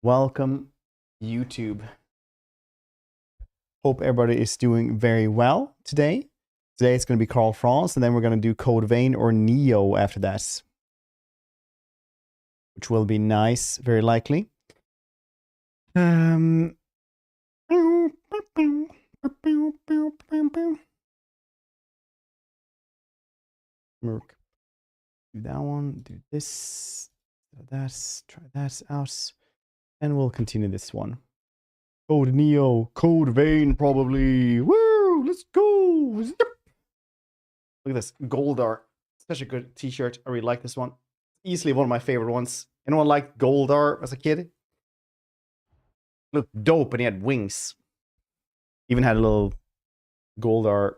Welcome, YouTube. Hope everybody is doing very well today. Today it's going to be Karl Franz, and then we're going to do Code Vein or Neo after that, which will be nice, very likely. Merc. Do that one, do this, that, try that out, and we'll continue this one. Code Neo, Code Vein, probably. Woo! Let's go! Look at this Goldar. Such a good t-shirt. I really like this one. Easily one of my favorite ones. Anyone liked Goldar as a kid? Looked dope, and he had wings. Even had a little Goldar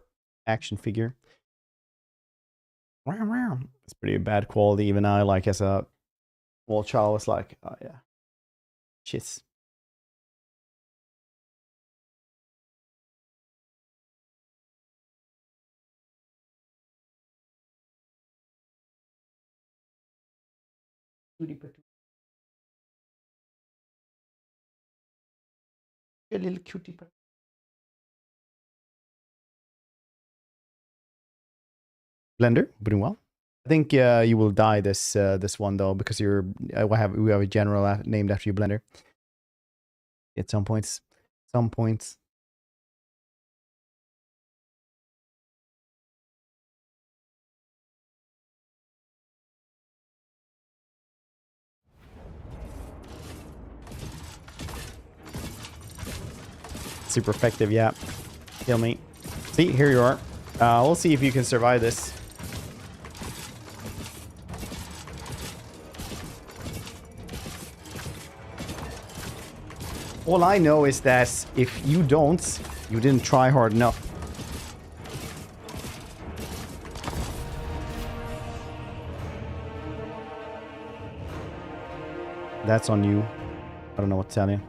action figure. It's pretty bad quality. Even I, like, as a small child, was like, oh yeah, shits. A little cutie. Blender, doing well. I think you will die this this one though, because you're we have a general named after you, Blender. At some points, Super effective, yeah. Kill me. See, here you are. We'll see if you can survive this. All I know is that if you don't, you didn't try hard enough. That's on you. I don't know what to tell you.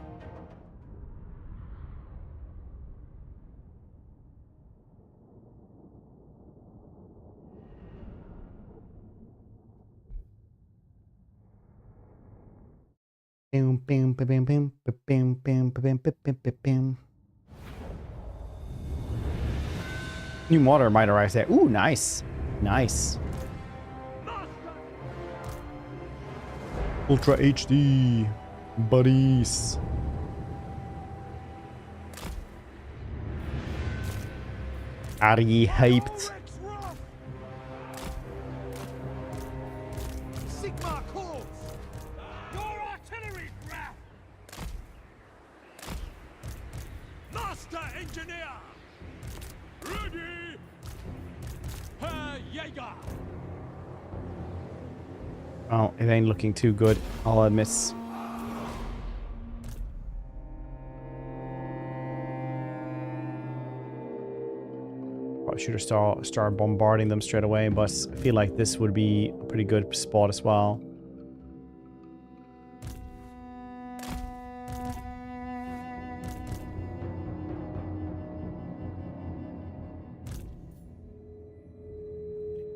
New modder might arise there. Ooh, nice. Nice. Ultra HD. Buddies. Are ye hyped? Oh, it ain't looking too good, I'll admit. Probably should have start bombarding them straight away, but I feel like this would be a pretty good spot as well.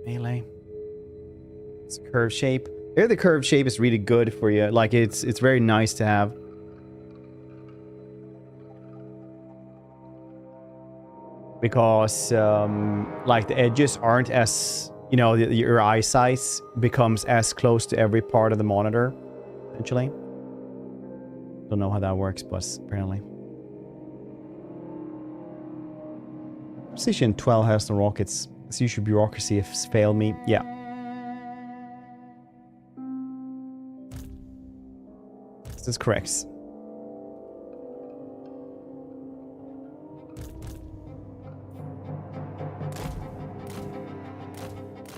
Melee. It's a curved shape. Here the curved shape is really good for you. Like it's very nice to have. Because like the edges aren't as, you know, your eyesight becomes as close to every part of the monitor, essentially. Don't know how that works, but apparently. Precision 12 has no rockets. This usual bureaucracy has failed me. Yeah. This is correct.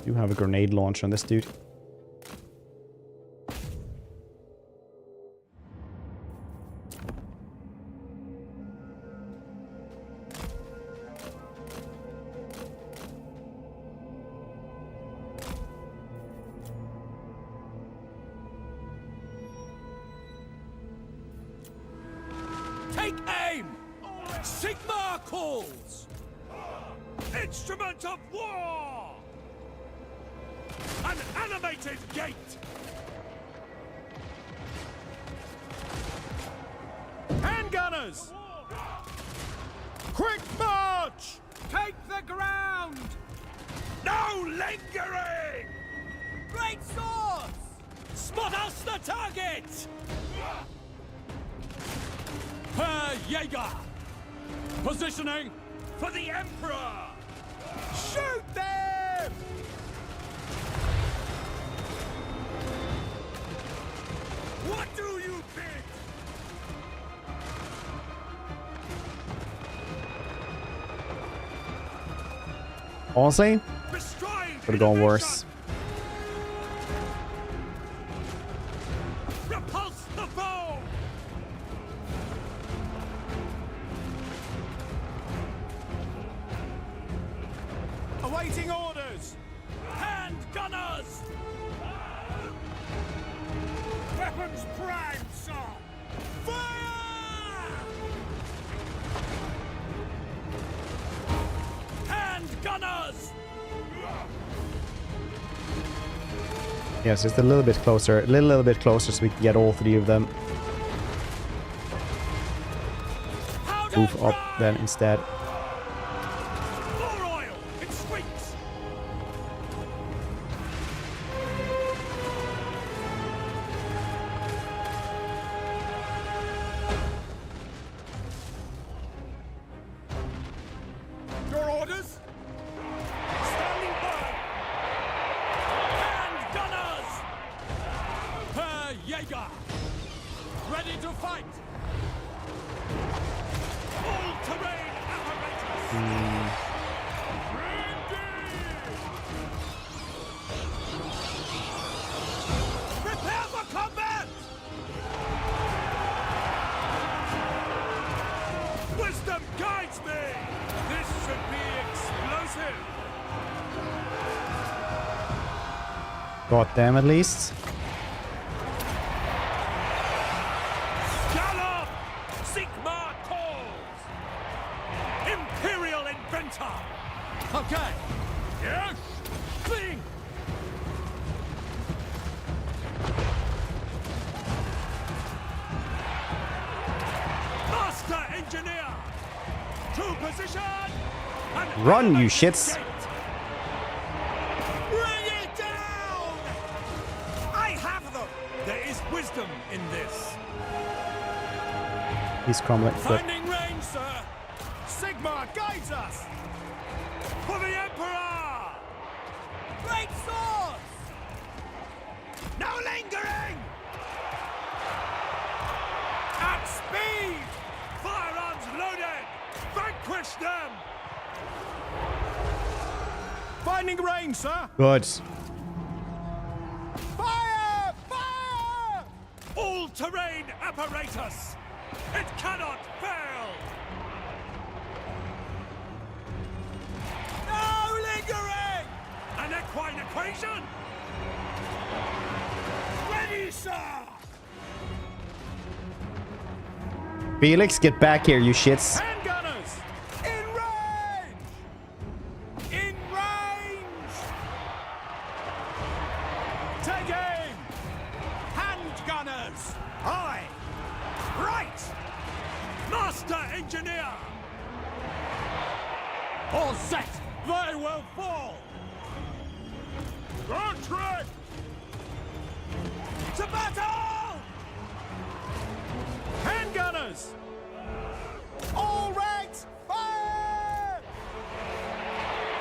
You have a grenade launcher on this dude. Take aim! Sigma calls! Instrument of war! An animated gate! Quick march! Take the ground! No lingering! Great swords! Spot us the target! Herr Jaeger! Positioning for the Emperor! Shoot them! What do you think? Honestly, could have gone worse. Repulse the foe! Awaiting orders! Hand gunners! Weapons prime, sir! Fire! Hand gunners! Yes, just a little bit closer. A little bit closer so we can get all three of them. Move up then instead. More oil! It squeaks! Your orders? Standing by! Hand gunners! Herr Jaeger! Ready to fight! All-terrain apparatus! Prepare for combat! Wisdom guides me! This should be explosive! Got them at least. Gallop! Sigmar calls! Imperial inventor! Okay. Yes! Cling! Master engineer! To position! And Run, you shits! bring it down! I have them! There is wisdom in this. He's crumbling. Flip. Finding range, sir! Sigmar guides us! For the Emperor! Great swords! No lingering! At speed! Firearms loaded! Vanquish them! Finding range, sir! Good. Fire! Fire! All-terrain apparatus! It cannot fail! No lingering! An equine equation? Ready, sir! Felix, get back here, you shits. Handgunners! In range! In range! Take aim! Handgunners! Aye! Right! Master engineer! All set! They will fall! Ground track! To battle! Handgunners! All ranks, fire!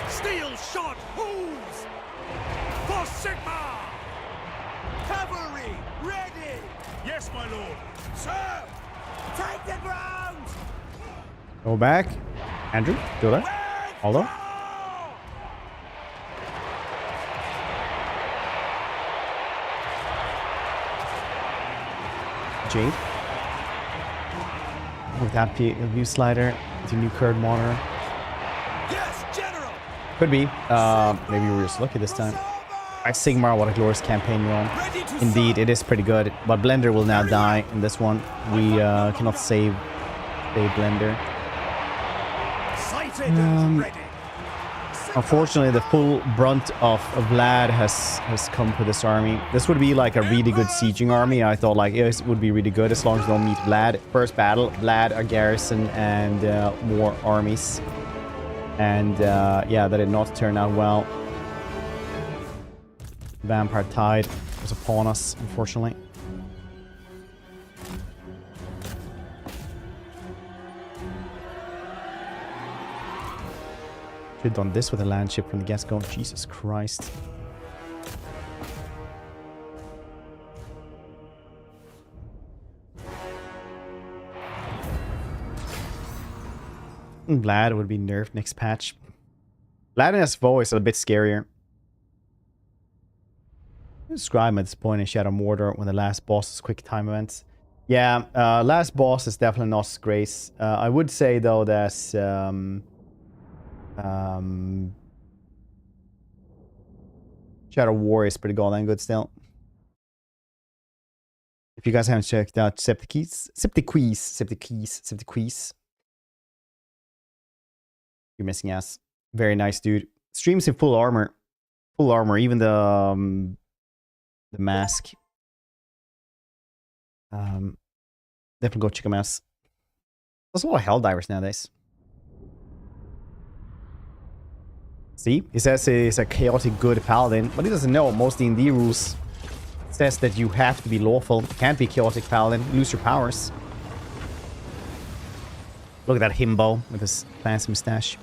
Steel shot hooves! For Sigma! Cavalry, ready! Yes, my lord. Sir! Take the ground! Go back. Andrew, do that. Although. Jade. With that view slider, with your new curd monitor. Yes, General! Could be. Maybe we were just lucky this time. By Sigmar, what a glorious campaign you're on. Indeed, it is pretty good. But Blender will now die in this one. We cannot save Blender. Sighted and ready. Unfortunately, the full brunt of Vlad has come for this army. This would be like a really good sieging army. I thought like it would be really good as long as they don't meet Vlad. First battle, Vlad, a garrison, and more armies. And yeah, that did not turn out well. Vampire Tide was upon us, unfortunately. Should have done this with a land ship from the get-go. Jesus Christ. Vlad would be nerfed next patch. Vlad and SFO is a bit scarier. Describe at this point in Shadow Mordor when the last boss is quick time events. Yeah, last boss is definitely not Grace. I would say though that Shadow War is pretty goddamn good still. If you guys haven't checked out Septiquees, you're missing ass. Very nice dude. Streams in full armor. Full armor, even the mask. Definitely go check him out. There's a lot of Helldivers nowadays. See, he says he's a chaotic good paladin, but he doesn't know most D&D rules. It says that you have to be lawful, can't be chaotic paladin, lose your powers. Look at that himbo with his fancy mustache.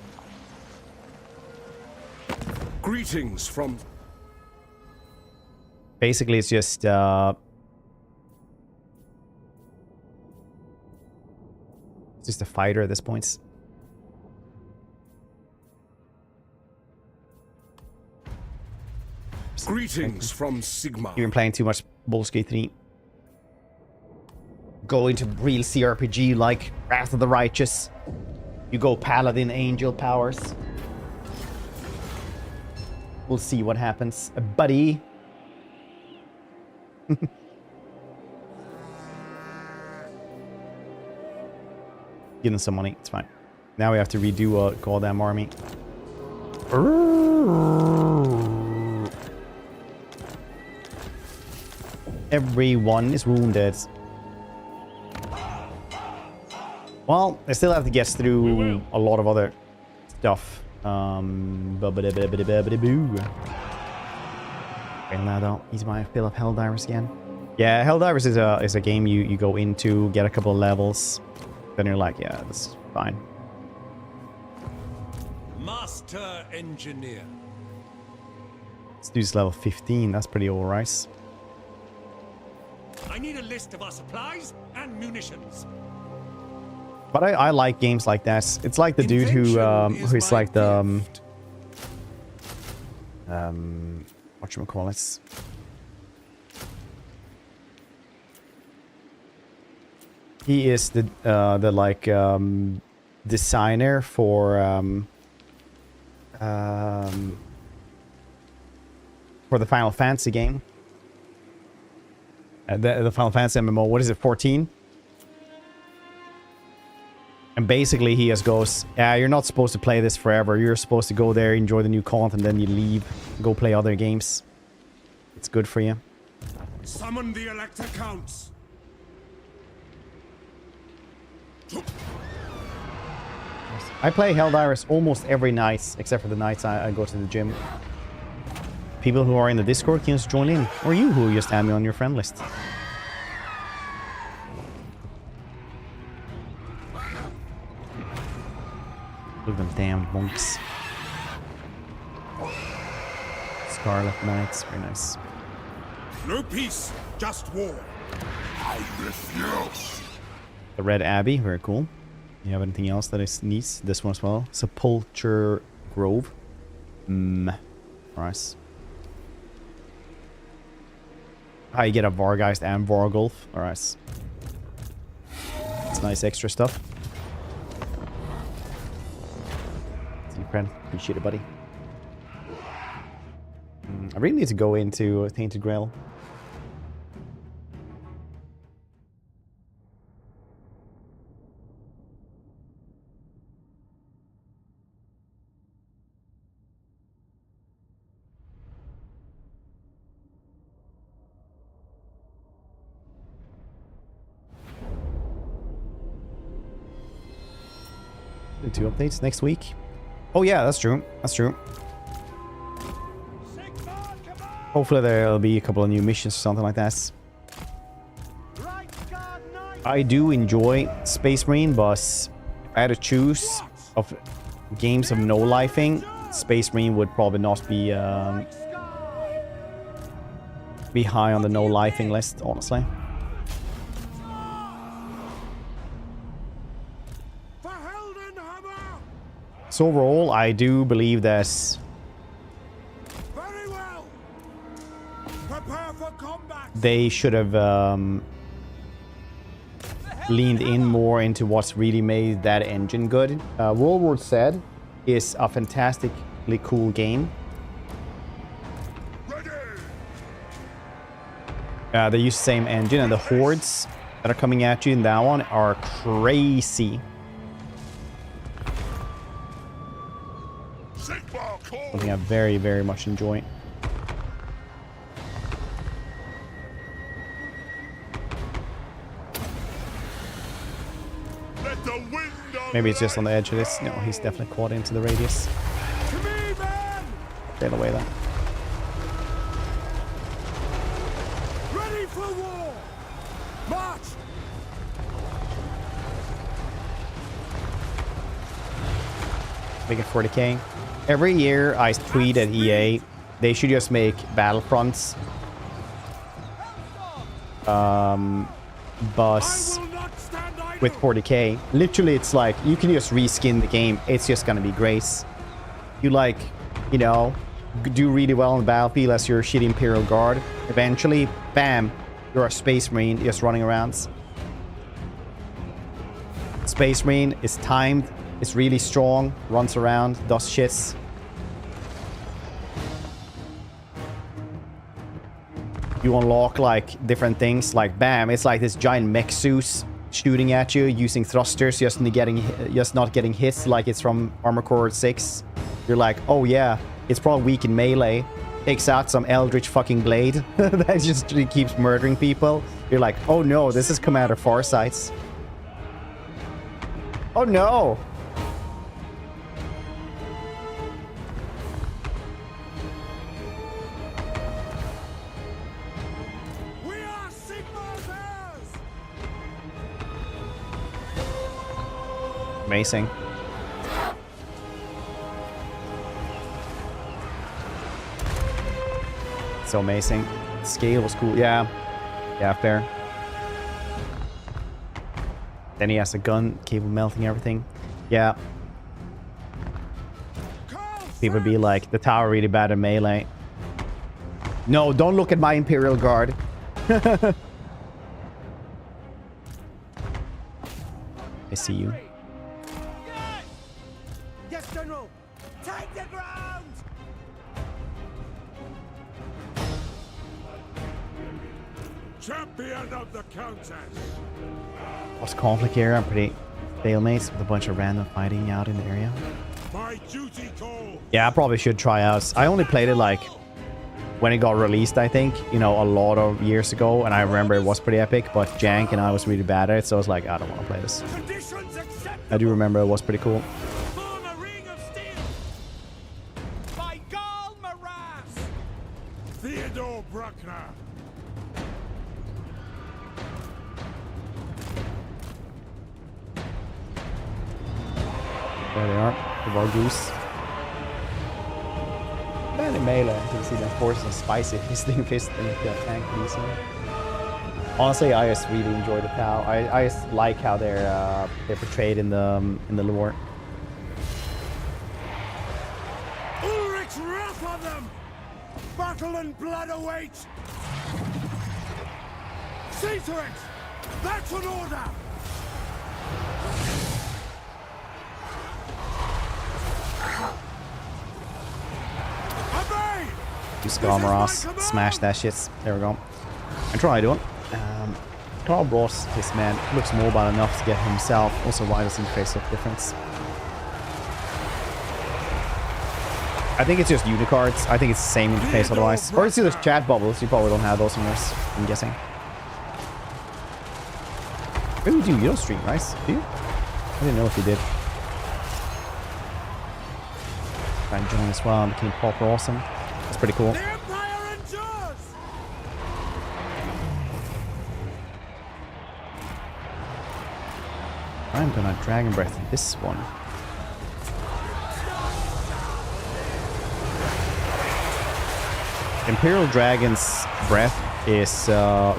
Greetings from... Basically, it's just a fighter at this point. Greetings from Sigma. You've been playing too much Baldur's Gate 3. Go into real CRPG like Wrath of the Righteous. You go Paladin Angel powers. We'll see what happens, buddy. Give them some money, it's fine. Now we have to redo a goddamn army. Everyone is wounded. Well, I still have to get through a lot of other stuff. And now though, he's my fill of Helldivers again. Yeah, Helldivers is a game you go into, get a couple of levels, then you're like, yeah, this is fine. Master Engineer. Let's do this level 15. That's pretty alright. I need a list of our supplies and munitions. But I like games like that. It's like the dude who's like the whatchamacallit. He is the like designer for the Final Fantasy game. The Final Fantasy MMO, what is it, 14? And basically he just goes, yeah, you're not supposed to play this forever. You're supposed to go there, enjoy the new content, then you leave, go play other games. It's good for you. Summon the Elector Counts. I play Helldivers almost every night, except for the nights I go to the gym. People who are in the Discord can just join in. Or you who just have me on your friend list. Look at them damn monks. Scarlet Knights, very nice. No peace, just war. I refuse. The Red Abbey, very cool. You have anything else that is nice? This one as well. Sepulture Grove. Nice. How you get a Vargeist and Vargulf. Alright. It's nice extra stuff. See you, friend. Appreciate it, buddy. I really need to go into Tainted Grail. 2 updates next week. Oh yeah, that's true. That's true. Hopefully there'll be a couple of new missions or something like that. I do enjoy Space Marine, but if I had to choose of games of no-lifing, Space Marine would probably not be high on the no-lifing list, honestly. So overall, I do believe that they should have leaned in more into what's really made that engine good. World War Z is a fantastically cool game. They use the same engine, and the hordes that are coming at you in that one are crazy. Something I very, very much enjoy. Maybe it's just on the edge of this. No, he's definitely caught into the radius. Get away then. Ready for war! March! Make it 40k. Every year I tweet at EA, they should just make Battlefronts. Bus with 40k. Literally, it's like you can just reskin the game. It's just gonna be great. You like, you know, do really well on the battlefield as your shitty Imperial Guard. Eventually, bam, you're a Space Marine just running around. Space Marine is timed. It's really strong. Runs around, does shits. You unlock like different things. Like bam, it's like this giant mech suit shooting at you using thrusters, just not getting hit like it's from Armor Core 6. You're like, oh yeah, it's probably weak in melee. Takes out some eldritch fucking blade that just keeps murdering people. You're like, oh no, this is Commander Farsight's. Oh no. Amazing. So amazing. Scale was cool. Yeah. Yeah, fair. Then he has a gun capable of melting everything. Yeah. People be like, the tower really bad at melee. No, don't look at my Imperial Guard. I see you. Yes, General. Take the ground. Champion of the Countess. What's conflict here? I'm pretty stalemates with a bunch of random fighting out in the area. My duty calls. Yeah, I probably should try out. I only played it like when it got released, I think, you know, a lot of years ago, and I remember it was pretty epic, but Jank and I was really bad at it, so I was like, I don't want to play this. I do remember it was pretty cool. Theodore Bruckner. There they are, the Vargoose. Man in melee, you can see them force and spicy fisting fist and tank easily. Honestly, I just really enjoy the POW. I just like how they're portrayed in the lore. Ulrich's wrath on them! Battle and blood await! See to it! That's an order! Obey! Use Galmaros, smash that shit. There we go. And try doing. Karl brought this man. Looks mobile enough to get himself. Also, why does interface look different? I think it's just unicards. I think it's the same interface otherwise. Or it's just chat bubbles. You probably don't have those in yours, I'm guessing. Maybe you do. You don't stream, right? Do you? I didn't know if you did. try and join as well and became proper awesome. That's pretty cool. The Empire endures! I'm gonna Dragon Breath this one. Imperial Dragon's Breath is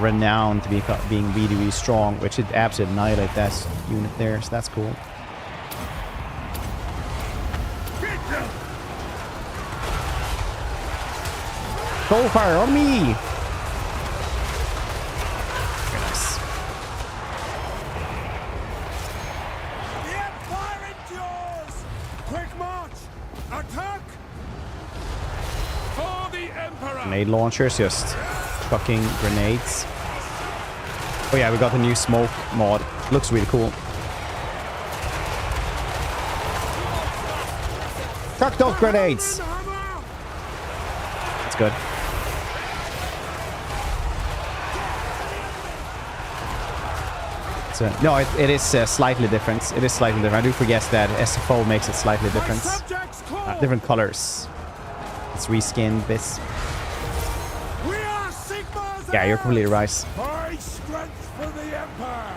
renowned to be being really, really strong, which should absolutely annihilate that unit there, so that's cool. Soul Fire on me! Very nice. The Empire endures! Quick march! Attack! For the Emperor! Grenade launchers, just chucking grenades. Oh yeah, we got the new smoke mod. Looks really cool. Chuck those grenades! That's good. So, no, it is slightly different. It is slightly different. I do forget that SFO makes it slightly different. Different colors. It's reskinned bits. Yeah, you're completely right. High strength for the Empire!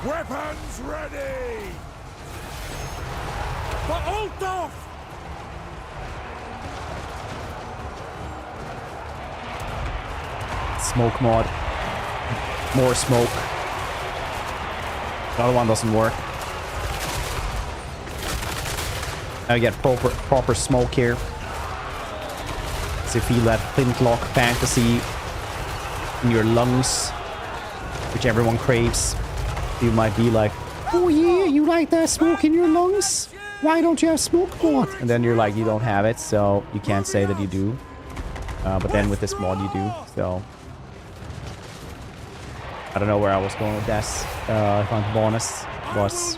Weapons ready! For Ulthoff! Smoke mod. More smoke. The other one doesn't work. Now you get proper smoke here. So you feel that flintlock fantasy in your lungs, which everyone craves. You might be like, oh yeah, you like that smoke in your lungs? Why don't you have smoke mod? And then you're like, you don't have it, so you can't say that you do. But then with this mod you do, so... I don't know where I was going with this. If I'm honest, was...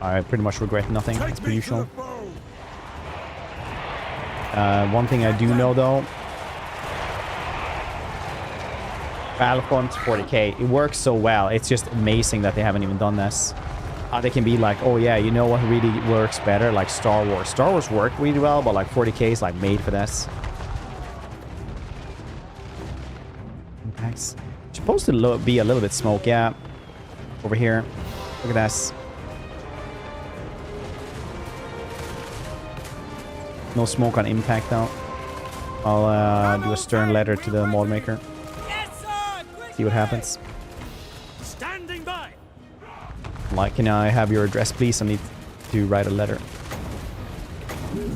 I pretty much regret nothing, as per usual. One thing I do know though, Battlefront 40k, it works so well. It's just amazing that they haven't even done this. They can be like, oh yeah, you know what really works better? Like Star Wars. Star Wars worked really well, but like 40k is like made for this. Impacts. Supposed to be a little bit smoke, yeah. Over here. Look at this. No smoke on impact though. I'll do a stern letter to the mod maker. See what happens. Standing by. Like, can I have your address, please? I need to write a letter. You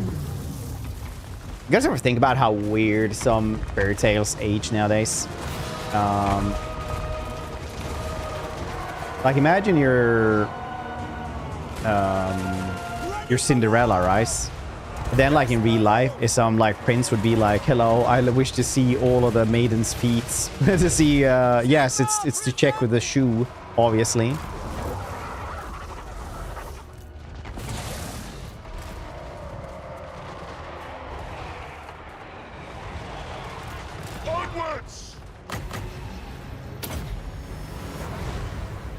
guys ever think about how weird some fairy tales age nowadays? Like, imagine you're Cinderella, right? But then, like, in real life, if some, like, prince would be like, hello, I wish to see all of the maiden's feet. To see, yes, it's to check with the shoe, obviously. Onwards!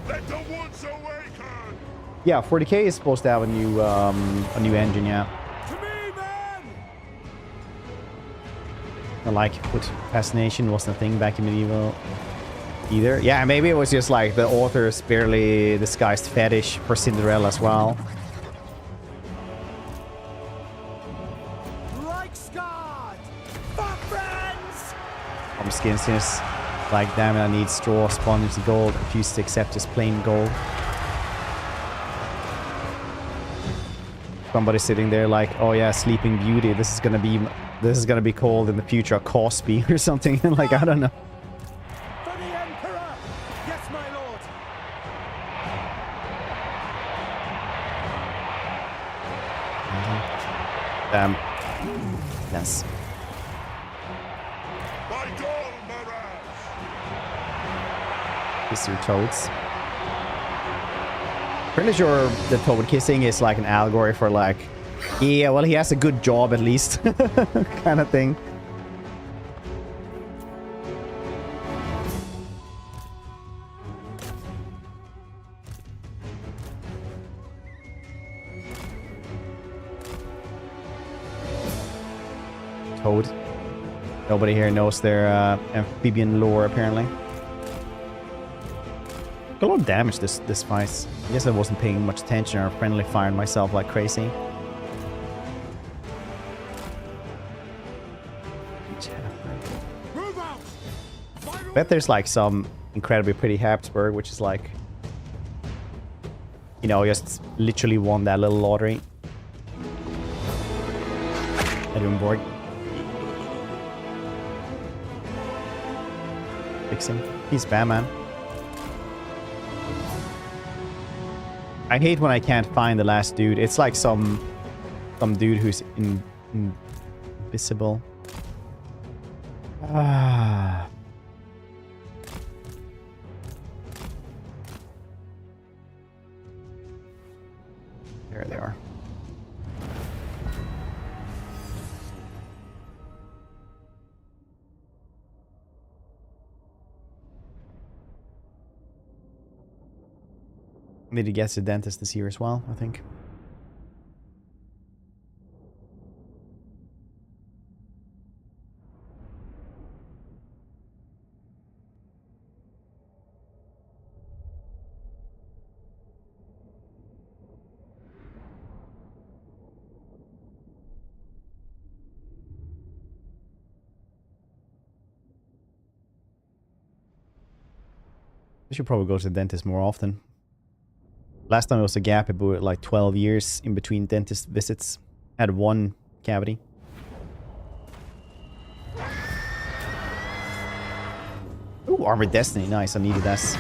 Let the woods awaken! Yeah, 40k is supposed to have a new engine, yeah. Like, what fascination wasn't a thing back in medieval either. Yeah, maybe it was just like the author's barely disguised fetish for Cinderella as well. From Skinsinus, like, damn it, I need straw, sponge, gold, refuse to accept just plain gold. Somebody sitting there like, oh yeah, Sleeping Beauty, this is gonna be called in the future a Cosby or something. Like, I don't know. For the Emperor! Yes, my lord! Yes. By dawn, Mirage! Kiss your toads. Pretty sure the toad kissing is like an allegory for like, yeah, well, he has a good job at least, kind of thing. code. Nobody here knows their amphibian lore, apparently. A lot of damage this fight. I guess I wasn't paying much attention or friendly firing myself like crazy. I bet there's like some incredibly pretty Habsburg, which is like, you know, just literally won that little lottery. Edinburgh. Fix him. He's bad, man. I hate when I can't find the last dude. It's like some dude who's invisible. Ah. There they are. Need to get to the dentist this year as well, I think. I should probably go to the dentist more often. Last time it was a gap about like 12 years in between dentist visits. I had one cavity. Ooh, Armored Destiny. Nice, I needed that.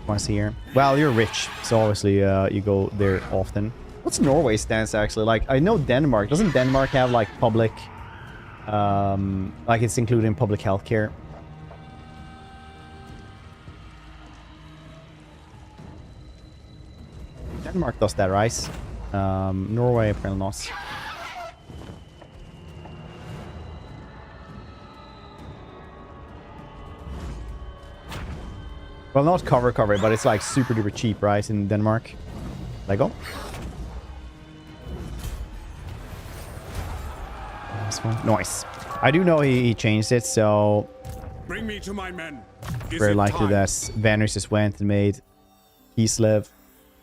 Once a year. Well, you're rich, so obviously you go there often. What's Norway's stance actually? Like, I know Denmark. Doesn't Denmark have like public... like it's included in public healthcare? Denmark does that, right? Norway apparently not. Well, not cover, but it's like super duper cheap, right? In Denmark. Lego. Nice. I do know he changed it, so Bring me to my men. Very likely that Vaners just went and made Kislev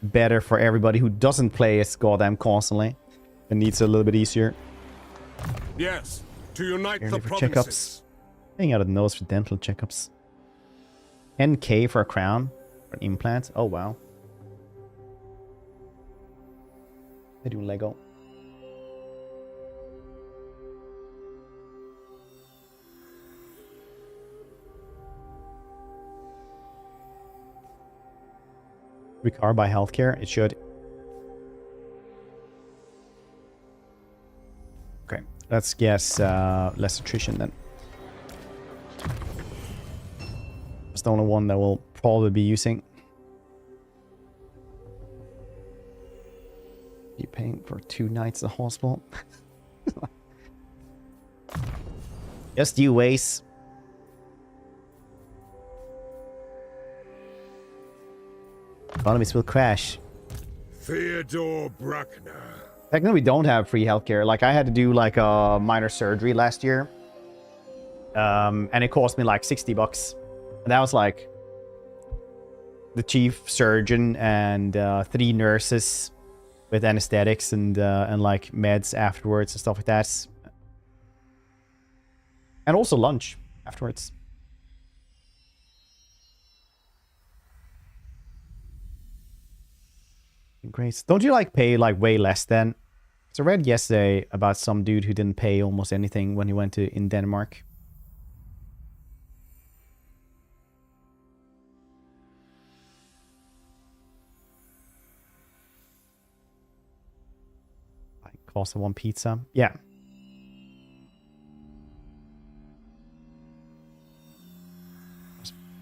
better for everybody who doesn't play it goddamn constantly and needs it a little bit easier. Yes, to unite Early the for provinces. checkups. Hanging out of the nose for dental checkups. 10k for a crown? For an implant? Oh wow. They do Lego. Recover by healthcare? It should. Okay, let's guess less attrition then. It's the only one that we'll probably be using. You paying for 2 nights at the hospital? Just you, Waze. Economies will crash. Theodore Bruckner. Technically, we don't have free healthcare. Like, I had to do like a minor surgery last year. And it cost me like 60 bucks. And that was like the chief surgeon and 3 nurses with anesthetics and like meds afterwards and stuff like that. And also lunch afterwards. Great. Don't you like pay like way less then? So I read yesterday about some dude who didn't pay almost anything when he went to in Denmark. Like cost of 1 pizza. Yeah.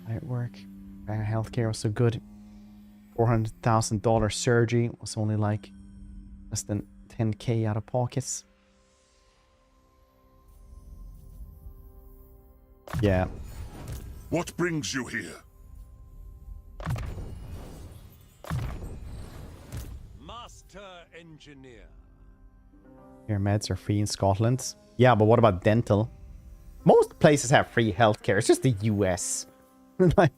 At work. Healthcare was so good. $400,000 surgery was only like less than 10k out of pockets. Yeah. What brings you here? engineer. Your meds are free in Scotland. Yeah, but what about dental? Most places have free healthcare. It's just the US. Like,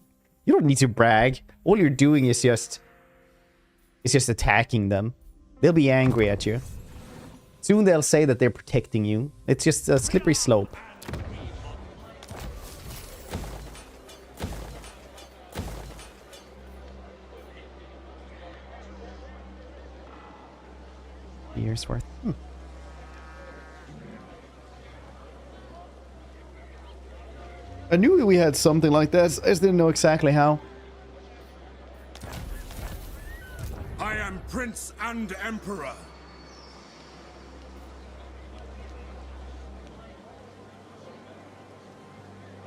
you don't need to brag. All you're doing is just attacking them. They'll be angry at you. Soon they'll say that they're protecting you. It's just a slippery slope. Years worth. I knew we had something like that. I just didn't know exactly how. I am Prince and Emperor.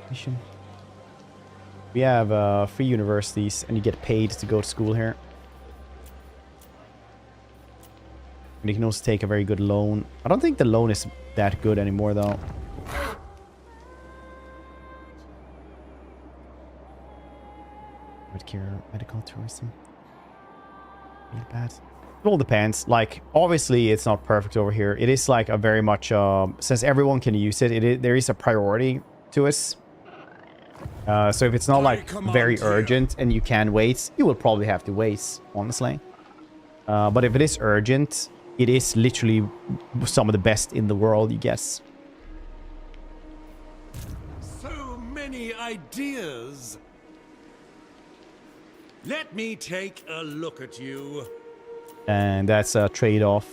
Mission. We have free universities, and you get paid to go to school here. And you can also take a very good loan. I don't think the loan is that good anymore, though. Cure, medical tourism. Real bad. It all depends. Like, obviously, it's not perfect over here. It is like a very much since everyone can use it, there is a priority to us. So if it's not like very urgent and you can wait, you will probably have to wait, honestly. But if it is urgent, it is literally some of the best in the world, you guess. So many ideas. Let me take a look at you. And that's a trade-off.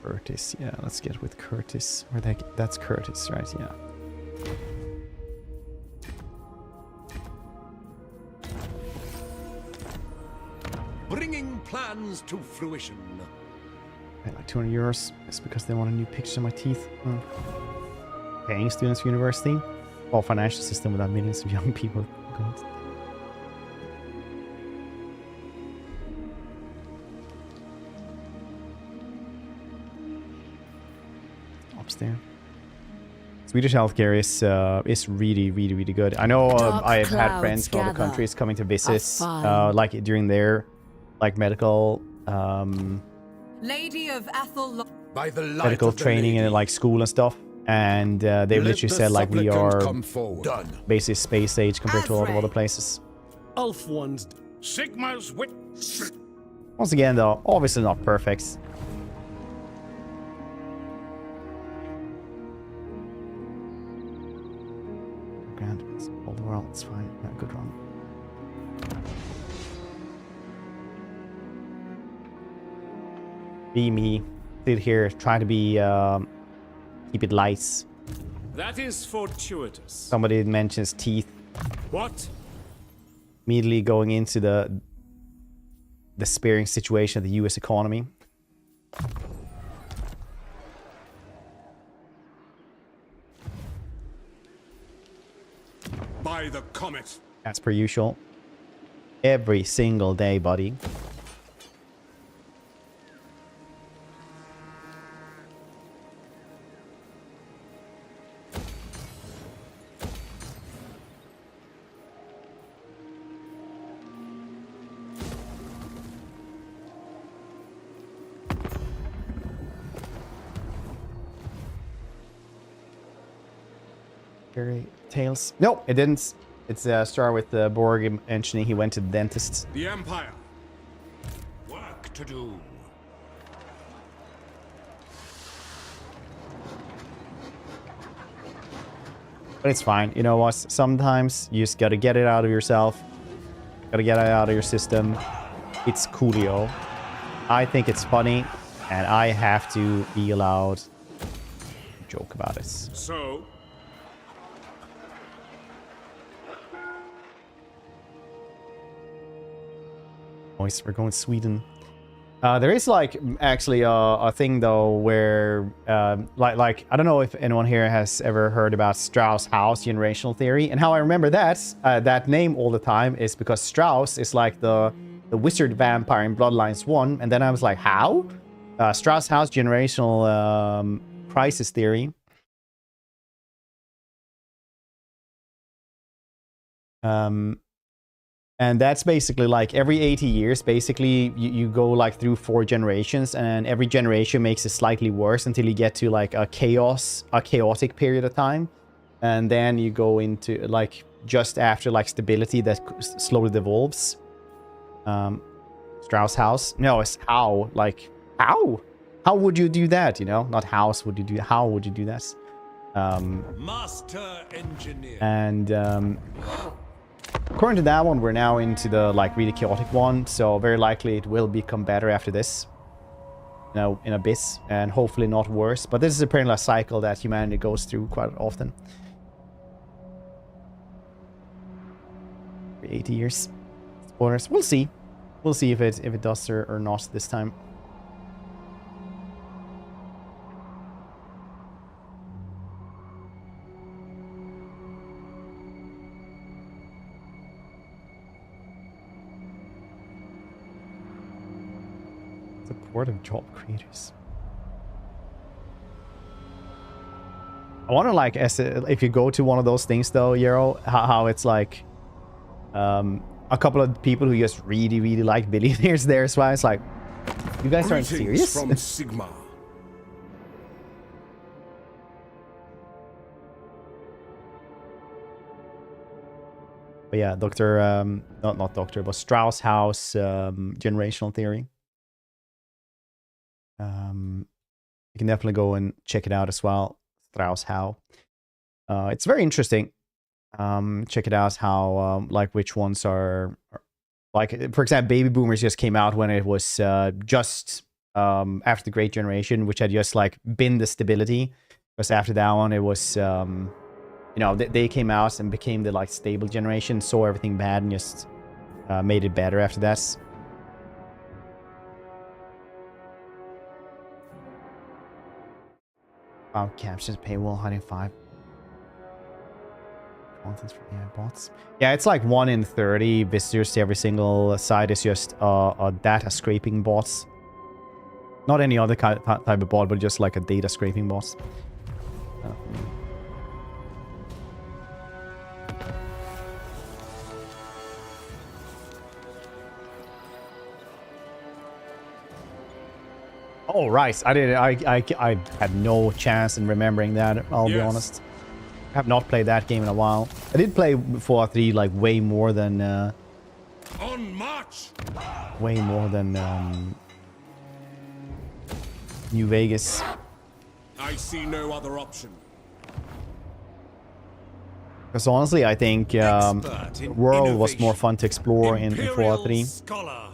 Curtis, yeah, let's get with Curtis. Or that's Curtis, right? Yeah. Bringing plans to fruition. Like 200 euros. It's because they want a new picture of my teeth. Paying students for university. Well, financial system without millions of young people. God. Upstairs. Swedish healthcare is really, really, really good. I know I've had friends from other countries coming to visit, like during their like medical Lady of Athel by the medical training and like school and stuff, and they've literally said like we are basically space age compared to a lot of other places. Ulf ones Sigma's wit. Once again, though, obviously not perfect. Grand, all the world, it's fine. Yeah, good run. Be me, sit here, try to be keep it light. That is fortuitous. Somebody mentions teeth. What? Immediately going into the sparing situation of the U.S. economy. By the comet. As per usual. Every single day, buddy. Tails. No, it didn't. It's start with Borg mentioning he went to the dentist. The Empire. Work to do. But it's fine. You know what? Sometimes you just gotta get it out of yourself. Gotta get it out of your system. It's coolio. I think it's funny, and I have to be allowed to joke about it. So. We're going to Sweden. There is like actually a thing though where like I don't know if anyone here has ever heard about Strauss house generational theory, and how I remember that name all the time is because Strauss is like the wizard vampire in Bloodlines 1, and then I was like, how? Strauss house generational crisis theory. And that's basically like every 80 years, basically you go like through 4 generations, and every generation makes it slightly worse until you get to like a chaotic period of time. And then you go into like just after like stability that slowly devolves. Strauss house. No, it's how. Like, how? How would you do that, you know? Not house would you do, how would you do that? Master engineer. And according to that one, we're now into the like really chaotic one, so very likely it will become better after this. You know, in Abyss, and hopefully not worse. But this is apparently a cycle that humanity goes through quite often. 80 years. Spoilers. We'll see. We'll see if it does or not this time. Supportive job creators. I wonder, like, if you go to one of those things though, Yero, how it's like a couple of people who just really like billionaires there as well. It's like, you guys aren't serious? From Sigma. But yeah, not Doctor, but Strauss House generational theory. You can definitely go and check it out as well. Strauss House. It's very interesting. Check it out how like which ones are like, for example, baby boomers just came out when it was just after the Great Generation, which had just like been the stability, because after that one it was you know, they came out and became the like stable generation, saw everything bad and just made it better after that. Wow, captions, paywall, hiding 5 contents from AI bots. Yeah, it's like 1 in 30 visitors to every single site is just a data scraping bots. Not any other type of bot, but just like a data scraping bot. Oh, right. I had no chance in remembering that, I'll be honest. I have not played that game in a while. I did play Fallout 3 like way more than On march. way more than New Vegas. I see no other option. Because honestly, I think World was more fun to explore in Fallout 3. Scholar.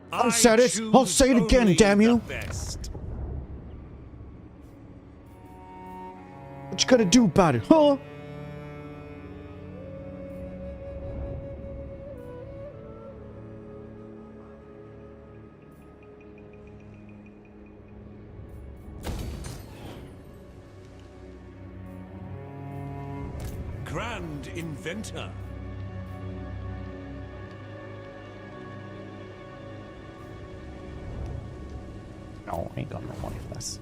I said it! I'll say it again, damn you! What you gonna do about it, huh? Grand inventor. No, ain't got no money for this.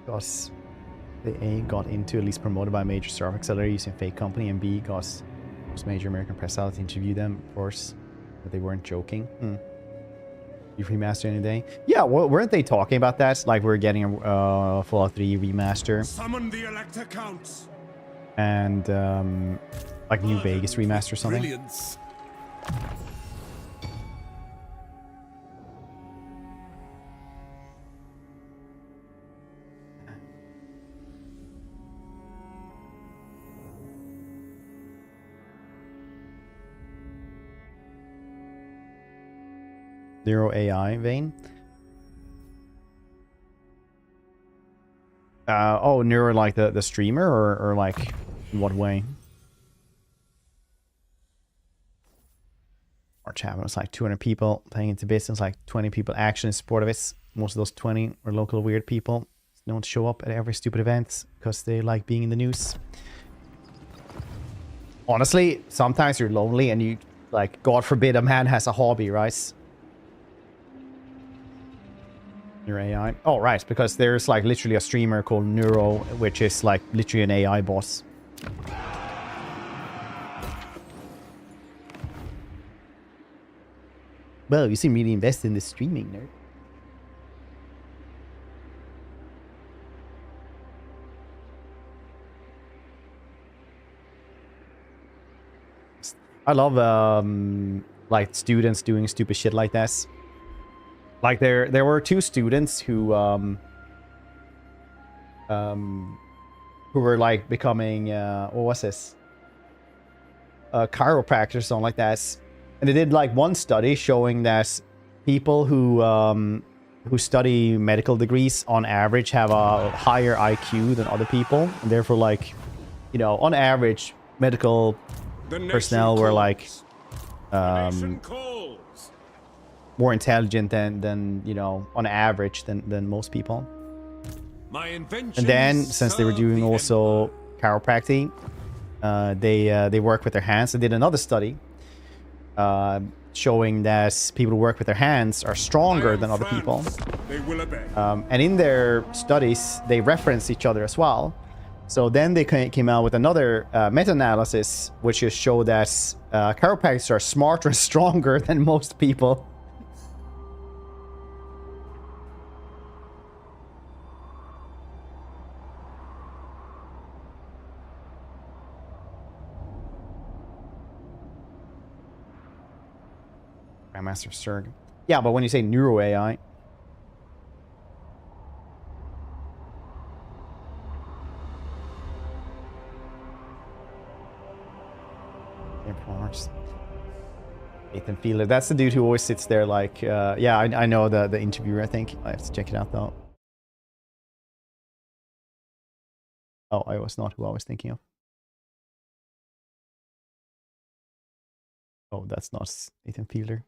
Because the A got into, at least promoted by a major startup accelerator using a fake company, and B got most major American press outlets to interview them, of course, but they weren't joking. You remaster any day? Yeah, well, weren't they talking about that? Like we're getting a Fallout 3 remaster. Summon the Elector Counts. And like New Vegas remaster or something. Brilliance. Zero AI vein. Oh, Neuro like the streamer, or like in what way? March happened. It's like 200 people playing into business, like 20 people actually in support of it. Most of those 20 were local weird people. No one show up at every stupid event because they like being in the news. Honestly, sometimes you're lonely and you, like, God forbid a man has a hobby, right? Your AI. Oh, right, because there's like literally a streamer called Neuro, which is like literally an AI boss. Well, you seem really invested in the streaming, nerd. I love like students doing stupid shit like this. Like there were two students who were like becoming what was this? Chiropractors or something like that. And they did like one study showing that people who study medical degrees on average have a higher IQ than other people, and therefore, like, you know, on average, medical personnel were like more intelligent than you know, on average than most people. And then, since they were doing also chiropractic, they work with their hands. They did another study showing that people who work with their hands are stronger than other people. And in their studies, they reference each other as well. So then they came out with another meta-analysis, which just showed that chiropractors are smarter and stronger than most people. Grandmaster Surg. Yeah, but when you say neuro AI, Nathan Fielder. That's the dude who always sits there like, yeah, I know the interviewer, I think. I have to check it out, though. Oh, I was not who I was thinking of. Oh, that's not Nathan Fielder.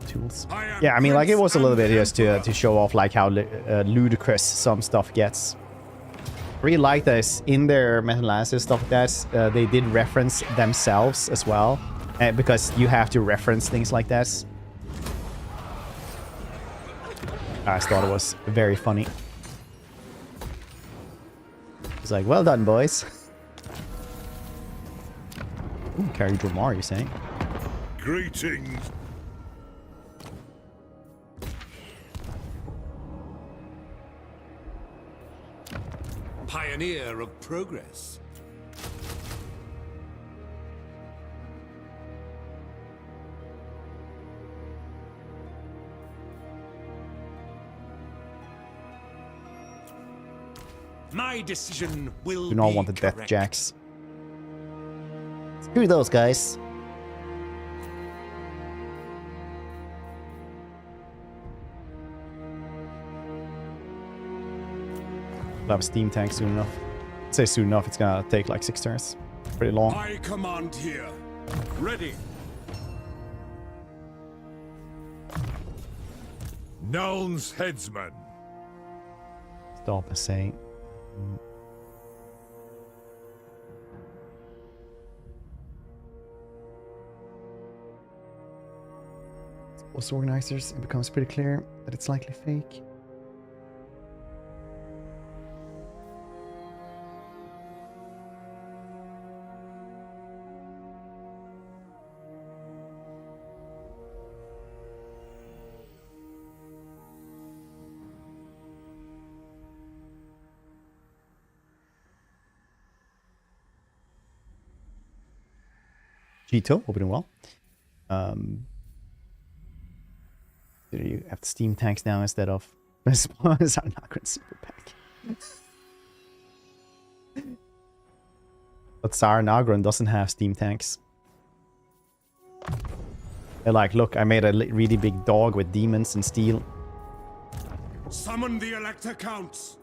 Tools. Yeah, I mean, like, it was a little bit just to show off like how ludicrous some stuff gets. I really like this in their meta-analysis stuff like that. They did reference themselves as well, because you have to reference things like this. I just thought it was very funny. It's like, well done, boys. Ooh, Carrie Dromar, you saying? Greetings. Pioneer of progress. My decision will Do not be want the correct. Death Jacks. Screw those guys. We'll have a steam tank soon enough. I'd say soon enough, it's gonna take like 6 turns. Pretty long. I command here. Ready. Nuln's headsman. Stop and say. Most organizers, it becomes pretty clear that it's likely fake. Cheeto, opening well. You have the steam tanks now instead of spawns are not going to super pack. But Tsar Nagron doesn't have steam tanks. They're like, look, I made a really big dog with demons and steel. Summon the Elector Counts.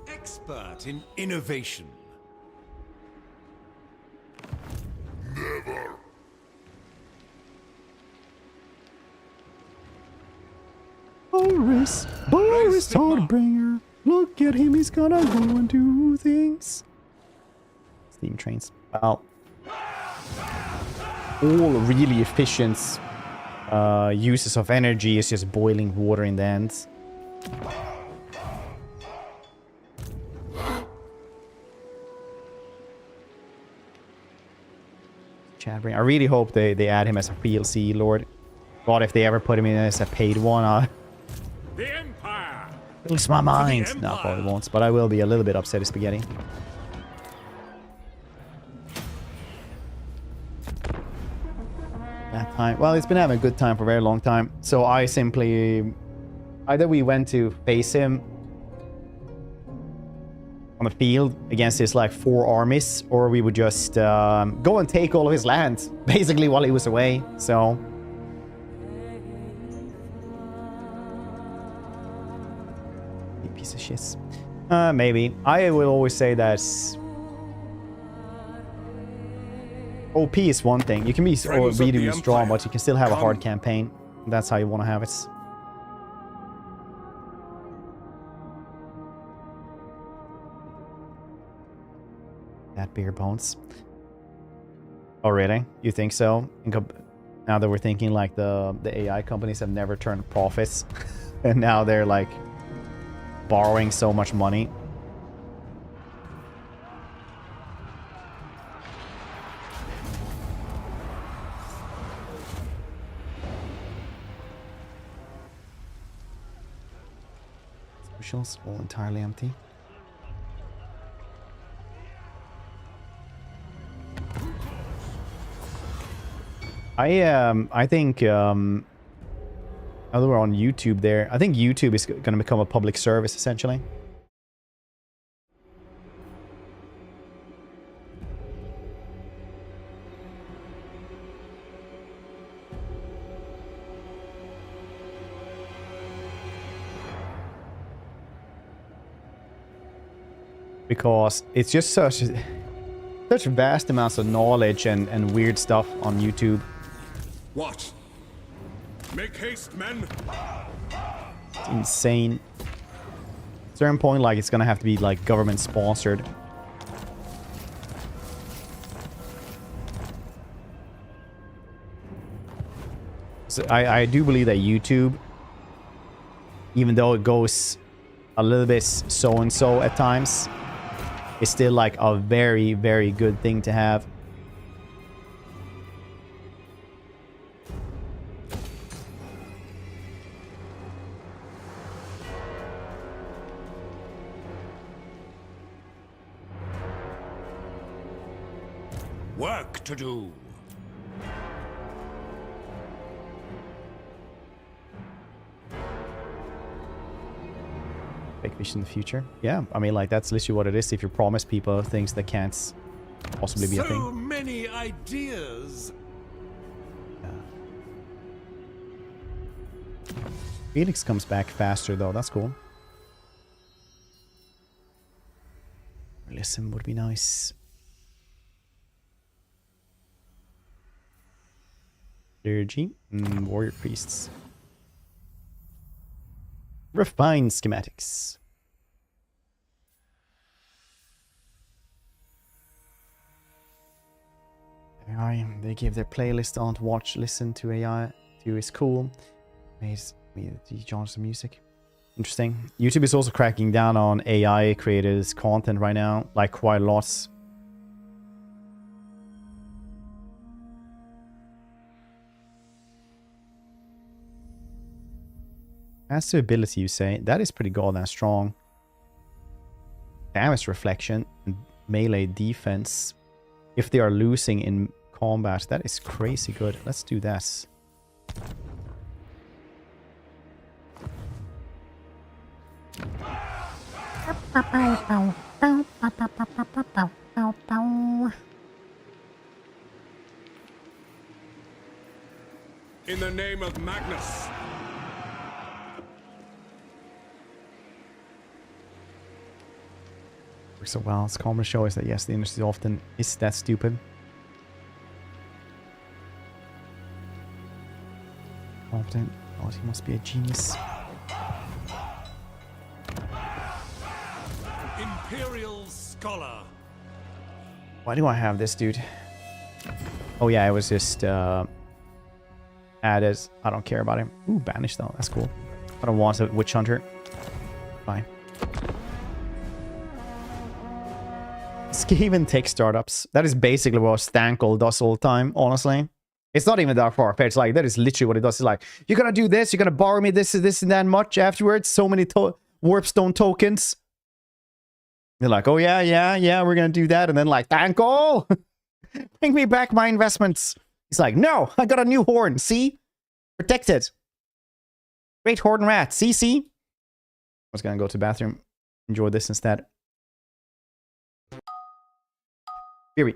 Expert in innovation. Never. Boris Todbringer. Look at him, he's gonna go and do things. Steam trains. Well. all really efficient uses of energy is just boiling water in the end. I really hope they add him as a DLC lord. God, if they ever put him in as a paid one, The Empire. lose my mind. No, probably won't, but I will be a little bit upset at Spaghetti. That time. Well, it's been having a good time for a very long time. So I simply... Either we went to face him on the field against his like 4 armies, or we would just go and take all of his land, basically, while he was away. So... piece of shit. Maybe. I will always say that OP is one thing. You can be really strong, but you can still have a hard campaign. That's how you want to have it. That beer bones. Oh, really? You think so? Now that we're thinking like the AI companies have never turned profits, and now they're like borrowing so much money. Socials all entirely empty. I think now that we're on YouTube there, I think YouTube is going to become a public service, essentially. Because it's just such vast amounts of knowledge and weird stuff on YouTube. What? Make haste, men. It's insane. At a certain point, like, it's gonna have to be like government sponsored. So I do believe that YouTube, even though it goes a little bit so-and-so at times, is still like a very, very good thing to have. Work to do. Big vision in the future. Yeah, I mean, like, that's literally what it is. If you promise people things that can't possibly be a thing. So many ideas. Yeah. Felix comes back faster, though. That's cool. Listen would be nice. Clergy. Warrior priests. Refined schematics. AI, they give their playlist on to watch, listen to AI to is cool. Made me the genres of music. Interesting. YouTube is also cracking down on AI creators' content right now, like quite a lot. Passive ability, you say? That is pretty goddamn strong. Damage reflection and melee defense. If they are losing in combat, that is crazy good. Let's do that. In the name of Magnus. So well, it's common show is that yes, the industry often is that stupid. Confident. Oh, he must be a genius. Imperial Scholar. Why do I have this, dude? Oh yeah, it was just added. I don't care about him. Ooh, banished though. That's cool. I don't want a witch hunter. Fine. Skaven tech startups. That is basically what Stankel does all the time, honestly. It's not even that far-fetched. Like, that is literally what it does. It's like, you're gonna do this, you're gonna borrow me this and that much afterwards. So many warpstone tokens. They're like, oh yeah, we're gonna do that. And then like, Stankel! Bring me back my investments. He's like, no, I got a new horn. See? Protected. Great horn rat. See? I was gonna go to the bathroom. Enjoy this instead. Fury.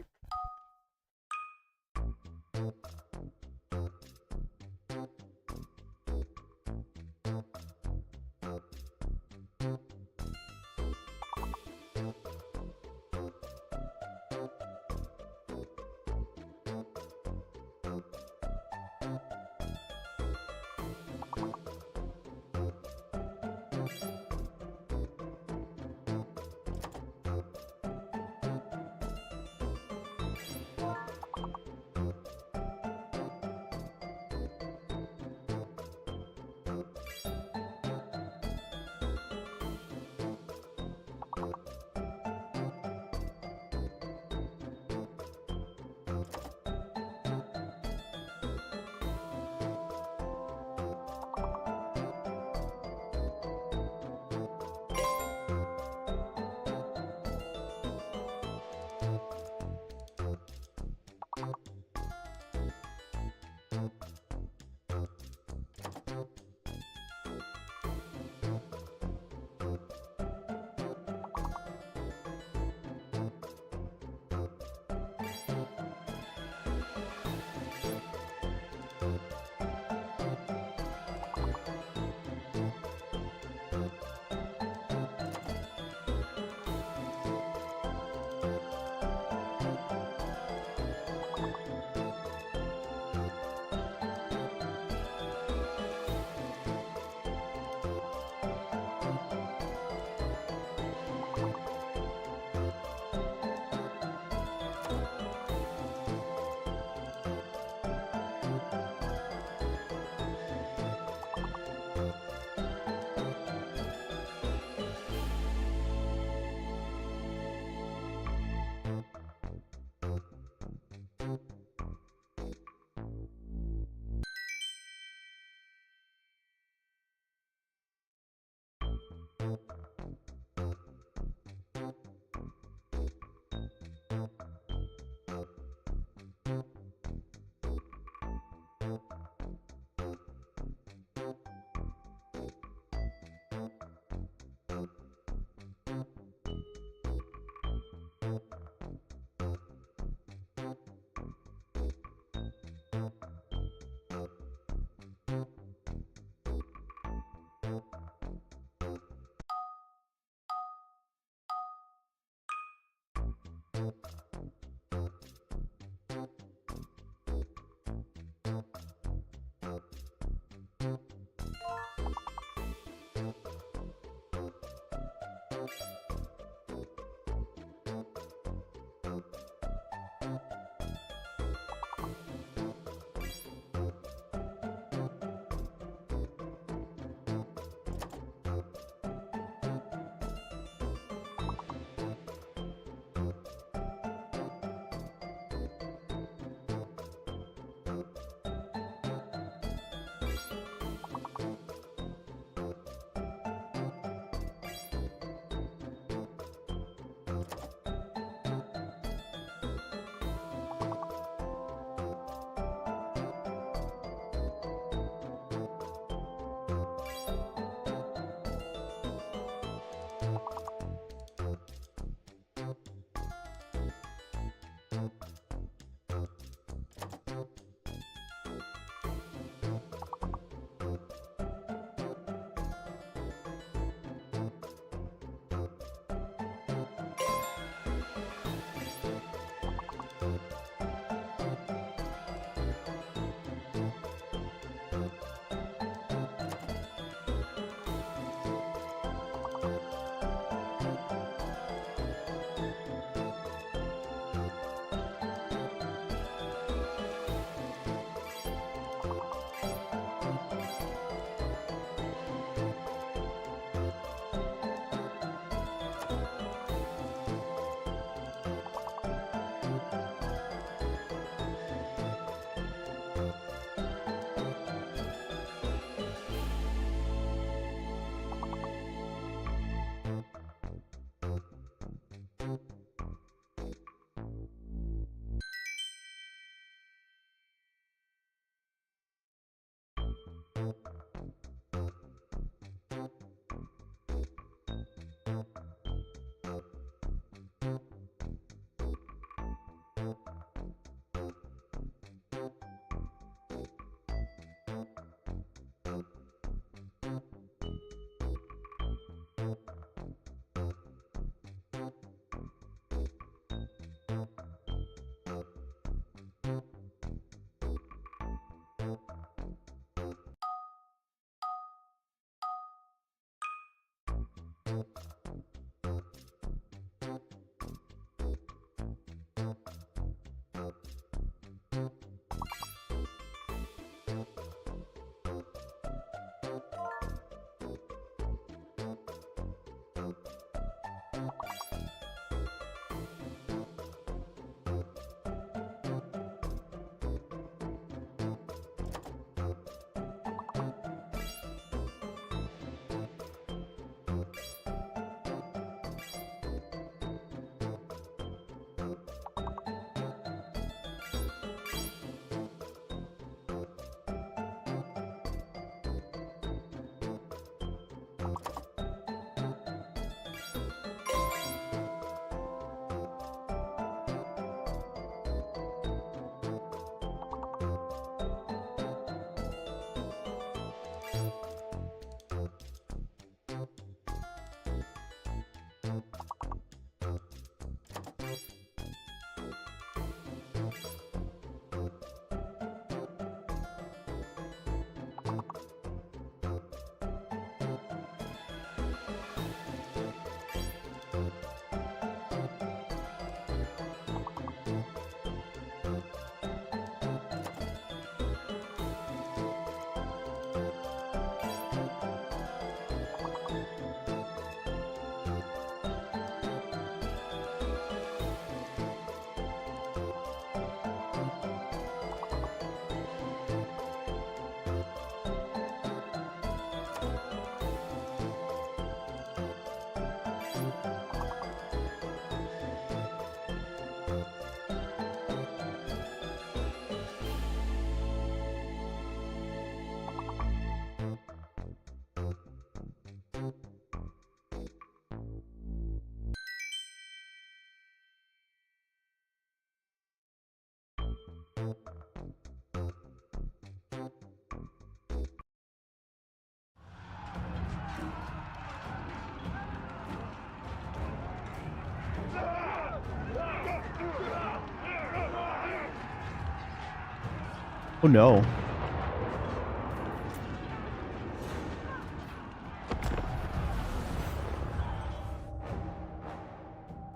Oh no.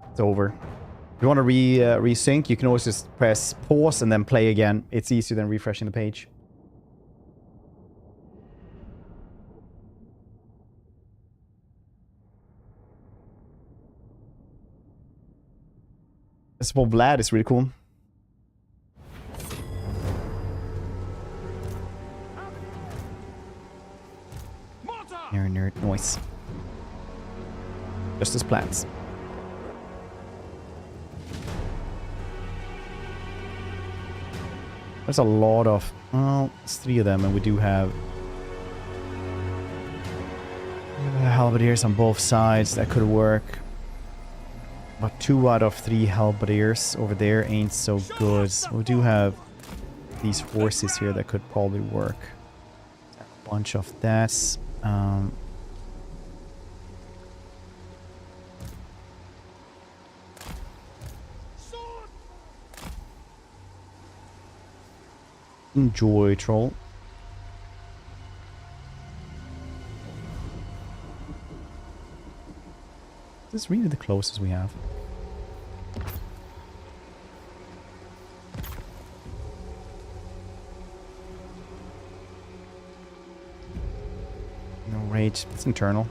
It's over. If you want to resync, you can always just press pause and then play again. It's easier than refreshing the page. SFO Vlad is really cool. Nerd noise. Just as plans. There's a lot of... Well, it's 3 of them, and we do have... halberdiers on both sides. That could work. But 2 out of 3 halberdiers over there ain't so good. We do have these horses here that could probably work. A bunch of that. Enjoy, troll. This is really the closest we have. No rage. It's internal.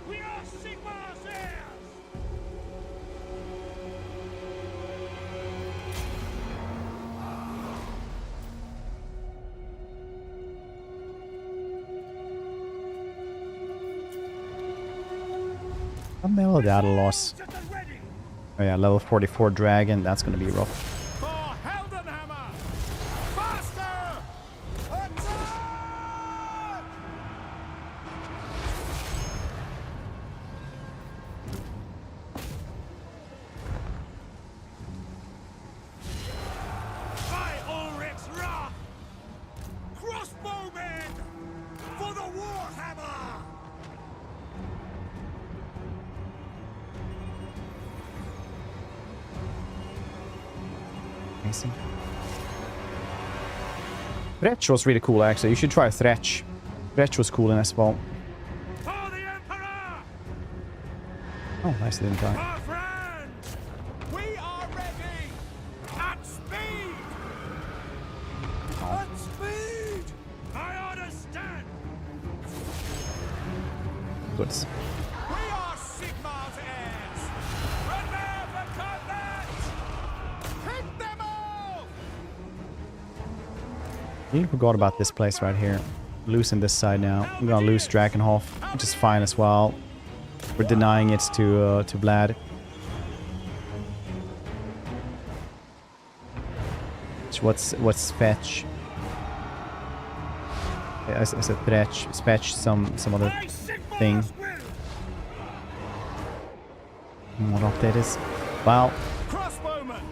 I mellowed out a loss. Oh yeah, level 44 dragon. That's gonna be rough. Tzeentch was really cool, actually. You should try Tzeentch. Tzeentch was cool in SFO. Oh, nice, didn't die. Karl Franz! We are ready! At speed! At speed! I understand! Good. We are Sigmar's heirs! Prepare for combat! Hit them all! Really forgot about this place right here. Losing this side now. I'm gonna lose Drakenhof, which is fine as well. We're denying it to Vlad. What's fetch? I said fetch some other thing. What update is? Well, Crossbowman!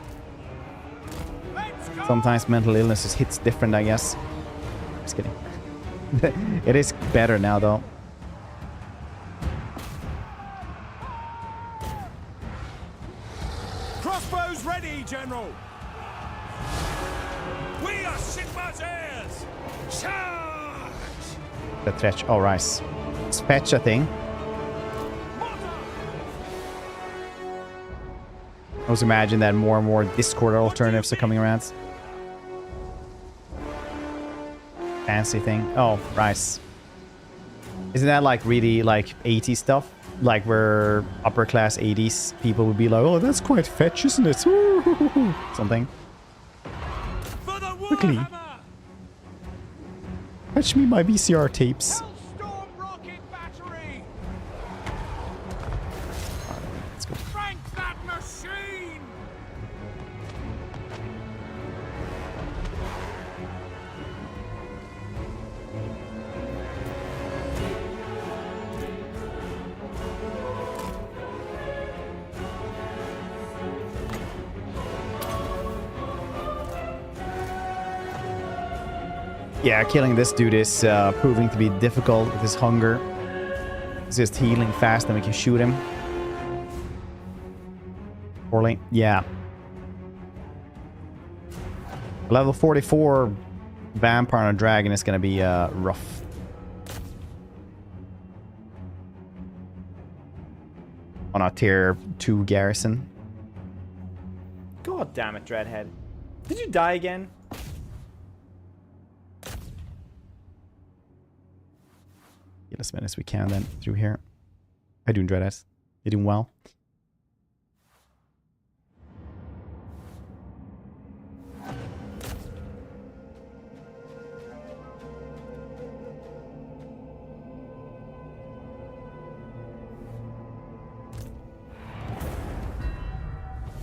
Let's go! sometimes mental illness just hits different, I guess. Just kidding. It is better now, though. Crossbows ready, General! We are Sigmar's heirs! Charge! The Tzeentch. Oh, rice. It's fetch a thing. I always imagine that more and more Discord alternatives are coming around. Fancy thing. Oh, rice. Isn't that like really like 80s stuff? Like where upper class 80s people would be like, oh, that's quite fetch, isn't it? Something. Quickly. Fetch me my VCR tapes. Maelstrom rocket battery! Let's go. Crank that machine! Yeah, killing this dude is proving to be difficult with his hunger. He's just healing fast and we can shoot him. Poorly. Yeah. Level 44 vampire on a dragon is going to be rough. On a tier 2 garrison. God damn it, Dreadhead. Did you die again? Get as many as we can then through here. How you doing, Dreadhead? You doing well?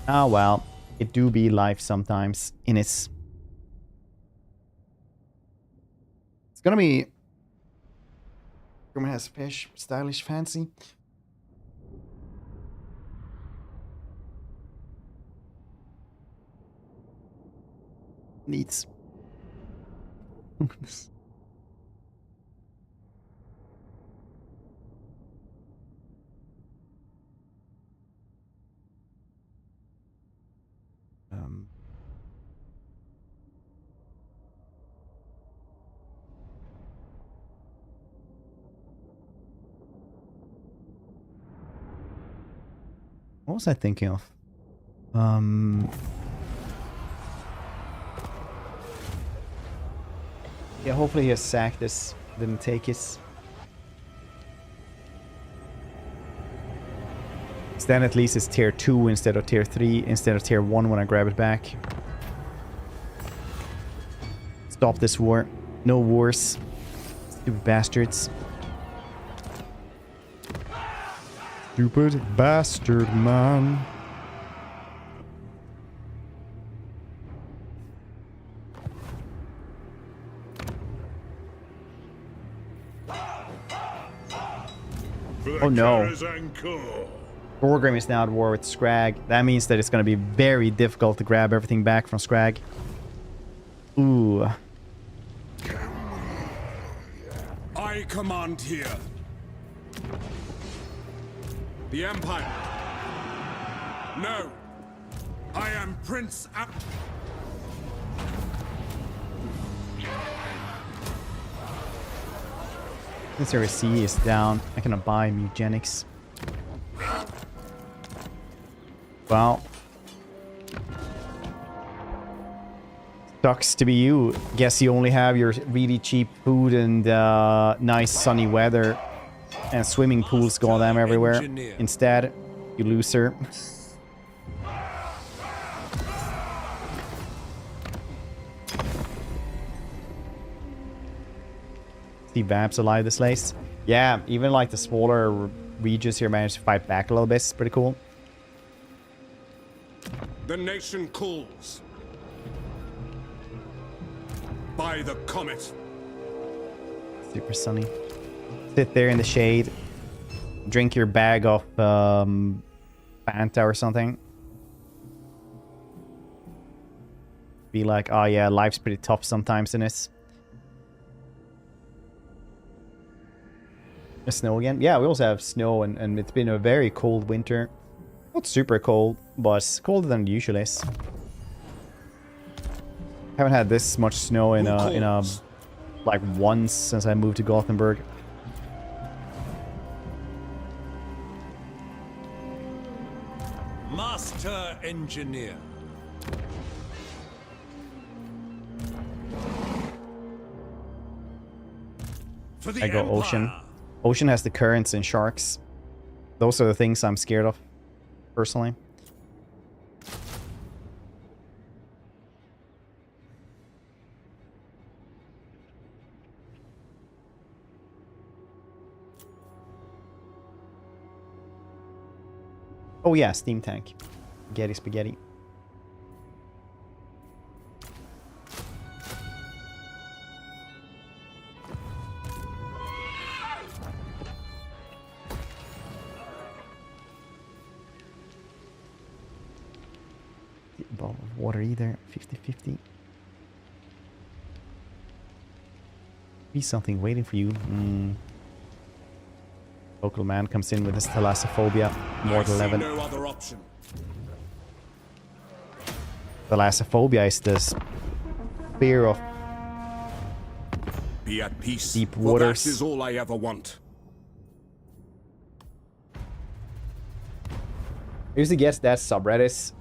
Oh well, it do be life sometimes in its. It's gonna be. Khorne has fish, stylish, fancy. Needs. What was I thinking of? Yeah, hopefully he has sacked this. Didn't take his. Then at least it's tier 2 instead of tier 3, instead of tier 1 when I grab it back. Stop this war. No wars. Stupid bastards. Stupid bastard, man. Oh no. Thorgrim is now at war with Scrag. That means that it's going to be very difficult to grab everything back from Scrag. Ooh. I command here. The Empire. No. I am Prince Since Series C is down, I cannot buy Mutagenics. Well, sucks to be you. Guess you only have your really cheap food and nice sunny weather and swimming pools goddamn everywhere. Instead, you loser. See Vamps alive this lace. Yeah, even like the smaller regions here managed to fight back a little bit. It's pretty cool. The nation calls. By the comet. Super sunny. Sit there in the shade. Drink your bag of Fanta or something. Be like, oh yeah, life's pretty tough sometimes in this. Snow again? Yeah, we also have snow and it's been a very cold winter. Not super cold, but colder than it usually is. Haven't had this much snow in a like once since I moved to Gothenburg. Master engineer. For the I go Empire. ocean. Ocean has the currents and sharks. Those are the things I'm scared of, personally. Oh yeah, steam tank. Spaghetti, spaghetti. Bottle of water either. 50-50. Be something waiting for you. Local man comes in with his thalassophobia. Mortal 11. No other option. Thalassophobia is this fear of Be at peace. deep For waters. that is all I ever want. I used to get that subreddits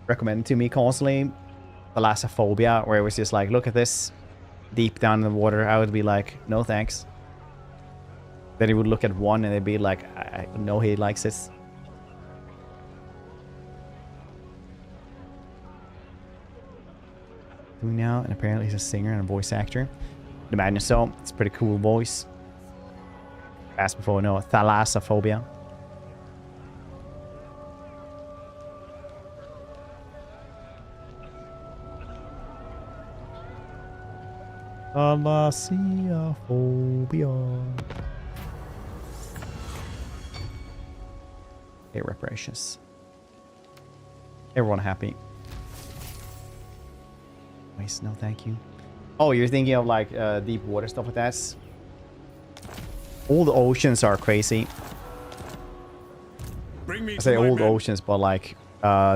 recommended to me constantly. Thalassophobia, where it was just like, look at this deep down in the water. I would be like, no thanks. Then he would look at one and they'd be like, I know he likes this. Doing now, and apparently he's a singer and a voice actor. Imagine so. It's a pretty cool voice. Fast before I know it. Thalassophobia. Thalassophobia. Okay, reparations. Everyone happy. Nice, no thank you. Oh, you're thinking of like deep water stuff like that? All the oceans are crazy. Bring me I say old oceans, but like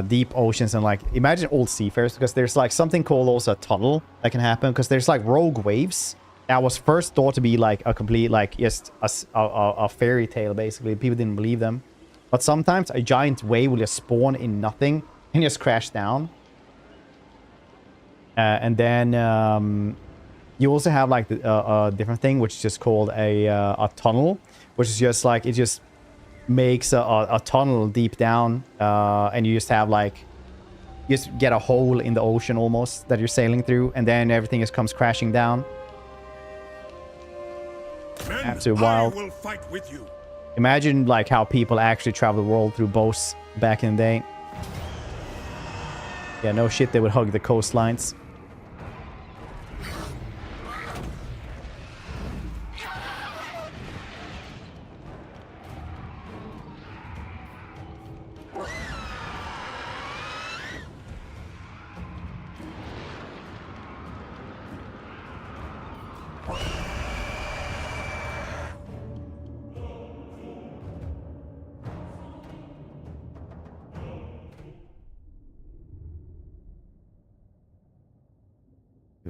deep oceans and like imagine old seafarers, because there's like something called also a tunnel that can happen because there's like rogue waves. That was first thought to be like a complete like just a fairy tale basically. People didn't believe them. But sometimes a giant wave will just spawn in nothing and just crash down. And then you also have like a different thing, which is just called a tunnel, which is just like, it just makes a tunnel deep down. And you just have like, you just get a hole in the ocean almost that you're sailing through. And then everything just comes crashing down. Men, Absolutely wild. I will fight with you. Imagine like how people actually travel the world through boats back in the day. Yeah, no shit, they would hug the coastlines.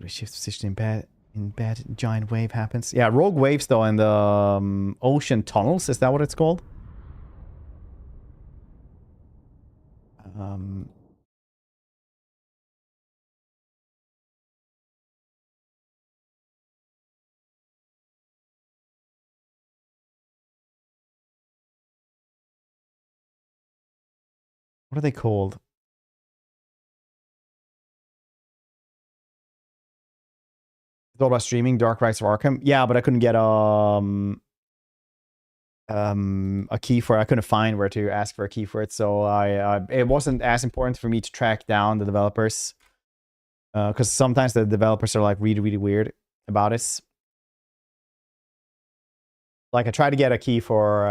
Shift position in bed, giant wave happens. Yeah, rogue waves though in the ocean tunnels. Is that what it's called? Um, what are they called? It's all about streaming Dark Rites of Arkham. Yeah, but I couldn't get a key for it. I couldn't find where to ask for a key for it, so it wasn't as important for me to track down the developers, because sometimes the developers are like really weird about it. Like I tried to get a key for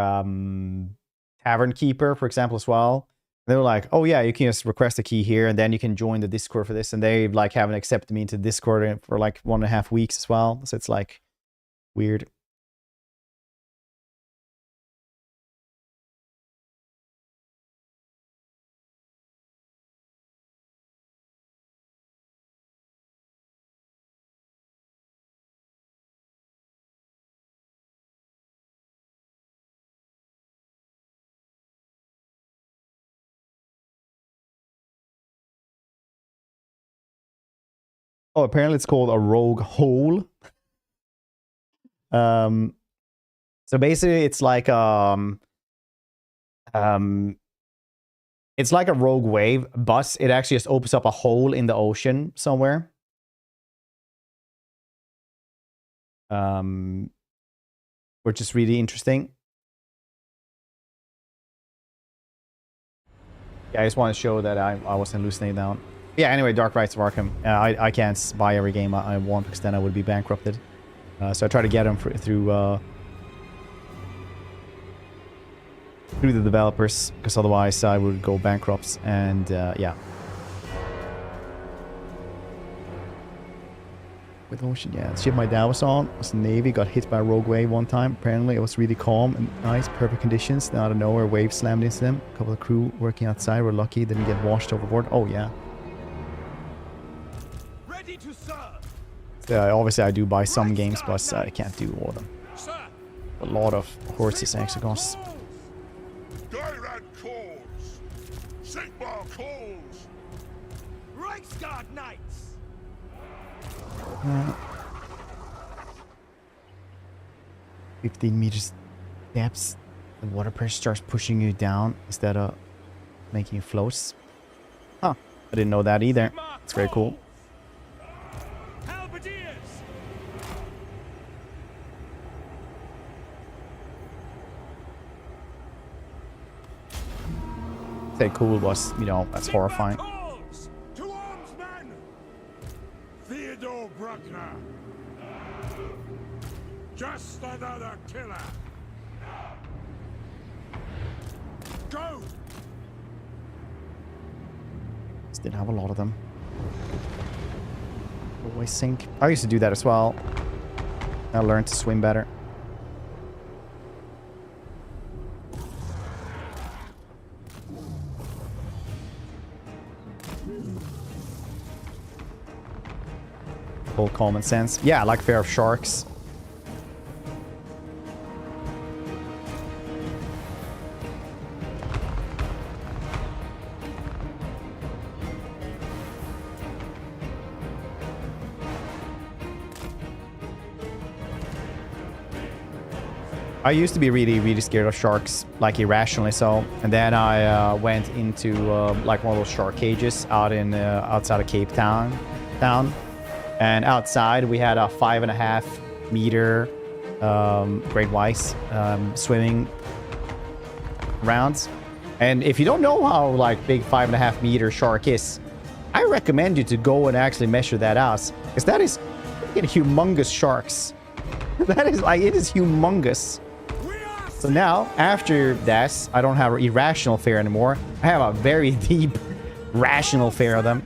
Tavern Keeper, for example, as well. They were like, oh yeah, you can just request a key here and then you can join the Discord for this, and they like haven't accepted me into Discord for like 1.5 weeks as well, so it's like weird. Oh, apparently it's called a rogue hole. So basically it's like it's like a rogue wave, but it actually just opens up a hole in the ocean somewhere. Which is really interesting. Yeah, I just want to show that I wasn't hallucinating down. Yeah, anyway, Dark Rites of Arkham. I can't buy every game I want because then I would be bankrupted. So I try to get them through the developers, because otherwise I would go bankrupt. And yeah. With Ocean, yeah. The ship my dad was on was the Navy, got hit by a rogue wave one time. Apparently it was really calm and nice, perfect conditions. Then out of nowhere, waves slammed into them. A couple of crew working outside were lucky, didn't get washed overboard. Oh yeah. Ready to serve. Obviously I do buy some games, but I can't do all of them. A lot of horses and hexagons. Dyrad calls! Sigmar calls! Reichsguard Knights! 15 meters depths. The water pressure starts pushing you down instead of making you float. Huh. I didn't know that either. It's very cool. Halberdiers! Say cool was, you know, that's horrifying. Calls! To arms, men! Theodore Bruckner! Just another killer! Go! Still have a lot of them. Always sink. I used to do that as well. I learned to swim better. Full common sense. Yeah, I like fear of sharks. I used to be really scared of sharks, like irrationally so. And then I went into like one of those shark cages out in outside of Cape Town. And outside we had a 5.5 meter great whites swimming around. And if you don't know how like big 5.5 meter shark is, I recommend you to go and actually measure that out, because that is humongous sharks. That is like, it is humongous. So now, after that, I don't have irrational fear anymore. I have a very deep, rational fear of them.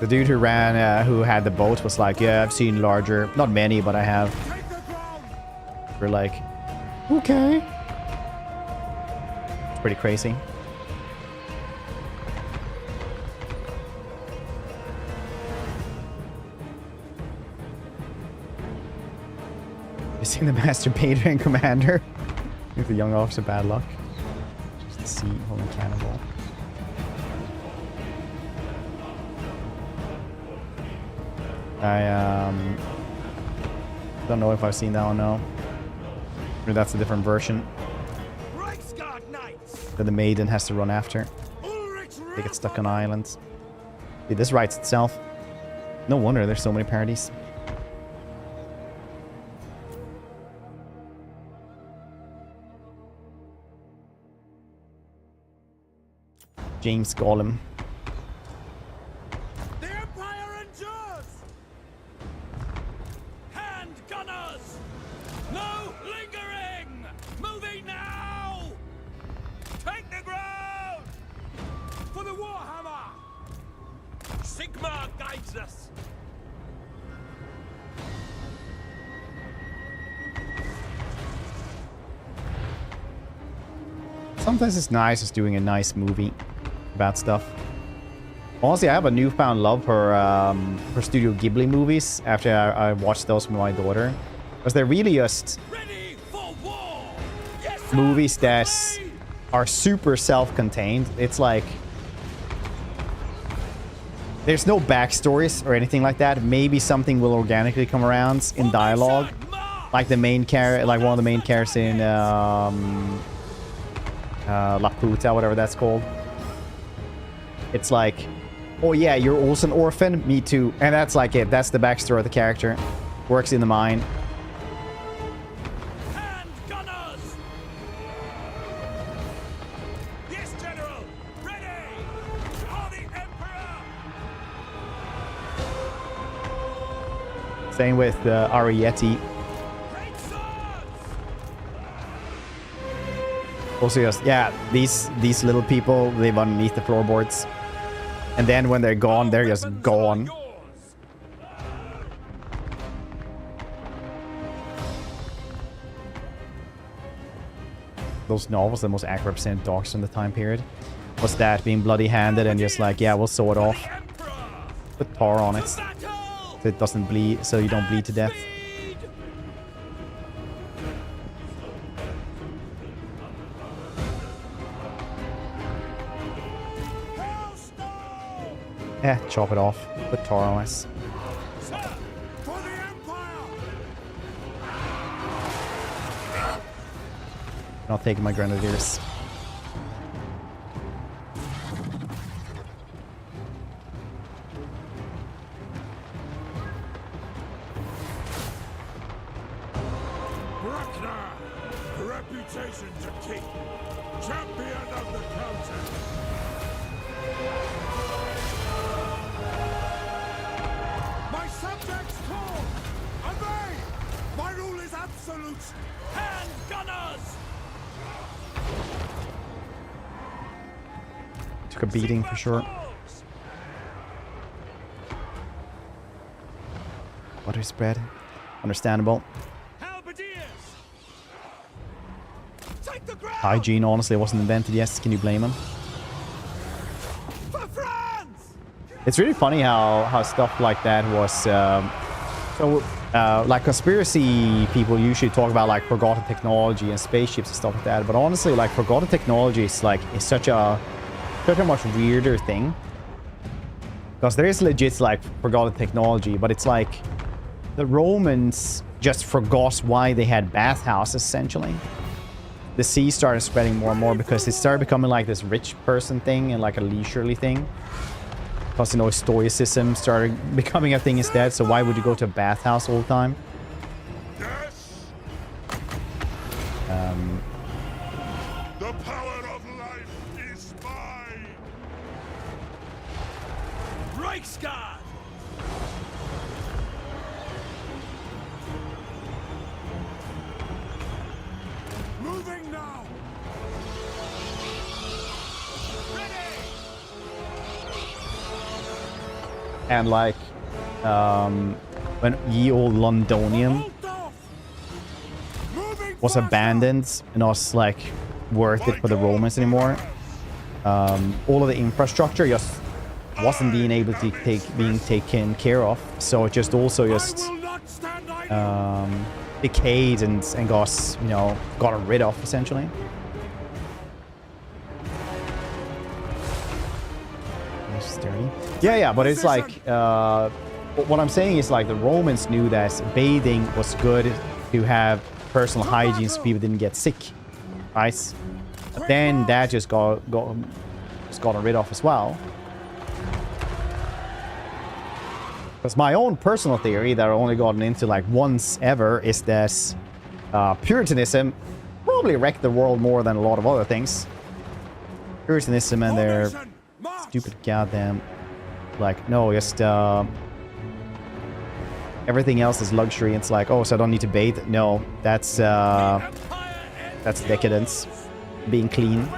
The dude who ran, who had the boat was like, yeah, I've seen larger, not many, but I have. Take the ground! We're like, okay. It's pretty crazy. You seen the masturbator and commander? Give the young officer bad luck. Just see, holy cannonball. I don't know if I've seen that one now. Maybe that's a different version Reichsguard Knights! that the maiden has to run after. They get stuck on islands. Dude, this writes itself. No wonder there's so many parodies. James Gollum. The Empire endures! Hand gunners! No lingering! Moving now! Take the ground! For the Warhammer! Sigmar guides us! Sometimes it's nice just doing a nice movie about stuff. Honestly, I have a newfound love for Studio Ghibli movies after I watched those with my daughter. Because they're really just Ready for war! Yes, sir! movies that Ready! are super self-contained. It's like there's no backstories or anything like that. Maybe something will organically come around in dialogue, like the main character, like one of the main characters in Laputa, whatever that's called. It's like, oh yeah, you're also an orphan? Me too. And that's like it. That's the backstory of the character. Works in the mind. Hand gunners! Yes, General! Ready! For the Emperor! Same with Ariete. Great swords! Also just, yeah, these little people live underneath the floorboards. And then when they're gone, they're just Weapons are gone. yours. Those novels, the most accurate represented dogs from the time period. Was that being bloody-handed and just like, yeah, we'll saw it For off. the Emperor! Put tar on it To so battle! it doesn't bleed, so you don't bleed to death. Speed! Hailstone! Chop it off. Put tar on it. Sir! For the Empire! Not taking my grenadiers. Bruckner! A reputation to keep. Champion of the counter. My subjects call! Obey! My rule is absolute! Hand gunners! Took a beating for sure. Calls! Butter spread. Understandable. Halberdiers! Take the ground! Hygiene honestly wasn't invented yet. Can you blame him? For France! It's really funny how stuff like that was like conspiracy people usually talk about like forgotten technology and spaceships and stuff like that, but honestly like forgotten technology is such a much weirder thing, because there is legit like forgotten technology, but it's like the Romans just forgot why they had bathhouses. Essentially the sea started spreading more and more because it started becoming like this rich person thing and like a leisurely thing. Plus, you know, stoicism started becoming a thing instead. So why would you go to a bathhouse all the time? Yes! The power of life is mine! Reichsguard! Moving now! Ready! And like, when ye old Londonium was abandoned and was like worth it for the Romans anymore, all of the infrastructure just wasn't being able to being taken care of, so it just also just decayed and got, you know, gotten rid of essentially. Dirty. Yeah, but it's like what I'm saying is like the Romans knew that bathing was good to have personal hygiene so people didn't get sick, right? But then that just got gotten rid of as well. Because my own personal theory that I only gotten into like once ever is that Puritanism probably wrecked the world more than a lot of other things. Puritanism and their stupid goddamn, like, no, just everything else is luxury. It's like, oh, so I don't need to bathe. No, that's decadence, being clean.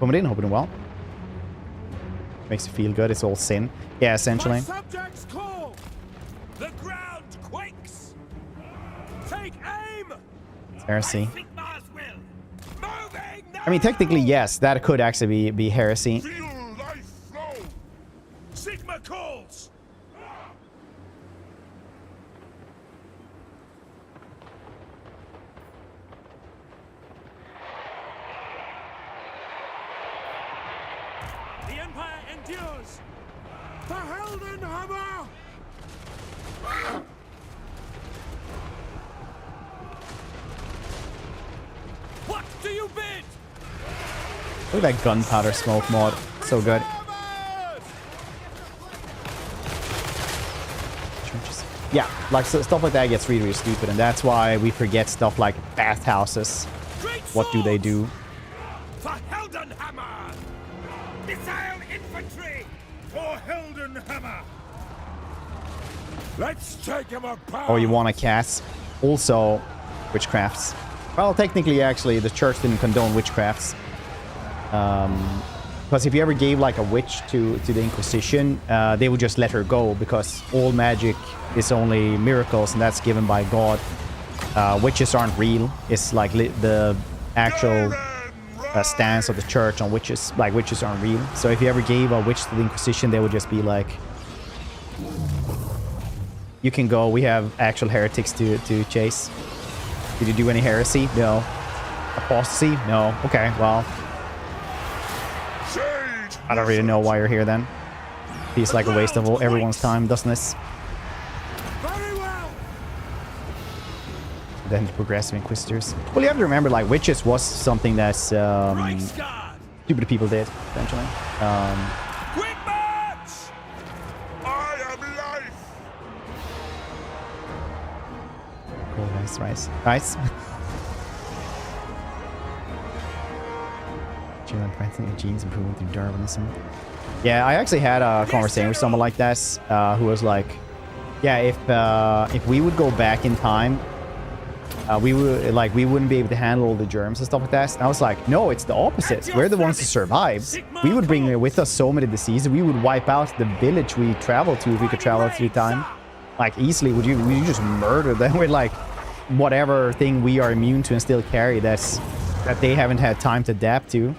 Coming in, hoping well. Makes you feel good. It's all sin. Yeah, essentially. Subjects call. The ground quakes. Take aim. Heresy. I mean, technically, yes, that could actually be heresy. Feel life flow. Sigma calls. The Empire endures. The Heldenhammer. What do you bid? Look at that gunpowder smoke mod. So good. Yeah, like so stuff like that gets really, really stupid, and that's why we forget stuff like bathhouses. What do they do? For Heldenhammer. Missile infantry. For Heldenhammer. Let's take him apart. Or you want to cast also witchcrafts. Well, technically, actually, the church didn't condone witchcrafts. Because if you ever gave like a witch to the Inquisition, they would just let her go, because all magic is only miracles, and that's given by God. Witches aren't real. It's like the actual stance of the church on witches. Like, witches aren't real. So if you ever gave a witch to the Inquisition, they would just be like, you can go, we have actual heretics to chase. Did you do any heresy? No. Apostasy? No. Okay, well, I don't really know why you're here then. Feels like a waste of everyone's time, doesn't this? Very well. Then the progressive inquisitors. Well, you have to remember, like, witches was something that Reichsguard. stupid people did, eventually. Quick march. I am life. Cool, nice. Your genes improving through Darwinism. Yeah, I actually had a conversation with someone like that who was like, yeah, if we would go back in time, we wouldn't be able to handle all the germs and stuff like that. And I was like, no, it's the opposite. We're the ones who survived. We would bring with us so many diseases. We would wipe out the village we traveled to if we could travel through time. Like, easily. Would you just murder them with like whatever thing we are immune to and still carry that they haven't had time to adapt to?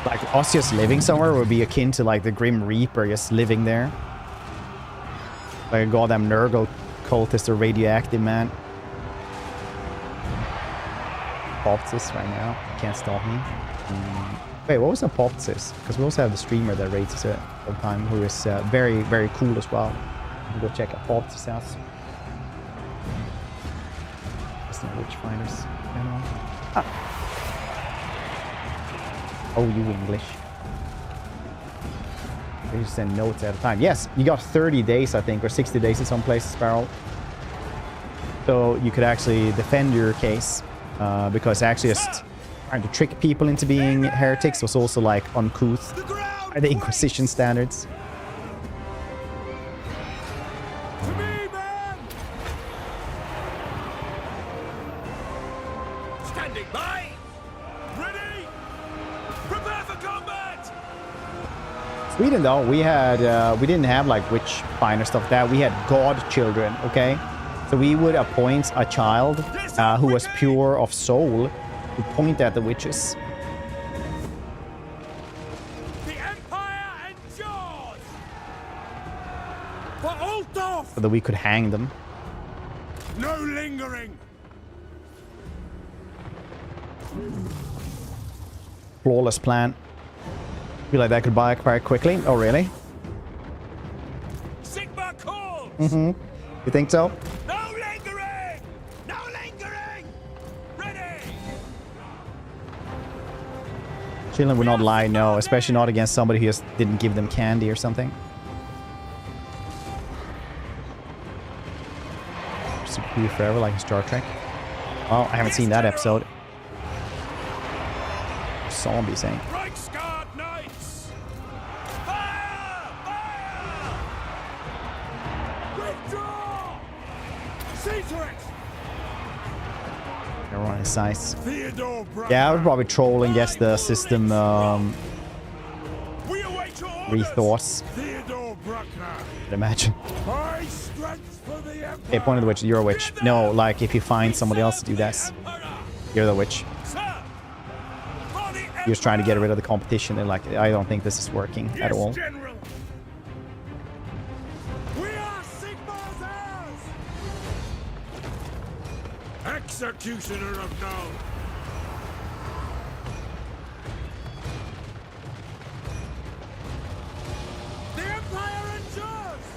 Like, us just living somewhere would be akin to like the Grim Reaper just living there. Like a goddamn Nurgle cultist or radioactive man. Apoptosis right now. Can't stop me. Wait, what was Apoptosis? Because we also have the streamer that rates us all the time, who is very, very cool as well. Go check Apoptosis out. That's not Witchfinders. Ah. Oh, you English. They just send notes at a time. Yes, you got 30 days, I think, or 60 days in some places, Sparrow. So you could actually defend your case, because actually just trying to trick people into being heretics was also like uncouth The ground by the Inquisition standards. To me, man! Standing by! Ready! Prepare for combat! Sweden, though, we didn't have like witch finder stuff that we had god children, okay? So we would appoint a child who was pure of soul to point at the witches. The Empire endures! For Altdorf! So that we could hang them. No lingering! Flawless plan. Feel like that could backfire quickly. Oh, really? Sigma calls! You think so? No lingering! No lingering! Ready! Children would not lie, no. Especially not against somebody who just didn't give them candy or something. Super forever, like in Star Trek. Well, I haven't seen that episode. Zombies, eh? Reichsguard Knights! Fire! Fire! Withdraw! See to it! Everyone is size. Theodore Bruckner. Yeah, I would probably troll and guess the system We await your orders! rethoughts. Theodore Bruckner. I'd imagine. High strength for the Empire. Okay, point of the witch. You're a witch. No, like if you find somebody else to do this, you're the witch. Sir! For the You're just trying to get rid of the competition. And like, I don't think this is working at all. General! We are Sigmar's heirs! Executioner of Null. The Empire endures!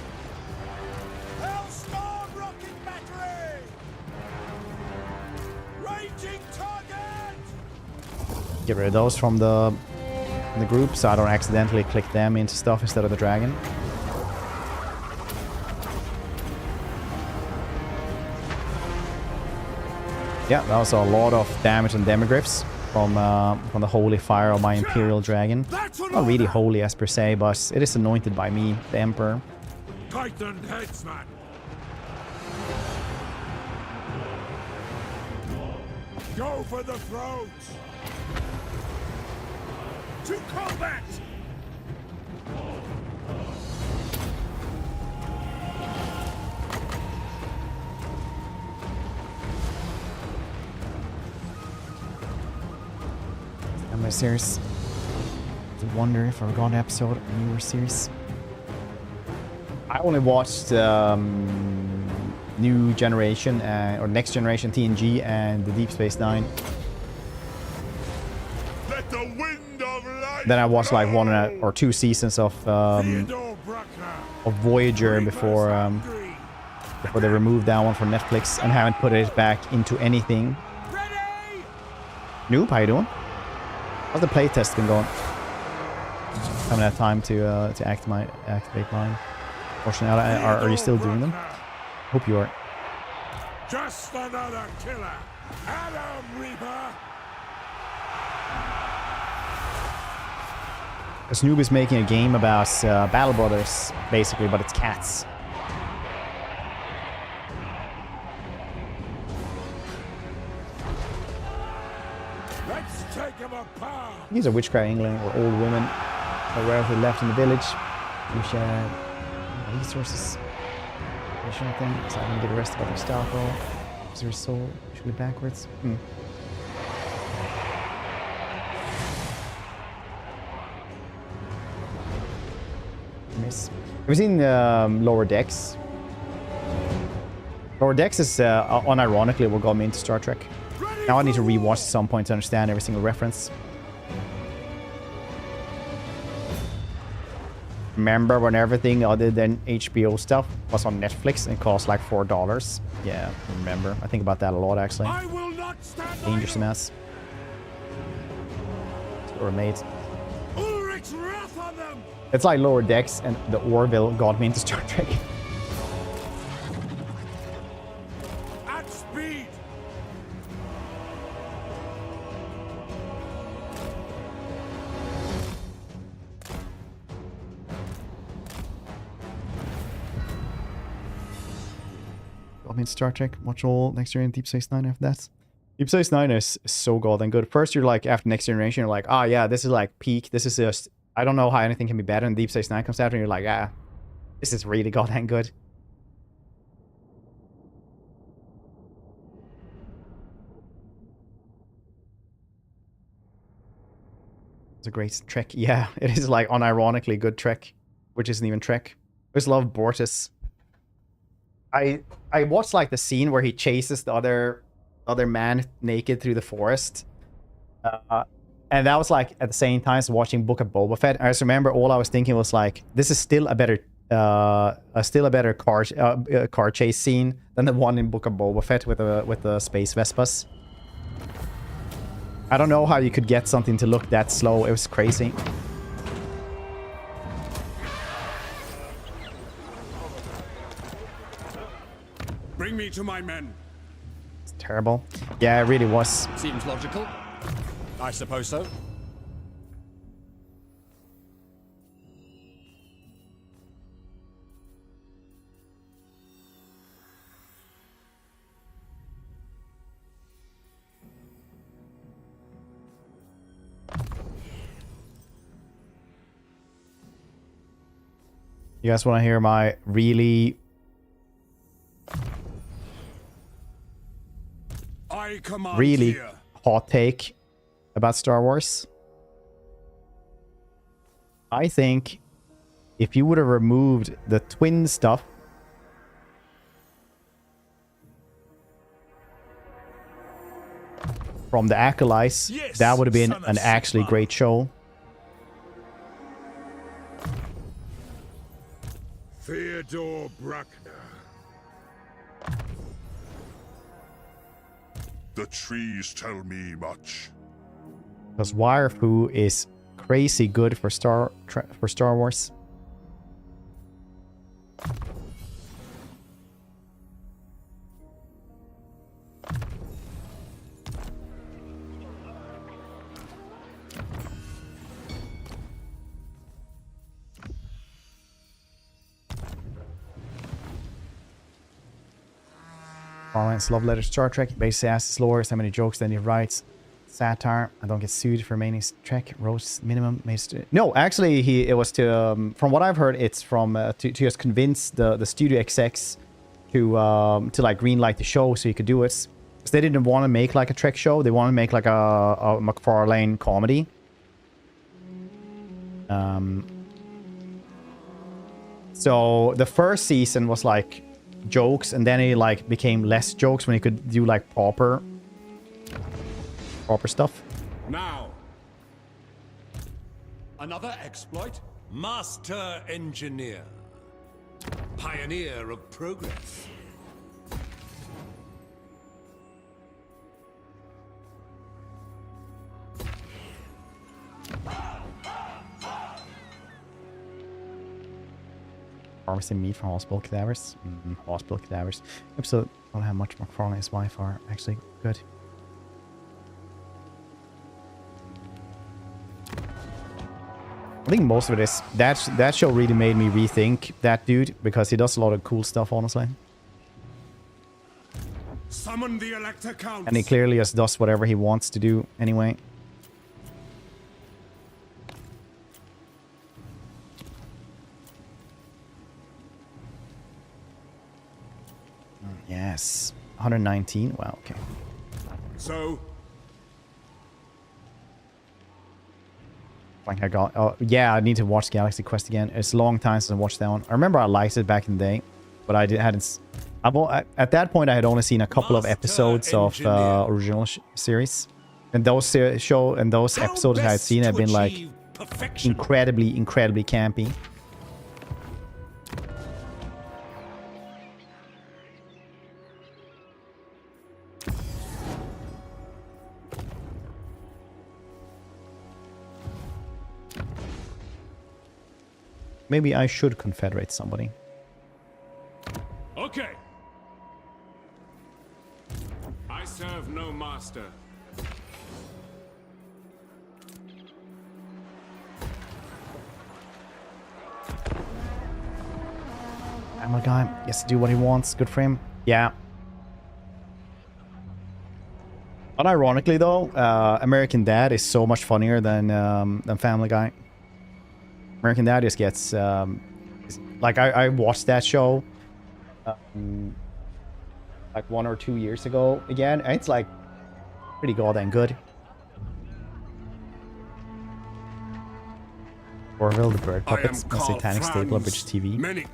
Hellstorm rocket battery! Raging target! Get rid of those from the group so I don't accidentally click them into stuff instead of the dragon. Yeah, that was a lot of damage and demigryphs from the holy fire of my Imperial Dragon. That's an Not really order! holy as per se, but it is anointed by me, the Emperor. Titan headsman. Go for the throat. To combat! Am I serious? I wonder if I got an episode and you were serious. I only watched New Generation or Next Generation TNG and the Deep Space Nine. Let the wind of life. Then I watched like one or two seasons of Theodore Bruckner. Voyager before they removed that one from Netflix and haven't put it back into anything. Ready! Noob, how you doing? How's the playtest been going? Haven't had time to activate mine. Fortunately, are you still doing them? Hope you are. Just another killer. Adam Reaper. Noob is making a game about Battle Brothers, basically, but it's cats. Let's take him apart. These are witchcraft England or old women are rarely left in the village. We share resources. Additional thing, so I can get arrested by their staff roll. Is their soul usually backwards? Miss. Have you seen Lower Decks? Lower Decks is unironically what got me into Star Trek. Now I need to rewatch at some point to understand every single reference. Remember when everything other than HBO stuff was on Netflix and cost like $4? Yeah, I remember. I think about that a lot actually. I will not stand by Dangerous you. mess. Or mates. Ulrich's wrath on them! It's like Lower Decks and the Orville got me into Star Trek. At speed! I mean, Star Trek, watch all Next Generation, Deep Space Nine after that. Deep Space Nine is so golden good. First, you're like, after Next Generation, you're like, oh yeah, this is like peak. This is just, I don't know how anything can be better. And Deep Space Nine comes after, and you're like, ah, this is really goddamn good. It's a great trick. Yeah, it is like unironically good trick, which isn't even trick. I just love Bortus. I watched like the scene where he chases the other man naked through the forest, and that was like at the same time as watching Book of Boba Fett. I just remember all I was thinking was like, this is still a better car chase scene than the one in Book of Boba Fett with the space Vespas. I don't know how you could get something to look that slow. It was crazy. Bring me to my men. It's terrible. Yeah, it really was. Seems logical. I suppose so. You guys want to hear my really hot take about Star Wars? I think if you would have removed the twin stuff from the Acolytes, yes, that would have been an actually great show. Theodore Bruckner. The trees tell me much. Because Wirefu is crazy good for Star Wars. Franz love letter Star Trek. He basically asks his lore, so many jokes, then he writes satire. I don't get sued for remaining Trek. Roast minimum. No, actually, it was to from what I've heard, it's from to just convince the studio execs to like greenlight the show so you could do it. Because they didn't want to make like a Trek show. They wanted to make like a McFarlane comedy. So the first season was like jokes, and then it like became less jokes when you could do like proper stuff. Now, another exploit. Master engineer, pioneer of progress. Harvesting meat from hospital cadavers. Hospital cadavers. Episode don't have much McFarlane's wife are actually good. I think most of it is that show really made me rethink that dude, because he does a lot of cool stuff, honestly. Summon the Elector Counts. And he clearly just does whatever he wants to do anyway. Yes. 119. Wow, okay. So Like I got, oh yeah, I need to watch Galaxy Quest again. It's a long time since I watched that one. I remember I liked it back in the day, but I hadn't. At that point I had only seen a couple of episodes of original series, and those episodes I had seen had been like incredibly campy. Maybe I should confederate somebody. okay. I serve no master. I'm a guy. Gets to do what he wants. Good for him. Yeah. Unironically though, American Dad is so much funnier than Family Guy. American Dad just gets like I watched that show like 1 or 2 years ago again, and it's like pretty goddamn good. Orville the Bird Puppets, a satanic staple of British TV. Many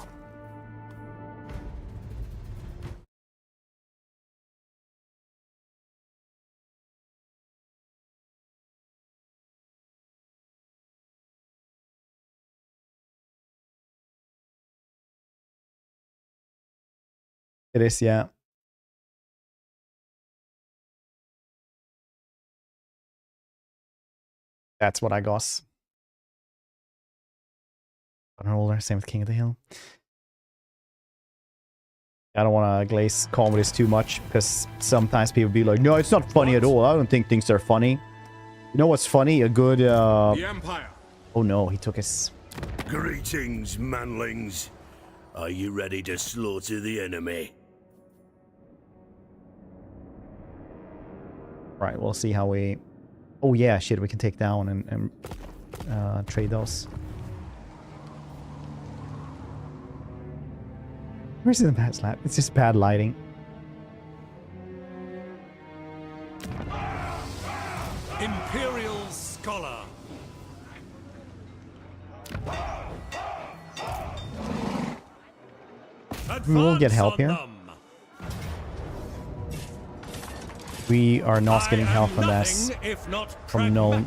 It is, yeah. That's what I got. Roller, same with King of the Hill. I don't want to glaze comedies too much because sometimes people be like, no, it's not funny at all. I don't think things are funny. You know what's funny? A good the Empire. Oh no, he took his... Greetings, manlings. Are you ready to slaughter the enemy? Right, we'll see how we... Oh yeah, shit, we can take down and trade those. Where's the bad slap? It's just bad lighting. Imperial Scholar. We will get help here. We are not getting help from this. From Nolan.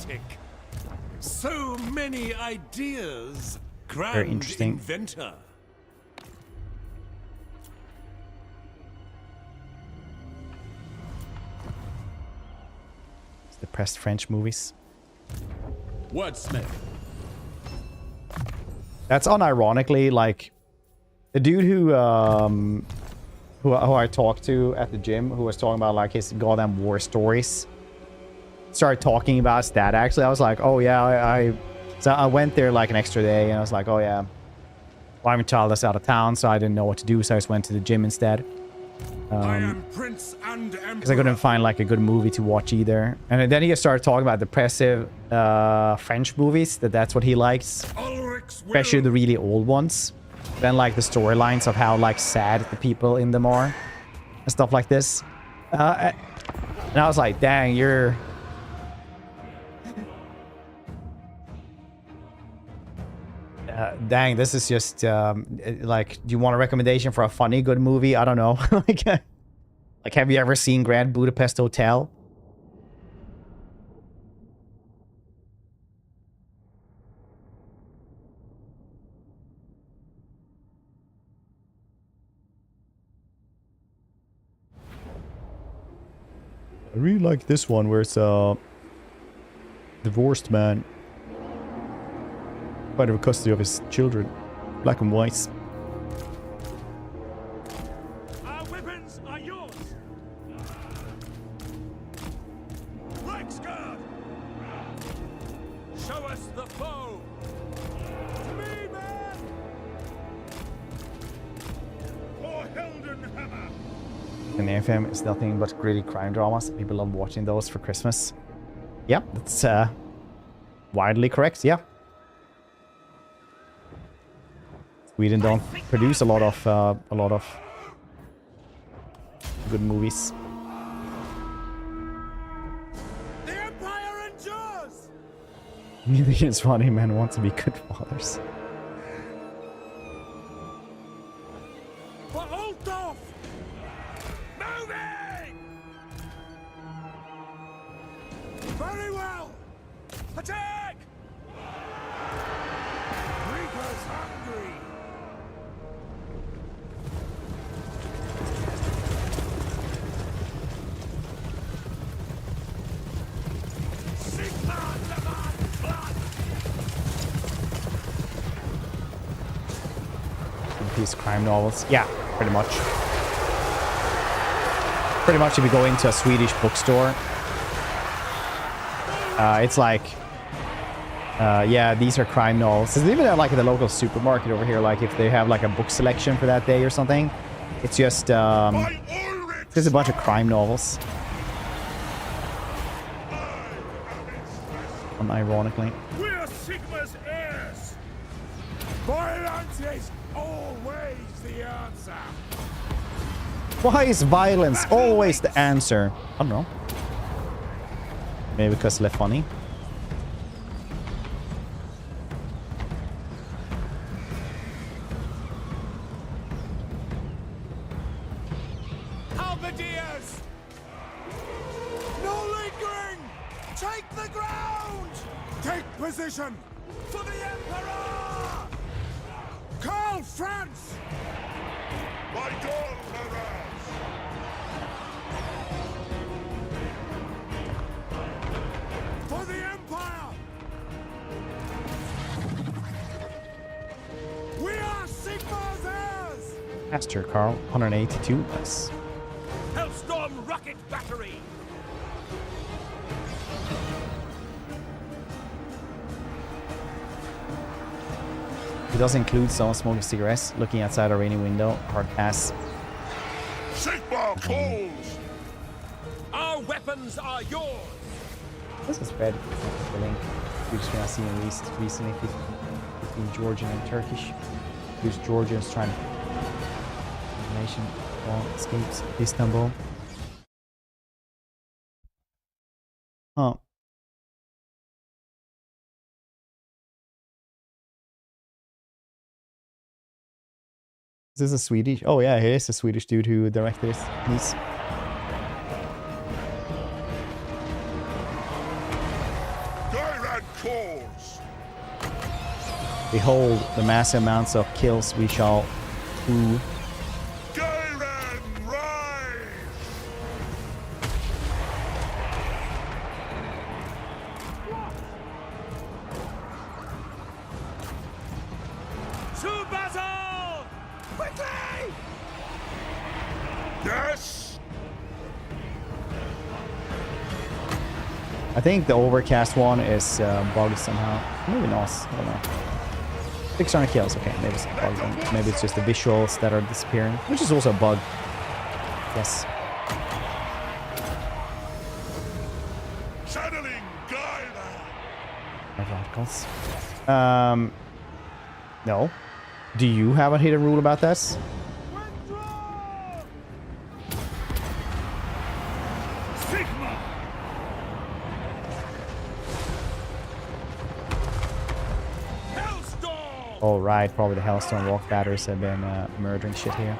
So many ideas. Grand Very interesting. Inventor. Depressed French movies. Wordsmith. That's unironically like the dude who I talked to at the gym, who was talking about like his goddamn war stories, started talking about that. Actually, I was like, oh yeah, so I went there like an extra day, and I was like, oh yeah, well, my child is out of town, so I didn't know what to do, so I just went to the gym instead. I am Prince and Emperor. Because I couldn't find like a good movie to watch either. And then he just started talking about depressive French movies, that's what he likes. Especially the really old ones. Then like the storylines of how like sad the people in them are. And stuff like this. And I was like, dang, you're... dang, this is just like, do you want a recommendation for a funny good movie? I don't know. like have you ever seen Grand Budapest Hotel? I really like this one where it's a divorced man fighting for custody of his children. Black and white. Our weapons are yours. Reichsguard. Show us the foe. To me, man. For Heldenhammer. And the FM is nothing but gritty crime dramas. People love watching those for Christmas. Yep, that's widely correct. Yeah. Sweden don't produce a lot of good movies. The Empire endures. Neither is funny men want to be good fathers. For Altdorf. Moving. Very well. Attack. Reaper's hungry. These crime novels. Yeah, pretty much. Pretty much if you go into a Swedish bookstore, it's like, yeah, these are crime novels. It's even at like the local supermarket over here, like if they have like a book selection for that day or something, it's just a bunch of crime novels. unironically. We're Sigma's heirs! Violence is always the answer! Why is violence always the answer? I don't know. Maybe because they're funny. Halberdiers! No lingering! Take the ground! Take position! For the Emperor! Karl Franz! My dawn, Maraz! For the Empire! We are Sigma's heirs! Master Carl, 182. Nice. Hellstorm rocket battery! It does include someone smoking cigarettes, looking outside a rainy window, hard pass. Sigma calls! Our weapons are yours! This is spread the link. Which I've seen recently between Georgian and Turkish. Who's Georgia is trying to information escapes Istanbul. Huh. Is this a Swedish? Oh yeah, it is a Swedish dude who directed this piece. Tyrant calls! Behold the massive amounts of kills we shall do. Gairan, rise! To battle! Quickly! Yes! I think the overcast one is bugged somehow. Maybe not. I don't know. 600 kills. Okay, maybe it's bugged. Maybe it's just the visuals that are disappearing, which is also a bug. Yes. Channeling Gairan! Radicals. No. Do you have a hidden rule about this? Sigma! Hellstorm! Oh right, probably the Hellstone walk batters have been murdering shit here.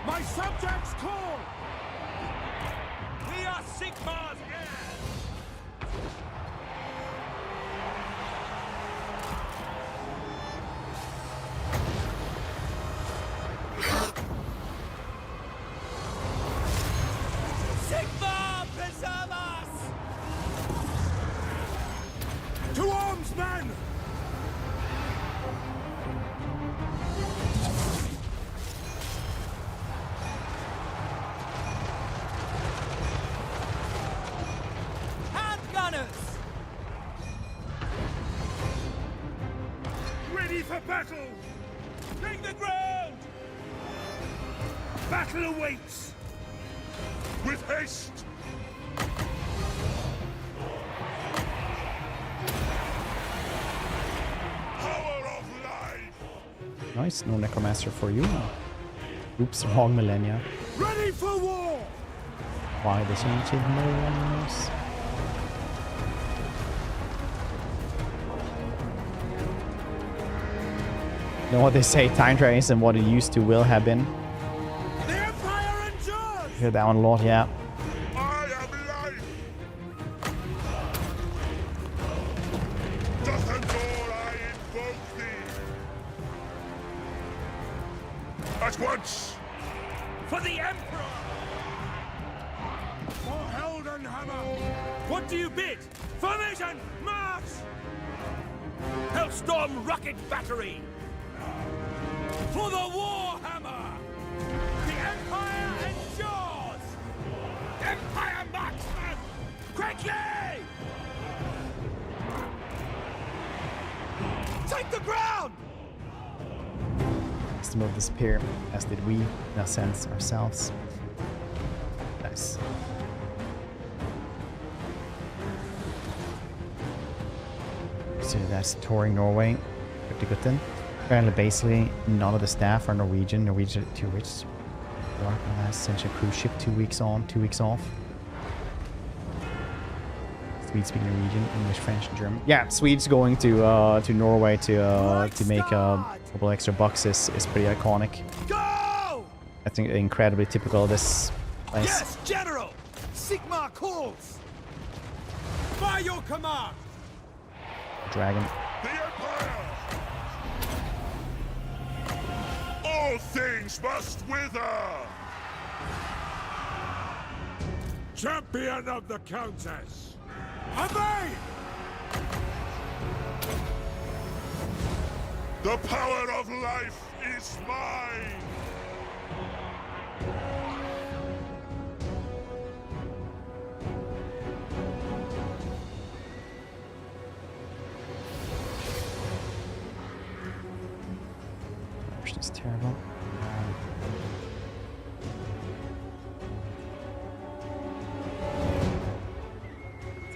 My subjects call! We are Sigma's heirs! Sigma, preserve us! To arms, men! Handgunners! Ready for battle! Take the ground! Battle awaits! With haste! Power of life! Nice, no necromancer for you. Oops, wrong millennia. Ready for war! Why they change it millennials? You know what they say, time travel isn't what it used to will have been. The Empire endures! Hear that one a lot, yeah. I am life! Doth adore I invoke thee! At once! For the Emperor! For Heldenhammer! What do you bid? Formation, march! Hellstorm rocket battery! For the Warhammer! The Empire endures! Empire marksman! Quickly! Take the ground! Some of disappear, as did we, in a sense, ourselves. Nice. So that's touring Norway. Pretty good then. Apparently, basically, none of the staff are Norwegian. Norwegian are too rich. Work on that essential cruise ship, 2 weeks on, 2 weeks off. Swedes speak Norwegian, English, French, and German. Yeah, Swedes going to Norway to make a couple extra bucks is pretty iconic. Go! I think incredibly typical of this place. Yes, General! Sigmar calls! By your command! Dragon. The Empire! All things must wither! Champion of the Countess! Obey! The power of life is mine! It's terrible.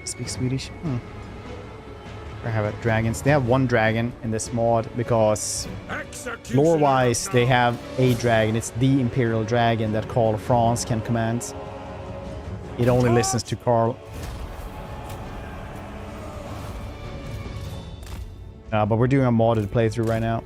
Speak Swedish. Or have dragons. They have one dragon in this mod because lore-wise they have a dragon. It's the Imperial Dragon that Karl Franz can command. It only listens to Karl. But we're doing a modded playthrough right now.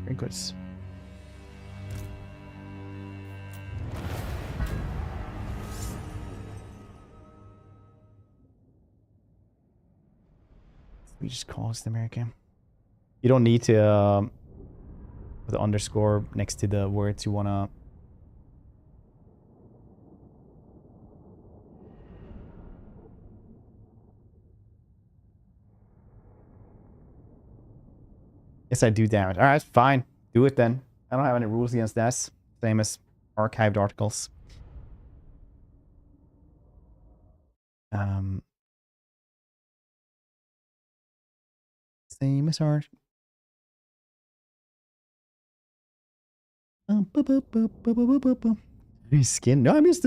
Very good. We just caused America. You don't need to put the underscore next to the words you wanna. Yes, I do damage. All right, fine. Do it then. I don't have any rules against that. Same as archived articles. Same as art. Skin. No, I'm just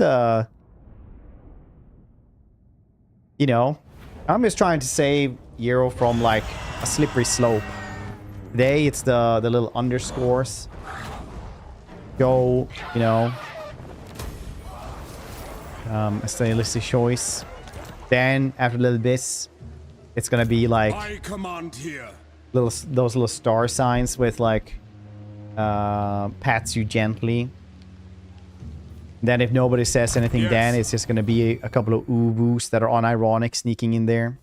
you know, I'm just trying to save Euro from like a slippery slope. Today it's the little underscores. Go, you know, a stylistic choice. Then after a little bit, it's gonna be like I command here. those little star signs with like pats you gently. Then if nobody says anything, Yes. then it's just gonna be a couple of ooh-woos that are unironic sneaking in there.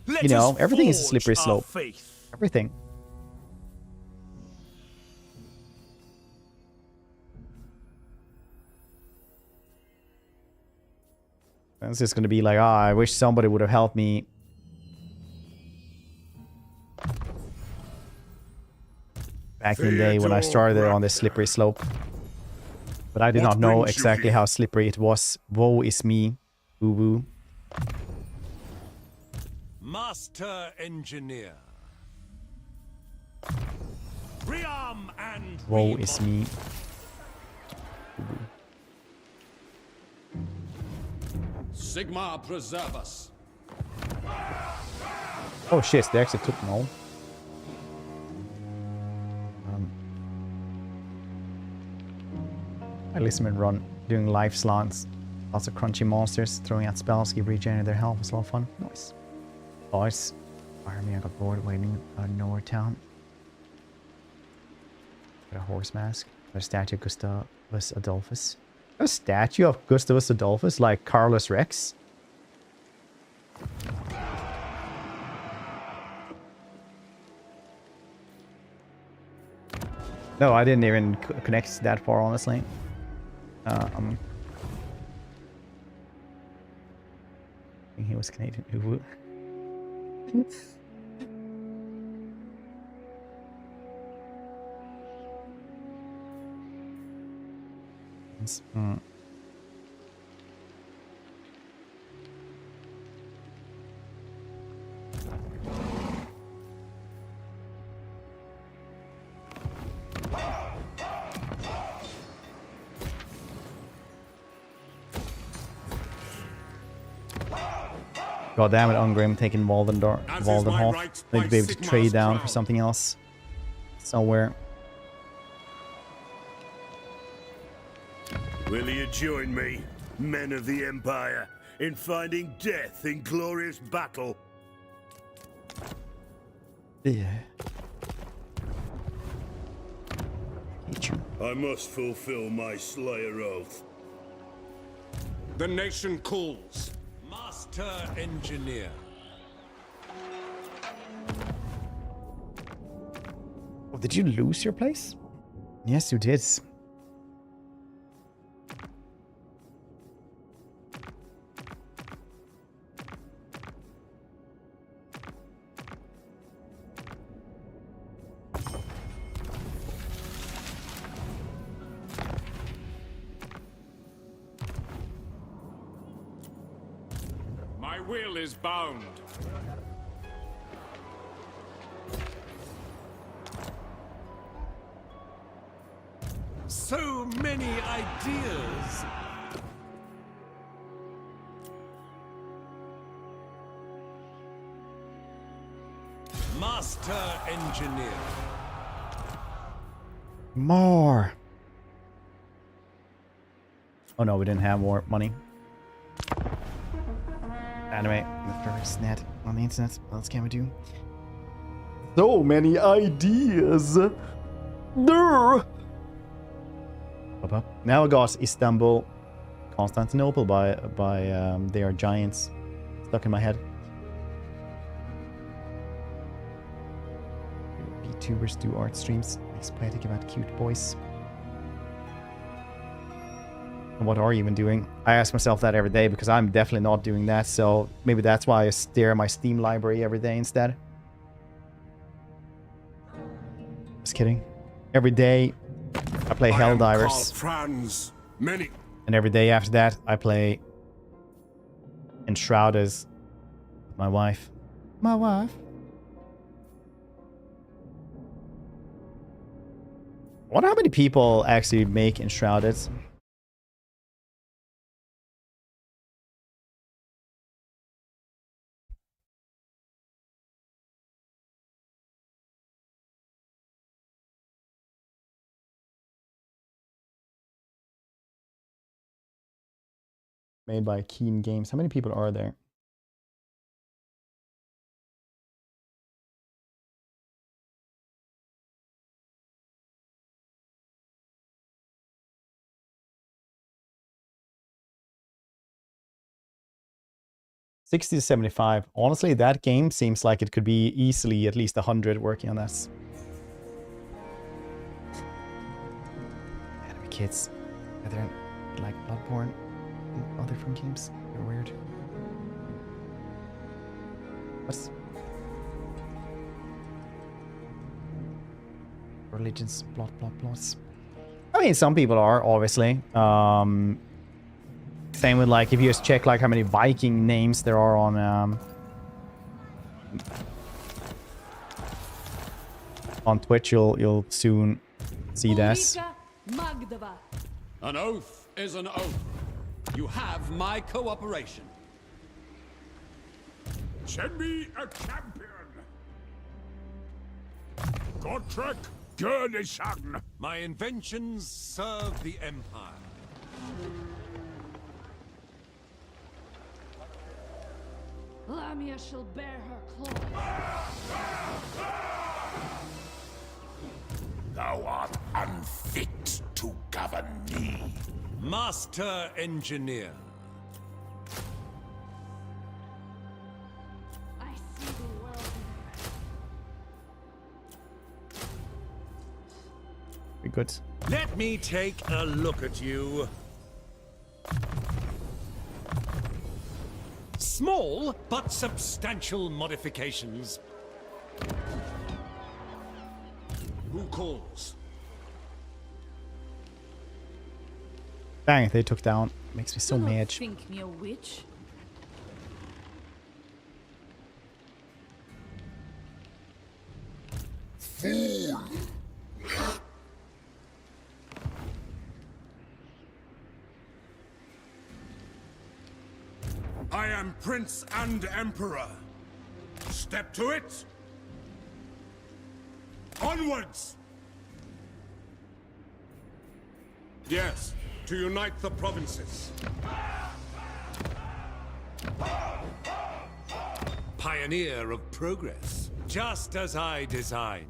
Let You know, us everything is a forge slippery our slope. faith. Everything. It's just gonna be like, oh, I wish somebody would have helped me. Back in the day when I started on this slippery slope. But I did What not know brings you exactly here? how slippery it was. Woe is me. Woo woo. Master engineer. Rearm and Woe is me. Sigmar preserve us. Oh shit, they actually took them all. I listen and run, doing life slants. Lots of crunchy monsters, throwing out spells, keep regenerating their health. It's a lot of fun. Nice. Boys. Army, I got bored waiting out of nowhere town. Got a horse mask. Got a statue of Gustavus Adolphus. A statue of Gustavus Adolphus, like Carlos Rex. No, I didn't even connect that far, honestly. I think he was Canadian. Ooh. Mm. God damn it, Ungrim taking Waldenhof. Need to be able to trade down for something else. Somewhere. Will you join me, men of the Empire, in finding death in glorious battle? Yeah. Hate you. I must fulfill my Slayer oath. The nation calls. Master Engineer. Oh, did you lose your place? Yes, you did. My will is bound. So many ideas. Master Engineer. More. Oh no, we didn't have more money. Anyway, first net on the internet. What else can we do? So many ideas. Durr. Now I got Istanbul, Constantinople by they are giants. Stuck in my head. VTubers do art streams. Makes poetic about cute boys. And what are you even doing? I ask myself that every day because I'm definitely not doing that. So maybe that's why I stare at my Steam library every day instead. Just kidding. Every day I play Helldivers. Karl Franz. Many. And every day after that I play Enshrouded with my wife. My wife. I wonder how many people actually make Enshrouded. Made by Keen Games. How many people are there? $60 to $75. Honestly, that game seems like it could be easily at least 100 working on that. Enemy kids. Are there like Bloodborne and other fun games? They're weird. What's religions? Plots. I mean, some people are obviously. Same with like if you just check like how many Viking names there are on Twitch, you'll soon see this. An oath is an oath. You have my cooperation. Send me a champion. Gotrek Gurnishan. My inventions serve the Empire. Lamia shall bear her claws. Thou art unfit to govern me. Master Engineer. I see the world. Be good. Let me take a look at you. Small but substantial modifications. Who calls? Dang, they took down. Makes me so Do not mad. think me a witch. I am Prince and Emperor. Step to it. Onwards! Yes, to unite the provinces. Pioneer of progress, just as I designed.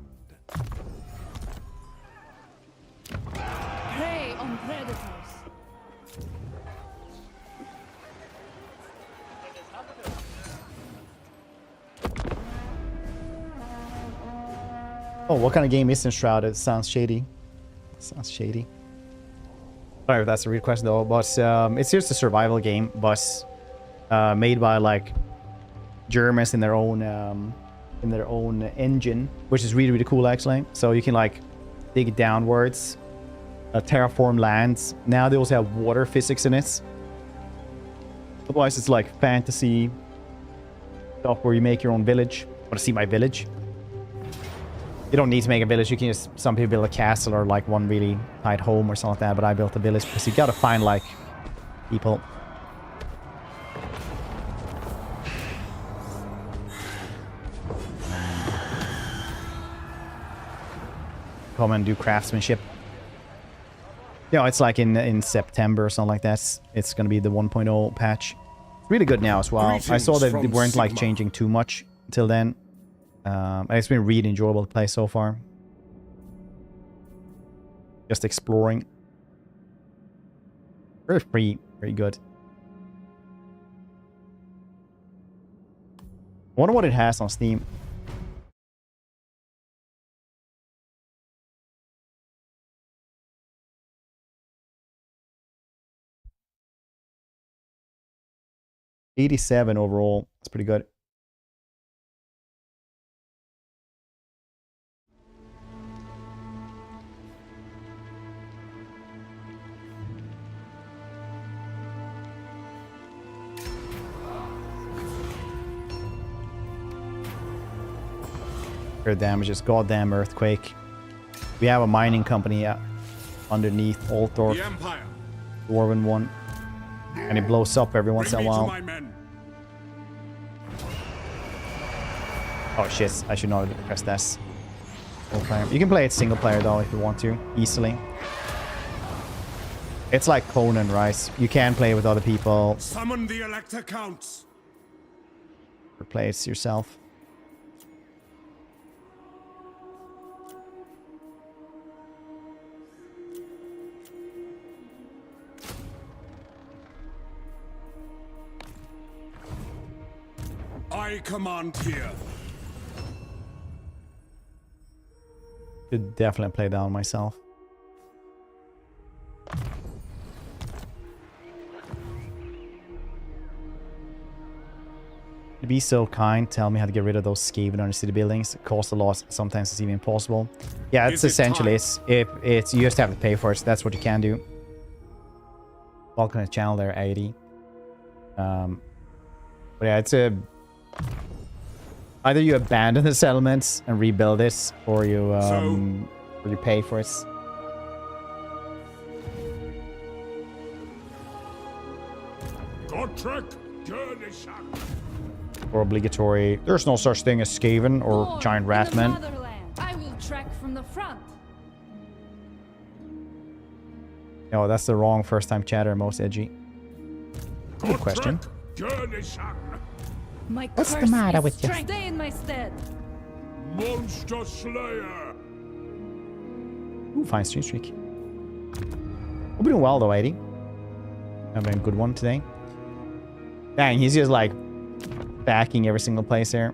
Prey on predators. Oh, what kind of game is Enshrouded? Sounds shady. Sounds shady. Sorry if that's a real question though, but it's just a survival game, but made by like Germans in their own engine, which is really cool actually. So you can like dig downwards, terraform lands. Now they also have water physics in it. Otherwise, it's like fantasy stuff where you make your own village. Want to see my village? You don't need to make a village. You can just, some people build a castle or like one really tight home or something like that. But I built a village because you gotta find like people. Come and do craftsmanship. Yeah, it's like in September or something like that. It's gonna be the 1.0 patch. It's really good now as well. I saw that they weren't like changing too much until then. It's been really enjoyable to play so far. Just exploring. Very free, very good. I wonder what it has on Steam. $87 overall. That's pretty good. Damages, goddamn earthquake. We have a mining company underneath Altor, The Empire. Dwarven one, and it blows up every once in a while. Oh shit, I should not have pressed this. You can play it single player though if you want to, easily. It's like Khorne, right? You can play with other people. Summon the Elector Counts. Or play it yourself. I command here. Could definitely play down myself. To be so kind, tell me how to get rid of those Skaven under city buildings. It costs a lot, sometimes it's even impossible. Yeah, it's essentially it's you just have to pay for it, so that's what you can do. Welcome to the channel there, 80. But yeah, it's a either you abandon the settlements and rebuild this, or you pay for it. Or obligatory. There's no such thing as Skaven or Khorne giant in the ratmen. motherland. I will track from the front. No, that's the wrong first-time chatter, most edgy. Good question. My What's the curse matter is with you? strength. Stay in my stead. Monster Slayer. Ooh, fine stream streak. We're doing well though, 80. Having a good one today. Dang, he's just like backing every single place here.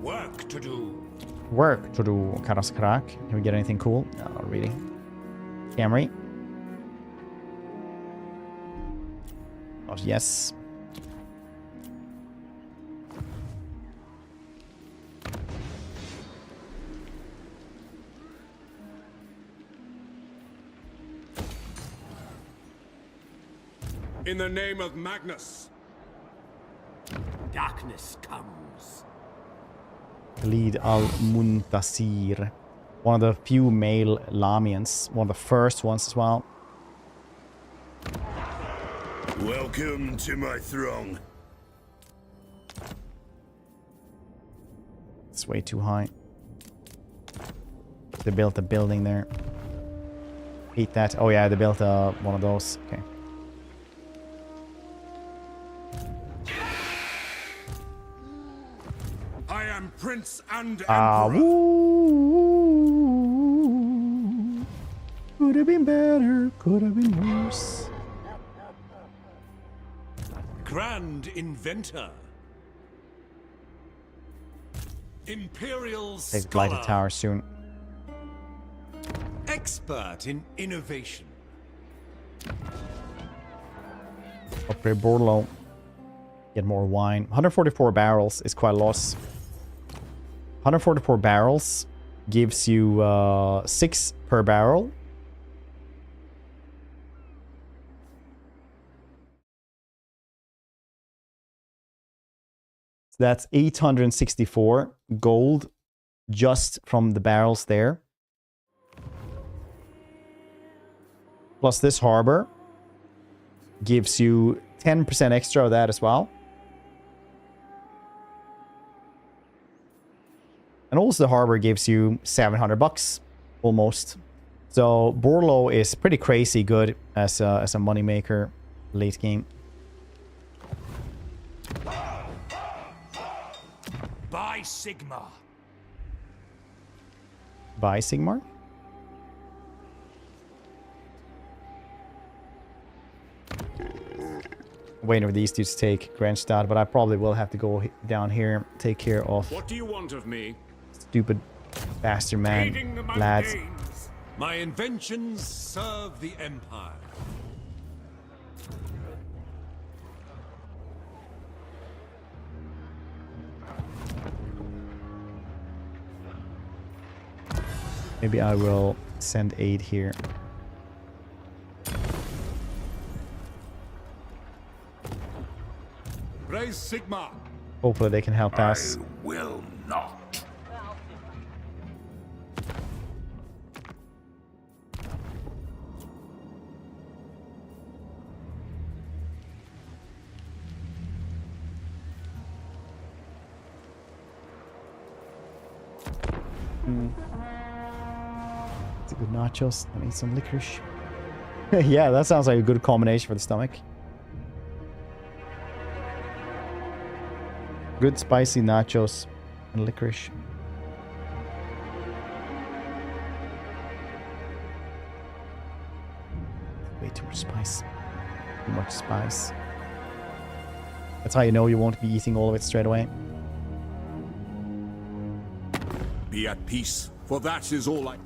Work to do. Work to do, Karaskrak. Can we get anything cool? No, not really. Camry. Oh, yes. In the name of Magnus. Darkness comes. Khalid al-Muntasir. One of the few male Lamians. One of the first ones as well. Welcome to my throng. It's way too high. They built a building there. Hate that. Oh yeah, they built one of those. Okay. I am Prince and Ah, Emperor. woo. Could have been better. Could have been worse. Grand Inventor. Imperial Take the Blighted Scholar. Tower soon. Expert in innovation. Upgrade Bordello. Get more wine. 144 barrels is quite a loss. 144 barrels gives you 6 per barrel. So that's 864 gold just from the barrels there. Plus this harbor gives you 10% extra of that as well. And also the harbor gives you 700 bucks almost. So Bordello is pretty crazy good as a moneymaker late game. By Sigma. By Sigmar. Waiting for these dudes to take Grenstad, but I probably will have to go down here, take care of What do you want of me? stupid bastard Aiding the man lads. Mundanes. My inventions serve the Empire. Maybe I will send aid here. Raise Sigma. Hopefully they can help us. I will not. It's a good nachos. I need some licorice. Yeah, that sounds like a good combination for the stomach. Good spicy nachos and licorice. Way too much spice. Too much spice. That's how you know you won't be eating all of it straight away. Be at peace, for that is all I...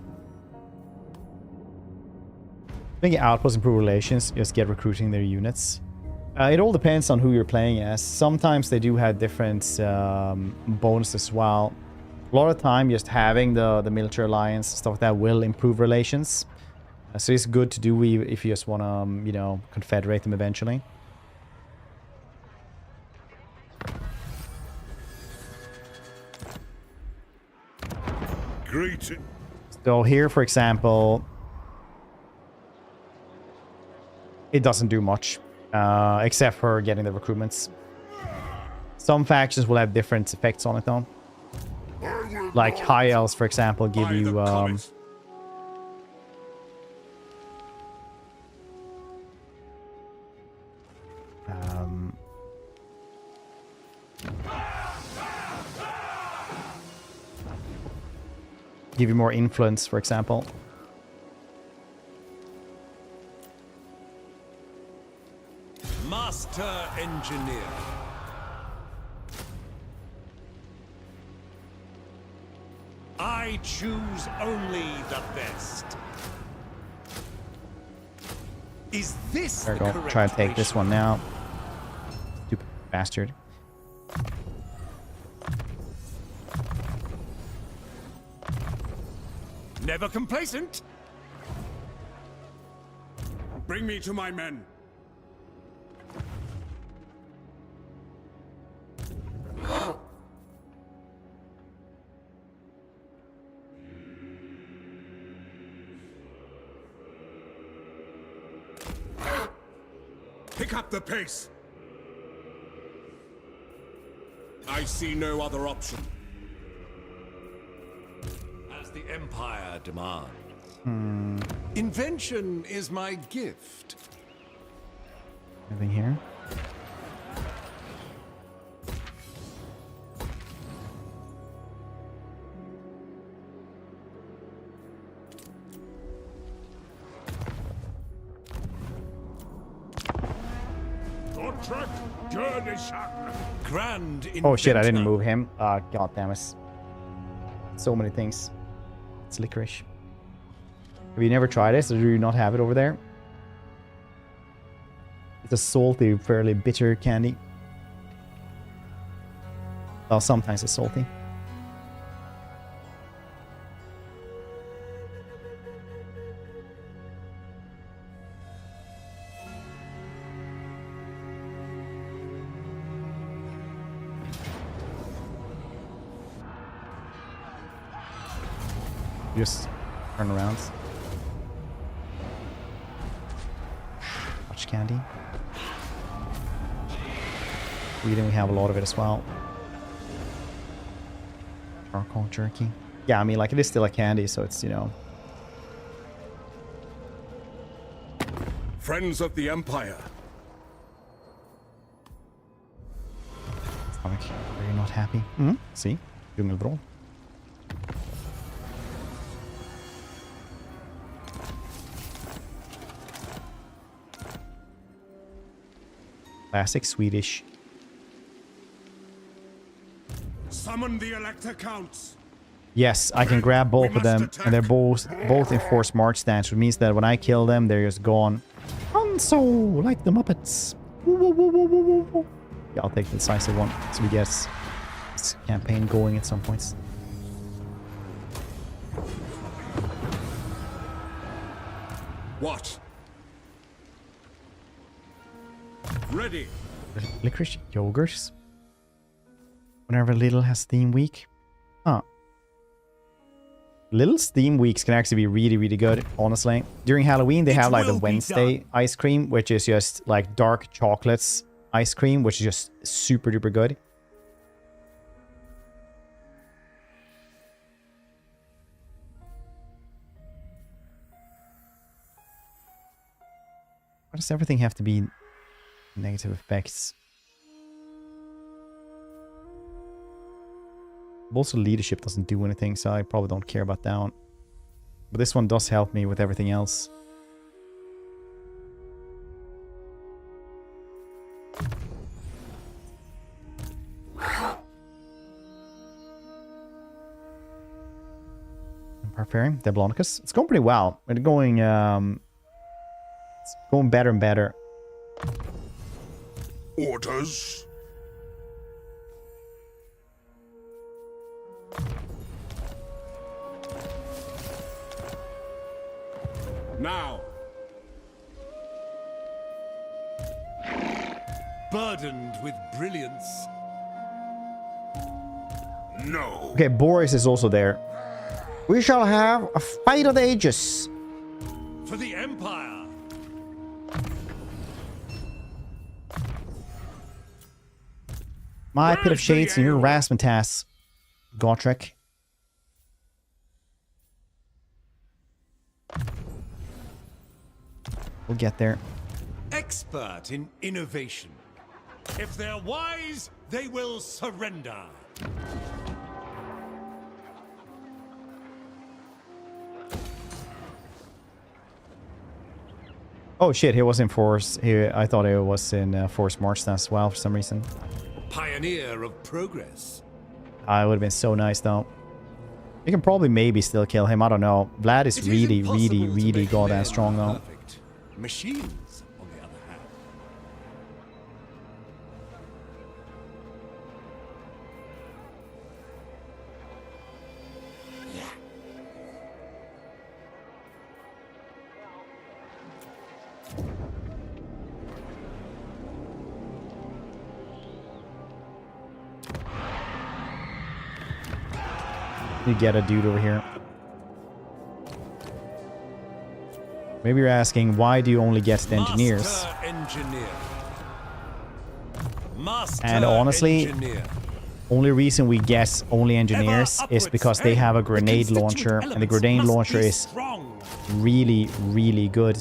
Making outposts improve relations, just get recruiting their units. It all depends on who you're playing as. Sometimes they do have different bonuses as well. A lot of time, just having the military alliance, stuff like that will improve relations. So it's good to do if you just want to, you know, confederate them eventually. Greeting. So here, for example, it doesn't do much, except for getting the recruitments. Some factions will have different effects on it, though. Like High Elves, for example, give By you the comet. give you more influence, for example. Master Engineer. I choose only the best. Is this There we the go. correct Try to take this ratio? one now. Stupid bastard. Never complacent. Bring me to my men. Pick up the pace. I see no other option. As the Empire demands. Invention is my gift. Anything here? Grand Oh shit, I didn't inventor. move him. God damn it. So many things. It's licorice. Have you never tried this, or do you not have it over there? It's a salty, fairly bitter candy. Well, sometimes it's salty. Just turn around. Much candy. We have a lot of it as well. Charcoal jerky. Yeah, I mean, like, it is still a candy, so it's, you know. Friends of the Empire. Stomach. Are you not happy? Mm-hmm. See? Djungelvrål. Classic Swedish. Summon the Elector Counts. Yes, I can grab both of them, and they're both in forced march stance, which means that when I kill them, they're just gone. Hanso, like the Muppets. Woo, woo, woo, woo, woo, woo, woo. Yeah, I'll take the decisive one, so we get this campaign going at some points. What? Ready. Licorice yogurts. Whenever Little has theme week. Huh. Little's theme weeks can actually be really, really good, honestly. During Halloween, they have like the Wednesday ice cream, which is just like dark chocolates ice cream, which is just super duper good. Why does everything have to be negative effects? Also, leadership doesn't do anything, so I probably don't care about that one. But this one does help me with everything else. Preparing Deblonicus. It's going pretty well. It's going better and better. Orders. Now. Burdened with brilliance. No. Okay, Boris is also there. We shall have a fight of the ages. For the Empire. My pit of shades and your Rasmatas, Gotrek. We'll get there. Expert in innovation. If they're wise, they will surrender. Oh shit, he was in force. I thought he was in force march as well for some reason. Pioneer of progress. It would have been so nice though. You can probably maybe still kill him. I don't know. Vlad is really goddamn strong though. Perfect. Machines, on the other hand. You get a dude over here. Maybe you're asking, why do you only get the engineers? Master engineer. Master And honestly, engineer. only reason we guess only engineers Ever is upwards, because they have a the grenade constituent launcher, and the elements grenade must launcher be is strong. really, really good.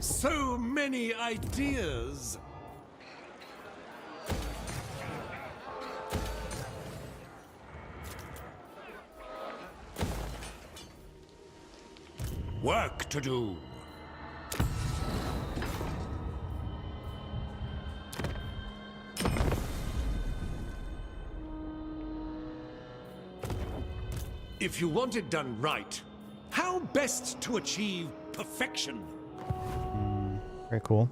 So many ideas. Work to do. If you want it done right, how best to achieve perfection? Very cool.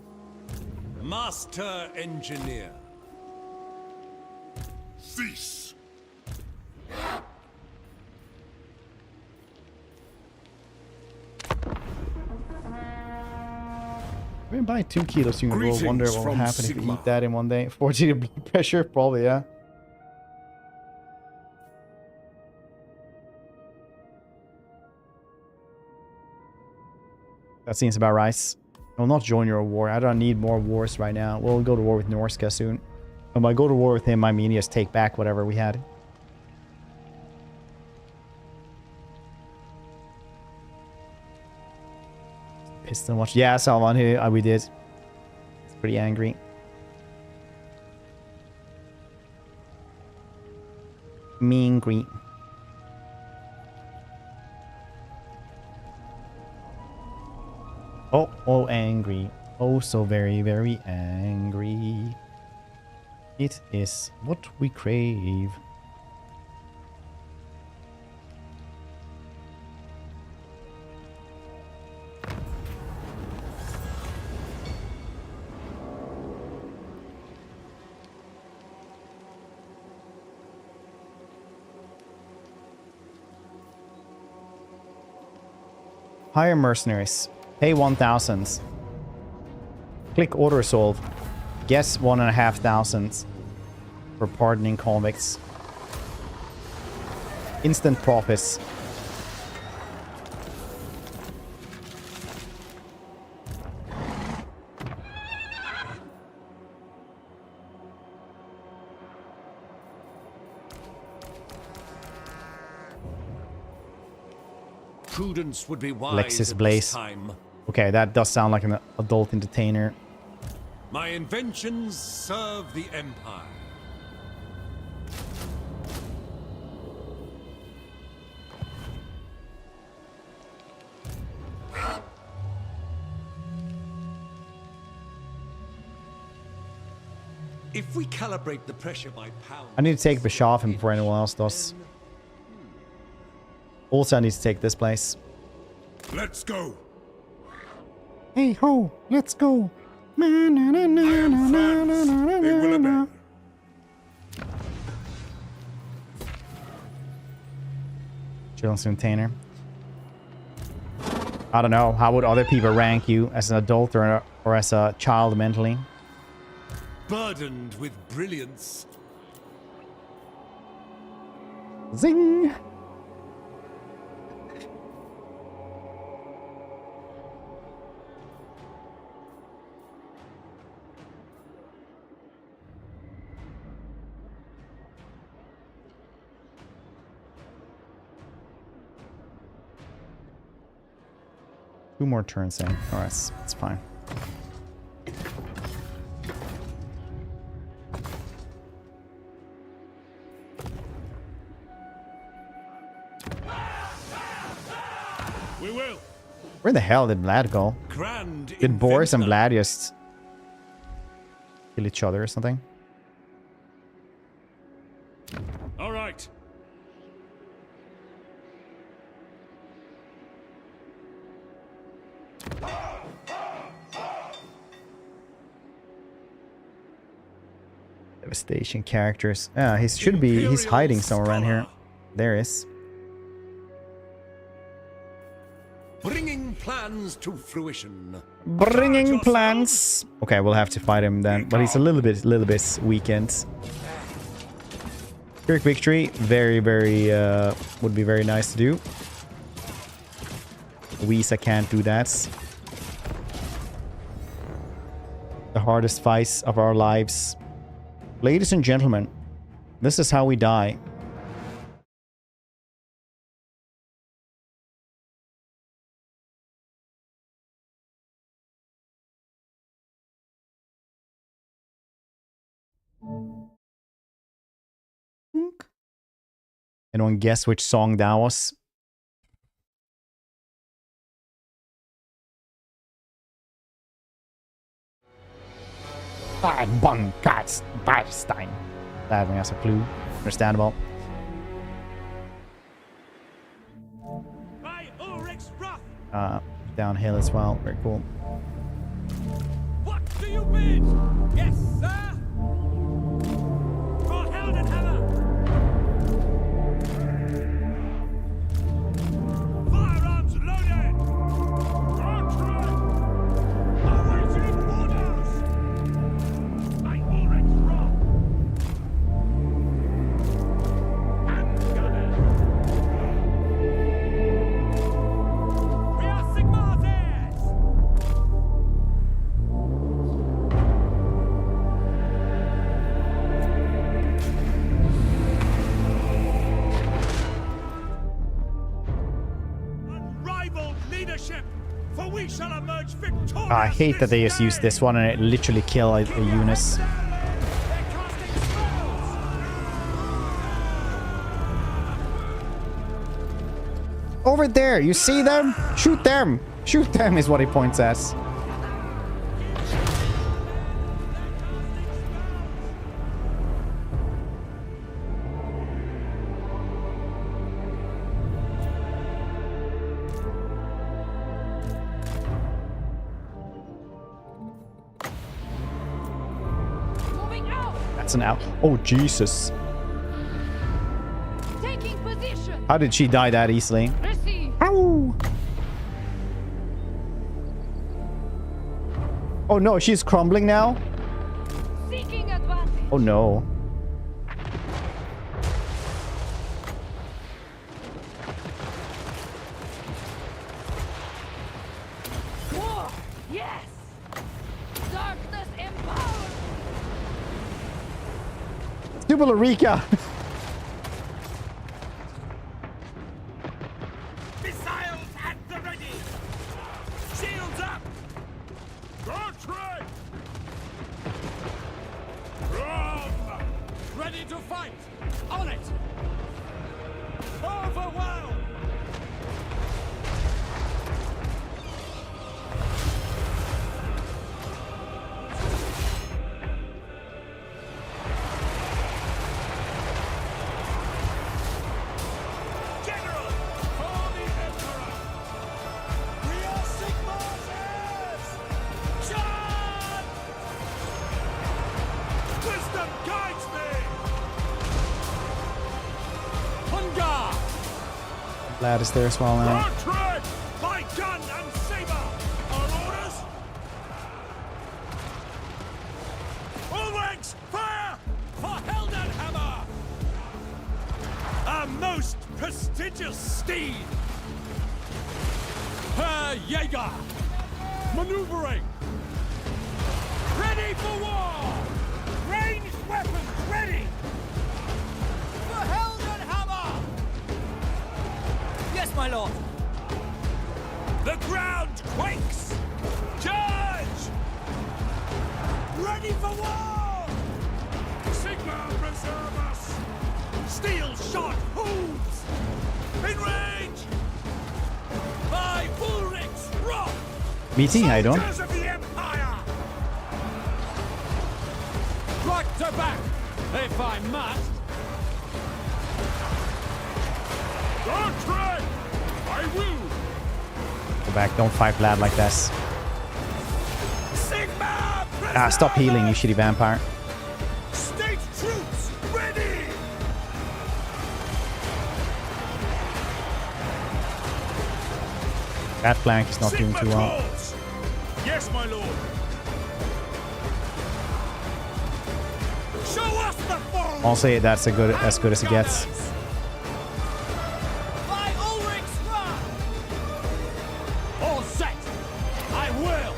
Master engineer. Cease. We're buying 2 kilos. You can Greetings wonder what will from happen if you Sigma. eat that in one day. 40 blood pressure, probably, yeah. That seems about right. I will not join your war. I don't need more wars right now. We'll go to war with Norska soon. And by go to war with him, I mean just take back whatever we had. Pissed and watch. Yeah, Salman, we did. It's pretty angry. Mean green. Oh, angry. Oh, so very, very angry. It is what we crave. Hire mercenaries. Pay 1,000. Click order solve. Guess 1,500 for pardoning convicts. Instant profits. Prudence would be wise Lexus at Blaze. this time. Okay, that does sound like an adult entertainer. My inventions serve the Empire. If we calibrate the pressure by pounds... I need to take Bischoff before anyone else does. Also, I need to take this place. Let's go. Hey ho, let's go. I am Franz. They will obey. Children's entertainer. I don't know. How would other people rank you as an adult or as a child mentally? burdened with brilliance. Zing! Two more turns in. Alright, it's fine. We will. Where the hell did Vlad go? Grand Did Boris and inventor. Vlad just kill each other or something? All right. Devastation characters. He's hiding somewhere around here. There is. Bringing plans to fruition. Bringing plans. Okay, we'll have to fight him then, but he's a little bit weakened. Quick victory, very would be very nice to do. Weeza can't do that. The hardest fights of our lives. Ladies and gentlemen, this is how we die. Anyone guess which song that was? Stein. That one has a clue. Understandable. Downhill as well. Very cool. What do you bid? Yes, sir. For Heldenhammer. Firearms loaded. Awaiting orders. By Ulrich's wrath. Handgunner. We are Sigmar's heirs. Unrivaled leadership, for we shall emerge victorious. I hate that they just used this one and it literally killed a Eunice. They're casting spells. Over there, you see them? Shoot them! Shoot them is what he points at. Moving out. That's an out. Oh, Jesus. Taking position. How did she die that easily? Receive. Ow! Oh no, she's crumbling now? Seeking advantage. Oh no. War. Yes. Darkness empowered. Stupid Ulrika! Missiles at the ready. Shields up. Godfrey! Ready to fight. On it. Overwhelmed. General, for the Emperor. We are Sigmar's heirs. Charge! Wisdom guides me. On guard. Lad is there as well now. Godfrey! My gun and saber. Our orders. All ranks, fire for Heldenhammer. A most prestigious steed. Herr Jaeger. Maneuvering. Ready for war. Ranged weapons ready. For Heldenhammer. Yes, my lord. The ground quakes. Charge. Ready for war. Sigmar preserve us. Steel shot hooves. In range. By Ulrich's wrath. BT, how you doing? Soldiers of the Empire. Back to back, if I must. Godfrey! I will! Go back, don't fight Lad like this. Sigmar Ah, stop healing, you shitty vampire. State That flank is not doing too well. Yes, my lord. Show us the foe! I'll say that's as good as it gets. By Ulrich's wrath! All set! I will!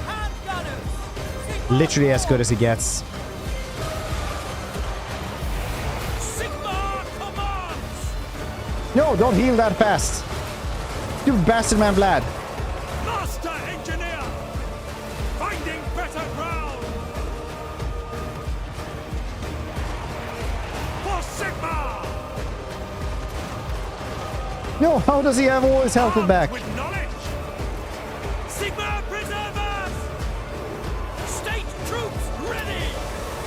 Hand gunners! Literally as good as it gets. Sigma commands! No, don't heal that fast. You bastard, man, Vlad. Master engineer! Finding better ground! For Sigma! No, how does he have all his health back? With knowledge! Sigma preservers! State troops ready!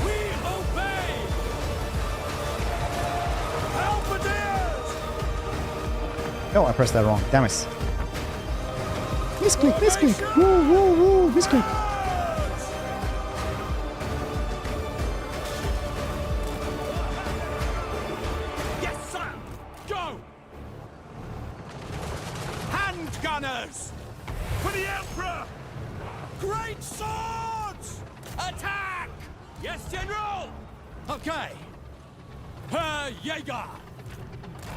We obey! Halberdiers! No, I pressed that wrong. Damn it. Misclick, misclick. Woo, woo, woo, misclick. Yes, sir! Go! Hand gunners! For the Emperor! Great swords! Attack! Yes, General! Okay. Herr Jaeger!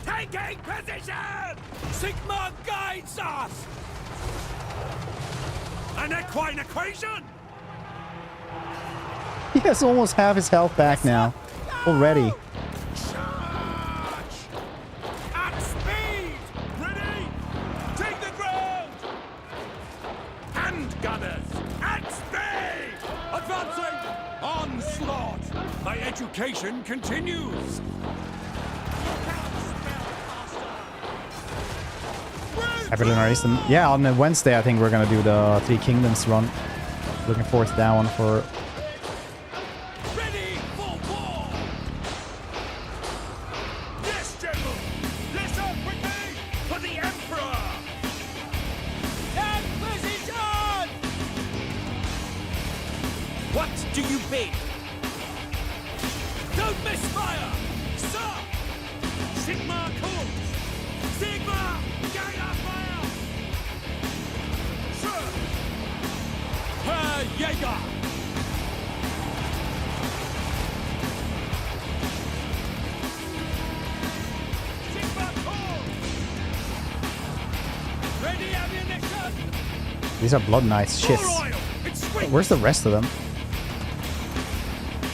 Taking position! Sigma guides us! An equine equation! He has almost half his health back now. Already. Charge! At speed! Ready? Take the ground! Hand gunners! At speed! Advancing! Onslaught! My education continues! Happy Lunar Eastern. Yeah, on Wednesday I think we're gonna do the Three Kingdoms run. Looking forward to that one for... Ready for war! Yes, General! Listen with me for the Emperor! Take position! What do you bid? Don't misfire! Sir! Sigma calls! Sigma! Gainer fire! Sir! Herr Jaeger! Sigma calls! Ready ammunition! These are Blood Knights. Shit. More oil! It's sweet! Where's the rest of them?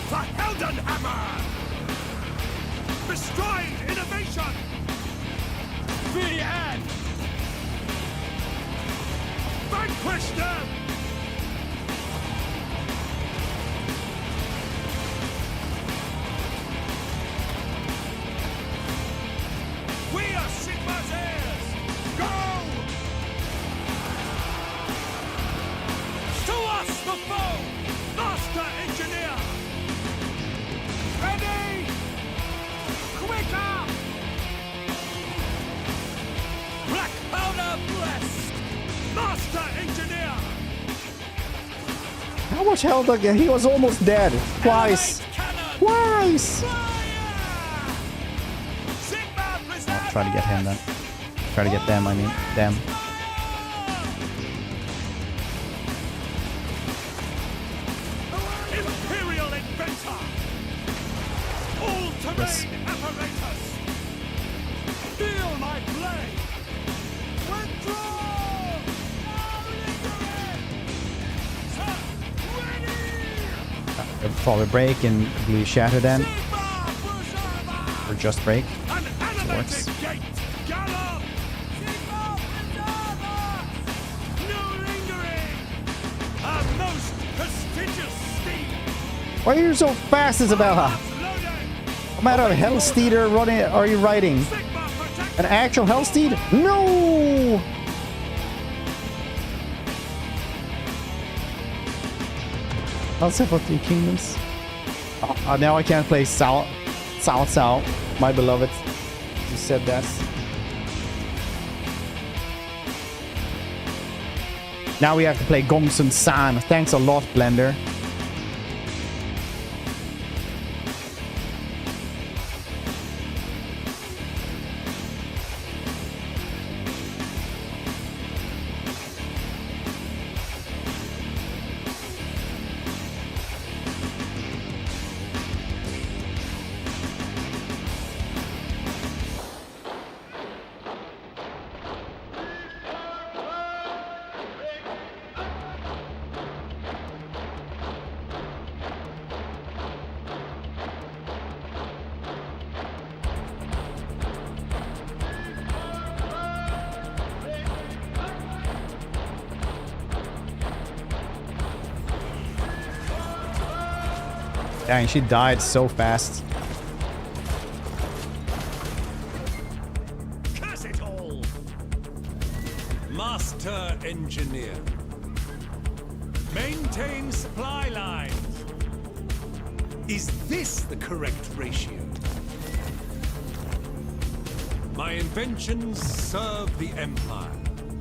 The Heldenhammer! Bestride innovation! The end! Vanquish them! We are Sigma's heirs! Go! To us the foe! Master engineer! Ready! Quicker! Black powder blessed! Master engineer! How much health again? He was almost dead. Twice. Elevate cannon! Twice! Fire! Sigma I'll try to get him then. Try to get them, I mean. Them. Imperial inventor! All-terrain Yes. apparatus! Feel my blade! Withdraw! Sir, ready! They'll probably break and blue shatter then. Sigma preserver! Or just break. An animated works. gate! Gallop! Sigma preserver! No lingering! A most prestigious steed! Why are you so fast, Isabella? Loading! What matter of Hellsteed are you riding? Sigma protect! An actual Hellsteed? No! Also for Three Kingdoms. Oh, now I can't play Sao, my beloved. You said that. Now we have to play Gongsun San. Thanks a lot, Blender. Dang, she died so fast. Curse it all! Master Engineer. Maintain supply lines. Is this the correct ratio? My inventions serve the Empire.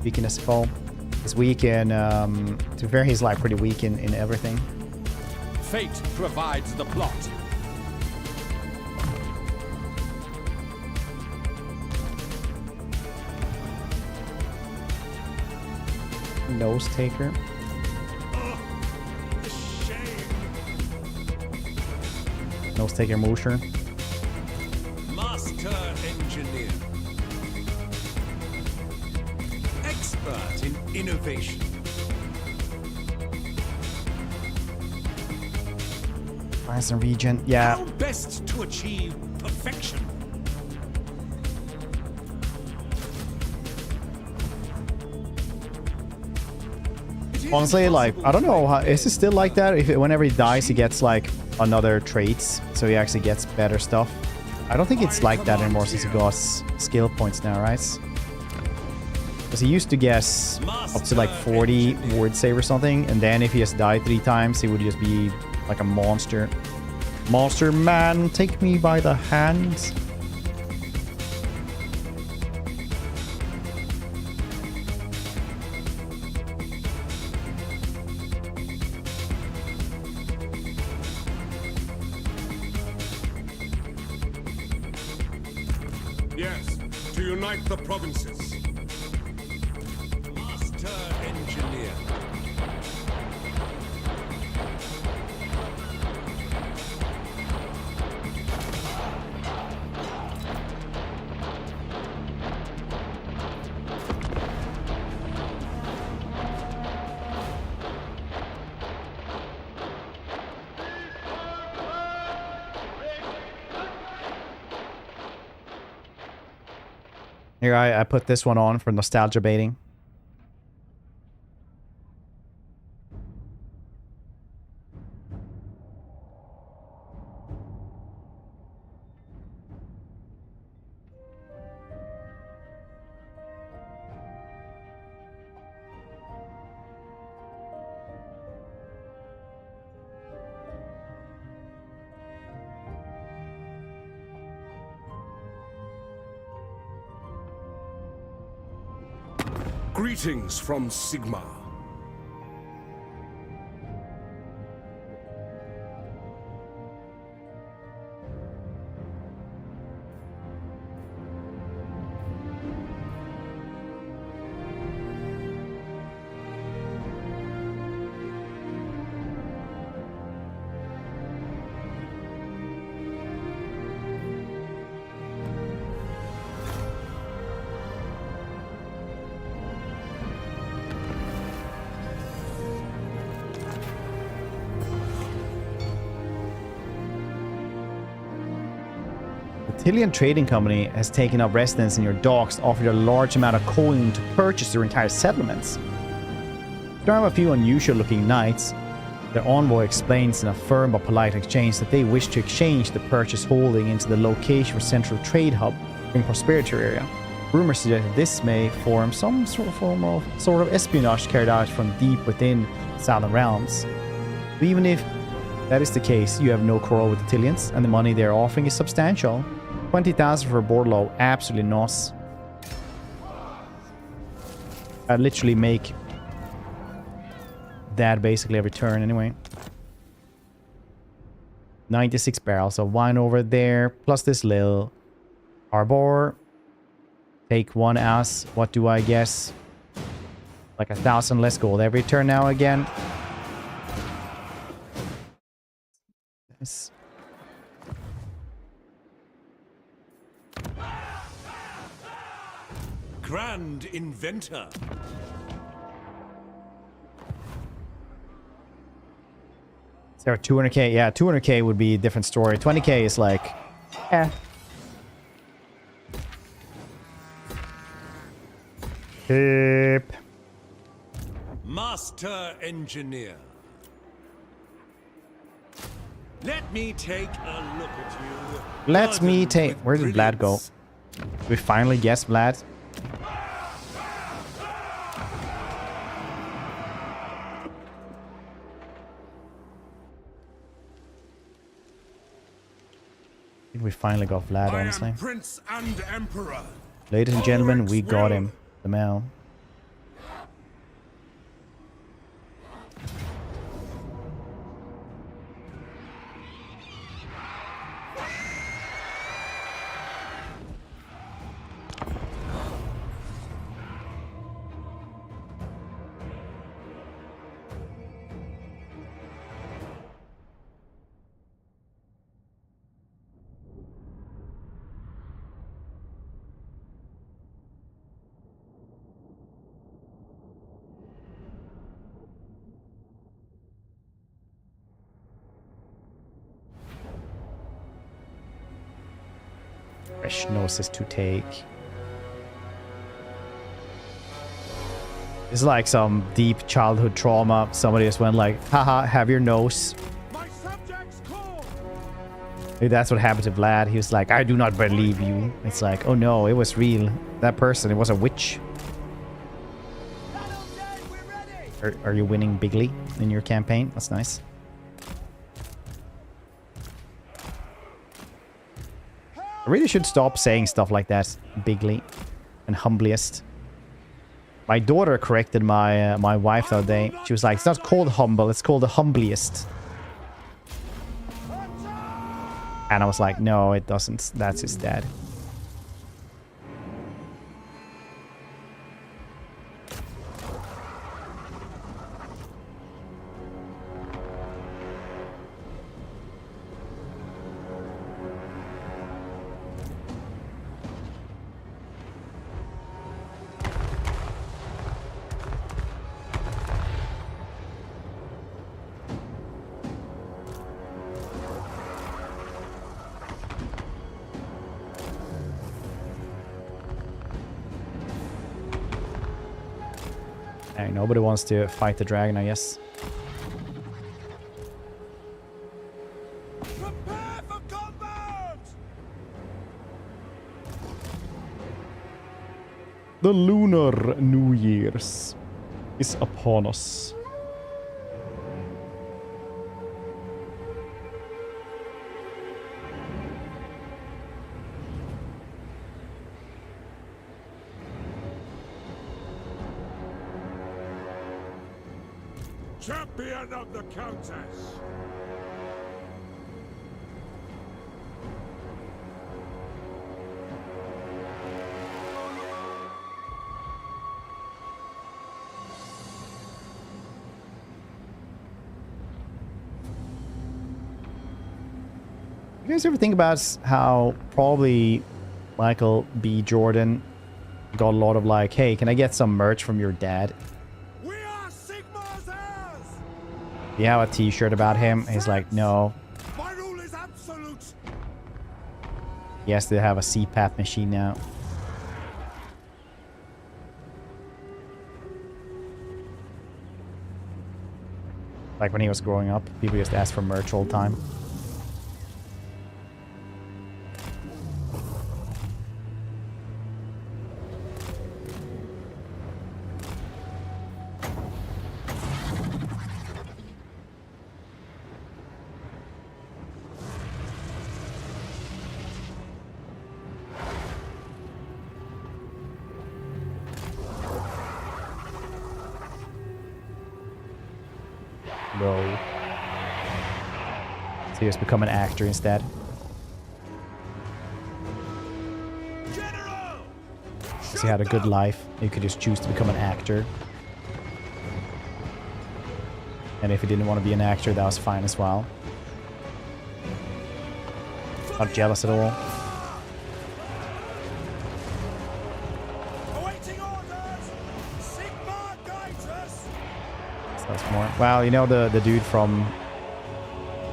Weak in SFO. He's weak in, to be fair, he's like pretty weak in everything. Fate provides the plot. Nose taker. The shame. Nose taker Musher. Master Engineer. Expert in innovation. Rise and Regent. Yeah. How best to achieve perfection? Honestly, like, I don't know, how, is it still like that? If whenever he dies, he gets like another traits, so he actually gets better stuff. I don't think it's like that anymore since he got skill points now, right? Because he used to get up to like 40 word save or something, and then if he has died 3 times, he would just be like a monster. Monster man, take me by the hand. Yes, to unite the provinces. Master Engineer. Here, I put this one on for nostalgia baiting. Greetings from Sigma. Tillian Trading Company has taken up residence in your docks, offered a large amount of coin to purchase their entire settlements. There are a few unusual looking knights. Their envoy explains in a firm but polite exchange that they wish to exchange the purchase holding into the location for central trade hub in Prosperity area. Rumors suggest that this may form some sort of espionage carried out from deep within Southern Realms. But even if that is the case, you have no quarrel with the Tillians, and the money they are offering is substantial. 20,000 for a board low, absolutely not. I literally make that basically every turn anyway. 96 barrels of wine over there, plus this little harbor. Take one ass. What do I guess? Like 1,000 less gold every turn now again. Nice. Grand Inventor. Is there 200k? Yeah, 200k would be a different story. 20k is like, eh. Hip. Master Engineer. Let me take a look at you. Let me Burdened take... with Where did Vlad go? brilliance. We finally guessed Vlad. I think we finally got Vlad, I honestly. am Prince and Emperor. Ladies and gentlemen, we Ulrich's got will. him. The Mel. Fresh noses to take. It's like some deep childhood trauma. Somebody just went like, haha, have your nose. My subjects call. Maybe that's what happened to Vlad. He was like, I do not believe you. It's like, oh no, it was real. That person, it was a witch. Are you winning bigly in your campaign? That's nice. I really should stop saying stuff like that. Bigly and humbliest. My daughter corrected my my wife the other day. She was like, it's not called humble, it's called the humbliest. And I was like, no, it doesn't. That's his dad. Hey, nobody wants to fight the dragon, I guess. Prepare for combat! The Lunar New Year's is upon us. Champion of the Countess! You guys ever think about how probably Michael B. Jordan got a lot of like, hey, can I get some merch from your dad? We are Sigmar's heirs! You have a t-shirt about him? He's like, no. My rule is absolute! He has to have a CPAP machine now. Like when he was growing up, people used to ask for merch all the time. No. So he has become an actor instead. General! So he had a good life. He could just choose to become an actor. And if he didn't want to be an actor, that was fine as well. Not jealous at all. Awaiting orders! Sigmar guides us! So that's more. Well, you know the dude from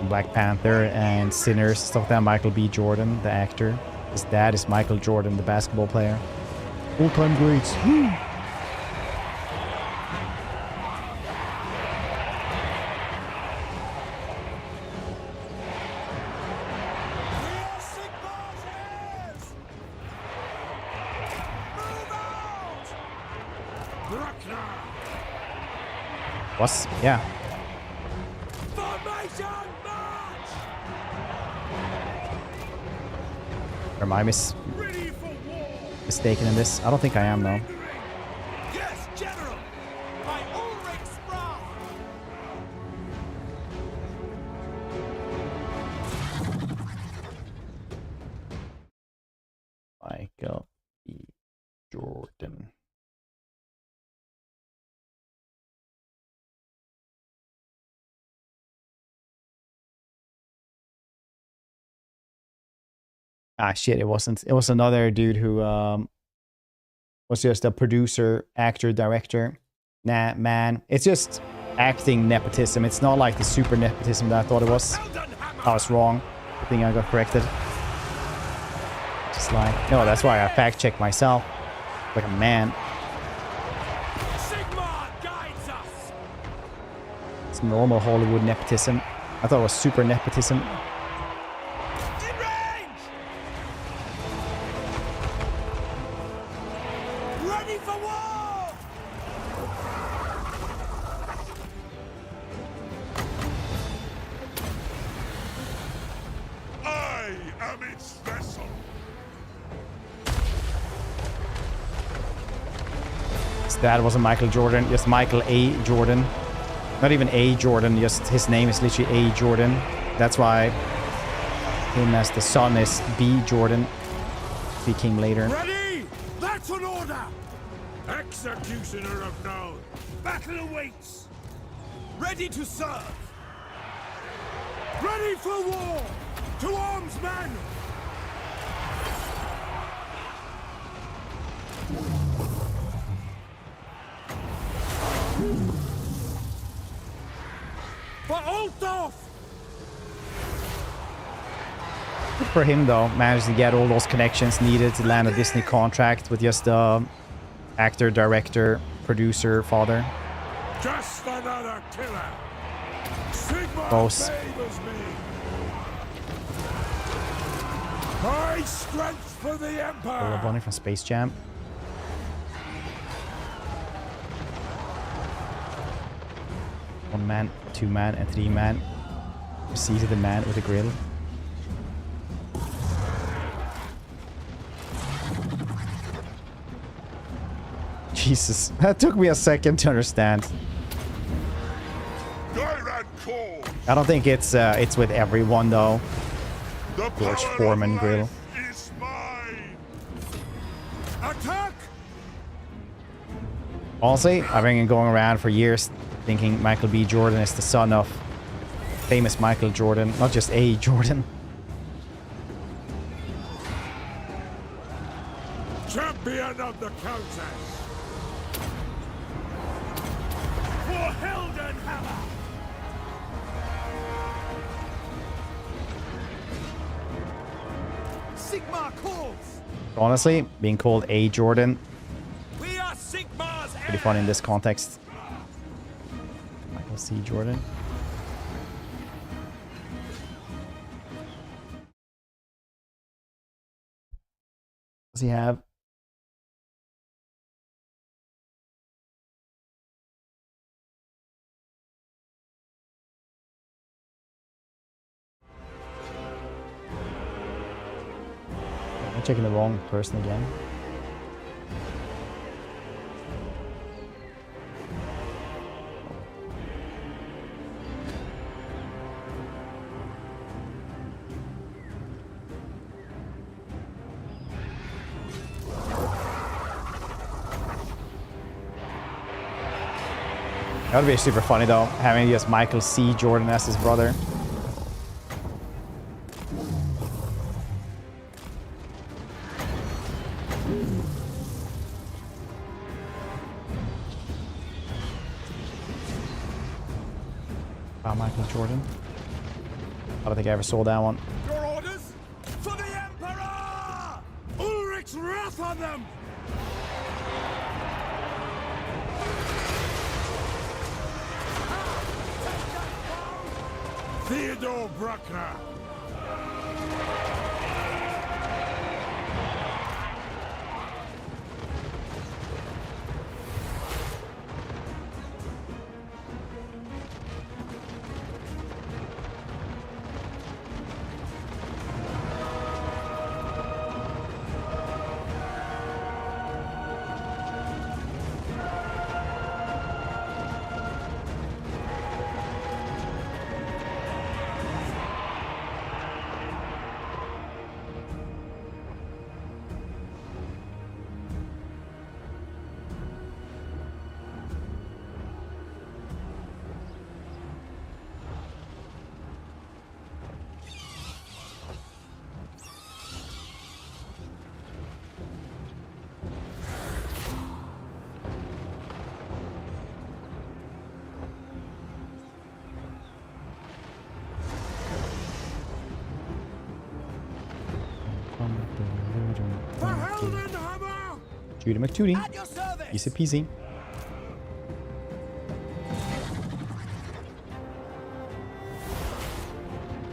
Black Panther and Sinners, stuff like that, Michael B. Jordan, the actor. His dad is Michael Jordan, the basketball player. All-time greats. Was? Yeah. Formation march! Or am I Ready for war! mistaken in this? I don't think I am, though. Yes, General! By Ulrich's wrath! Michael B. Jordan. Ah, shit, it wasn't. It was another dude who was just a producer, actor, director. Nah, man. It's just acting nepotism. It's not like the super nepotism that I thought it was. I was wrong. I think I got corrected. Just like, no, that's why I fact-checked myself. Like a man. Sigmar guides us! It's normal Hollywood nepotism. I thought it was super nepotism. In range! Ready for war! I am its vessel. That wasn't Michael Jordan, just Michael A. Jordan. Not even A. Jordan, just his name is literally A. Jordan. That's why him as the son is B. Jordan. He came later. Ready? That's an order! Executioner of known. Battle awaits! Ready to serve! Ready for war! To arms, men! For Altdorf! Good for him though, managed to get all those connections needed to land a Disney contract with just actor, director, producer, father. Just another killer. Sigmar Both. favors me. My strength for the Lola Empire. Bunny from Space Jam. One man, two man, and three man. Seized the man with a grill. Jesus, that took me a second to understand. Tyrant call. I don't think it's with everyone though. The George power Foreman of grill. life is mine. Attack! Honestly, I've been going around for years thinking Michael B. Jordan is the son of famous Michael Jordan, not just A. Jordan. Champion of the Countess. For Heldenhammer! Sigmar calls! Honestly, being called A. Jordan, We are Sigmar's pretty fun in this context. Michael C. Jordan. Does he have? Am I checking the wrong person again? That would be super funny though, having just Michael C. Jordan as his brother. Wow, Michael Jordan. I don't think I ever saw that one. Your orders? For the Emperor! Ulrich's wrath on them! Theodore Bruckner. Judy McTootie. At your service. Easy peasy.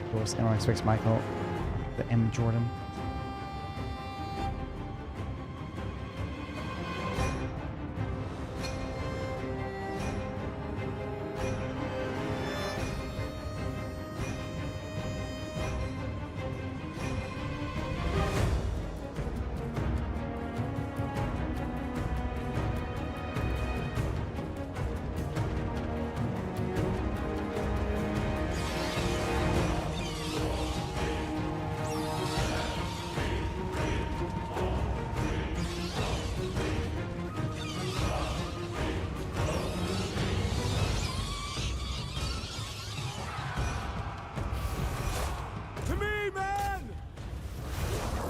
Of course, everyone expects Michael, the M Jordan.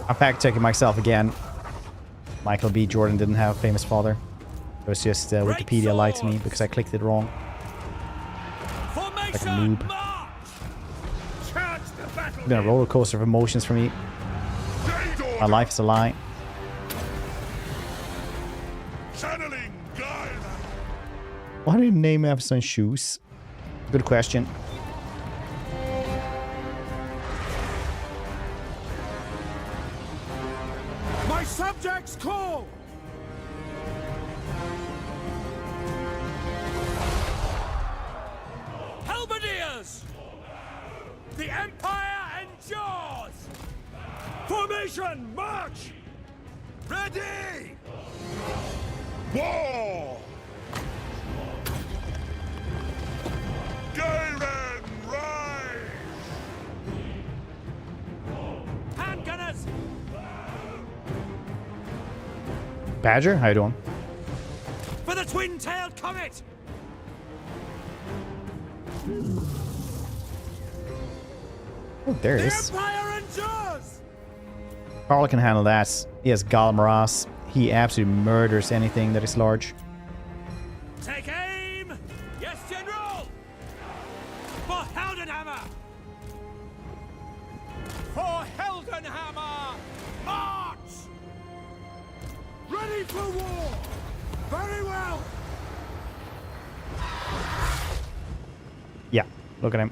I'm fact checking myself again. Michael B. Jordan didn't have a famous father. It was just Wikipedia lied to me because I clicked it wrong. Like a noob. It's been a roller coaster of emotions for me. My life is a lie. Why did you name Everson Shoes? Good question. My subjects call. Halberdiers! The Empire endures! Formation, march! Ready! War! Galen, rise! Handgunners! Badger, how you doing? For the twin-tailed comet! Oh, there it The is. Empire endures! Carl can handle that. He has Galmaras. He absolutely murders anything that is large. Take aim! Yes, General! For Heldenhammer! For Heldenhammer! March! Ready for war! Very well! Yeah, look at him.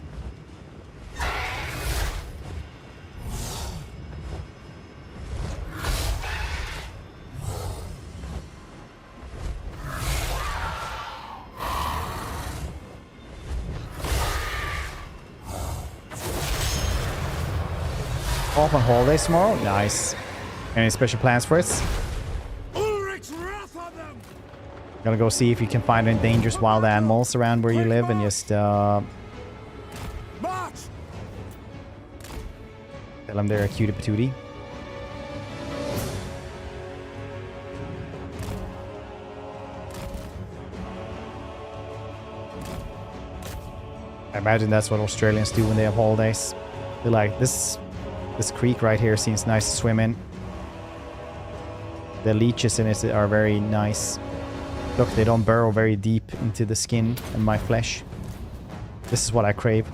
Off on holidays tomorrow? Nice. Any special plans for it? Ulrich's wrath on them! Gonna go see if you can find any dangerous wild animals around where you live and just March! tell them they're a cutie patootie. I imagine that's what Australians do when they have holidays. They're like, this creek right here seems nice to swim in. The leeches in it are very nice. Look, they don't burrow very deep into the skin and my flesh. This is what I crave.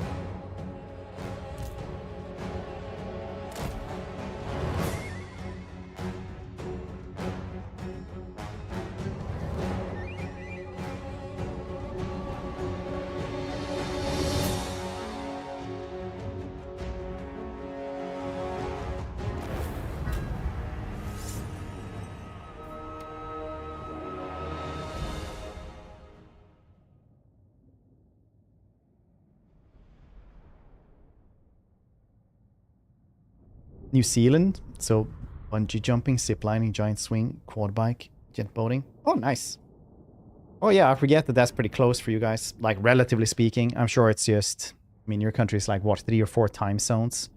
New Zealand, so bungee jumping, zip lining, giant swing, quad bike, jet boating. Oh, nice. Oh yeah, I forget that that's pretty close for you guys. Like, relatively speaking, I'm sure it's just, I mean, your country is like, what, 3 or 4 time zones?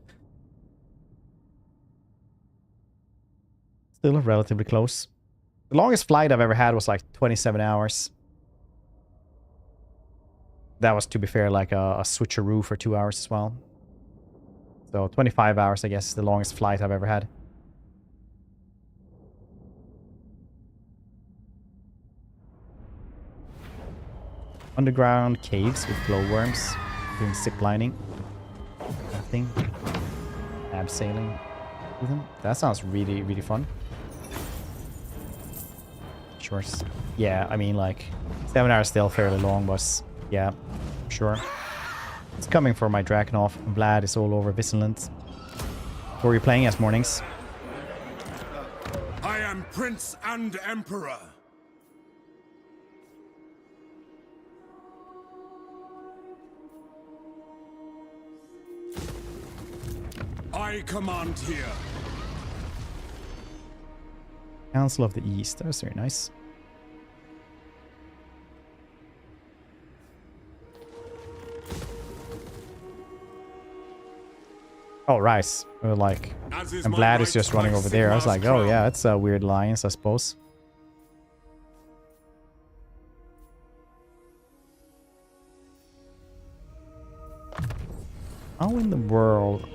Still relatively close. The longest flight I've ever had was like 27 hours. That was, to be fair, like a switcheroo for 2 hours as well. So 25 hours, I guess, is the longest flight I've ever had. Underground caves with glowworms. Doing zip lining. Nothing. Abseiling with them. That sounds really, really fun. Sure. Yeah, I mean, like, 7 hours still fairly long, but yeah, sure. It's coming for my Drakenhof. Vlad is all over Vigilant. What are you playing as mornings? I am Prince and Emperor. I command here. Council of the East. That was very nice. Oh, Rice. Like, and Vlad is just running over there. I was like, oh yeah, that's a weird alliance, I suppose. How in the world?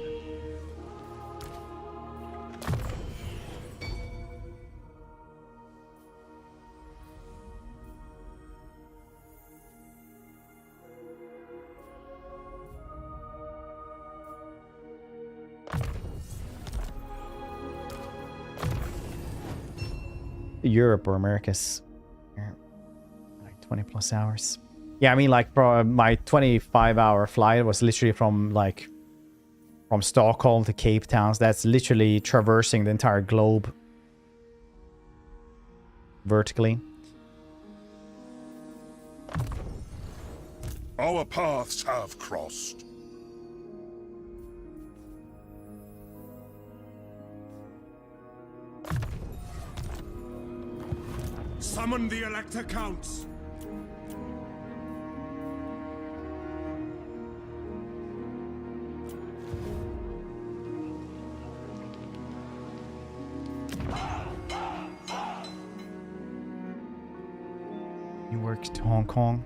Europe or Americas, like 20 plus hours. Yeah, I mean, like, my 25-hour flight was literally from Stockholm to Cape Town. So that's literally traversing the entire globe vertically. Our paths have crossed. Summon the Elector Counts. You worked to Hong Kong.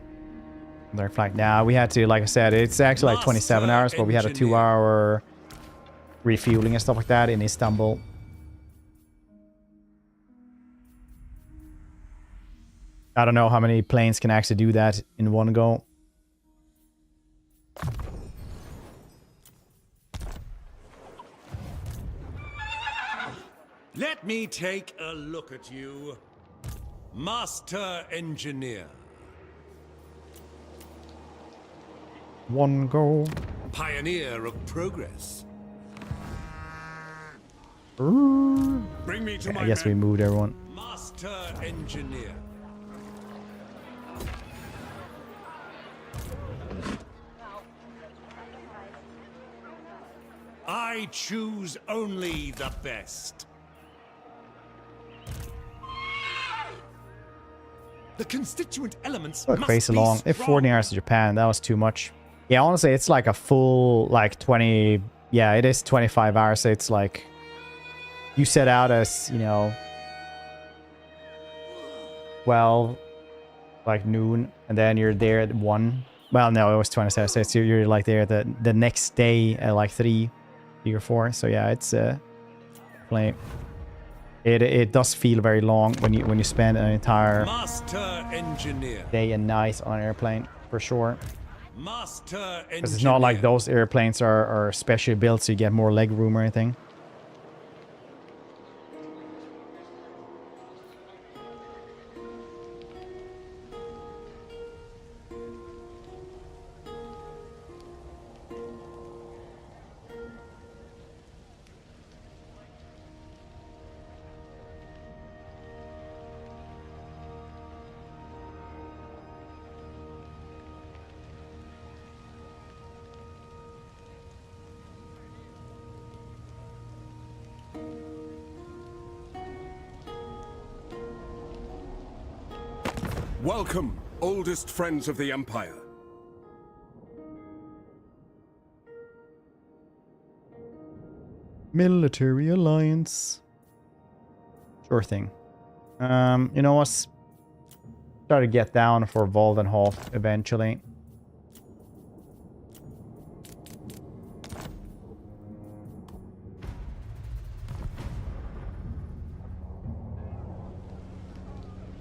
Direct flight. Now we had to, like I said, it's actually like 27 hours, but we had a 2-hour refueling and stuff like that in Istanbul. I don't know how many planes can actually do that in one go. Let me take a look at you, Master Engineer. One go. Pioneer of progress. Bring me to my I guess we moved everyone. Master Engineer. I choose only the best. The constituent elements must Crazy be long. If strong. 40 hours to Japan, that was too much. Yeah, honestly, it's like a full, like 20... Yeah, it is 25 hours. So it's like... You set out as, you know... 12, like noon, and then you're there at 1. Well, no, it was 27. So it's, you're like there the next day at like 3 or 4. So yeah, it's definitely... It does feel very long when you spend an entire Master Engineer. day and night on an airplane, for sure. Master Engineer. Because it's not like those airplanes are specially built so you get more leg room or anything. Welcome, oldest friends of the Empire. Military alliance. Sure thing. You know what? Try to get down for Voldenhof eventually.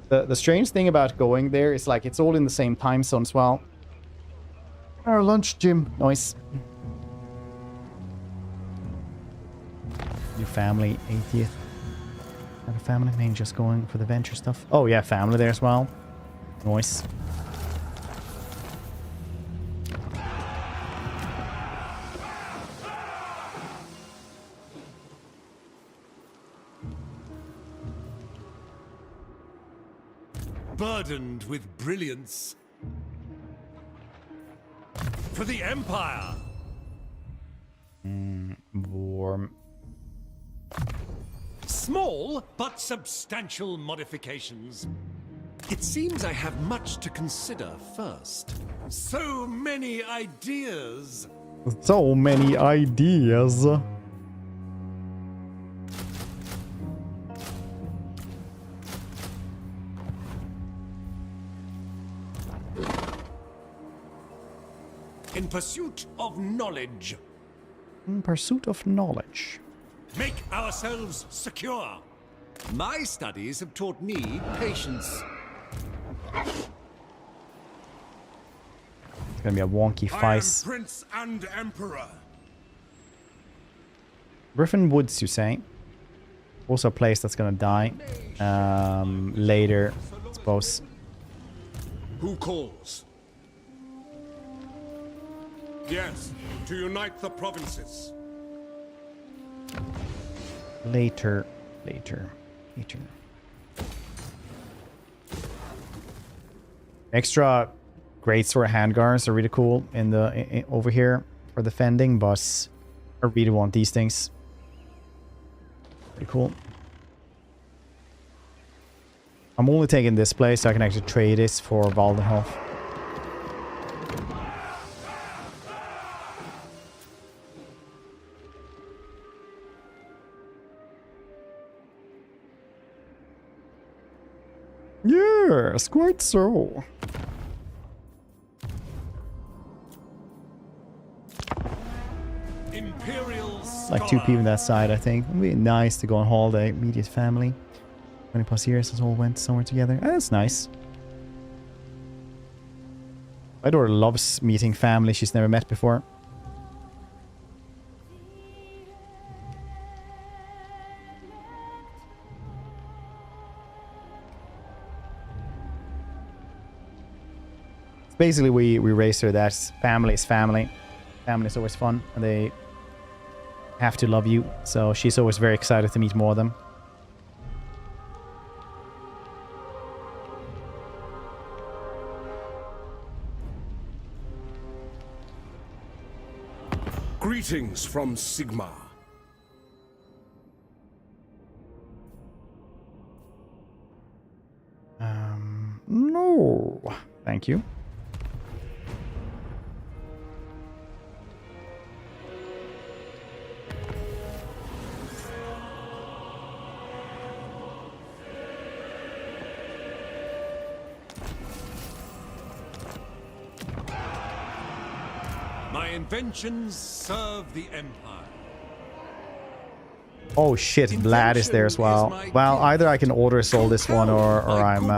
The strange thing about going there is like it's all in the same time zone as well. Our lunch, Jim. Nice. Your family, 80th. Got a family, maybe just going for the venture stuff. Oh yeah, family there as well. Nice. Burdened with brilliance. For the Empire! Warm. Small but substantial modifications. It seems I have much to consider first. So many ideas. So many ideas. In pursuit of knowledge. In pursuit of knowledge. Make ourselves secure. My studies have taught me patience. It's gonna be a wonky I am fight. Prince and Emperor. Griffin Woods, you say? Also a place that's gonna die. Later, I suppose. Who calls? Yes, to unite the provinces. Later. Extra greatsword handguards are really cool in the over here for defending, but I really want these things. Pretty cool. I'm only taking this place so I can actually trade this for Valdenhof. Yes, quite so. Imperial Like 2 people on that side, I think. It'd be nice to go on holiday, meet his family. 20+ years, us all went somewhere together. That's nice. My daughter loves meeting family she's never met before. Basically, we raised her that family is family. Family is always fun, and they have to love you. So she's always very excited to meet more of them. Greetings from Sigma. No, thank you. My inventions serve the Empire. Oh shit, Vlad is there as well. Well, either I can order sold this one or I'm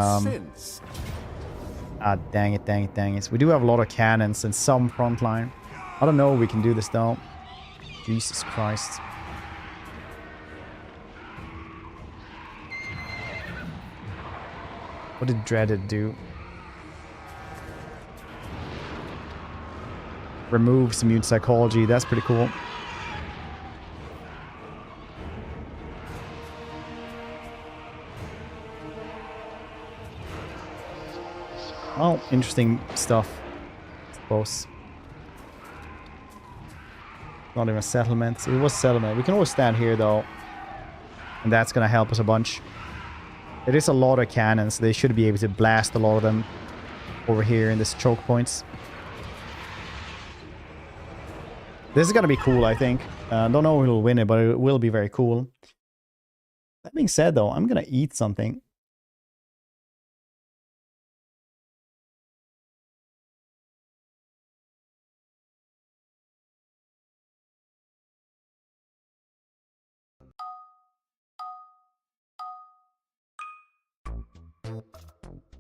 ah, dang it. We do have a lot of cannons and some frontline. I don't know if we can do this though. Jesus Christ. What did Dreaded do? Removes immune psychology. That's pretty cool. Oh, interesting stuff, I suppose. Not even a settlement. It was a settlement. We can always stand here though, and that's gonna help us a bunch. It is a lot of cannons. They should be able to blast a lot of them over here in this choke points. This is gonna be cool, I think. Don't know who'll win it, but it will be very cool. That being said though, I'm gonna eat something.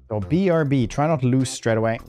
So BRB, try not to lose straight away.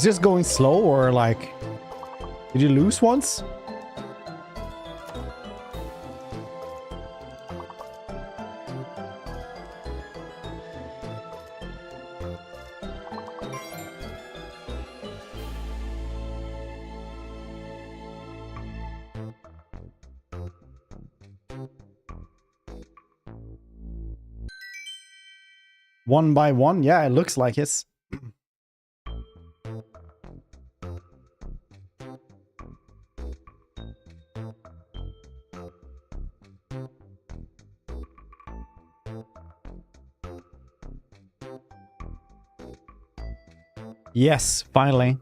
Is this going slow or like... Did you lose once? One by one? Yeah, it looks like it's... Yes, finally.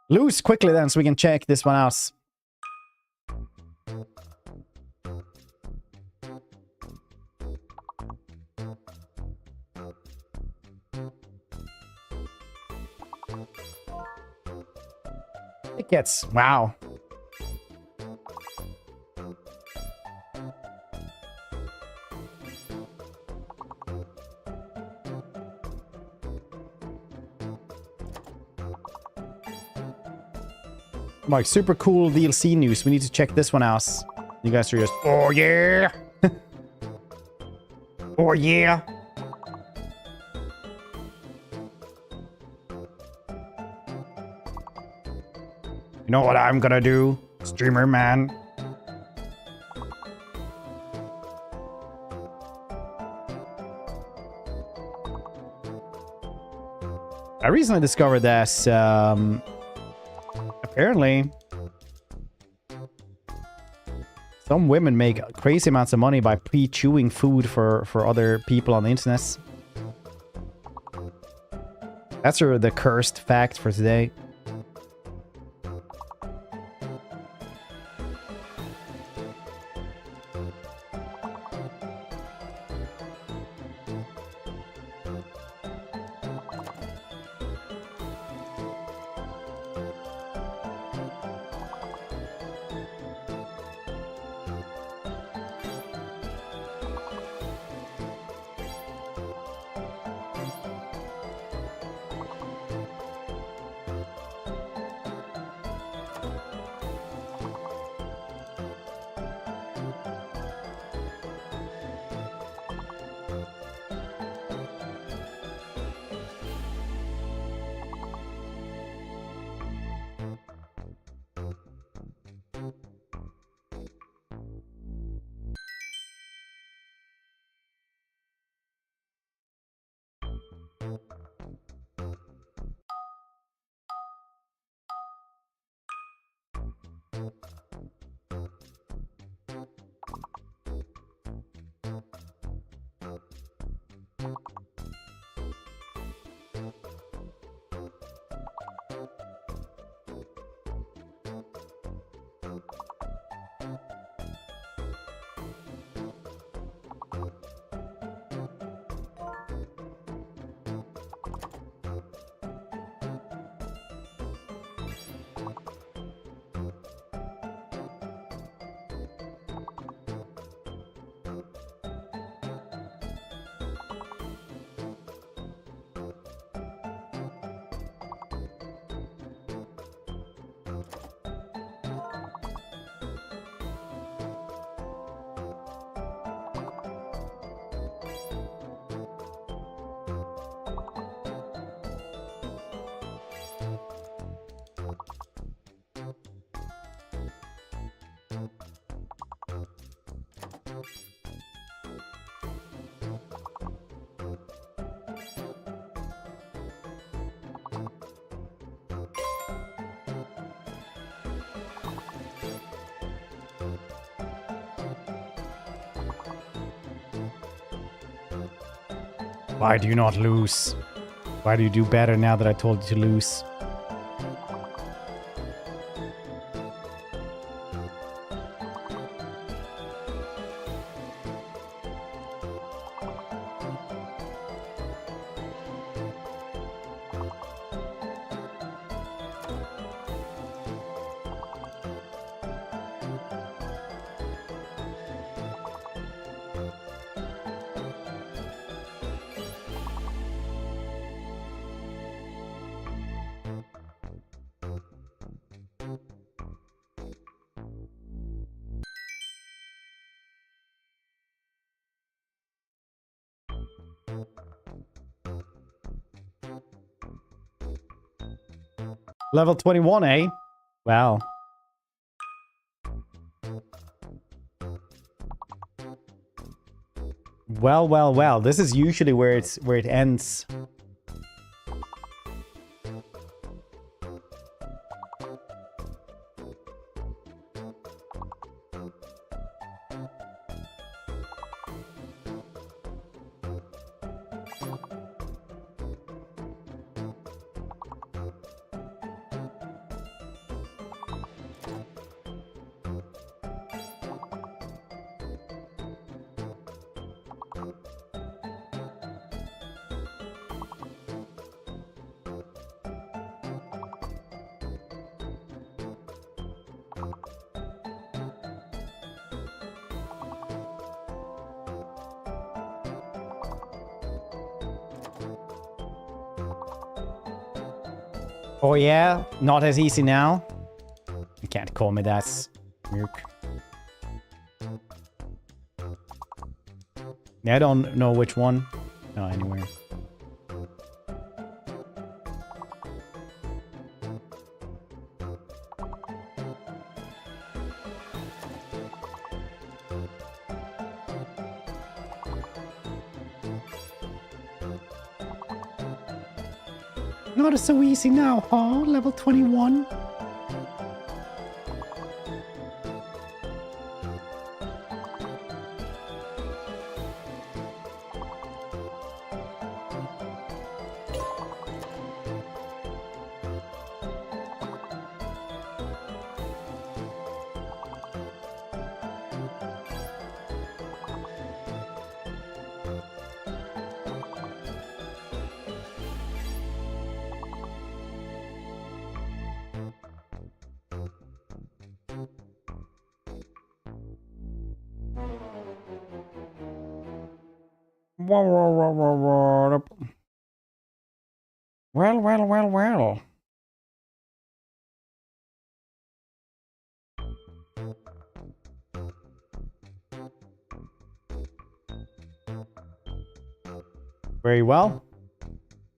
Lose quickly then so we can check this one out. Tickets. Wow. Like super cool DLC news. We need to check this one out. You guys are just, oh yeah. Oh yeah. You know what I'm gonna do, streamer man? I recently discovered that apparently some women make crazy amounts of money by pre-chewing food for other people on the internet. That's the cursed fact for today. Why do you not lose? Why do you do better now that I told you to lose? Level 21, eh? Wow. Well, well, well. This is usually where it ends. Oh yeah, not as easy now. You can't call me that, Merc. Yeah, I don't know which one. No, anywhere. Not so easy now, huh? Level 21. Well. Very well.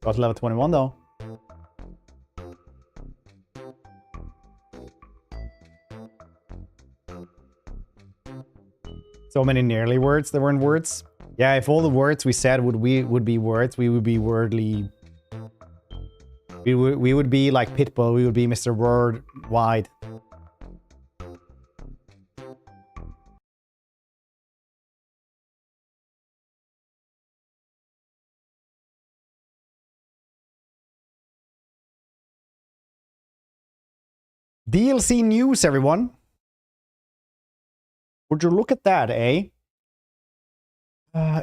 Got to level 21 though. So many nearly words that weren't words. Yeah, if all the words we said would be words, we would be wordly. We would be like Pitbull. We would be Mr. Worldwide. DLC news, everyone. Would you look at that, eh?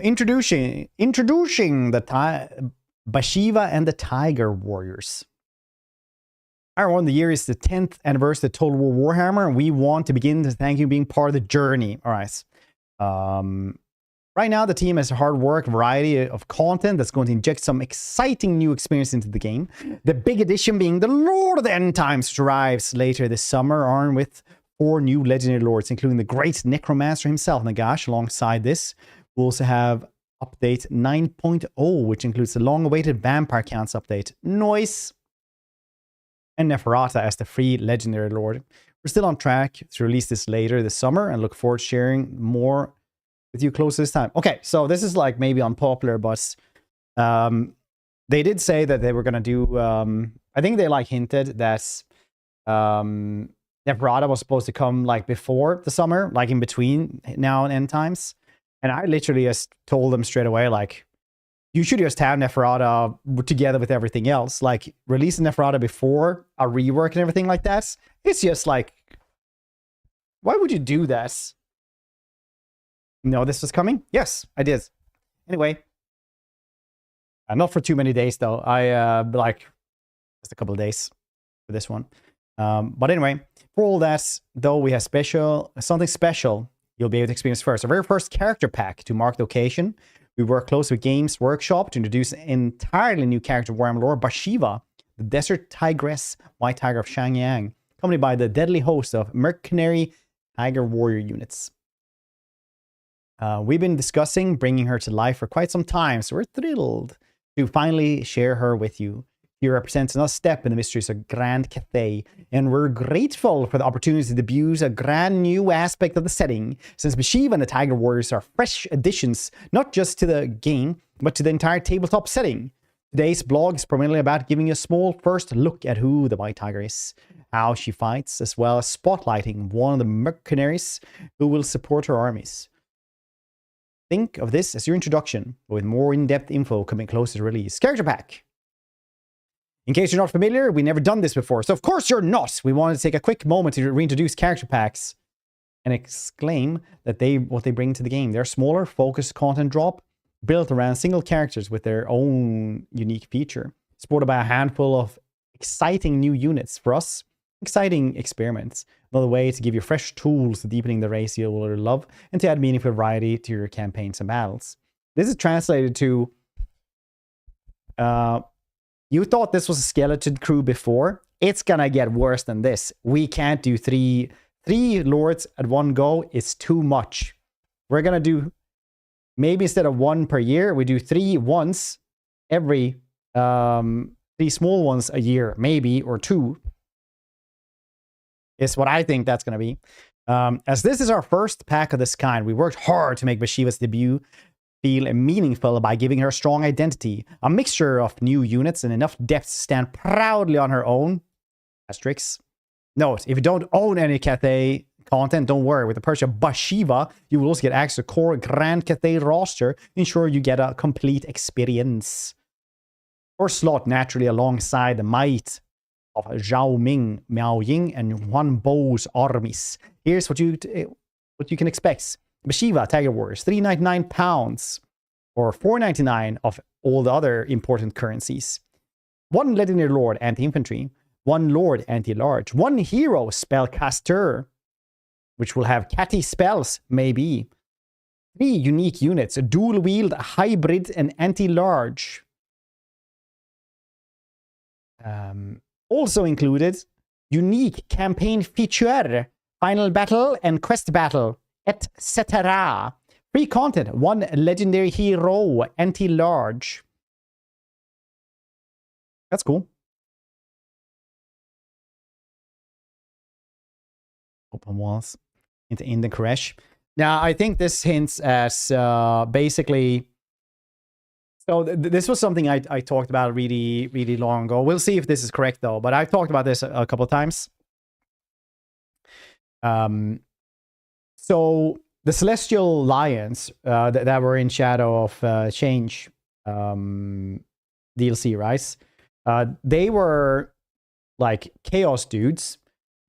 Introducing the Bathsheba and the Tiger Warriors. Our one of the year is the 10th anniversary of Total War Warhammer, and we want to begin to thank you for being part of the journey. All right. Right now, the team has a hard work variety of content that's going to inject some exciting new experience into the game. The big addition being the Lord of the End Times, which arrives later this summer, armed with 4 new legendary lords, including the great necromancer himself, Nagash. Alongside this, we'll also have update 9.0, which includes the long-awaited vampire counts update, Noise, and Neferata as the free legendary lord. We're still on track to release this later this summer and look forward to sharing more with you close to this time. Okay, so this is like maybe unpopular, but they did say that they were going to do, I think they like hinted that Neferata was supposed to come like before the summer, like in between now and end times. And I literally just told them straight away, like, you should just have Neferata together with everything else. Like, releasing Neferata before a rework and everything like that, it's just like, why would you do that? No, this was coming? Yes, I did. Anyway. Not for too many days, though. I, like, just a couple of days for this one. But anyway, for all that, though, we have something special you'll be able to experience first. Our very first character pack to mark the occasion. We work close with Games Workshop to introduce an entirely new character of Warhammer lore, Bathsheba, the Desert Tigress, White Tiger of Shangyang, accompanied by the deadly host of mercenary Tiger Warrior units. We've been discussing bringing her to life for quite some time, so we're thrilled to finally share her with you. She represents another step in the mysteries of Grand Cathay, and we're grateful for the opportunity to debut a brand new aspect of the setting, since Bathsheba and the Tiger Warriors are fresh additions, not just to the game, but to the entire tabletop setting. Today's blog is primarily about giving you a small first look at who the White Tiger is, how she fights, as well as spotlighting one of the mercenaries who will support her armies. Think of this as your introduction, with more in-depth info coming closer to release. Character pack. In case you're not familiar, we've never done this before, so of course you're not. We wanted to take a quick moment to reintroduce character packs and exclaim that what they bring to the game. They're smaller, focused content drop, built around single characters with their own unique feature, supported by a handful of exciting new units. For us, exciting experiments. Another way to give you fresh tools to deepening the race you will love and to add meaningful variety to your campaigns and battles. This is translated to you thought this was a skeleton crew before. It's gonna get worse than this. We can't do three lords at one go. It's too much. We're gonna do, maybe instead of 1 per year, we do 3 once every 3 small ones a year, maybe, or 2. Is what I think that's gonna be. As this is our first pack of this kind, we worked hard to make Bathsheba's debut feel meaningful by giving her a strong identity, a mixture of new units and enough depth to stand proudly on her own. Asterix. Note, if you don't own any Cathay content, don't worry. With the purchase of Bashiva, you will also get access to core Grand Cathay roster, ensure you get a complete experience. Or slot naturally alongside the might of Zhao Ming, Miao Ying, and Huan Bo's armies. Here's what you can expect. Bashiva Tiger Warriors, £399 or $4.99 of all the other important currencies. 1 Legendary Lord Anti-Infantry, 1 Lord Anti-Large, 1 Hero Spellcaster, which will have catty spells, maybe. 3 unique units, a dual-wield, hybrid, and anti-large. Also included, unique campaign feature, final battle and quest battle, etc. Free content, 1 legendary hero, anti-large. That's cool. Open walls into the crash. Now, I think this hints as basically... So this was something I talked about really, really long ago. We'll see if this is correct, though. But I've talked about this a couple of times. So the Celestial Lions that were in Shadow of Tzeentch DLC, right? They were like chaos dudes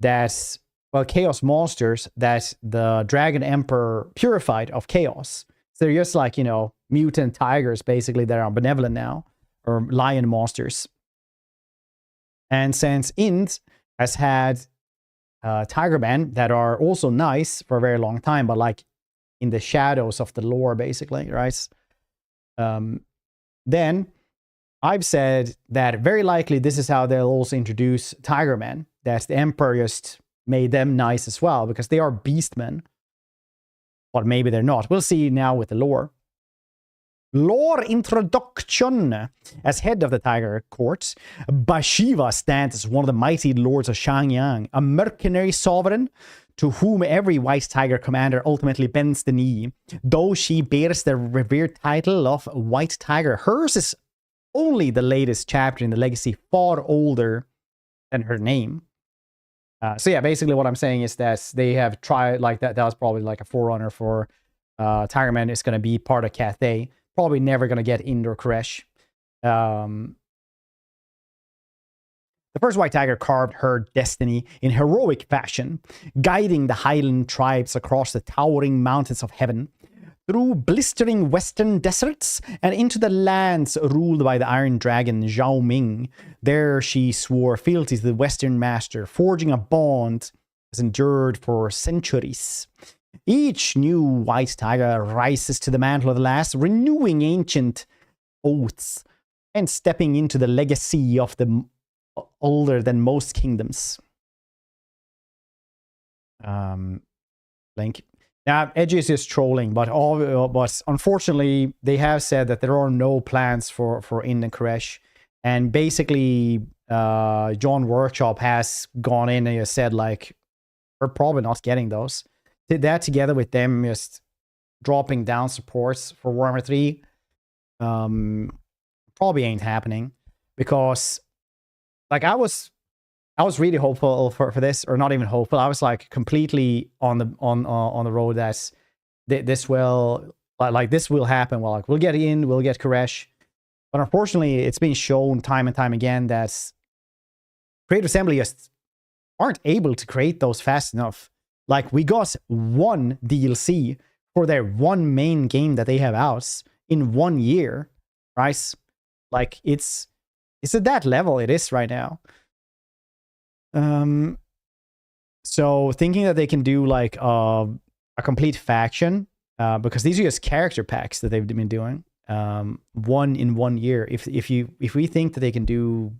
that... Well, chaos monsters that the Dragon Emperor purified of chaos. So they're just like, you know, mutant tigers, basically, that are benevolent now. Or lion monsters. And since Int has had Tigermen that are also nice for a very long time, but like in the shadows of the lore, basically, right? Then I've said that very likely this is how they'll also introduce Tigermen. That the Emperor just made them nice as well, because they are beastmen. But maybe they're not. We'll see now with the lore. Lore introduction. As head of the Tiger Court, Bashiva stands as one of the mighty lords of Xiangyang, a mercenary sovereign to whom every white tiger commander ultimately bends the knee. Though she bears the revered title of White Tiger, hers is only the latest chapter in the legacy, far older than her name. So yeah, basically what I'm saying is that they have tried, like that was probably like a forerunner for Tigerman is going to be part of Cathay. Probably never going to get Indoor Crash. The first White Tiger carved her destiny in heroic fashion, guiding the Highland tribes across the towering mountains of heaven, through blistering western deserts and into the lands ruled by the Iron Dragon Zhao Ming. There she swore fealty to the Western Master, forging a bond has endured for centuries. Each new White Tiger rises to the mantle of the last, renewing ancient oaths and stepping into the legacy of the older than most kingdoms. Link. Now, Edgy is just trolling, but unfortunately, they have said that there are no plans for Ind and Koresh. And basically, John Workshop has gone in and said, like, we're probably not getting those. Did that together with them just dropping down supports for Warhammer 3. Probably ain't happening. Because, like, I was really hopeful for this, or not even hopeful. I was like completely on the road that this will this will happen. Well, like we'll get in, we'll get Koresh, but unfortunately, it's been shown time and time again that Creative Assembly just aren't able to create those fast enough. Like we got 1 DLC for their 1 main game that they have out in 1 year, right? Like it's at that level it is right now. So thinking that they can do like a complete faction, because these are just character packs that they've been doing, 1 in 1 year. If we think that they can do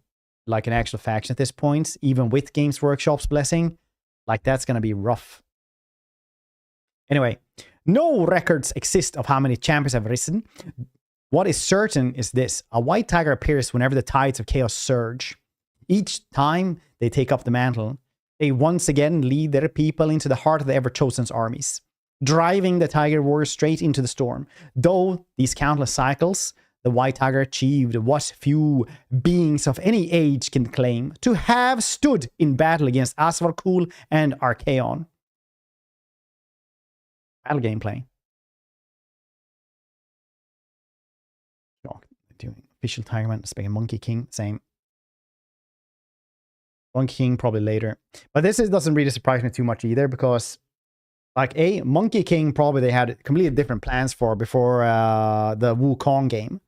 like an actual faction at this point, even with Games Workshop's blessing, like that's gonna be rough. Anyway, no records exist of how many champions have risen. What is certain is this: a White Tiger appears whenever the tides of chaos surge. Each time they take up the mantle, they once again lead their people into the heart of the Ever-Chosen's armies. driving the tiger warrior straight into the storm. Though these countless cycles, the white tiger achieved what few beings of any age can claim, to have stood in battle against Asvarkul and Archaon. Battle gameplay. Oh, doing official Tigerman, speaking Monkey King, same. Monkey King probably later. But this doesn't really surprise me too much either, because like Monkey King probably they had completely different plans for before the Wukong game.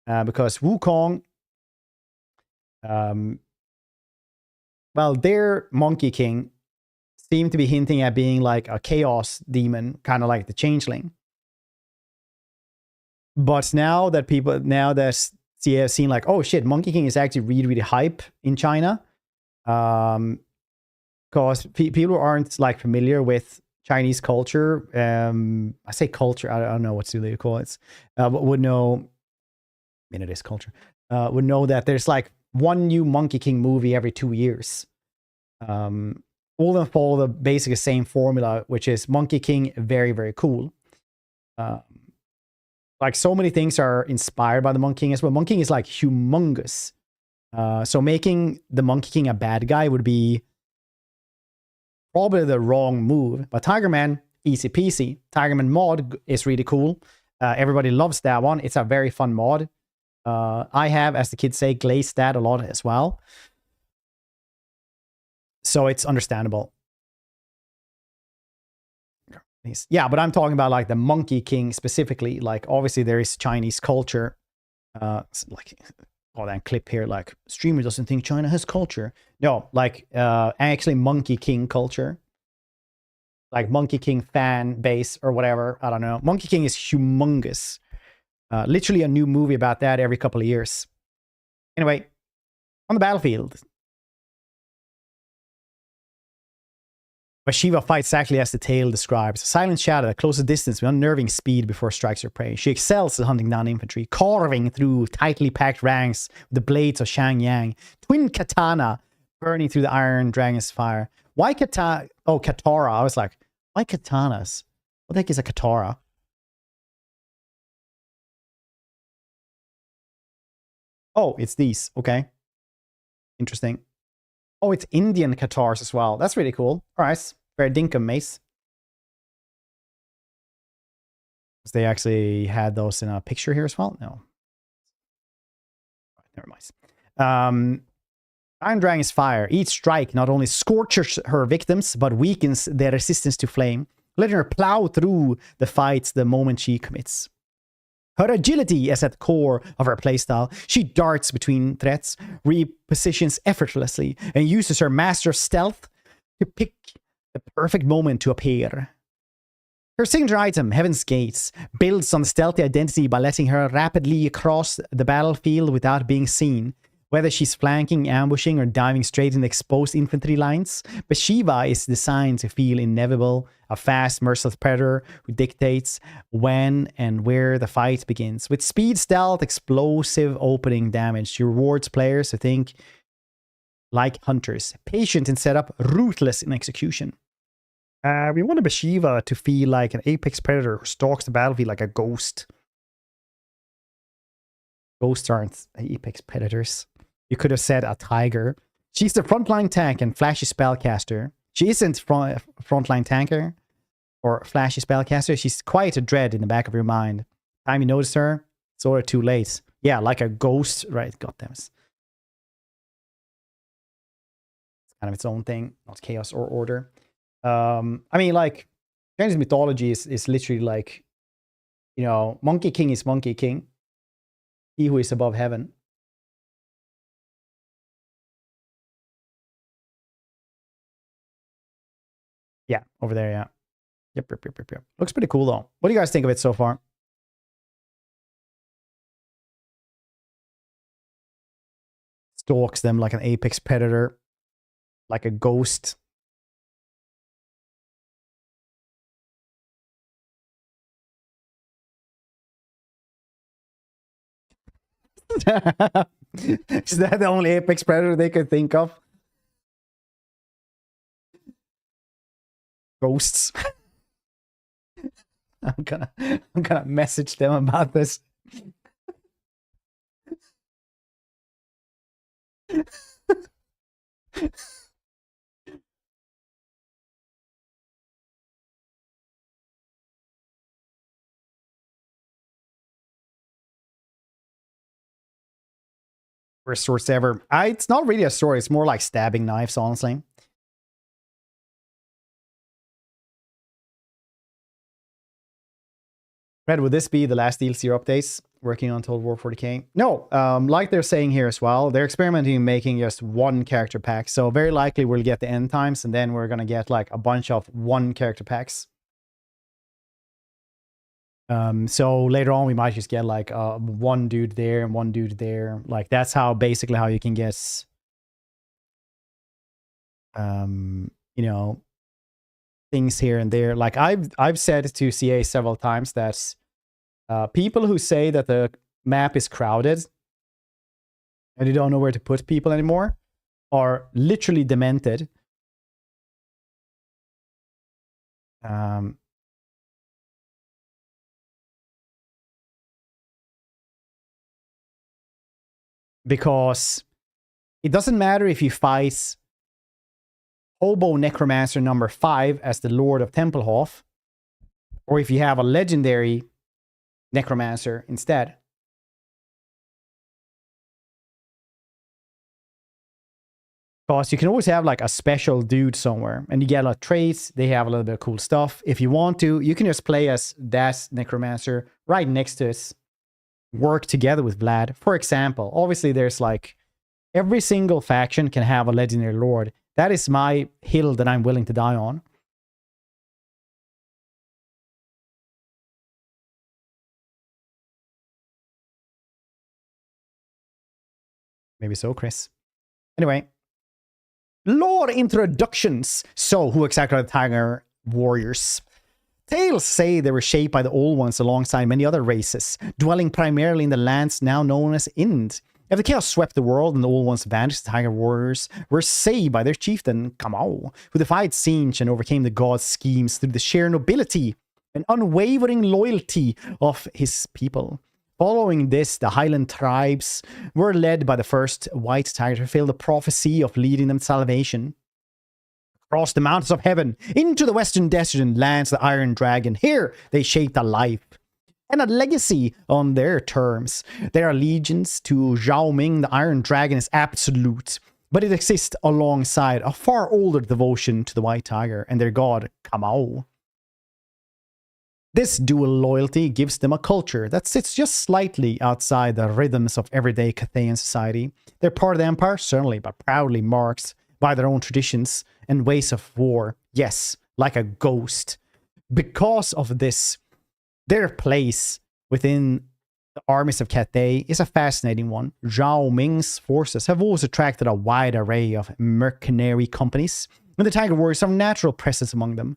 Because Wukong, well, their Monkey King seemed to be hinting at being like a chaos demon, kind of like the Changeling. But now that CA have seen like, oh shit, Monkey King is actually really, really hype in China. Because people aren't like familiar with Chinese culture. I say culture, I don't know what to call it. Would know, I mean, it is culture. Would know that there's like one new Monkey King movie every 2 years. All of them follow the basic same formula, which is Monkey King, very, very cool. Like so many things are inspired by the Monkey King as well. Monkey King is like humongous. So making the Monkey King a bad guy would be probably the wrong move. But Tigerman, easy peasy. Tigerman mod is really cool. Everybody loves that one. It's a very fun mod. I have, as the kids say, glazed that a lot as well. So it's understandable. Yeah, but I'm talking about like the Monkey King specifically. Like obviously there is Chinese culture. Like oh, that clip here, like streamer doesn't think China has culture. No, like actually Monkey King culture. Like Monkey King fan base or whatever. I don't know. Monkey King is humongous. Literally a new movie about that every couple of years. Anyway, on the battlefield. Bashiva fights exactly as the tale describes. A silent shadow that closes distance with unnerving speed before it strikes her prey. She excels at hunting down infantry, carving through tightly packed ranks with the blades of Shang Yang. Twin katana burning through the iron dragon's fire. Why katana? Oh, katara. I was like, why katanas? What the heck is a katara? Oh, it's these. Okay. Interesting. Oh, it's Indian Katars as well. That's really cool. All right. Very dinkum, mace. They actually had those in a picture here as well? No. Never mind. Iron Dragon's fire. Each strike not only scorches her victims, but weakens their resistance to flame, letting her plow through the fights the moment she commits. Her agility is at the core of her playstyle. She darts between threats, repositions effortlessly, and uses her master of stealth to pick the perfect moment to appear. Her signature item, Heaven's Gates, builds on the stealthy identity by letting her rapidly cross the battlefield without being seen. Whether she's flanking, ambushing, or diving straight into exposed infantry lines, Bashiva is designed to feel inevitable, a fast, merciless predator who dictates when and where the fight begins. With speed, stealth, explosive opening damage, she rewards players who think like hunters, patient in setup, ruthless in execution. We want a Bashiva to feel like an apex predator who stalks the battlefield like a ghost. Ghosts aren't apex predators. You could have said a tiger. She's the frontline tank and flashy spellcaster. She isn't frontline tanker or flashy spellcaster. She's quite a dread in the back of your mind. Time you notice her, it's already too late. Yeah, like a ghost. Right, goddamn. It's kind of its own thing, not chaos or order. I mean, like, Chinese mythology is literally like, you know, Monkey King is Monkey King. He who is above heaven. Yeah, over there, yeah. Yep. Looks pretty cool, though. What do you guys think of it so far? Stalks them like an apex predator. Like a ghost. Is that the only apex predator they could think of? Ghosts. I'm gonna message them about this. Worst swords ever. It's not really a sword. It's more like stabbing knives, honestly. Red, would this be the last DLC updates? Working on Total War 40k? No, like they're saying here as well, they're experimenting in making just one character pack. So very likely we'll get the end times, and then we're gonna get like a bunch of one character packs. So later on we might just get like one dude there and one dude there. Like that's how basically how you can get you know, things here and there. Like I've said to CA several times that people who say that the map is crowded and you don't know where to put people anymore are literally demented. Because it doesn't matter if you fight Hobo Necromancer number 5 as the Lord of Templehof, or if you have a legendary Necromancer instead. Because you can always have like a special dude somewhere, and you get a lot of traits, they have a little bit of cool stuff. If you want to, you can just play as that Necromancer right next to us, work together with Vlad. For example, obviously there's like every single faction can have a legendary lord. That is my hill that I'm willing to die on. Maybe so, Chris. Anyway, lore introductions. So, who exactly are the Tiger Warriors? Tales say they were shaped by the Old Ones alongside many other races, dwelling primarily in the lands now known as Ind. After chaos swept the world and the Old Ones vanished, the Tiger Warriors were saved by their chieftain, Kamau, who defied Tzeentch and overcame the gods' schemes through the sheer nobility and unwavering loyalty of his people. Following this, the Highland tribes were led by the first White Tiger to fulfill the prophecy of leading them to salvation. Across the mountains of heaven, into the western desert and lands the Iron Dragon. Here, they shaped a life and a legacy on their terms. Their allegiance to Zhao Ming, the Iron Dragon, is absolute, but it exists alongside a far older devotion to the White Tiger and their god, Kamau. This dual loyalty gives them a culture that sits just slightly outside the rhythms of everyday Cathayan society. They're part of the Empire, certainly, but proudly marked by their own traditions and ways of war. Yes, like a ghost. Because of this, their place within the armies of Cathay is a fascinating one. Zhao Ming's forces have always attracted a wide array of mercenary companies, and the Tiger Warriors have a natural presence among them.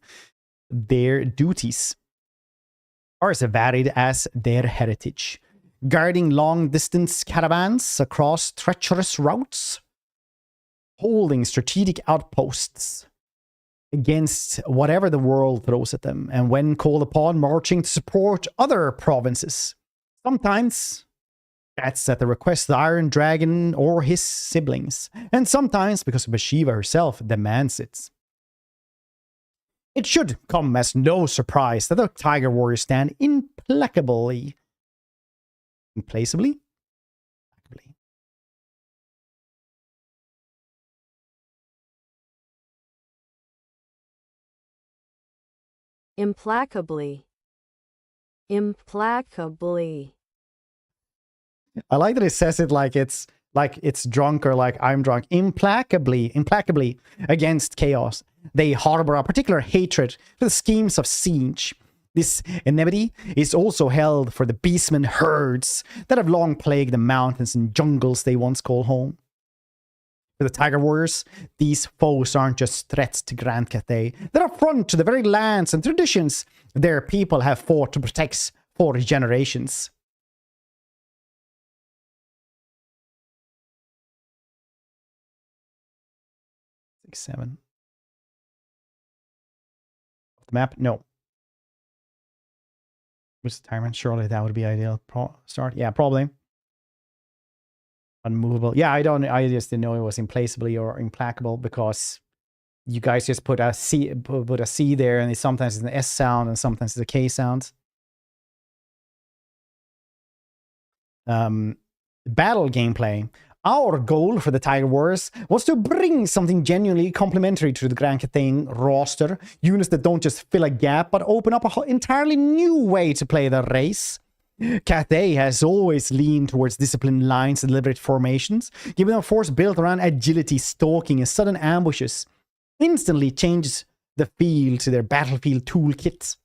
Their duties are as varied as their heritage, guarding long-distance caravans across treacherous routes, holding strategic outposts against whatever the world throws at them, and when called upon, marching to support other provinces. Sometimes that's at the request of the Iron Dragon or his siblings, and sometimes because Bathsheba herself demands it. It should come as no surprise that the Tiger Warriors stand implacably. Implacably. I like that it says it like it's drunk or like I'm drunk. Implacably against chaos. They harbor a particular hatred for the schemes of Tzeentch. This enmity is also held for the beastmen herds that have long plagued the mountains and jungles they once called home. For the Tiger Warriors, these foes aren't just threats to Grand Cathay. They're a front to the very lands and traditions their people have fought to protect for generations. Six, 7. The map? No. Retirement, surely that would be ideal. Start, yeah, probably. Unmovable. Yeah, I just didn't know it was implaceably or implacable because you guys just put a C there, and sometimes it's an S sound and sometimes it's a K sound. Battle gameplay. Our goal for the Tiger Wars was to bring something genuinely complementary to the Grand Cathay roster. Units that don't just fill a gap, but open up an entirely new way to play the race. Cathay has always leaned towards disciplined lines and deliberate formations, giving them a force built around agility, stalking, and sudden ambushes. Instantly changes the feel to their battlefield toolkits.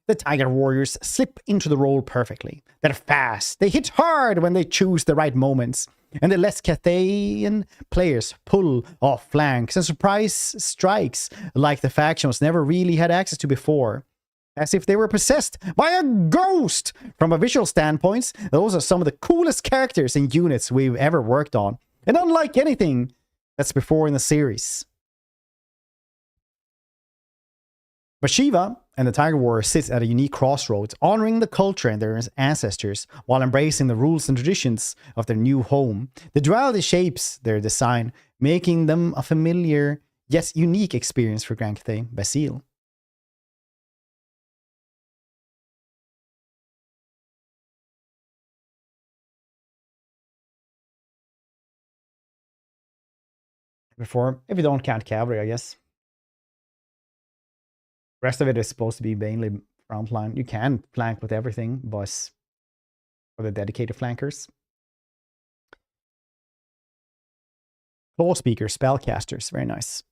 The Tiger Warriors slip into the role perfectly. They're fast, they hit hard when they choose the right moments, and they let Cathayan players pull off flanks and surprise strikes like the factions never really had access to before. As if they were possessed by a ghost! From a visual standpoint, those are some of the coolest characters and units we've ever worked on, and unlike anything that's before in the series. Bashiva and the Tiger Warriors sit at a unique crossroads, honoring the culture and their ancestors, while embracing the rules and traditions of their new home. The duality shapes their design, making them a familiar yet unique experience for Grand Cathay Basile. Before, if you don't count cavalry, I guess. Rest of it is supposed to be mainly frontline. You can flank with everything, but for the dedicated flankers. Claw speakers, spellcasters, very nice.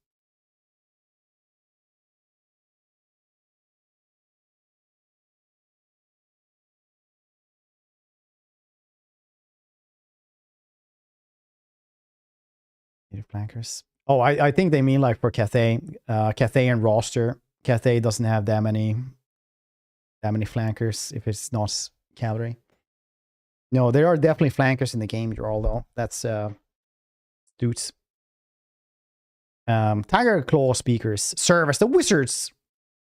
Flankers. Oh, I think they mean like for Cathay, Cathay and roster. Cathay doesn't have that many flankers if it's not cavalry. No, there are definitely flankers in the game, although that's dudes. Tiger Claw speakers serve as the wizards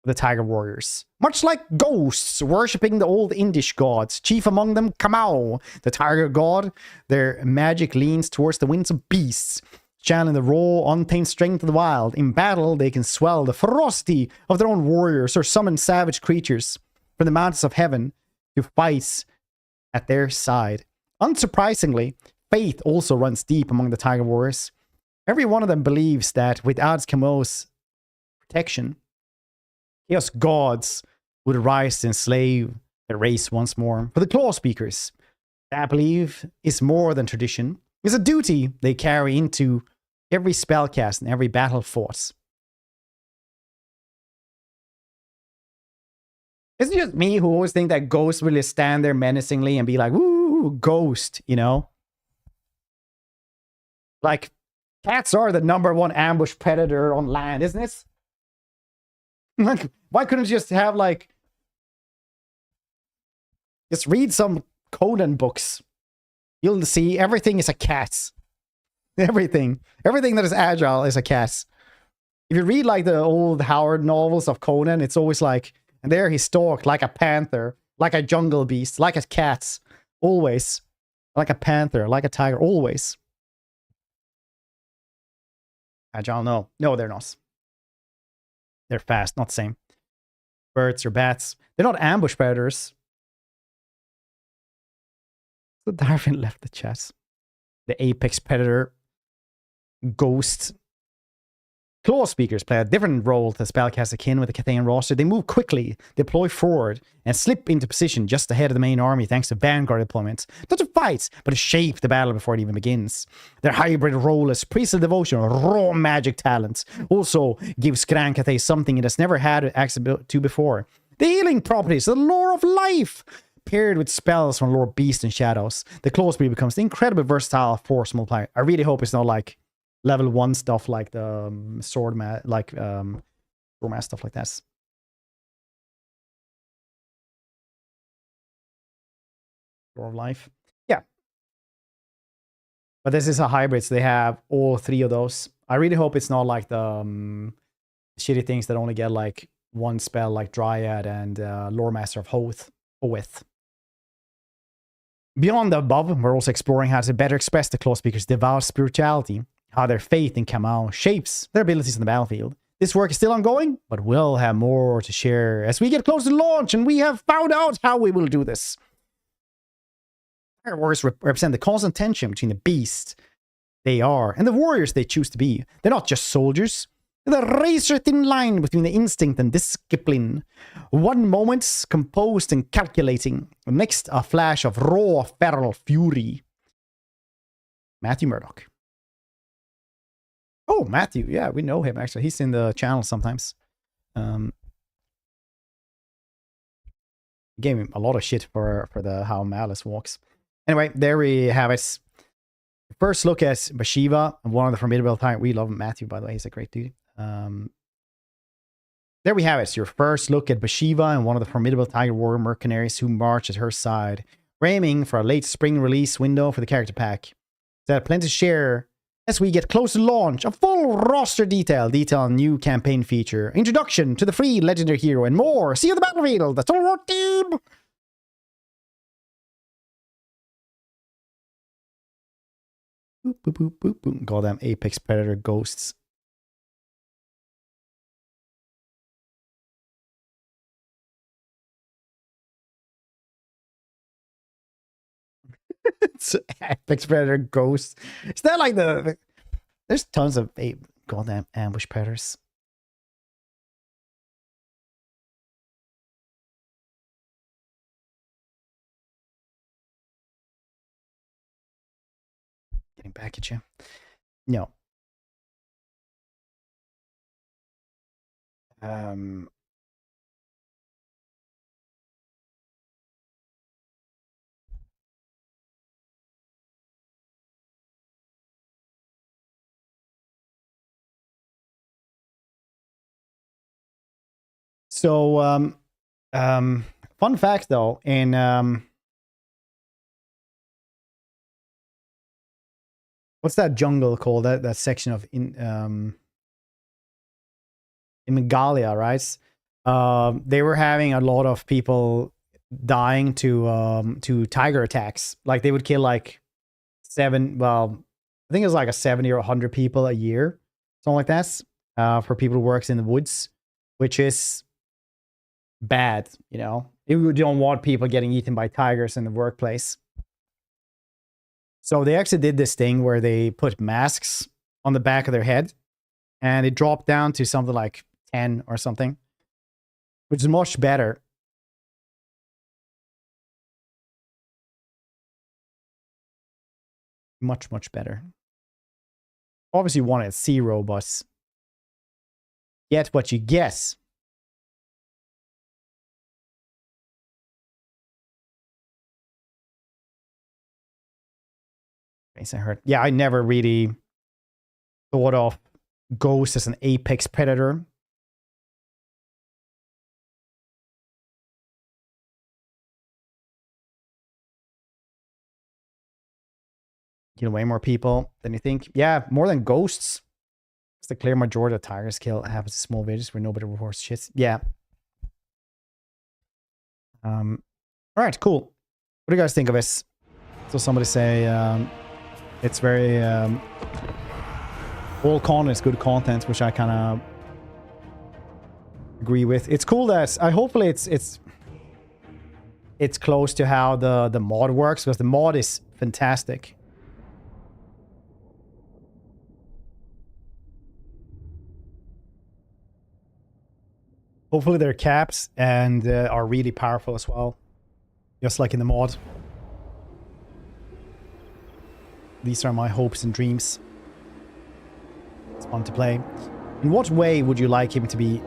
of the Tiger Warriors. Much like ghosts worshipping the old Indish gods, chief among them Kamau, the Tiger God. Their magic leans towards the winds of beasts, channeling the raw, untamed strength of the wild. In battle, they can swell the ferocity of their own warriors or summon savage creatures from the mountains of heaven to fight at their side. Unsurprisingly, faith also runs deep among the Tiger Warriors. Every one of them believes that without Kamau's protection, Chaos gods would rise to enslave the race once more. For the Claw Speakers, that belief is more than tradition. It's a duty they carry into every spellcast and every battle fought. Isn't it just me who always think that ghosts will just stand there menacingly and be like, woo, ghost, you know? Like, cats are the #1 ambush predator on land, isn't it? Like, why couldn't you just have, like... Just read some Conan books. You'll see everything is a cat. Everything. Everything that is agile is a cat. If you read, like, the old Howard novels of Conan, it's always like... And there he stalked like a panther, like a jungle beast, like a cat. Always. Like a panther, like a tiger, always. Agile, no. No, they're not. They're fast, not the same. Birds or bats. They're not ambush predators. So Darwin left the chat. The apex predator. Ghost. Claw Speakers play a different role to spellcast akin with the Cathayan roster. They move quickly, deploy forward, and slip into position just ahead of the main army thanks to vanguard deployments. Not to fight, but to shape the battle before it even begins. Their hybrid role as priestly devotion or raw magic talents also gives Grand Cathay something it has never had access to before. The healing properties, the lore of life, paired with spells from lore beast and shadows. The Claw Speaker becomes the incredibly versatile force multiplier. I really hope it's not like level 1 stuff like the sword mat, like sword stuff like that. Lore of life. Yeah. But this is a hybrid, so they have all 3 of those. I really hope it's not like the shitty things that only get like one spell like Dryad and Lore Master of Hoth. Beyond the above, we're also exploring how to better express the Claw Speaker's devout spirituality, how their faith in Kamau shapes their abilities on the battlefield. This work is still ongoing, but we'll have more to share as we get closer to launch, and we have found out how we will do this. Our warriors represent the constant tension between the beast they are and the warriors they choose to be. They're not just soldiers. They're the razor-thin line between the instinct and discipline. One moment composed and calculating, next a flash of raw, feral fury. Matthew Murdoch. Oh, Matthew. Yeah, we know him, actually. He's in the channel sometimes. Gave him a lot of shit for the how Malice walks. Anyway, there we have it. First look at Bashiva, one of the formidable tyrants. We love Matthew, by the way. He's a great dude. There we have it. Your first look at Bashiva and one of the formidable Tiger Warrior mercenaries who march at her side. We're aiming for a late spring release window for the character pack. So plenty to share as we get close to launch. A full roster detail new campaign feature, introduction to the free legendary hero, and more. See you on the battlefield. That's all right, team. Boop, boop, boop, boop, boop. Goddamn Apex Predator ghosts. It's Apex Predator ghosts. Is that like there's tons of goddamn ambush predators. Getting back at you. No. So, fun fact though, in what's that jungle called? That section of in Megalia, right? They were having a lot of people dying to tiger attacks. Like they would kill like I think it was like a 70 or 100 people a year, something like that, for people who works in the woods, which is bad, you know. You don't want people getting eaten by tigers in the workplace. So they actually did this thing where they put masks on the back of their head and it dropped down to something like 10 or something, which is much better. Much, much better. Obviously you want it at 0, but get what you get. I heard. Yeah, I never really thought of Ghost as an apex predator. You know, way more people than you think. Yeah, more than ghosts. It's the clear majority of tigers kill happens in small villages where nobody reports shit. Yeah. All right, cool. What do you guys think of this? So somebody say it's very all content is good content, which I kind of agree with. It's cool that hopefully it's close to how the mod works, because the mod is fantastic. Hopefully their caps and are really powerful as well, just like in the mod. These are my hopes and dreams. It's fun to play. In what way would you like him to be?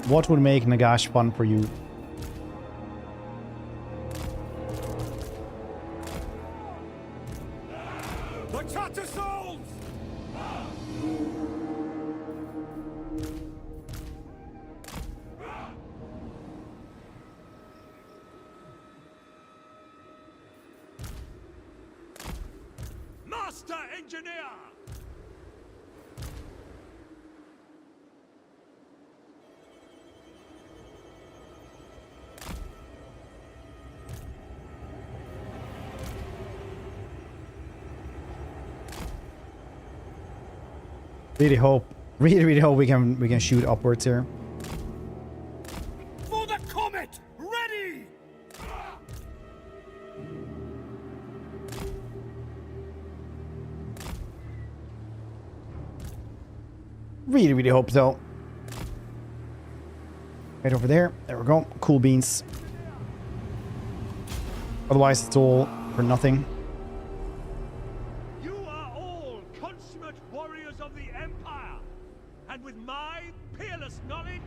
What would make Nagash fun for you? engineer! Really hope we can shoot upwards here. For the comet! Ready! Really hope so. Right over there. There we go. Cool beans. Otherwise, it's all for nothing. You are all consummate warriors of the Empire, and with my peerless knowledge,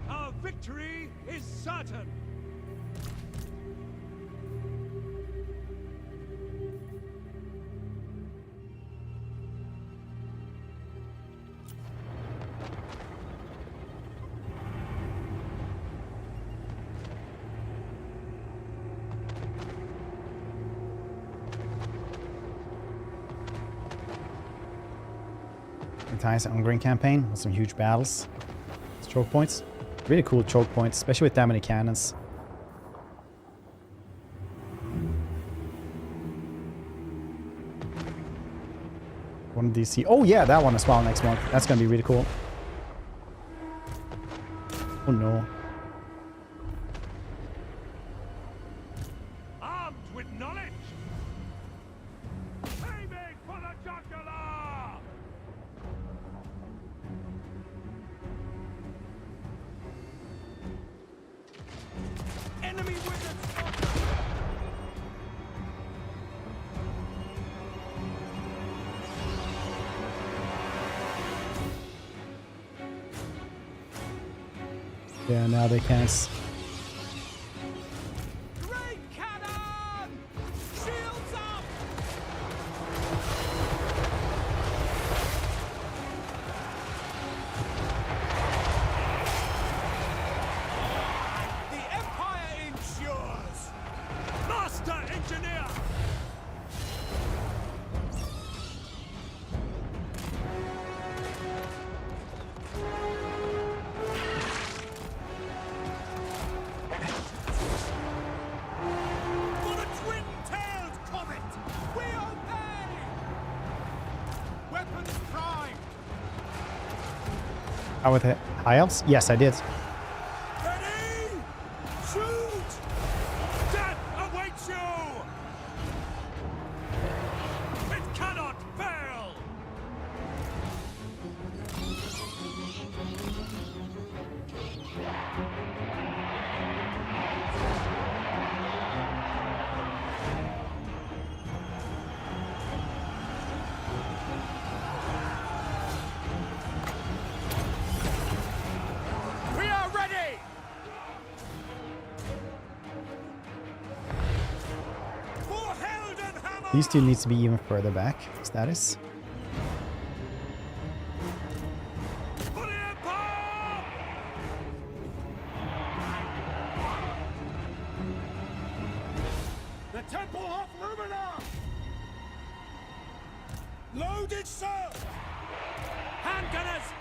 our victory is certain. Nice on-green campaign with some huge battles. Choke points. Really cool choke points, especially with that many cannons. One of these. Oh yeah, that one as well next month. That's gonna be really cool. Oh no. Armed with knowledge! Aiming for the jugular! Enemy wizard spotted! Yeah, now they can't. Great cannon! Shields up! The Empire ensures! Master Engineer! For the twin-tailed comet! We obey! Weapons prime! How with it? High elves? Yes, I did. Ready? Shoot! Death awaits you! It cannot fail! We are ready! For Heldenhammer! These two needs to be even further back. Status. For the Empire! The Temple of Lumina! Loaded, sir! Handgunners!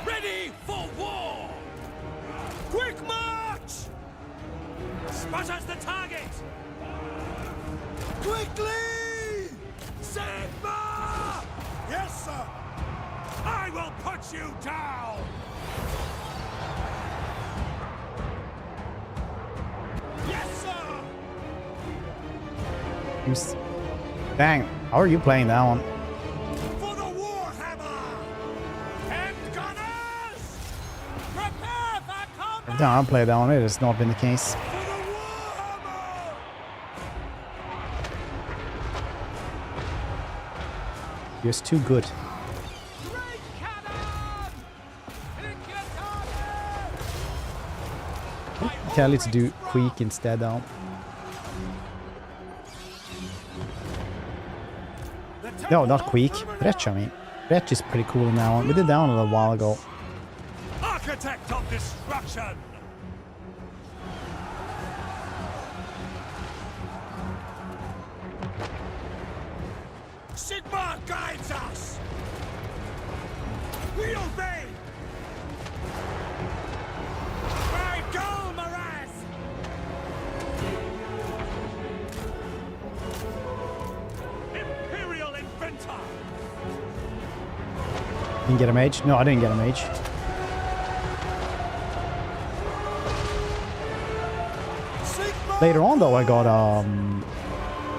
Ready for war! Quick march! Sputters the target! Quickly! Sigma! Yes, sir! I will put you down! Yes, sir! Dang, how are you playing that one? For the Warhammer! And gunners! Prepare for combat! Every time I play that one, it has not been the case. For the Warhammer! Just too good. Great cannon! Hit your target! Tell it to do quick instead though. No, not quick. Wretch, I mean. Wretch is pretty cool in that one. We did that one a little while ago. Architect of destruction! Sigma guides us! We obey! By go, Miraz! Imperial Inventor! Didn't get a mage? No, I didn't get a mage. Later on though I got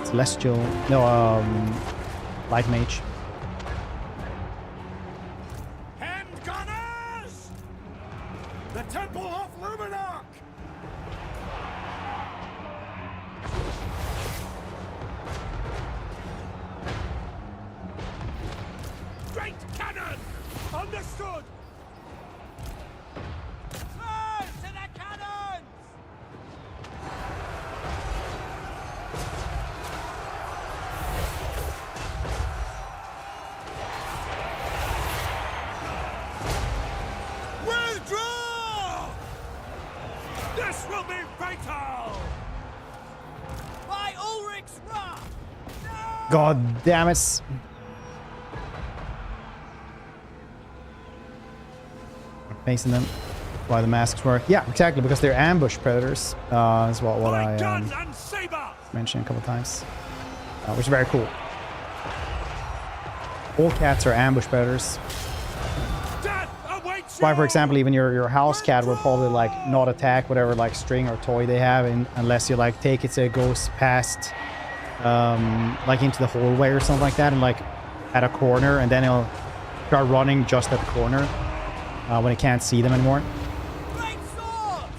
Celestial, no, Light Mage. Hand gunners! The Temple of Luminarch! Great cannon! Understood! Spurs to the cannons! Withdraw! This will be fatal! By Ulrich's wrath! No! God damn it. Facing them. Why the masks work. Yeah, exactly, because they're ambush predators. Is what My I guns and saber! mentioned a couple times. Which is very cool. All cats are ambush predators. Death awaits That's why, for you! example, even your house cat will probably like not attack whatever like string or toy they have, unless you like take it so it goes past, like into the hallway or something like that, and like at a corner, and then it'll start running just at the corner when it can't see them anymore. Great swords!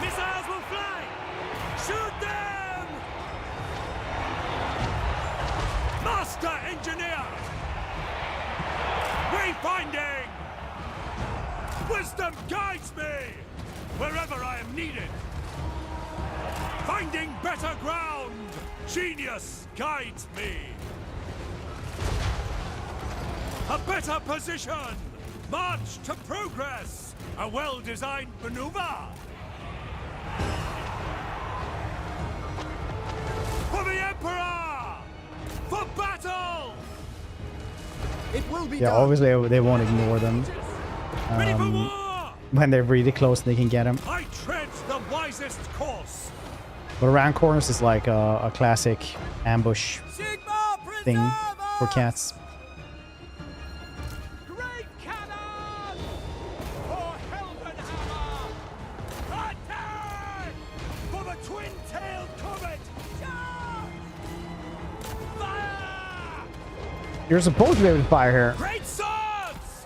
Missiles will fly! Shoot them! Master Engineer! Wayfinding! Wisdom guides me! Wherever I am needed! Finding better ground! Genius guides me! A better position! March to progress! A well-designed maneuver! For the Emperor! For battle! It will be Yeah, done. obviously they won't ignore them Ready for war! when they're really close and they can get them. I tread the wisest course! But around corners is like a classic ambush Sigma thing preserve for us! cats. Great cannon! For Heldenhammer! Attack! For the twin-tailed comet! Fire! You're supposed to be able to fire here. Great swords!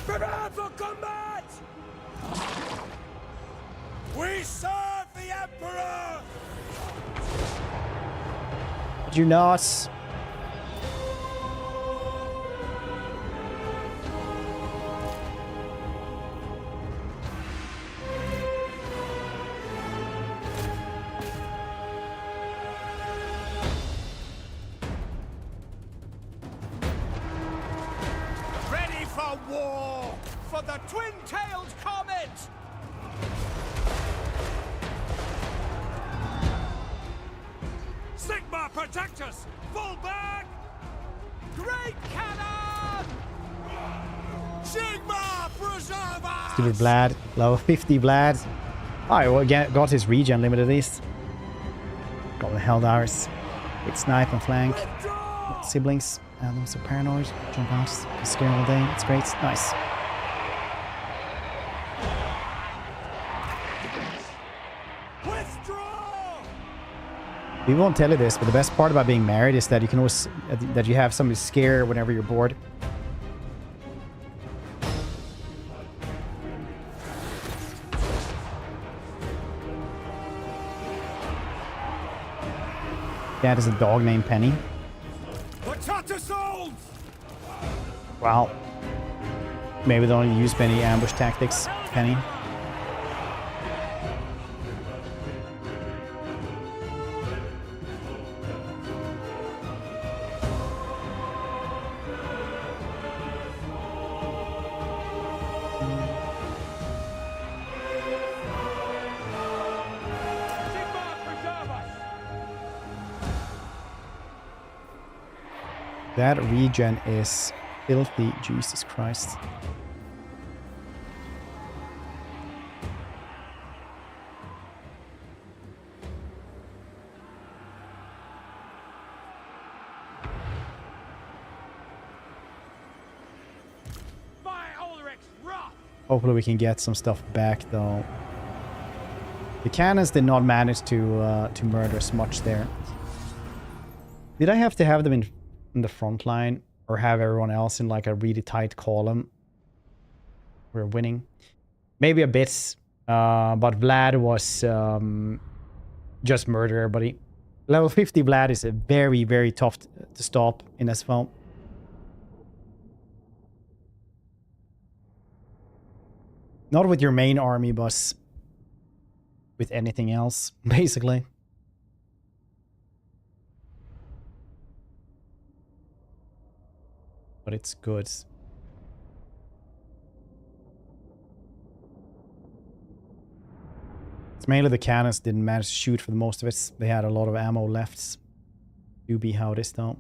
Prepare for combat! We serve the Emperor! Did you not? Ready for war! For the twin-tailed comet! Sigma, protect us! Fall back! Great cannon! Sigma preserve us! Stupid Blad. Level 50 Blad. I got his regen limit at least. Got the Helldars. Big snipe and flank. Withdraw! Siblings. Them so paranoid. Jump out. Scare all day. It's great. Nice. Withdraw! People won't tell you this, but the best part about being married is that you can always that you have somebody scare whenever you're bored. Dad is a dog named Penny. Potato souls! Wow. Maybe they don't use many ambush tactics, Penny. Sigma, preserve us! That regen is filthy, Jesus Christ. Hopefully we can get some stuff back though. The cannons did not manage to murder as much there. Did I have to have them in the front line or have everyone else in like a really tight column? We're winning. Maybe a bit, but Vlad was just murder everybody. Level 50 Vlad is a very, very tough to stop in SFO. Not with your main army, but with anything else, basically. But it's good. It's mainly the cannons didn't manage to shoot for the most of it. They had a lot of ammo left. Do be how it is though.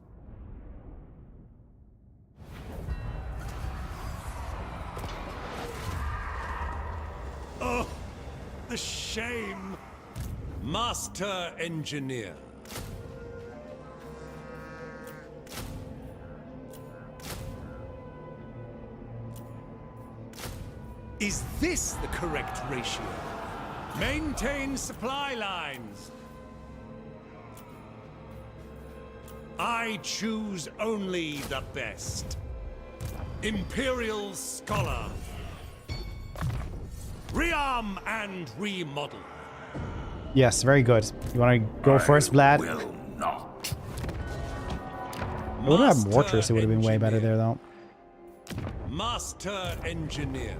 Oh, the shame. Master Engineer. Is this the correct ratio? Maintain supply lines. I choose only the best. Imperial Scholar. Rearm and remodel. Yes, very good. You want to go first, Vlad? Will not. I would have mortars. It would have been way better there, though. Master Engineer.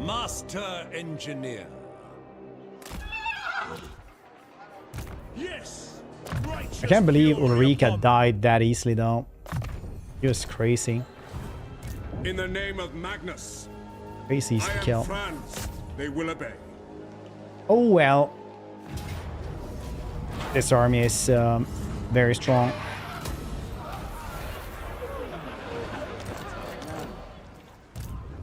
Master Engineer. Yes. I can't believe Ulrika died that easily, though. It was crazy. In the name of Magnus, Crazy easy to kill. Franz, they will obey. Oh well. This army is very strong.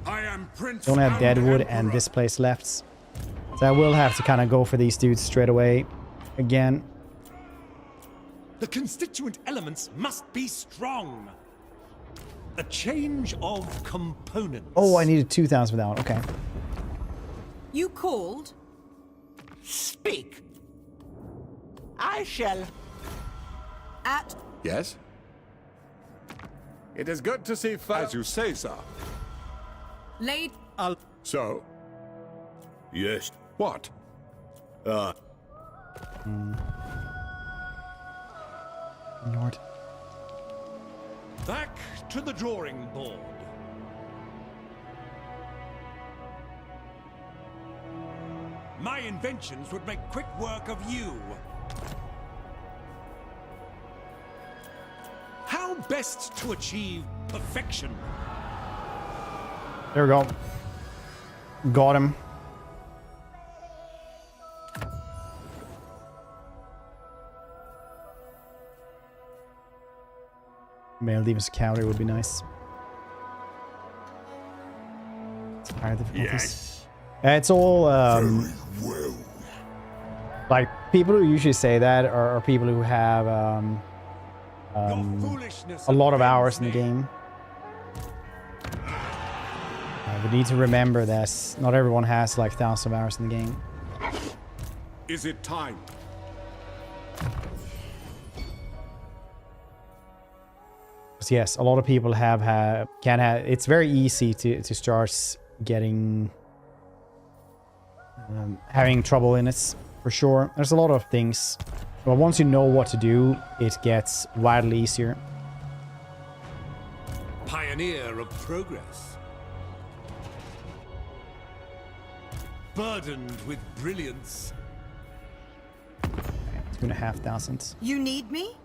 I am Prince. Don't have Deadwood and this place left. So I will have to kind of go for these dudes straight away. Again. The constituent elements must be strong. A change of components. Oh, I needed 2,000 for that one. Okay. You called? Speak. I shall. At Yes? It is good to see As you say, sir. laid. So, Yes. what? Lord. Back to the drawing board. My inventions would make quick work of you. How best to achieve perfection? There we go. Got him. Male Demons Cavalry would be nice. It's higher difficulties. Yes. It's all Very well. like people who usually say that are people who have Your foolishness a lot of hours offends in the me. game. We need to remember that not everyone has like 1,000 hours in the game. Is it time? Yes, a lot of people can have. It's very easy to start getting having trouble in it for sure. There's a lot of things, but once you know what to do, it gets wildly easier. Pioneer of progress. Burdened with brilliance. 2,500. You need me?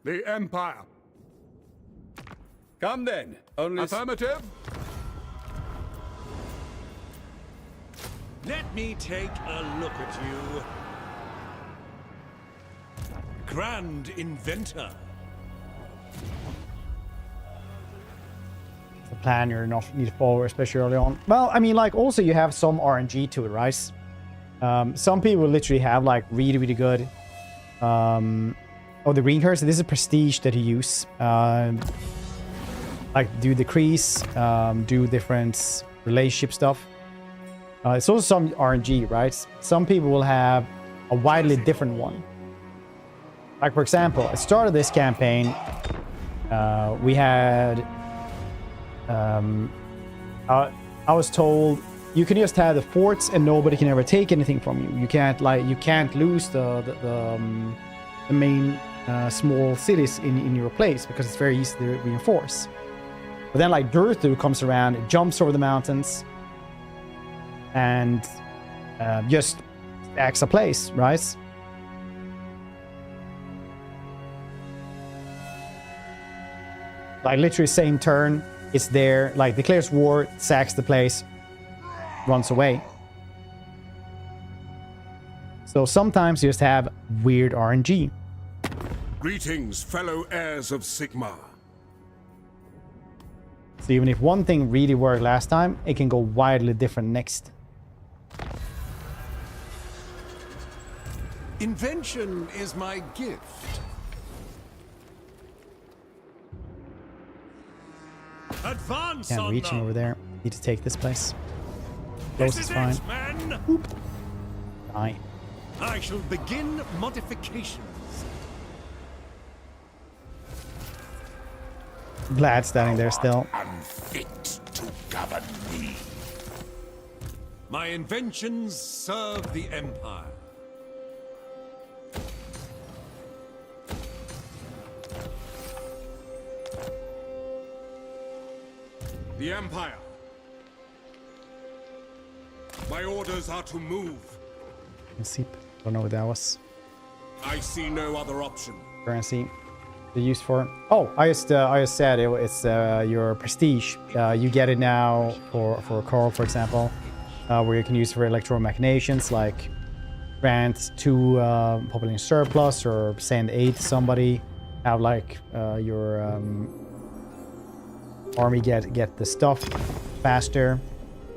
The Empire. Come then. Only affirmative. Let me take a look at you. Grand Inventor. plan you need to follow, especially early on. Well, I mean, like, also you have some RNG to it, right? Some people literally have like really, really good. Oh, the green curse. This is prestige that you use. Like do decrease, do different relationship stuff. It's also some RNG, right? Some people will have a widely different one. Like, for example, at the start of this campaign, we had... I was told you can just have the forts and nobody can ever take anything from you. You can't lose the main small cities in your place because it's very easy to reinforce. But then like Durthu comes around, it jumps over the mountains, and just stacks a place, right? Like literally same turn, it's there, like declares war, sacks the place, runs away. So sometimes you just have weird RNG. Greetings, fellow heirs of Sigmar. So even if one thing really worked last time, it can go wildly different next. Invention is my gift. Advance Can't on reach him them. over there. Need to take this place. This Close is is fine. it, men. Oop. Die. I shall begin modifications. Glad standing there still. Unfit to govern me. My inventions serve the Empire. The Empire. My orders are to move. Seep. Don't know what that was. I see no other option. Currency. The use for. Oh, I just said it's your prestige. You get it now for Karl, for example, where you can use for electoral machinations, like grant 2 population surplus or send aid to somebody. Have like your army get the stuff faster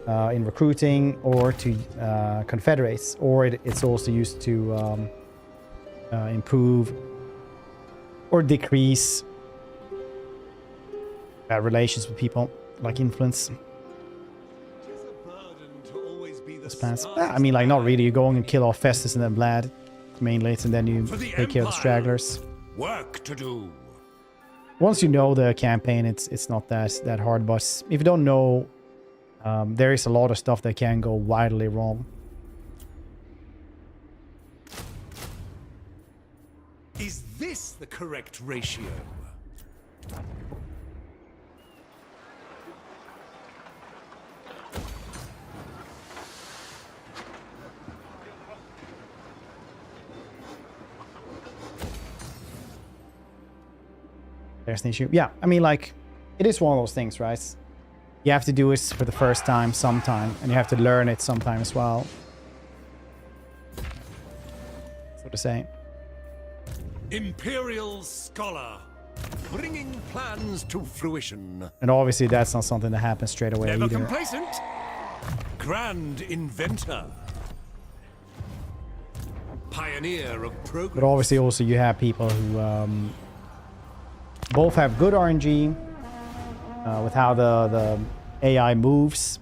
in recruiting, or to confederates, or it's also used to improve or decrease relations with people, like influence. Those plans. I mean, like, not really. You're going and kill off Festus and then Vlad, mainly, and then you take care of the stragglers. Work to do. Once you know the campaign, it's not that hard. But if you don't know, there is a lot of stuff that can go wildly wrong. Is this the correct ratio? There's an issue. Yeah, I mean, like, it is one of those things, right? You have to do it for the first time sometime, and you have to learn it sometime as well. So to say. Imperial Scholar, bringing plans to fruition. And obviously that's not something that happens straight away Never either. complacent. Grand Inventor. Pioneer of progress. But obviously also you have people who both have good RNG with how the AI moves,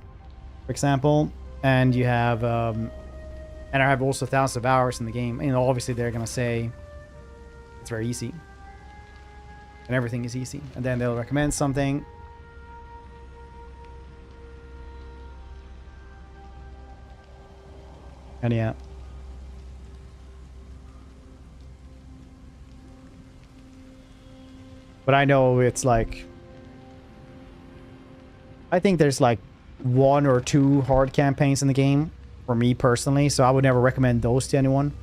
for example, and you have and I have also thousands of hours in the game. And obviously they're gonna say it's very easy, and everything is easy, and then they'll recommend something. And yeah. But I know it's like, I think there's like 1 or 2 hard campaigns in the game for me personally, so I would never recommend those to anyone.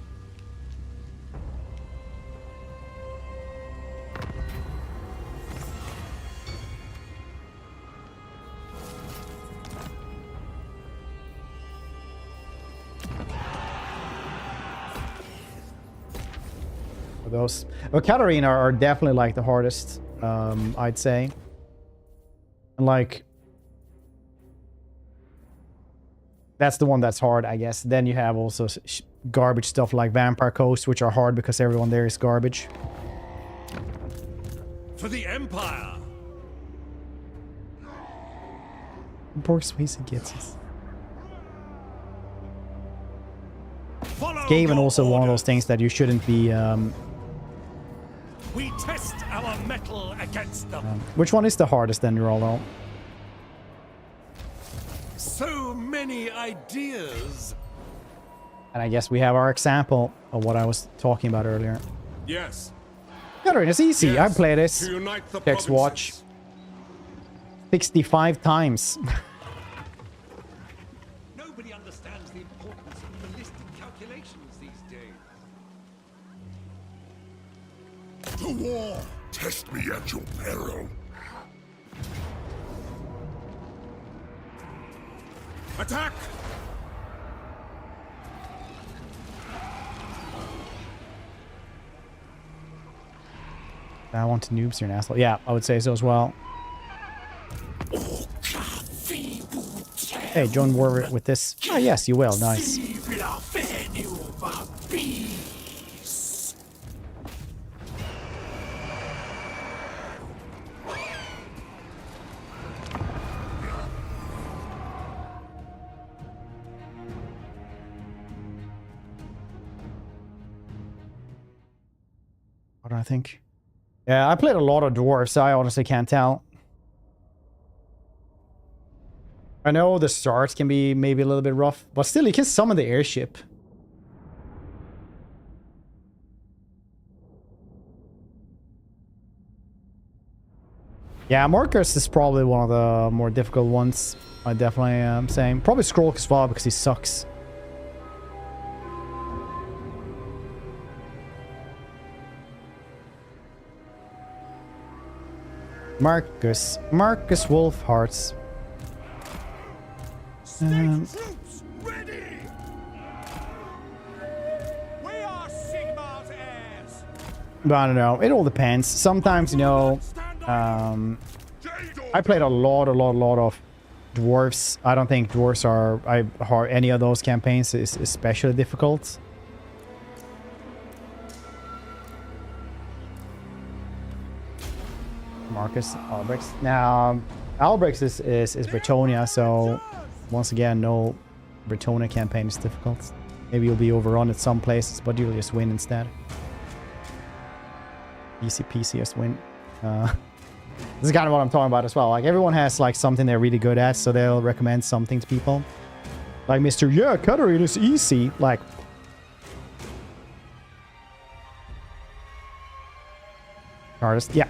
Those Katarina are definitely like the hardest, I'd say. And like That's the one that's hard, I guess. Then you have also garbage stuff like Vampire Coast, which are hard because everyone there is garbage. For the Empire! Persuasive gets us. Follow Game and your also one of those orders. things that you shouldn't be. We test our metal against them. Which one is the hardest then, Nurgle? So many ideas. And I guess we have our example of what I was talking about earlier. Yes. Yeah, it's easy. Yes. I play this. To unite the Text watch. provinces. 65 times. Nobody understands the importance of ballistic calculations these days. To war. Test me at your peril. Attack! I want to noobs, you're an asshole. Yeah, I would say so as well. Hey, join war with this. Ah, yes, you will. Nice. What do I think? Yeah, I played a lot of dwarves, so I honestly can't tell. I know the start can be maybe a little bit rough, but still, you can summon the airship. Yeah, Marcus is probably one of the more difficult ones. I definitely am saying. Probably Scroll as well, because he sucks. Marcus Wolfhearts. Troops ready. We are Sigmar's heirs. But I don't know. It all depends. Sometimes, you know, I played a lot of dwarves. I don't think dwarves are any of those campaigns is especially difficult. Marcus Albrecht. Now, Albrecht is Bretonia, so once again, no Bretonia campaign is difficult. Maybe you'll be overrun at some places, but you'll just win instead. Easy peasy, just win. This is kind of what I'm talking about as well. Like, everyone has like something they're really good at, so they'll recommend something to people. Like Mr. Yeah, Katarina is easy. Like, artist, yeah.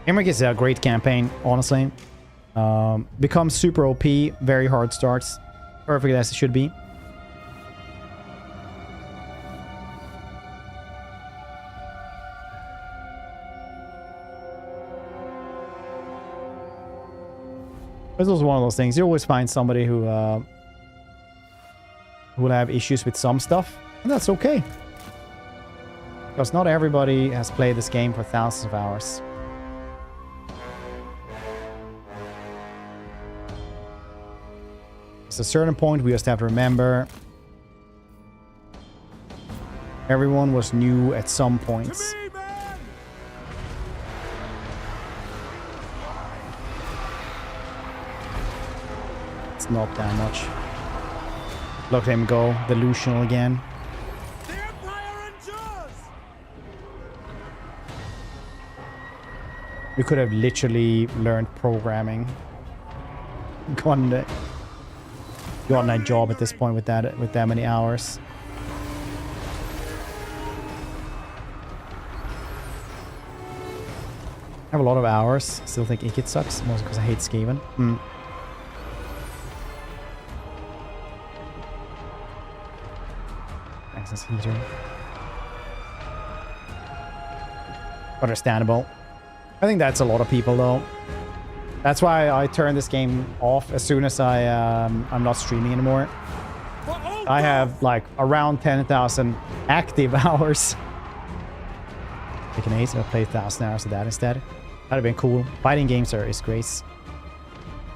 Emmerich is a great campaign, honestly. Becomes super OP, very hard starts. Perfect as it should be. This was one of those things. You always find somebody who will have issues with some stuff, and that's okay. Because not everybody has played this game for thousands of hours. At a certain point, we just have to remember everyone was new at some points. It's not that much. Look at him go delusional again. The Empire endures. We could have literally learned programming. Gotten that job at this point with that many hours. I have a lot of hours. Still think Ikit sucks, mostly because I hate Skaven. Access heater. Understandable. I think that's a lot of people though. That's why I turned this game off as soon as I'm not streaming anymore. I have like around 10,000 active hours. Pick an ace, I'll play 1,000 hours of that instead. That'd have been cool. Fighting games is great.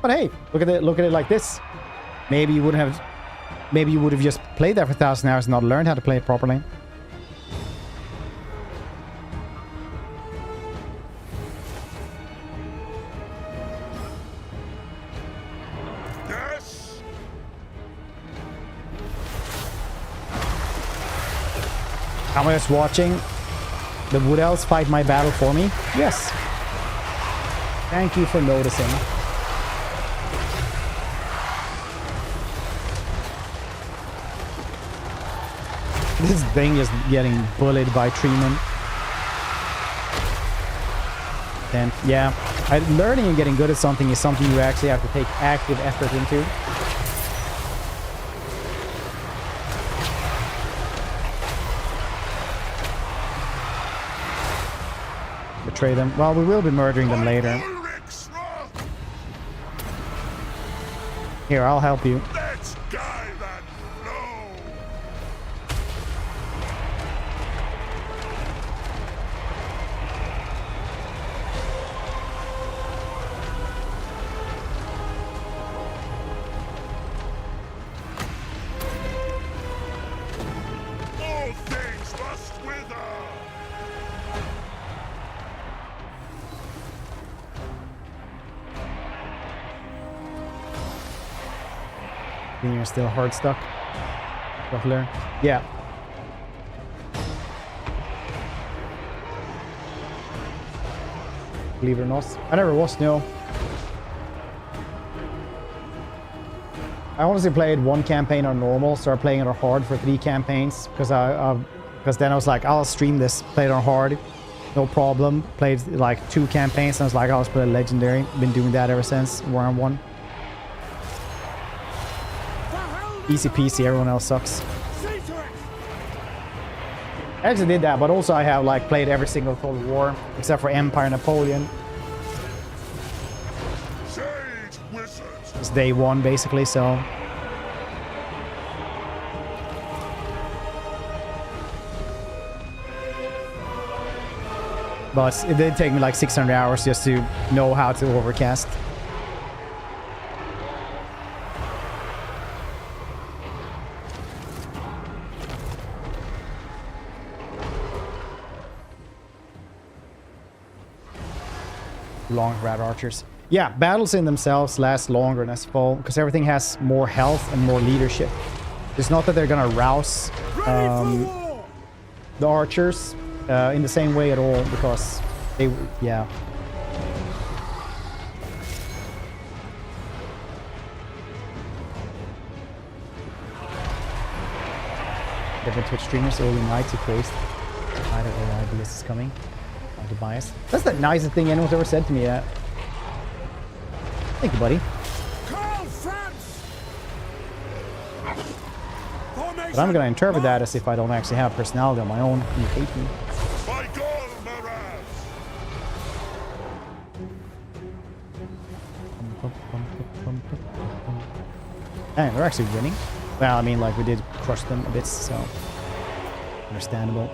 But hey, look at it like this. Maybe you would have just played that for 1,000 hours and not learned how to play it properly. Yes. Am I just watching the Wood Elves fight my battle for me? Yes. Thank you for noticing. This thing is getting bullied by treemen. And yeah, learning and getting good at something is something you actually have to take active effort into. Betray them. Well, we will be murdering them later. Here, I'll help you. Let's guy that blow. All things must wither. You're still hard stuck. Buckler. Yeah. Believe it or not. I never was, no. I honestly played one campaign on normal, started playing it on hard for 3 campaigns because then I was like, I'll stream this, play it on hard, no problem. Played like 2 campaigns and I was like, I'll just play legendary. Been doing that ever since, 1-on-1. Easy peasy, everyone else sucks. I actually did that, but also I have like played every single Total War except for Empire Napoleon. It's day 1 basically, so. But it did take me like 600 hours just to know how to overcast. Long rat archers. Yeah, battles in themselves last longer in SFO because everything has more health and more leadership. It's not that they're gonna rouse the archers in the same way at all because they, yeah. Different Twitch streamers early night to praise. Either AI BS is coming. Bias. That's the nicest thing anyone's ever said to me yet. Thank you, buddy. Karl Franz. But I'm gonna interpret that as if I don't actually have personality on my own and you hate me. By God, Maraz. Dang, they're actually winning. Well, I mean, like, we did crush them a bit, so understandable.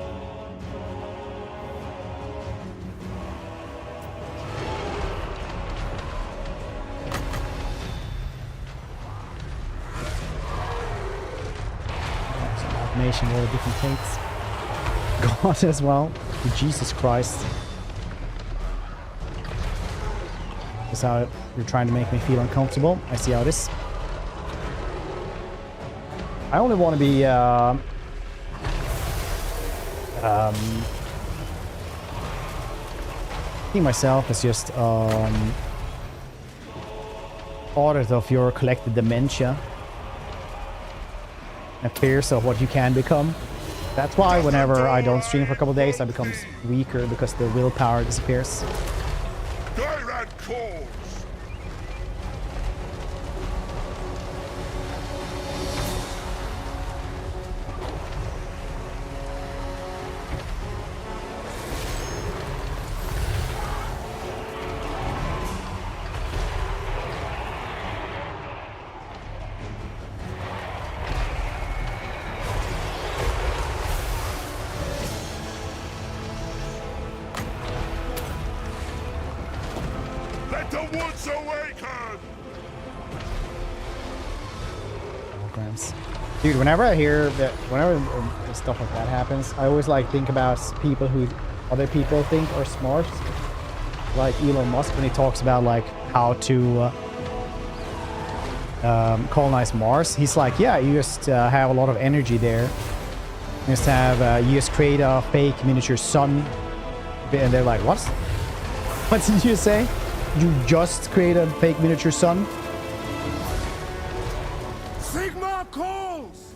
All the different faiths. God as well. Jesus Christ. That's how you're trying to make me feel uncomfortable. I see how it is. I only want to be see myself as just audit of your collected dementia. And fears of what you can become. That's why whenever I don't stream for a couple of days, I become weaker because the willpower disappears. The woods awaken! programs. Dude, whenever I hear that, whenever stuff like that happens, I always like think about people who other people think are smart. Like Elon Musk when he talks about like how to colonize Mars. He's like, yeah, you just have a lot of energy there. You just have, you just create a fake miniature sun. And they're like, what? What did you say? You just create a fake miniature sun? Sigma calls!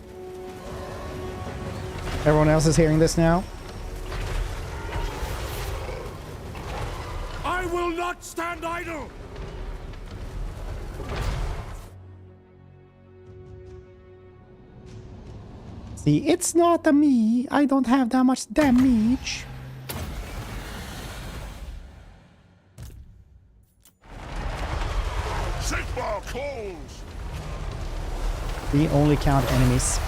Everyone else is hearing this now? I will not stand idle! See, it's not a me. I don't have that much damage. Sigma calls! We only count enemies.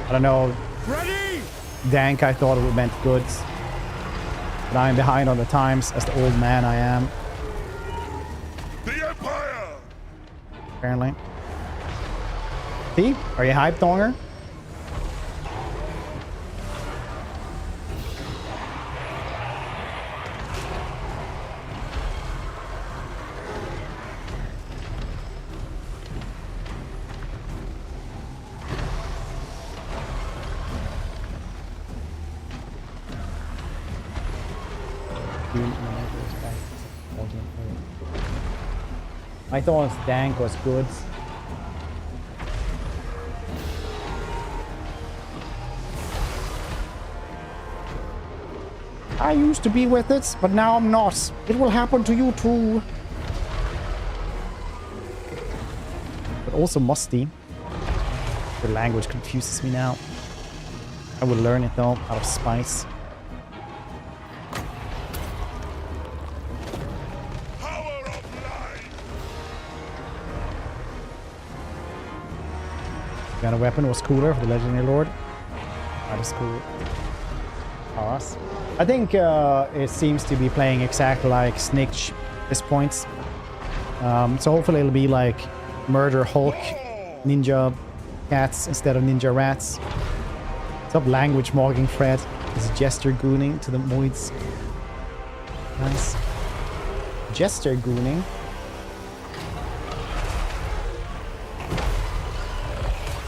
I don't know. Ready! Dank, I thought it meant goods. But I'm behind on the times as the old man I am. The Empire! Apparently. See? Are you hyped, Donger? I thought Dank was good. I used to be with it, but now I'm not. It will happen to you too. But also musty. The language confuses me now. I will learn it though, out of spite. Got a weapon was cooler for the Legendary Lord. That is cool. Pass. I think it seems to be playing exactly like Tzeentch at this point. So hopefully it'll be like Murder Hulk, Ninja Cats instead of Ninja Rats. What's up, language mogging Fred? Is gesture gooning to the moids. Nice. Gesture gooning.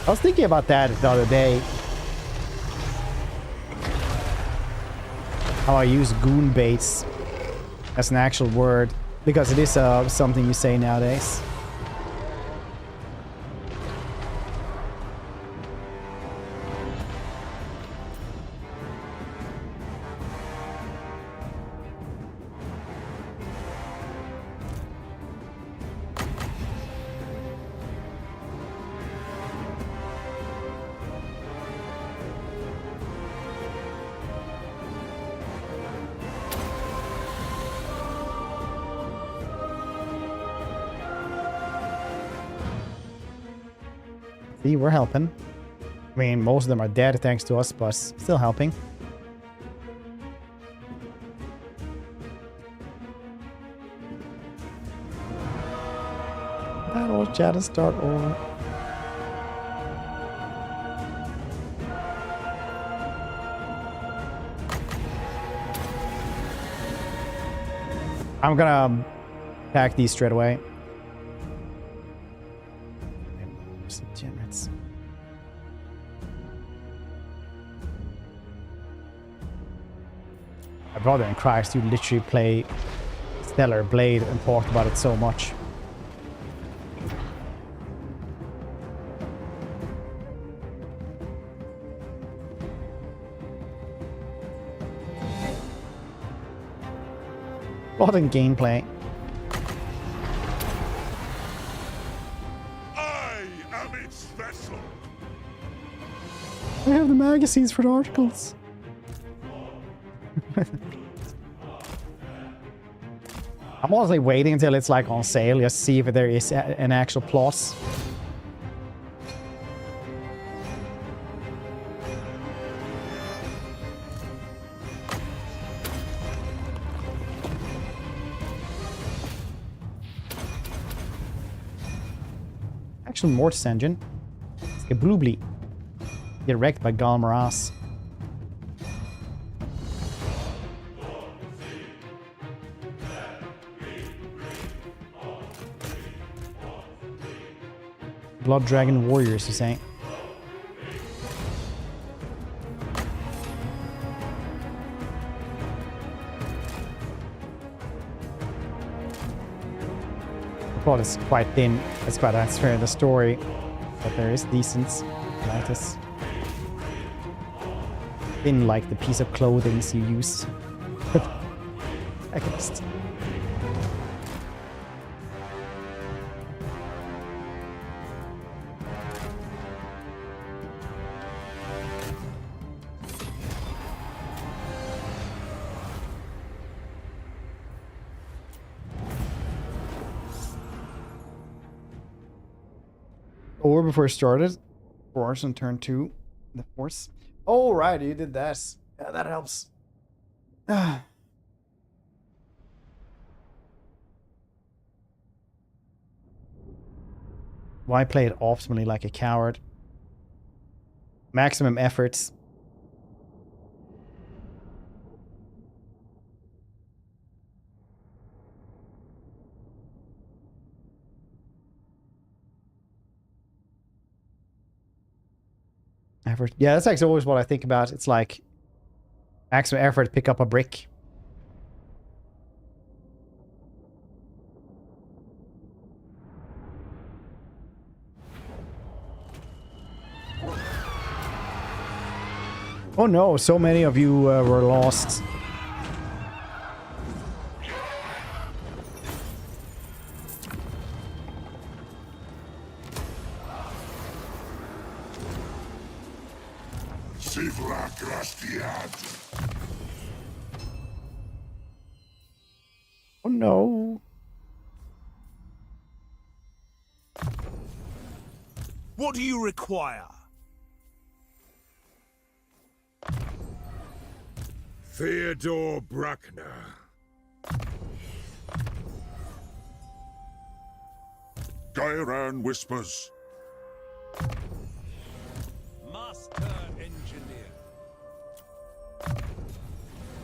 I was thinking about that the other day. How I use goon baits as an actual word. Because it is something you say nowadays. See, we're helping. I mean, most of them are dead thanks to us, but still helping. That old chat and start over. I'm gonna pack these straight away. Degenerates. My brother in Christ, you literally play Stellar Blade and talk about it so much. What in gameplay? I am its vessel. I have the magazines for the articles. I'm honestly waiting until it's like on sale, just see if there is an actual plus. actual mortis engine. Skaboobly. Get wrecked by Galmaras. Blood Dragon Warriors, you say? The plot is quite thin. That's fair in the story, but there is decent. Like this. Thin like the piece of clothing you use. Against. Or before it started, Force on turn 2, the Force. Oh, right, you did that. Yeah, that helps. Why play it optimally like a coward? Maximum efforts. Effort. Yeah, that's actually always what I think about. It's like maximum effort to pick up a brick. Oh no, so many of you were lost. Oh no. What do you require? Theodore Bruckner. Gairan whispers. Master Engineer.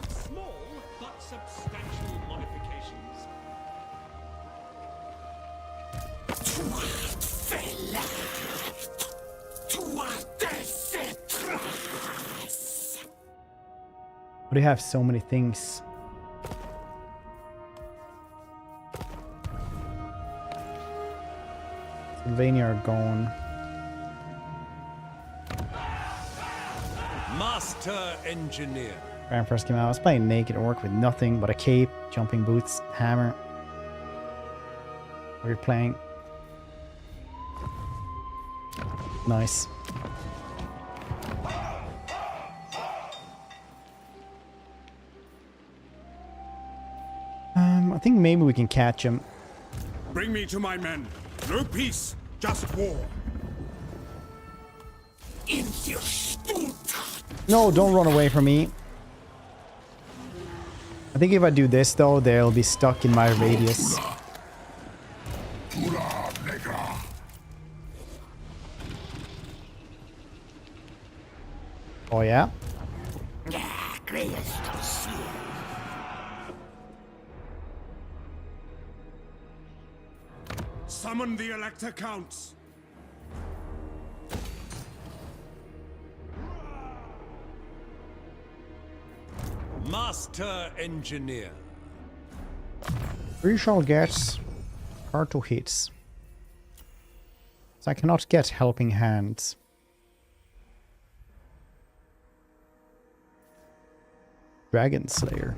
Small but substantial modifications. Why do you have so many things? Sylvania are gone. Master Engineer. When I first came out, I was playing naked orc with nothing but a cape, jumping boots, hammer. What are you playing? Nice. I think maybe we can catch him. Bring me to my men. No peace, just war. No, don't run away from me. I think if I do this though, they'll be stuck in my radius. Oh yeah? Summon the Elector Counts. Master Engineer. We shall get hard to hit. So I cannot get helping hands. Dragon Slayer.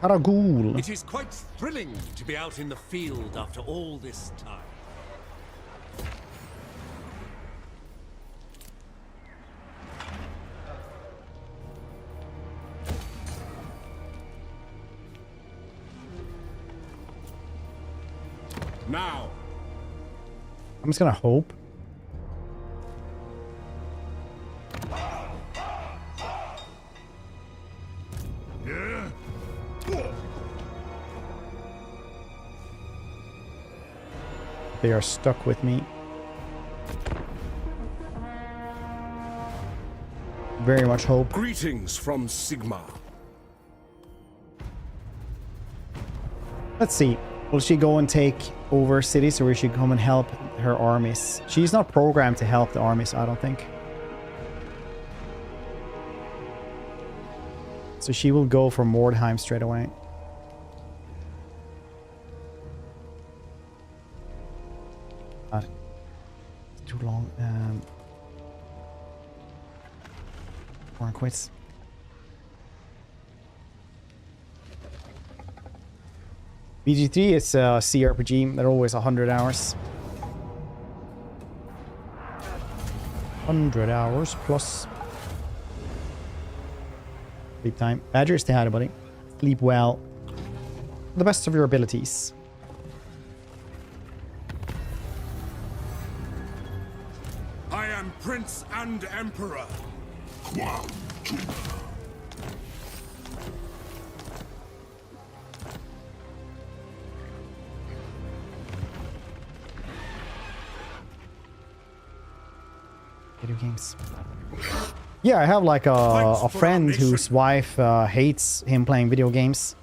Karagul. It is quite thrilling to be out in the field after all this time. Now. I'm just gonna hope. They are stuck with me. Very much hope. Greetings from Sigma. Let's see. Will she go and take over cities, or will she come and help her armies? She's not programmed to help the armies, I don't think. So she will go for Mordheim straight away. Too long. Khorne quits. BG3 is a CRPG. They're always 100 hours. 100 hours plus. Sleep time. Badger, stay high, buddy. Sleep well. The best of your abilities. I am Prince and Emperor. Video games. Yeah, I have like a friend whose wife hates him playing video games.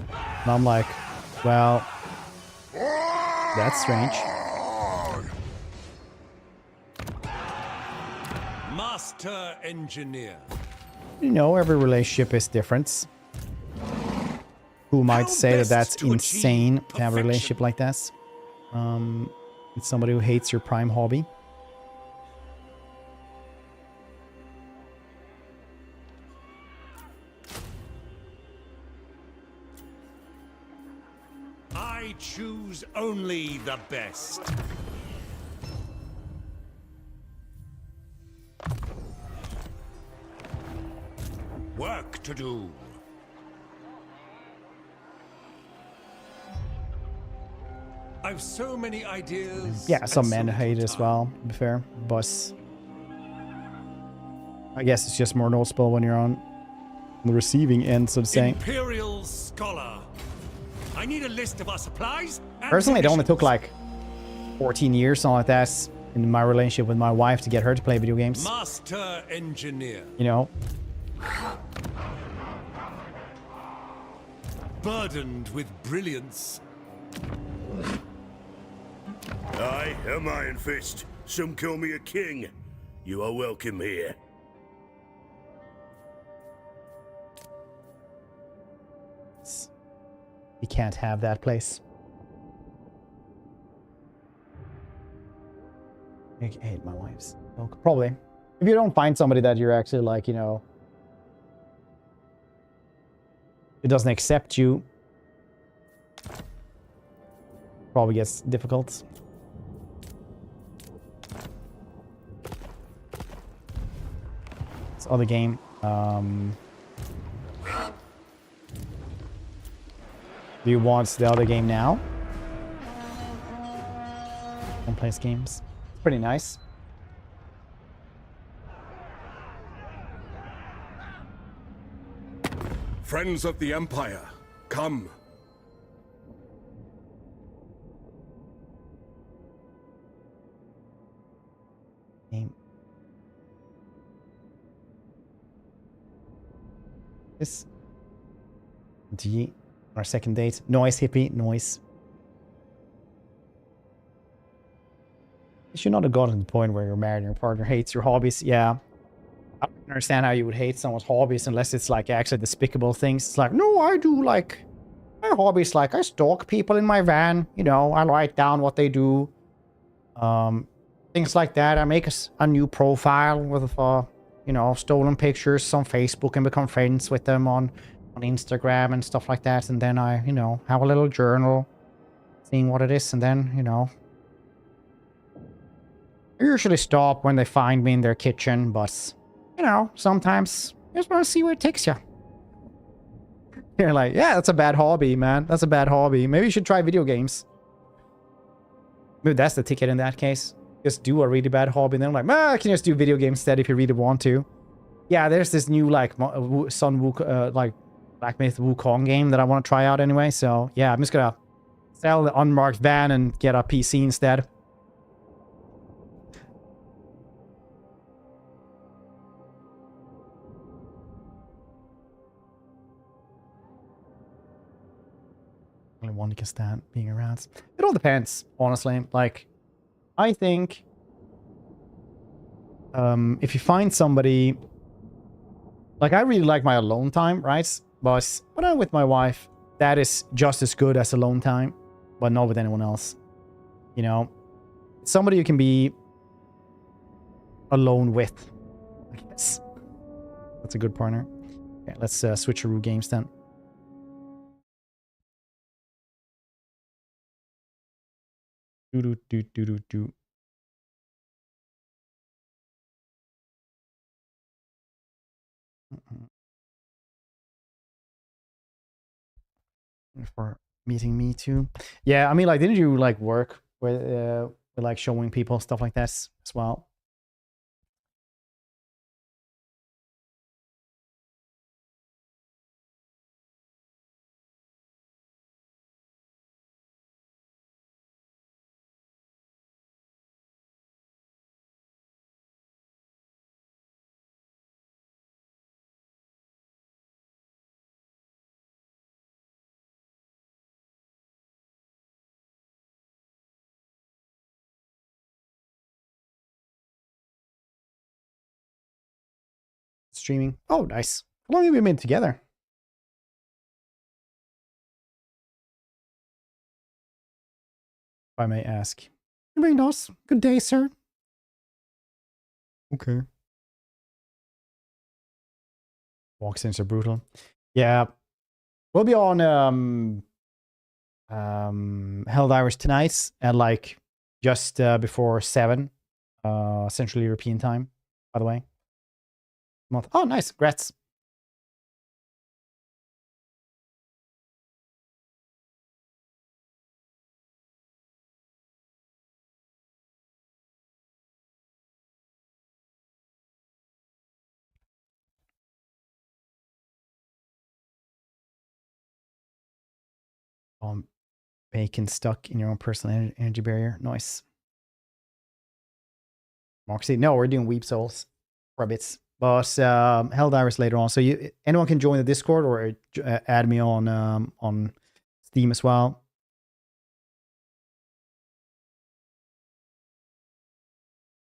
And I'm like, well, that's strange. Master Engineer. You know, every relationship is different. Who might say that that's insane to have a relationship like that? With somebody who hates your prime hobby. I choose only the best. Work to do. I've so many ideas. Yeah, some and men so hate it little as time. well, to be fair. But I guess it's just more noticeable when you're on the receiving end, so to say. Imperial Scholar. I need a list of our supplies. And Personally, it only took provisions. like 14 years, something like that, in my relationship with my wife to get her to play video games. Master Engineer. You know? Burdened with brilliance. I am Iron Fist. Some call me a king. You are welcome here. You can't have that place. I hate my wives. Well, probably. If you don't find somebody that you're actually like, you know, who doesn't accept you, probably gets difficult. This other game. Do you want the other game now? Don't play games. It's pretty nice. Friends of the Empire, come. Game. This. G. Our second date. Noise, hippie. Noise. You should not have gotten to the point where you're married and your partner hates your hobbies. Yeah. I don't understand how you would hate someone's hobbies unless it's like actually despicable things. It's like, no, I do like my hobbies. Like I stalk people in my van. You know, I write down what they do. Things like that. I make a new profile with, you know, stolen pictures on Facebook and become friends with them on Instagram and stuff like that. And then I, you know, have a little journal seeing what it is. And then, you know, I usually stop when they find me in their kitchen, but you know, sometimes you just want to see where it takes you. You're like, yeah, that's a bad hobby, man. That's a bad hobby. Maybe you should try video games. Maybe that's the ticket in that case. Just do a really bad hobby. And then I'm like, I can just do video games instead if you really want to. Yeah, there's this new, like, Sun Wu, like, Black Myth Wukong game that I want to try out anyway. So, yeah, I'm just gonna Sell the unmarked van and get a PC instead. Only one can stand being around. It all depends, honestly. Like, I think if you find somebody, like, I really like my alone time, right? But when I'm with my wife, that is just as good as alone time, but not with anyone else. You know, somebody you can be alone with, I guess. That's a good partner. Okay, let's switcheroo games then. Do. For meeting me too. Yeah, I mean, like, didn't you like work with like showing people stuff like this as well? Streaming. Oh, nice. How long have we been together? If I may ask. Very nice. Good day, sir. Okay. Walk scenes are brutal. Yeah. We'll be on Helldivers tonight at like just before 7 Central European time, by the way. Month. Oh, nice. Congrats. Bacon stuck in your own personal energy barrier. Nice. Moxie. No, we're doing Weep Souls for a bit. But Helldivers later on. So anyone can join the Discord or add me on Steam as well.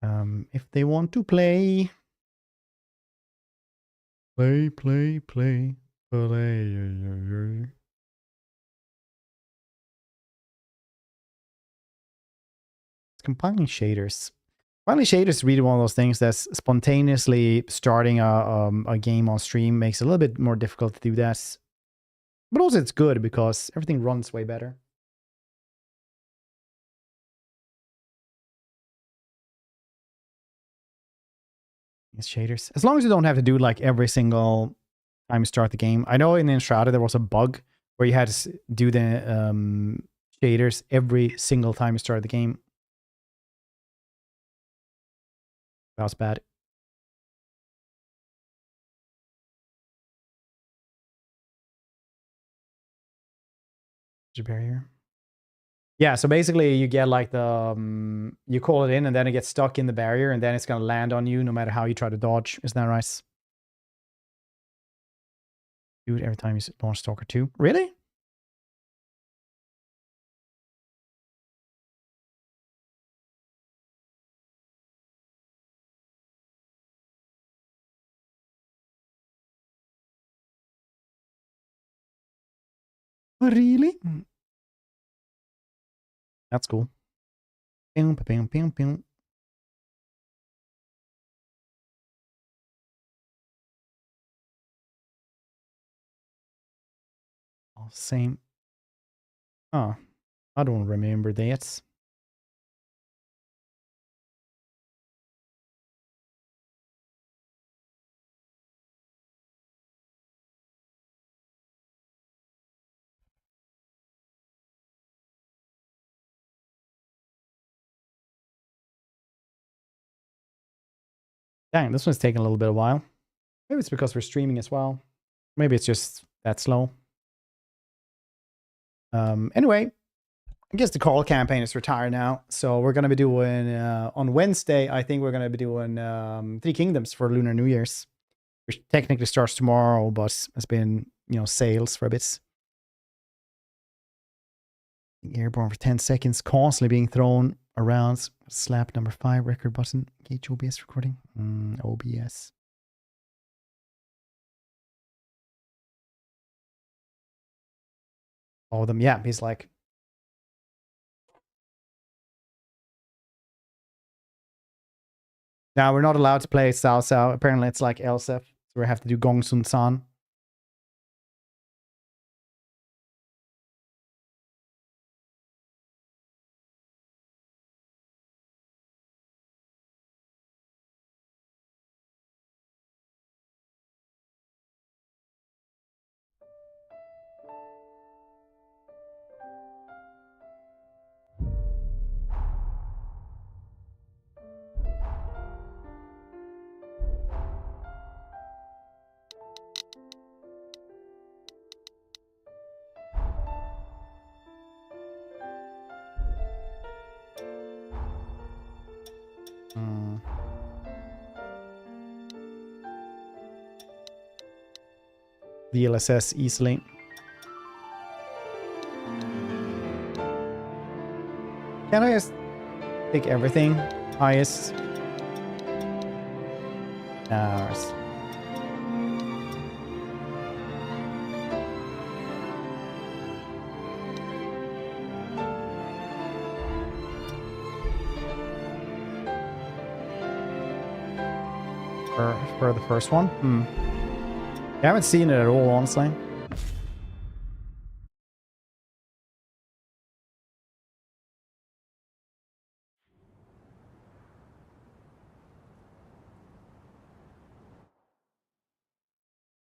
If they want to play. Play. Compiling shaders. Compiling shaders is really one of those things that's spontaneously starting a game on stream makes it a little bit more difficult to do that. But also it's good because everything runs way better. It's shaders. As long as you don't have to do it like every single time you start the game. I know in Enshrouded there was a bug where you had to do the shaders every single time you started the game. That was bad. Barrier. Yeah, so basically you get like the you call it in and then it gets stuck in the barrier and then it's gonna land on you no matter how you try to dodge. Isn't that right? Do it every time you launch Stalker 2. Really? Really? That's cool. All same. Oh, I don't remember that. Dang, this one's taking a little bit of a while. Maybe it's because we're streaming as well. Maybe it's just that slow. Anyway, I guess the Karl campaign is retired now, so we're gonna be doing on Wednesday. I think we're gonna be doing Three Kingdoms for Lunar New Year's, which technically starts tomorrow, but has been sales for a bit. Airborne for 10 seconds, constantly being thrown around. Slap number 5 record button. Engage OBS recording. OBS. All of them, yeah. He's like. Now we're not allowed to play Cao Cao. Apparently it's like Elsef, so we have to do Gong Sun San. DLSS easily. Can I just take everything? Highest. Ours. For the first one? I haven't seen it at all, honestly.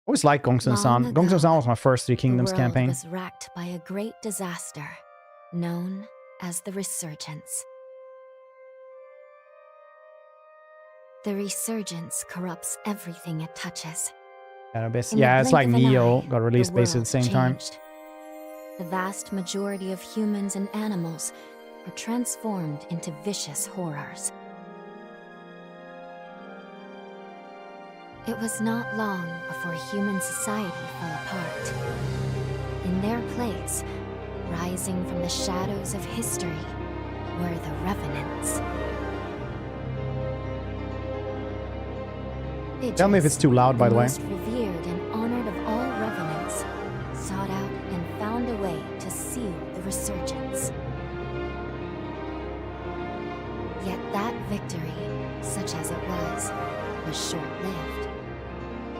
Always liked Gong Sun San. Gong Sun San was my first Three Kingdoms campaign. The world was racked by a great disaster, known as the Resurgence. The Resurgence corrupts everything it touches. Yeah, it's like Neo got released basically at the same time. The vast majority of humans and animals are transformed into vicious horrors. It was not long before human society fell apart. In their place, rising from the shadows of history, were the Revenants. Tell me if it's too loud, by the way. Most revered and honored of all Revenants, sought out and found a way to seal the Resurgence. Yet that victory, such as it was short-lived.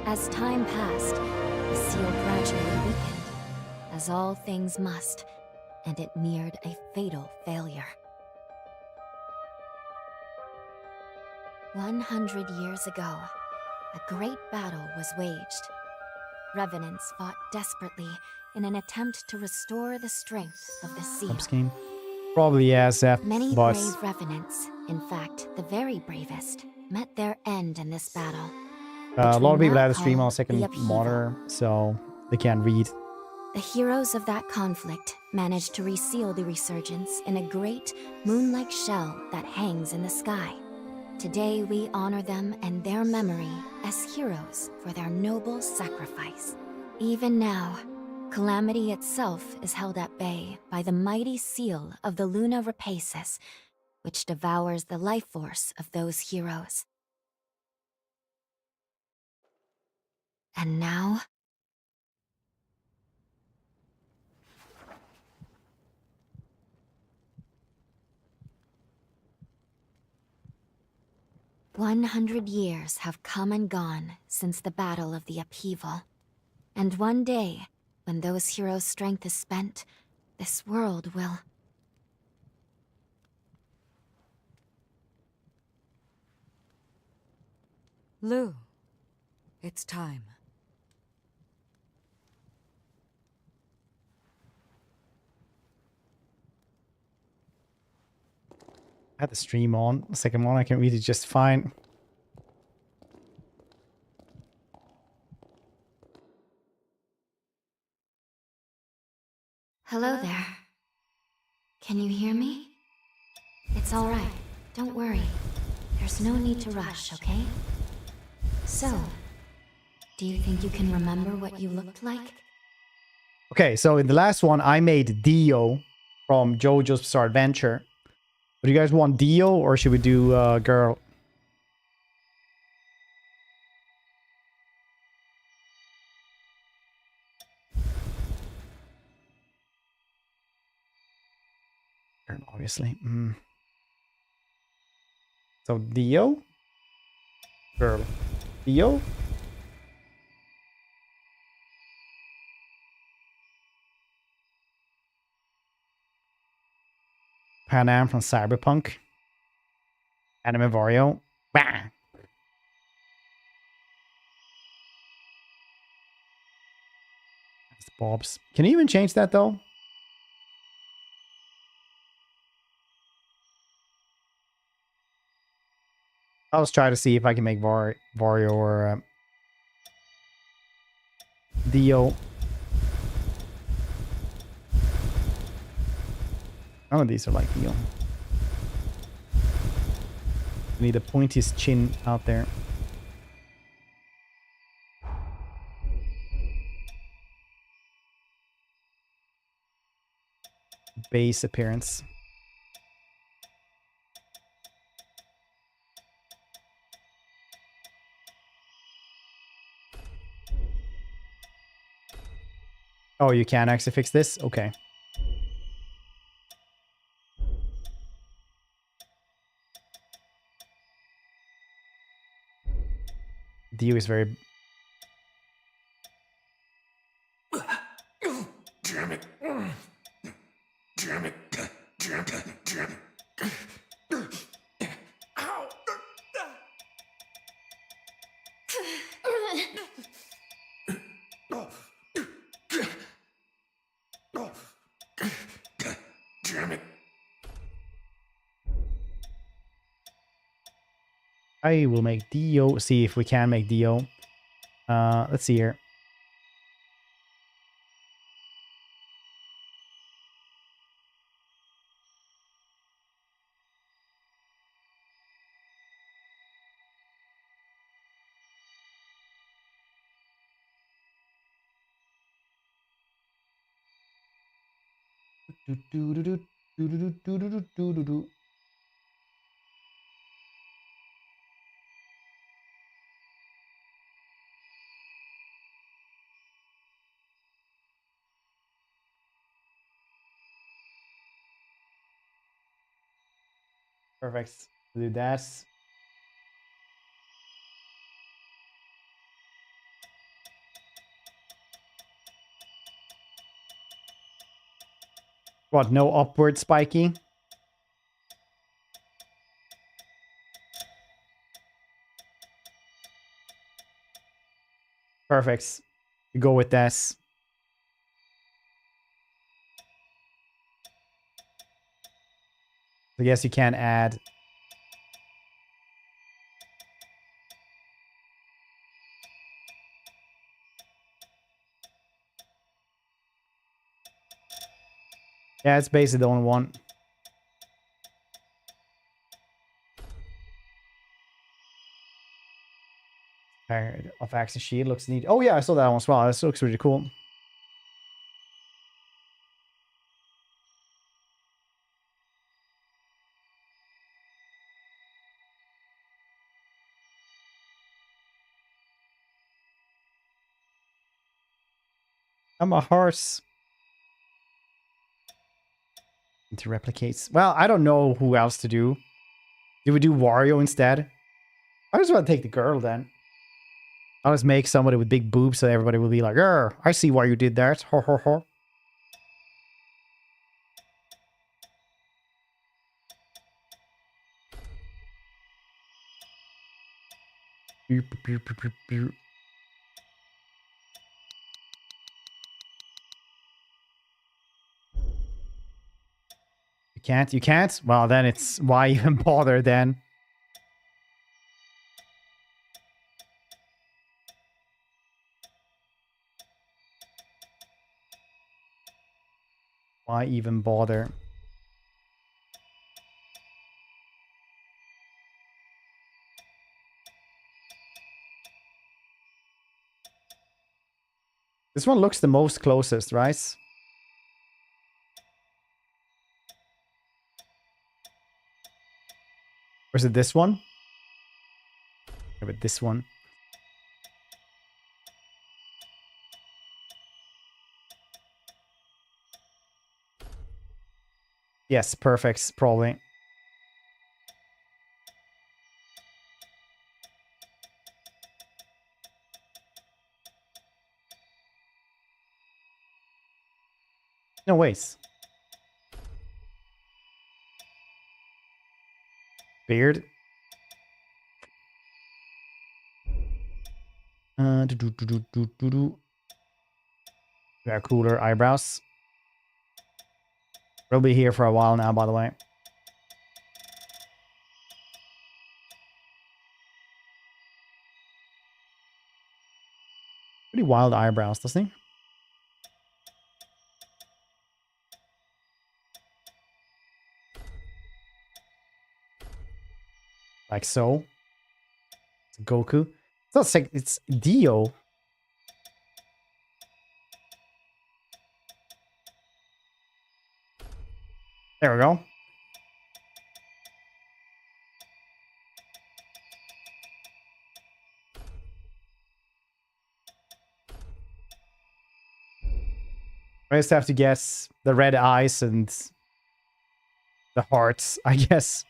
As time passed, the seal gradually weakened, as all things must, and it neared a fatal failure. 100 years ago, a great battle was waged. Revenants fought desperately in an attempt to restore the strength of the seal. Probably SF, Many but brave Revenants, in fact, the very bravest, met their end in this battle. a lot of people had a call stream on the second upheaval. monitor, so they can't read. The heroes of that conflict managed to reseal the Resurgence in a great, moon-like shell that hangs in the sky. Today we honor them and their memory as heroes for their noble sacrifice. Even now, Calamity itself is held at bay by the mighty seal of the Luna Rapaces, which devours the life force of those heroes. And now... "100 years have come and gone since the Battle of the Upheaval. And one day, when those heroes' strength is spent, this world will... Lu, it's time. I had the stream on. The second one I can read it just fine. Hello there. Can you hear me? It's all right. Don't worry. There's no need to rush, okay? So, do you think you can remember what you looked like? Okay, so in the last one, I made Dio from JoJo's Bizarre Adventure. Do you guys want Dio or should we do girl? Obviously. So Dio? Girl. Dio? Panam from Cyberpunk. Anime Vario. Bah! That's Bob's. Can you even change that though? I'll just try to see if I can make Vario or Dio. None of these are like Dio. I need the pointiest chin out there. Base appearance. Oh, you can actually fix this? Okay. Dio is very... Damn it. Damn it. Damn it. Damn it. Ow. Damn it. I will make Dio. See if we can make Dio. Let's see here. Perfect. Do that. What? No upward spiking? Perfect. You go with this. I guess you can add. Yeah, it's basically the only one. Off axis shield looks neat. Oh yeah, I saw that one as well. This looks really cool. I'm a horse. To replicates. Well, I don't know who else to do. Do we do Wario instead? I just want to take the girl then. I'll just make somebody with big boobs so everybody will be like, I see why you did that. Ho ho ho. You can't? You can't? Well, then it's why even bother then? Why even bother? This one looks the most closest, right? Or is it this one? Yeah, but this one. Yes, perfect, probably. No ways. Beard. Yeah, cooler eyebrows. We'll be here for a while now, by the way. Pretty wild eyebrows, doesn't he? Like so. It's Goku. It's not sick, it's Dio. There we go. I just have to guess the red eyes and the hearts, I guess.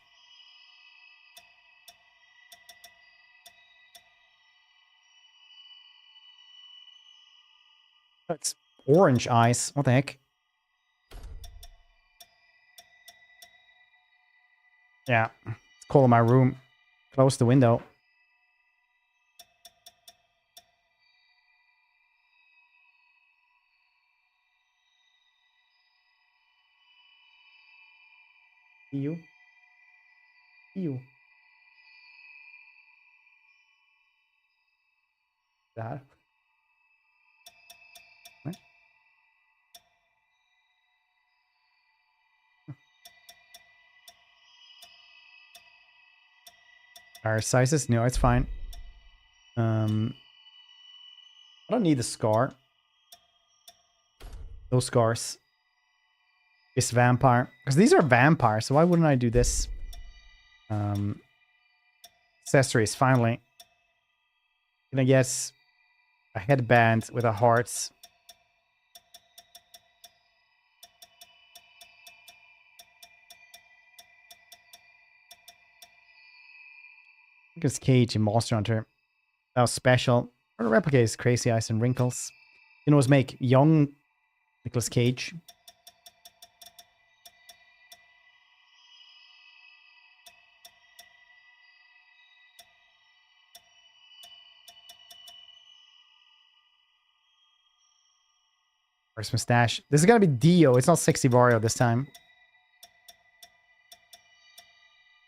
That's orange eyes. What the heck? Yeah. It's cold in my room. Close the window. You. You. That. What? Our sizes? No, it's fine. I don't need the scar. Those scars. This vampire. Because these are vampires, so why wouldn't I do this? Accessories, finally. Gonna guess a headband with a heart. Nicolas Cage in Monster Hunter. That was special. Or to replicate his crazy eyes and wrinkles. You know, was make young Nicolas Cage. First mustache. This is gotta be Dio. It's not Sexy Wario this time.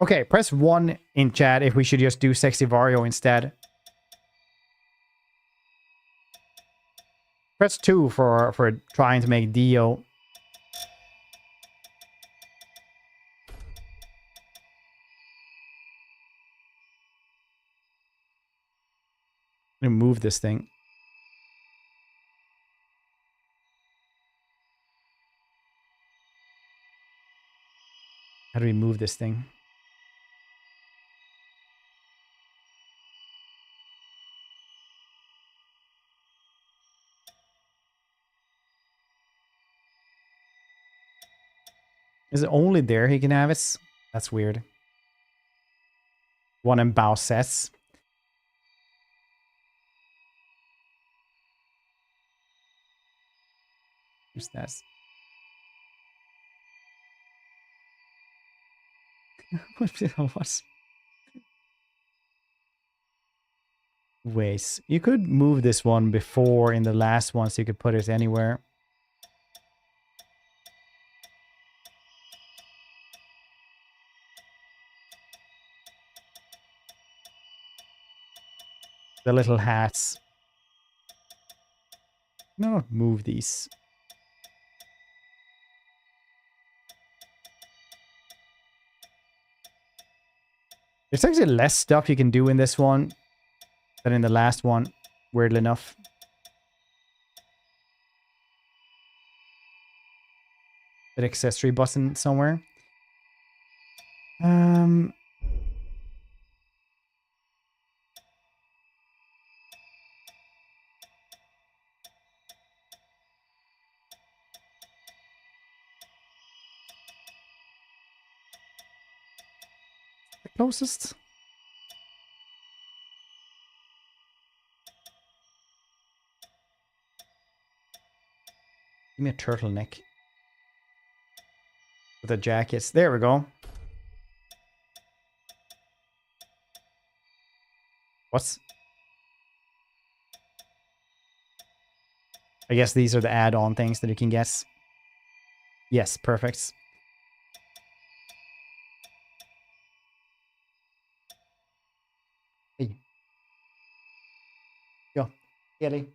Okay, press 1 in chat if we should just do Sexy Wario instead. Press 2 for trying to make Dio. I'm gonna move this thing. How do we move this thing? Is it only there he can have it? That's weird. One and bow sets. Who's that? What? Ways. You could move this one before in the last one so you could put it anywhere. The little hats. No, move these. There's actually less stuff you can do in this one than in the last one, weirdly enough. An accessory button somewhere. The closest. Give me a turtleneck. With a jacket. There we go. What? I guess these are the add-on things that you can guess. Yes, perfect. Hey. Go. Ellie.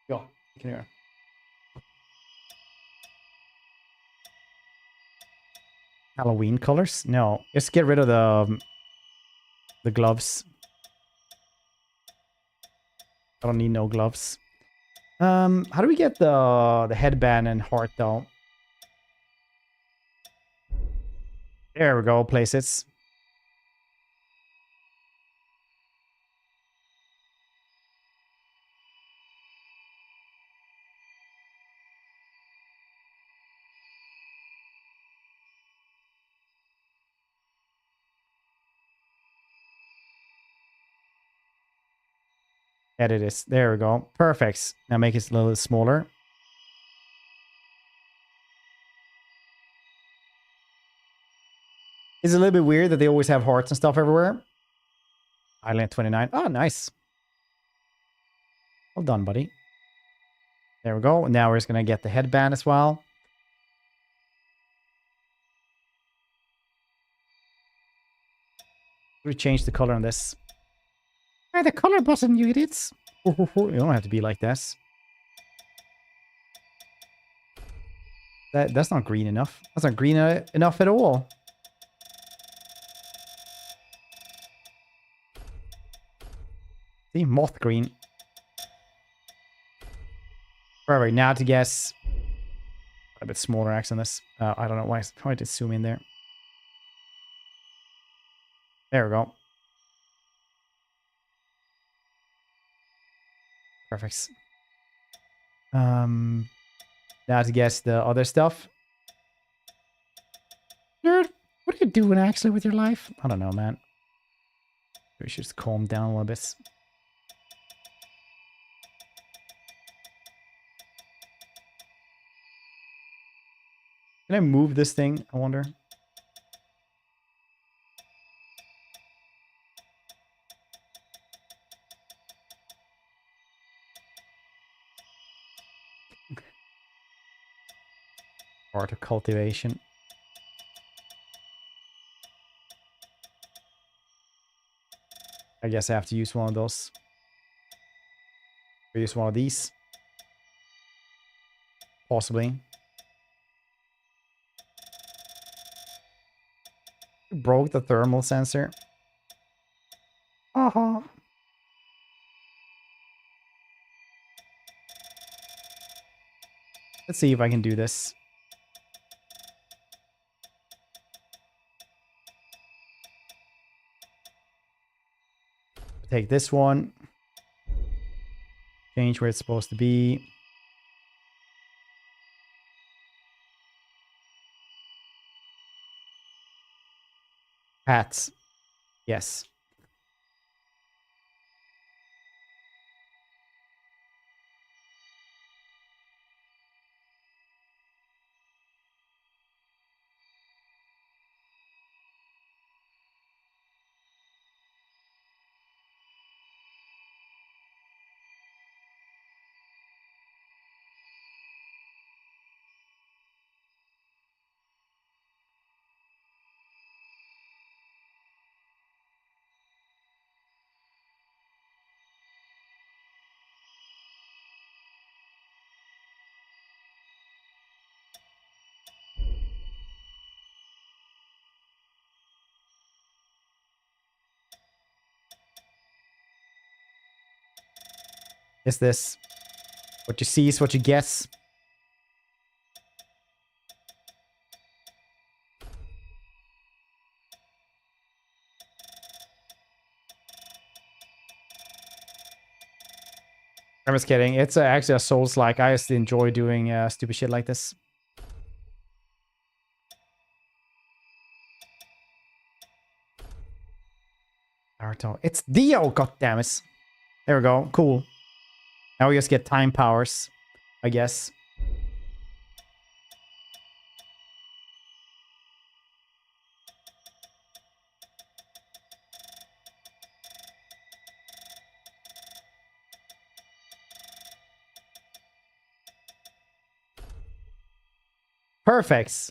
Go. You can hear her. Halloween colors? No. Just get rid of the gloves. I don't need no gloves. How do we get the headband and heart though? There we go. Place it. Edit this. There we go. Perfect. Now make it a little smaller. It's a little bit weird that they always have hearts and stuff everywhere. Island 29. Oh, nice. Well done, buddy. There we go. Now we're just going to get the headband as well. We change the color on this. The color button, you idiots. You don't have to be like this. That's not green enough. That's not green enough at all. See, moth green. Perfect. Now to guess a bit smaller X on this. I don't know why it's trying to zoom in there. There we go. Perfect. Now to guess the other stuff. Nerd, what are you doing actually with your life? I don't know, man. We should just calm down a little bit. Can I move this thing? I wonder. Art of cultivation. I guess I have to use one of those. Or use one of these. Possibly. Broke the thermal sensor. Uh-huh. Let's see if I can do this. Take this one. Change where it's supposed to be. Hats. Yes. Is this? What you see is what you guess. I'm just kidding. It's actually a Souls-like. I just enjoy doing stupid shit like this. Naruto. It's Dio, goddammit. There we go. Cool. Now we just get time powers, I guess. Perfect.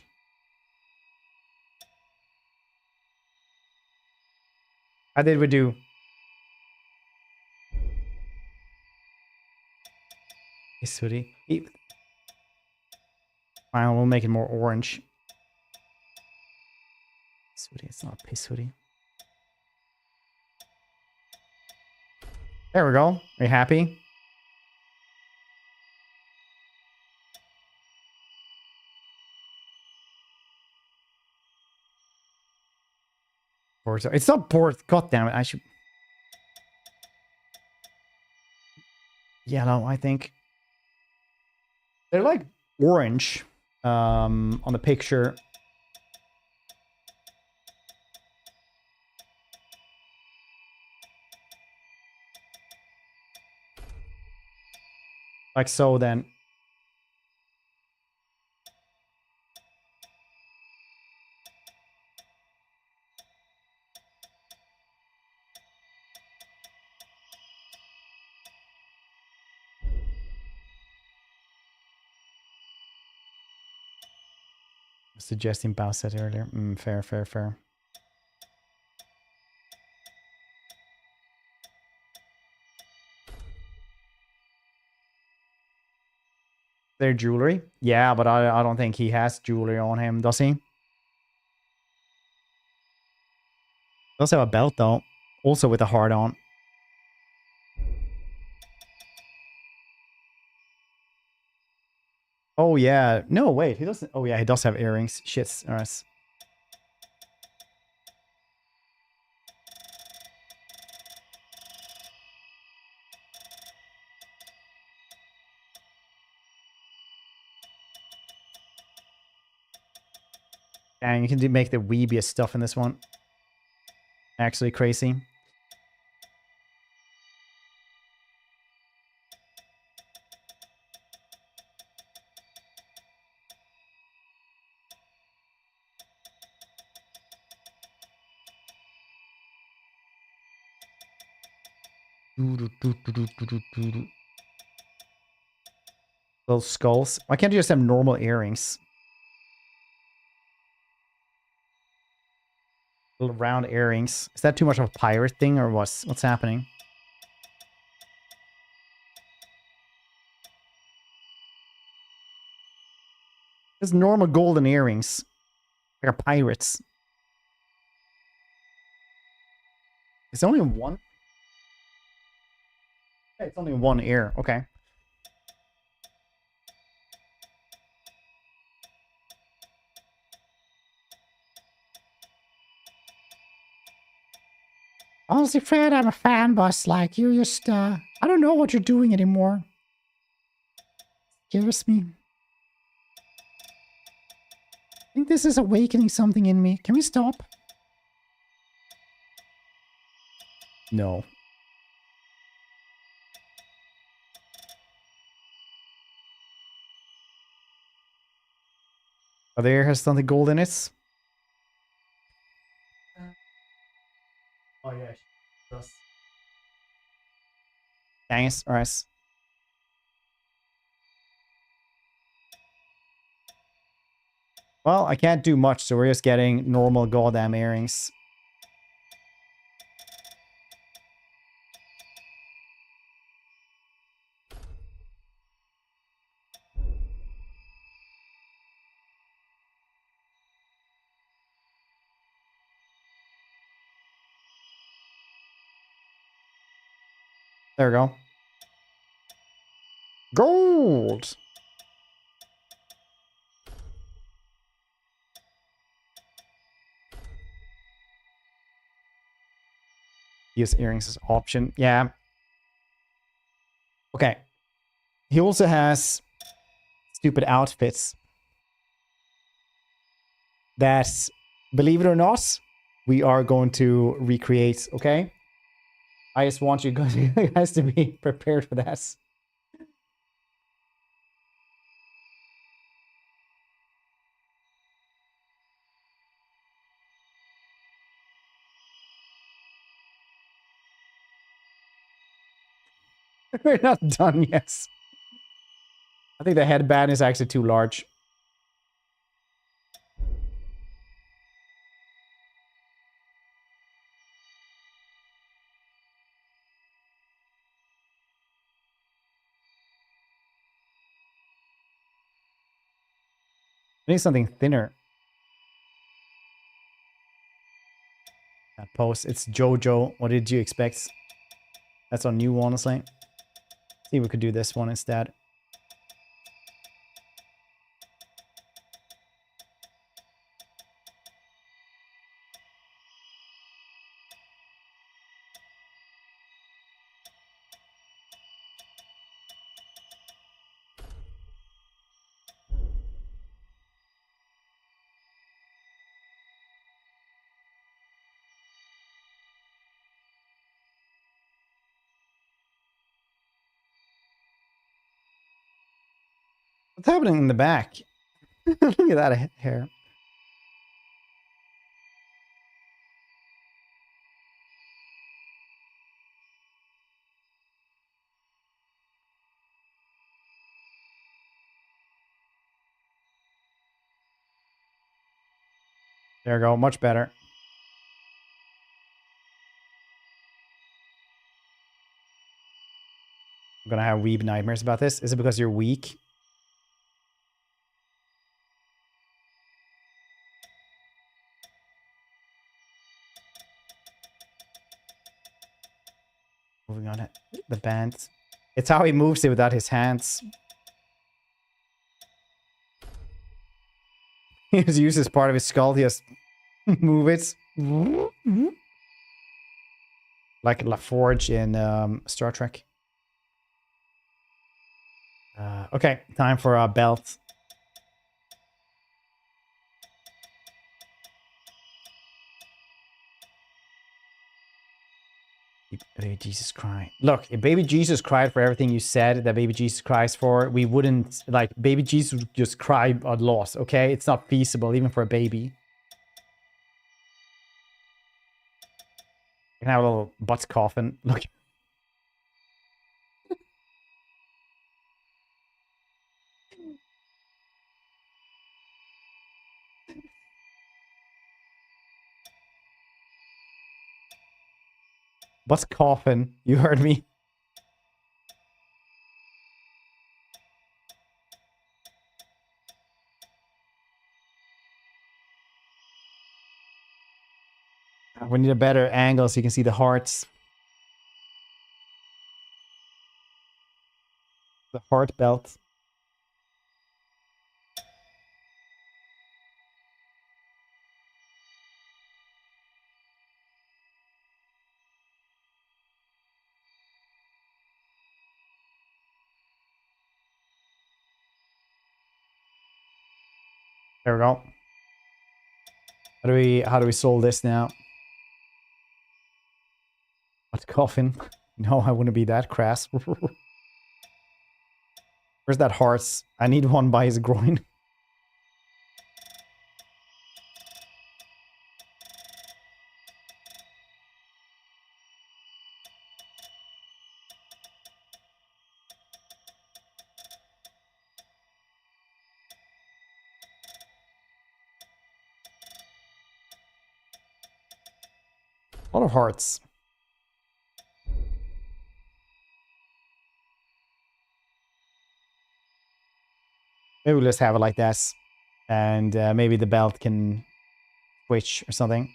How did we do? This hoodie. Fine, we'll make it more orange. This hoodie, it's not a piss hoodie. There we go. Are you happy? It's not board. God damn it. I should. Yellow, I think. They're like orange on the picture. Like so then. Suggesting Bowset earlier. Fair, fair, fair. Their jewelry? Yeah, but I don't think he has jewelry on him, does he? Does have a belt though. Also with a heart on. Oh yeah. No, wait, he doesn't. Oh yeah, he does have earrings. Shit. Alright. Dang, you can make the weebiest stuff in this one. Actually crazy. Little skulls. Why can't you just have normal earrings? Little round earrings. Is that too much of a pirate thing or what's happening? Just normal golden earrings. Like a pirates. It's only one. Yeah, it's only one ear. Okay. Honestly, Fred, I'm a fan, boss. Like, you just, I don't know what you're doing anymore. Scares me. I think this is awakening something in me. Can we stop? No. Oh, there has something gold in it. Oh yeah, it does. Dang it. Alright. Well, I can't do much, so we're just getting normal goddamn earrings. There we go. Gold! Use earrings as option. Yeah. Okay. He also has stupid outfits that, believe it or not, we are going to recreate, okay? I just want you guys to be prepared for that. We're not done yet. I think the headband is actually too large. I need something thinner. That post. It's JoJo. What did you expect? That's our new one, honestly. See if we could do this one instead. What's happening in the back? Look at that hair. There we go. Much better. I'm gonna have weeb nightmares about this. Is it because you're weak? Moving on it. The band. It's how he moves it without his hands. He just uses part of his skull. He just move it. Like LaForge in Star Trek. Okay, time for a belt. Baby Jesus Christ. Look, if baby Jesus cried for everything you said that baby Jesus cries for, we wouldn't, like, baby Jesus would just cry at loss, okay? It's not feasible, even for a baby. You can have a little butt coffin. Look. Butt coffin. You heard me. We need a better angle so you can see the hearts. The heart belt. There we go. How do we solve this now? What coffin? No, I wouldn't be that crass. Where's that hearts? I need one by his groin. A lot of hearts. Maybe we'll just have it like this. And maybe the belt can switch or something.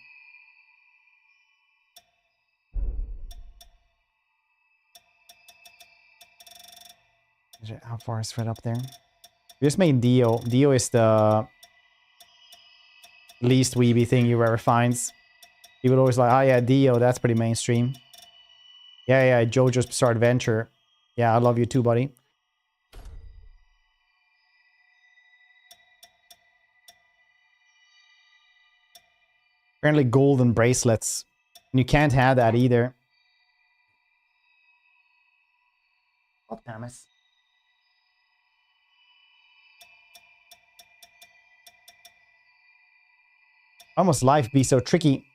How far is Fred up there? We just made Dio. Dio is the least weeby thing you ever finds. He would always like, oh yeah, Dio, that's pretty mainstream. Yeah, JoJo's Bizarre Adventure. Yeah, I love you too, buddy. Apparently golden bracelets. And you can't have that either. Oh, Thomas. How must life be so tricky?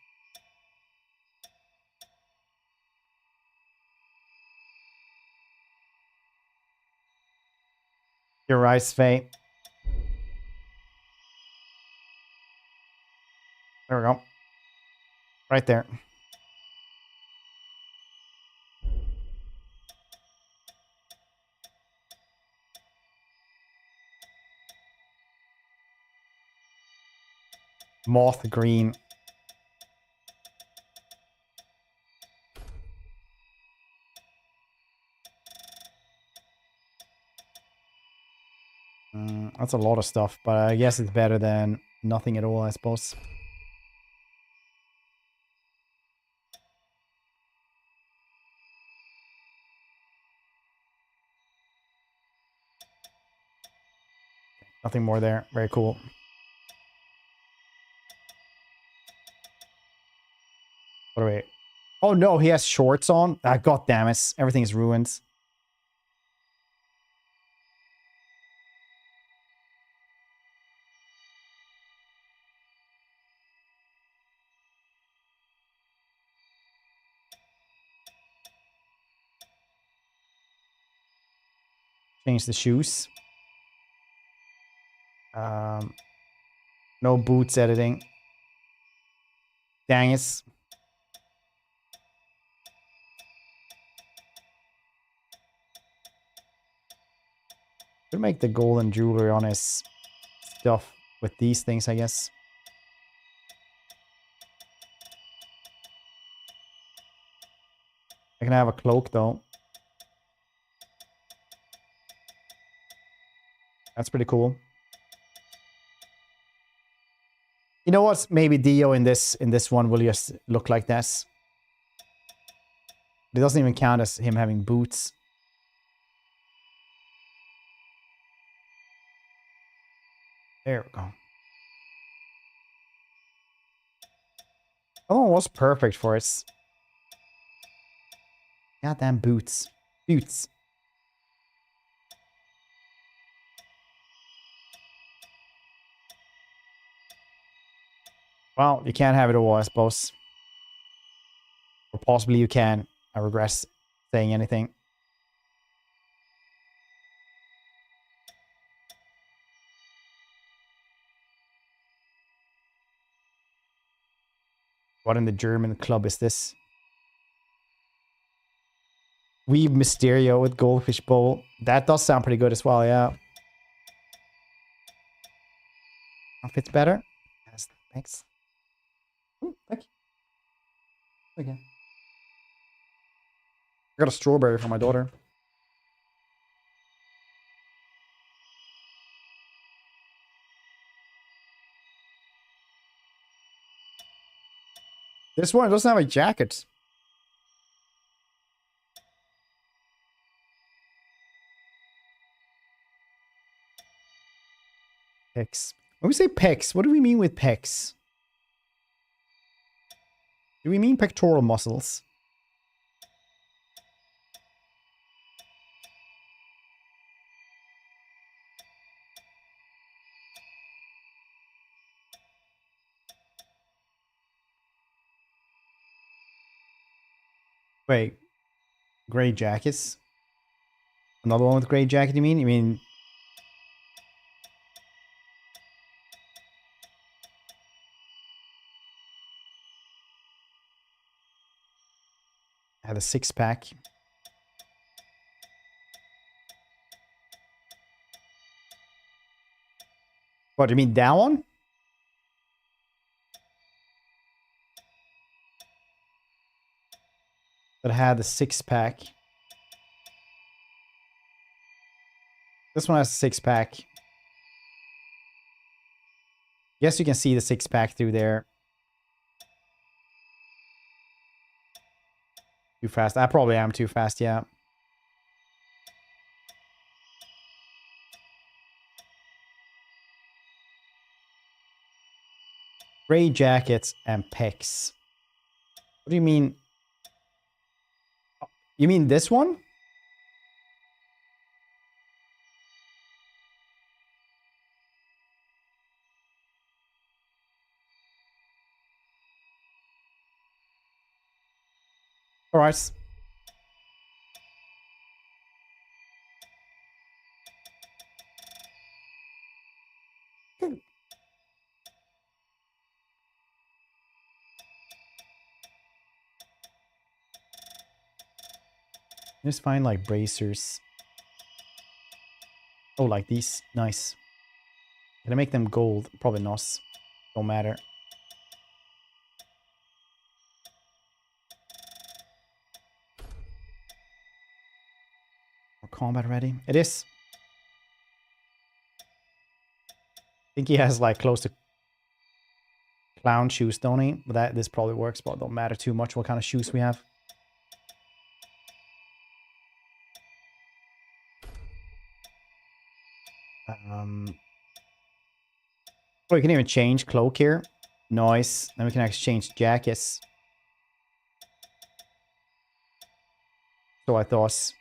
You're right, Faye. There we go. Right there. Moth green. That's a lot of stuff, but I guess it's better than nothing at all, I suppose. Nothing more there. Very cool. What do we... Oh no, he has shorts on. Ah, God damn it. Everything is ruined. Change the shoes. No boots editing. Dang it. Could make the golden jewelry on his stuff with these things, I guess. I can have a cloak though. That's pretty cool. You know what? Maybe Dio in this one will just look like this. It doesn't even count as him having boots. There we go. That one was perfect for its goddamn boots. Boots. Well, you can't have it all, I suppose. Or possibly you can. I regret saying anything. What in the German club is this? Weave Mysterio with Goldfish Bowl. That does sound pretty good as well, yeah. That fits better. Yes, thanks. Ooh, thank you. Okay. I got a strawberry for my daughter. This one doesn't have a jacket. Pecs. When we say pecs, what do we mean with pecs? Do we mean pectoral muscles? Wait. Gray jackets? Another one with gray jacket, you mean? You mean... I had a six-pack. What, do you mean that one? That had a six-pack. This one has a six-pack. Guess you can see the six-pack through there. Too fast. I probably am too fast, yeah. Gray jackets and pecs. What do you mean? You mean this one? All right. Just find like bracers. Oh, like these. Nice. Can I make them gold? Probably not. Don't matter. More combat ready. It is. I think he has like close to clown shoes, don't he? But this probably works, but it don't matter too much what kind of shoes we have. Oh, we can even change cloak here. Nice. Then we can exchange jackets. So I thought.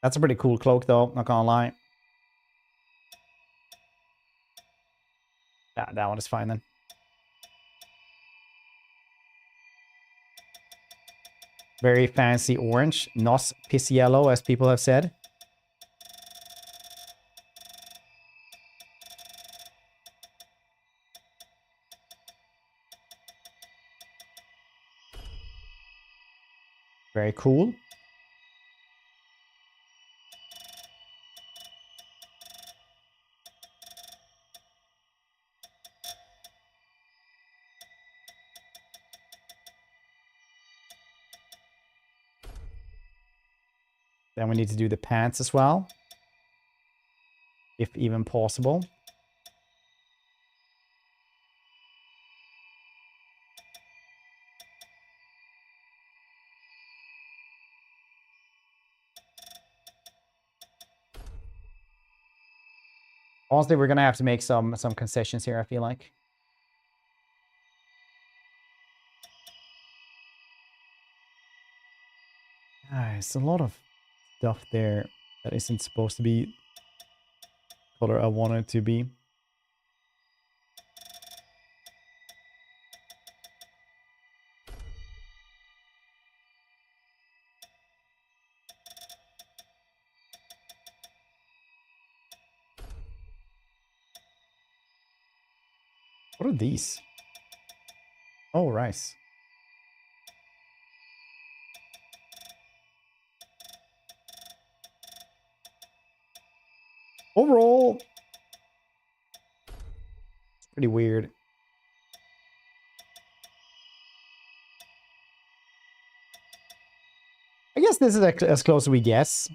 That's a pretty cool cloak though, not gonna lie. Yeah, that one is fine then. Very fancy orange, not piss yellow as people have said. Very cool. Then we need to do the pants as well. If even possible. Honestly, we're gonna have to make some concessions here, I feel like. It's a lot of stuff there that isn't supposed to be the color I want it to be. What are these? Oh, rice. Overall, it's pretty weird. I guess this is as close as we guess.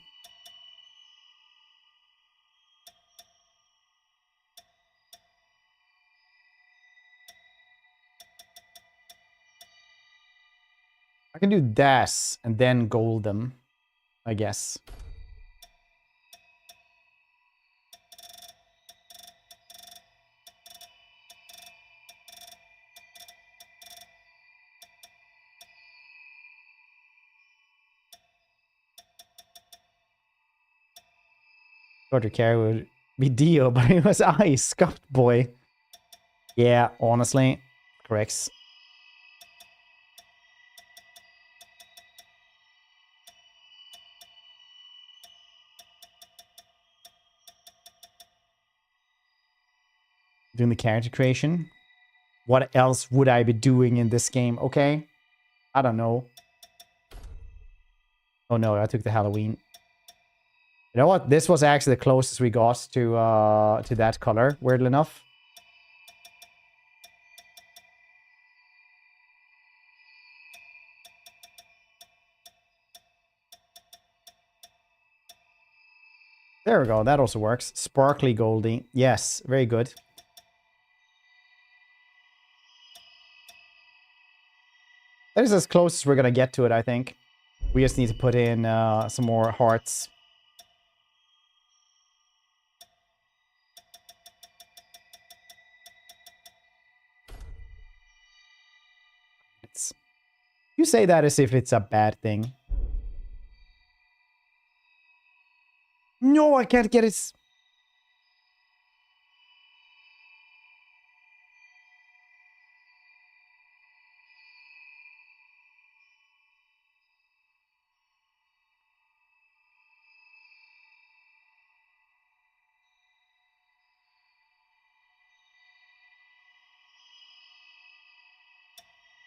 I can do this and then gold them, I guess. Roger Carey would be Dio, but it was I, Scuffed Boy. Yeah, honestly, corrects. Doing the character creation. What else would I be doing in this game? Okay. I don't know. Oh no, I took the Halloween. You know what? This was actually the closest we got to that color, weirdly enough. There we go. That also works. Sparkly Goldie. Yes, very good. That is as close as we're going to get to it, I think. We just need to put in some more hearts. You say that as if it's a bad thing. No, I can't get it.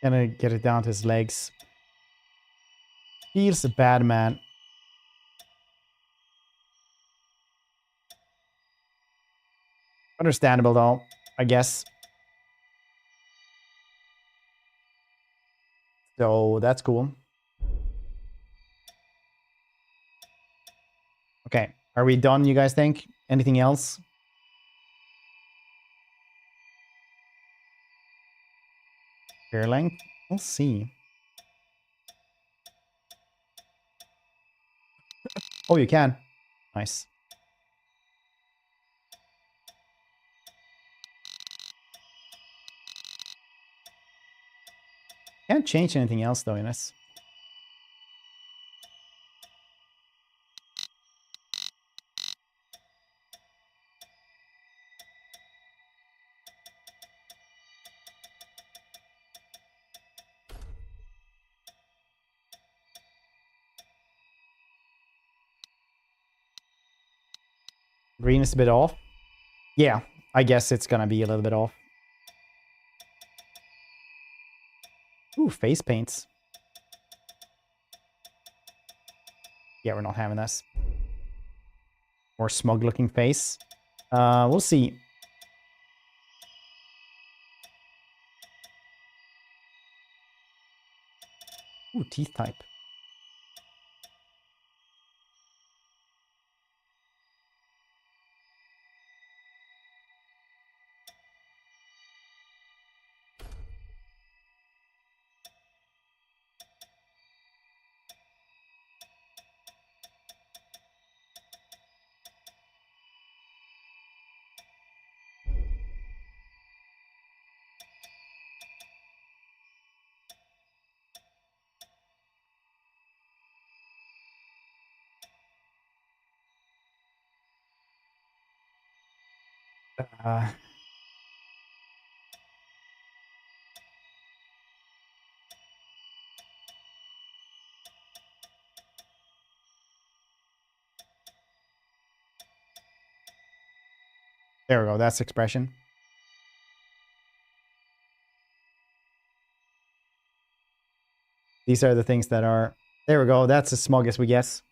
Gonna get it down to his legs. Feels bad, man. Understandable, though, I guess. So, that's cool. Okay, are we done, you guys think? Anything else? Hair length? We'll see. Oh, you can. Nice. Can't change anything else, though, Ines. Green is a bit off. Yeah, I guess it's gonna be a little bit off. Ooh, face paints. Yeah, we're not having this. More smug-looking face. We'll see. Ooh, teeth type. There we go. That's expression. These are the things that are... There we go. That's as smug as we guess.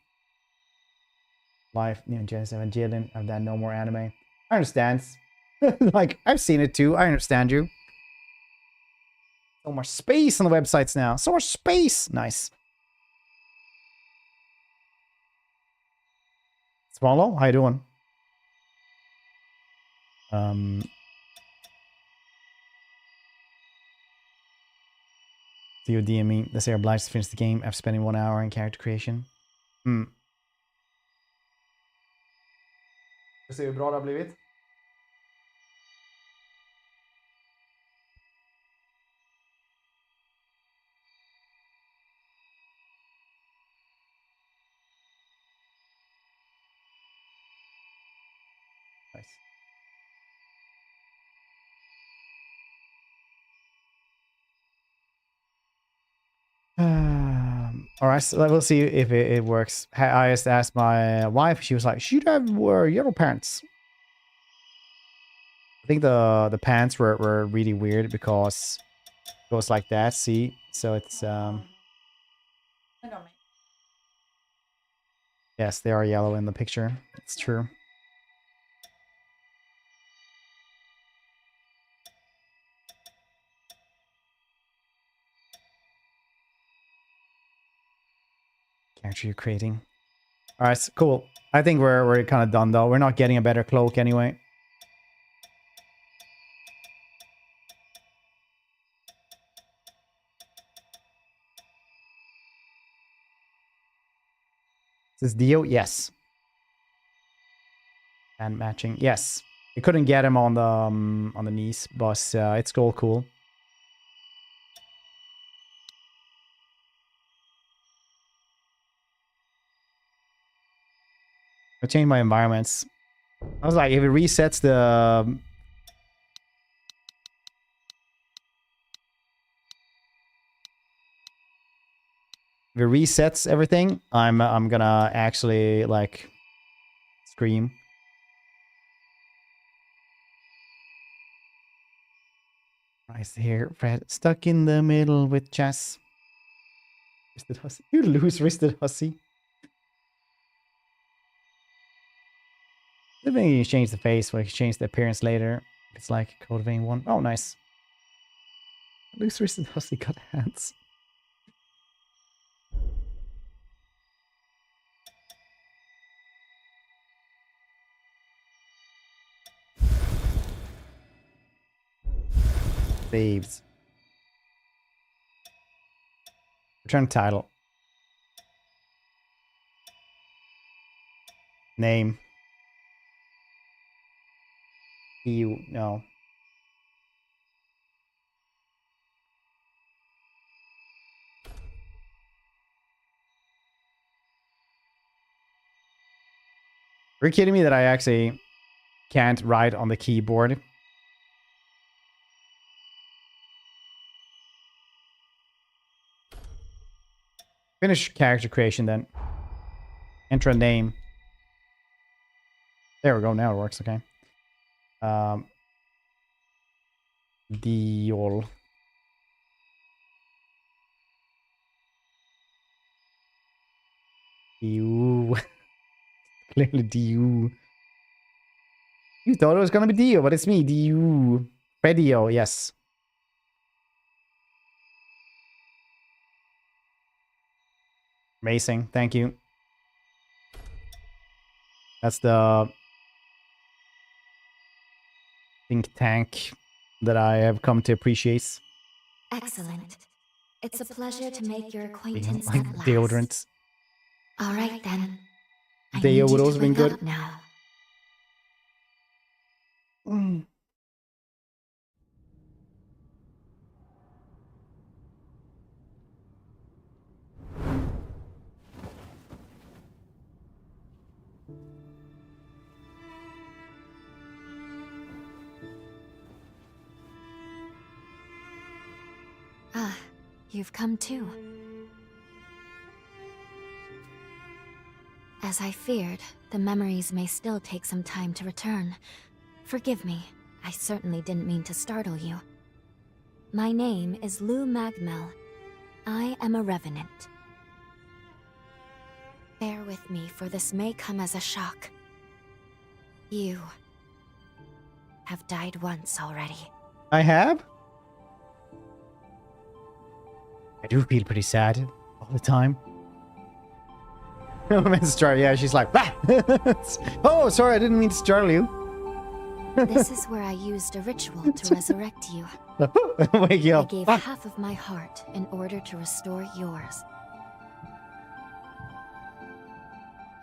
Life, Neon Genesis Evangelion. I've done no more anime. I understand. Like, I've seen it too. I understand you. So much space on the websites now. So much space. Nice. Swallow, how you doing? Do you DM me? Let's say obliged to finish the game after spending 1 hour in character creation. Hur ser hur bra det har blivit? Nice. All right, so we'll see if it works. I just asked my wife. She was like, "Should have yellow pants." I think the pants were really weird because it goes like that. See, so it's yes, they are yellow in the picture. It's true. Character you're creating. Alright, cool. I think we're kind of done though. We're not getting a better cloak anyway. Is this Dio? Yes. And matching. Yes. We couldn't get him on the knees, but it's all cool. I changed my environments. I was like, if it resets the... If it resets everything, I'm gonna actually, like, scream. Nice here, Fred. Stuck in the middle with chess. Wristed Hussy. You lose, Wristed Hussy. I think you change the face, but you change the appearance later. It's like Code Vein 1. Oh, nice. Lose, Wristed Hussy got hands. Saves. Return title. Name. You no. Are you kidding me that I actually can't write on the keyboard? Finish character creation then. Enter a name. There we go. Now it works. Okay. Diol. Dio. Clearly Dio. You thought it was gonna be Dio, but it's me, Dio. Fredio, yes. Amazing. Thank you. That's the think tank that I have come to appreciate. Excellent. It's a pleasure to make your acquaintance Like at last. deodorant. All right then. I Deo need would you also to been wake good. up now. Ah, you've come too. As I feared, the memories may still take some time to return. Forgive me, I certainly didn't mean to startle you. My name is Lou Magmel. I am a revenant. Bear with me, for this may come as a shock. You have died once already. I have? I do feel pretty sad all the time. Yeah, she's like, bah! Oh, sorry, I didn't mean to startle you. This is where I used a ritual to resurrect you. Wake you I up. gave Ah. half of my heart in order to restore yours.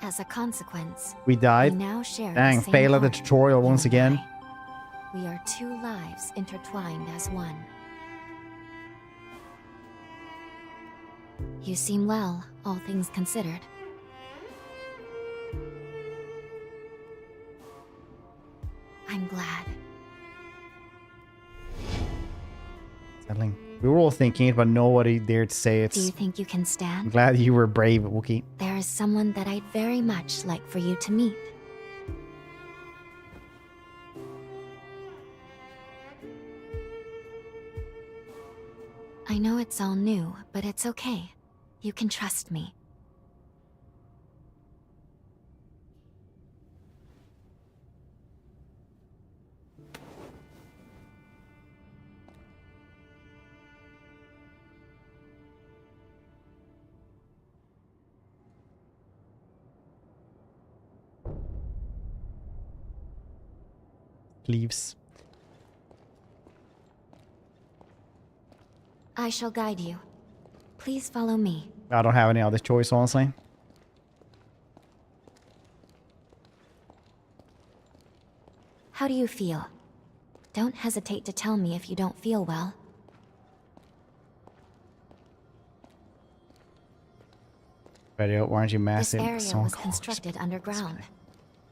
As a consequence, We died. we now share Dang, the same fail at the heart, tutorial you once and again. I. We are two lives intertwined as one. You seem well, all things considered. I'm glad. Settling. We were all thinking it, but nobody dared to say it. Do you think you can I'm stand? glad you were brave, Wookie. There is someone that I'd very much like for you to meet. I know it's all new, but it's okay. You can trust me. leaves. I shall guide you. Please follow me. I don't have any other choice, honestly. How do you feel? Don't hesitate to tell me if you don't feel well. Radio, why aren't you This massive? area Song was calls. constructed underground.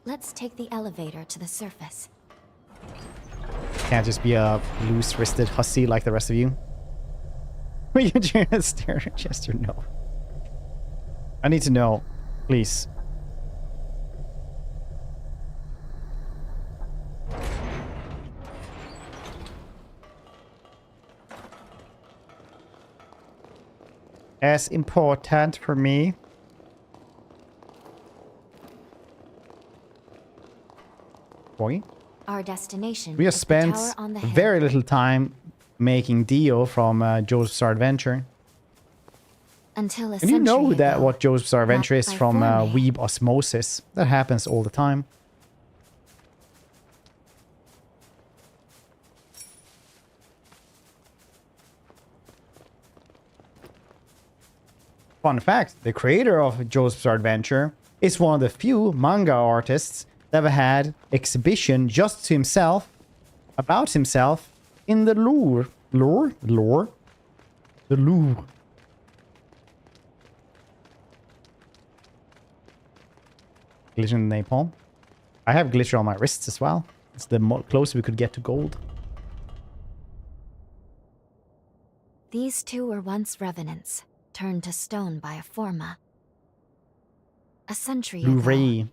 Let's take the elevator to the surface. Can't just be a loose-wristed hussy like the rest of you. You just stare at Chester. No. I need to know, please. As important for me. Boy. Our destination We have is the spent tower on the hill. very little time making Dio from Joseph's Bizarre Adventure. Until a And you know century that ago, what Joseph's Bizarre Adventure not is by from Khorne. Weeb Osmosis. That happens all the time. Fun fact, the creator of Joseph's Bizarre Adventure is one of the few manga artists that ever had exhibition just to himself, about himself, in the Louvre. The Louvre. Glitter in the napalm. I have glitter on my wrists as well. It's the closer we could get to gold. These two were once revenants, turned to stone by a forma. A century ago, Louvre.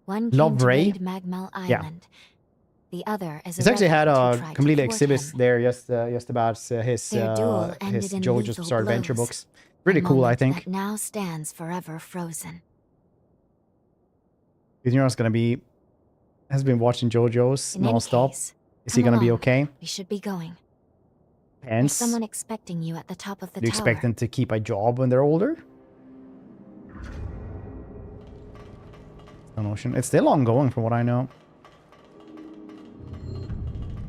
one came to Louvre? raid Magmel Yeah. Island. The other is a It's actually had rebel who a tried to complete thwart exhibit him. there just about his Their duel ended in JoJo's lethal Bizarre Adventure blows. books. Really A cool, I moment think. That now stands forever frozen. You know what's gonna be? Has been watching JoJo's In any non-stop. case, Is he come gonna be along. okay? We should be going. There's Hence, someone expecting you at the top of the do you tower. expect them to keep a job when they're older? No notion. It's still ongoing, from what I know.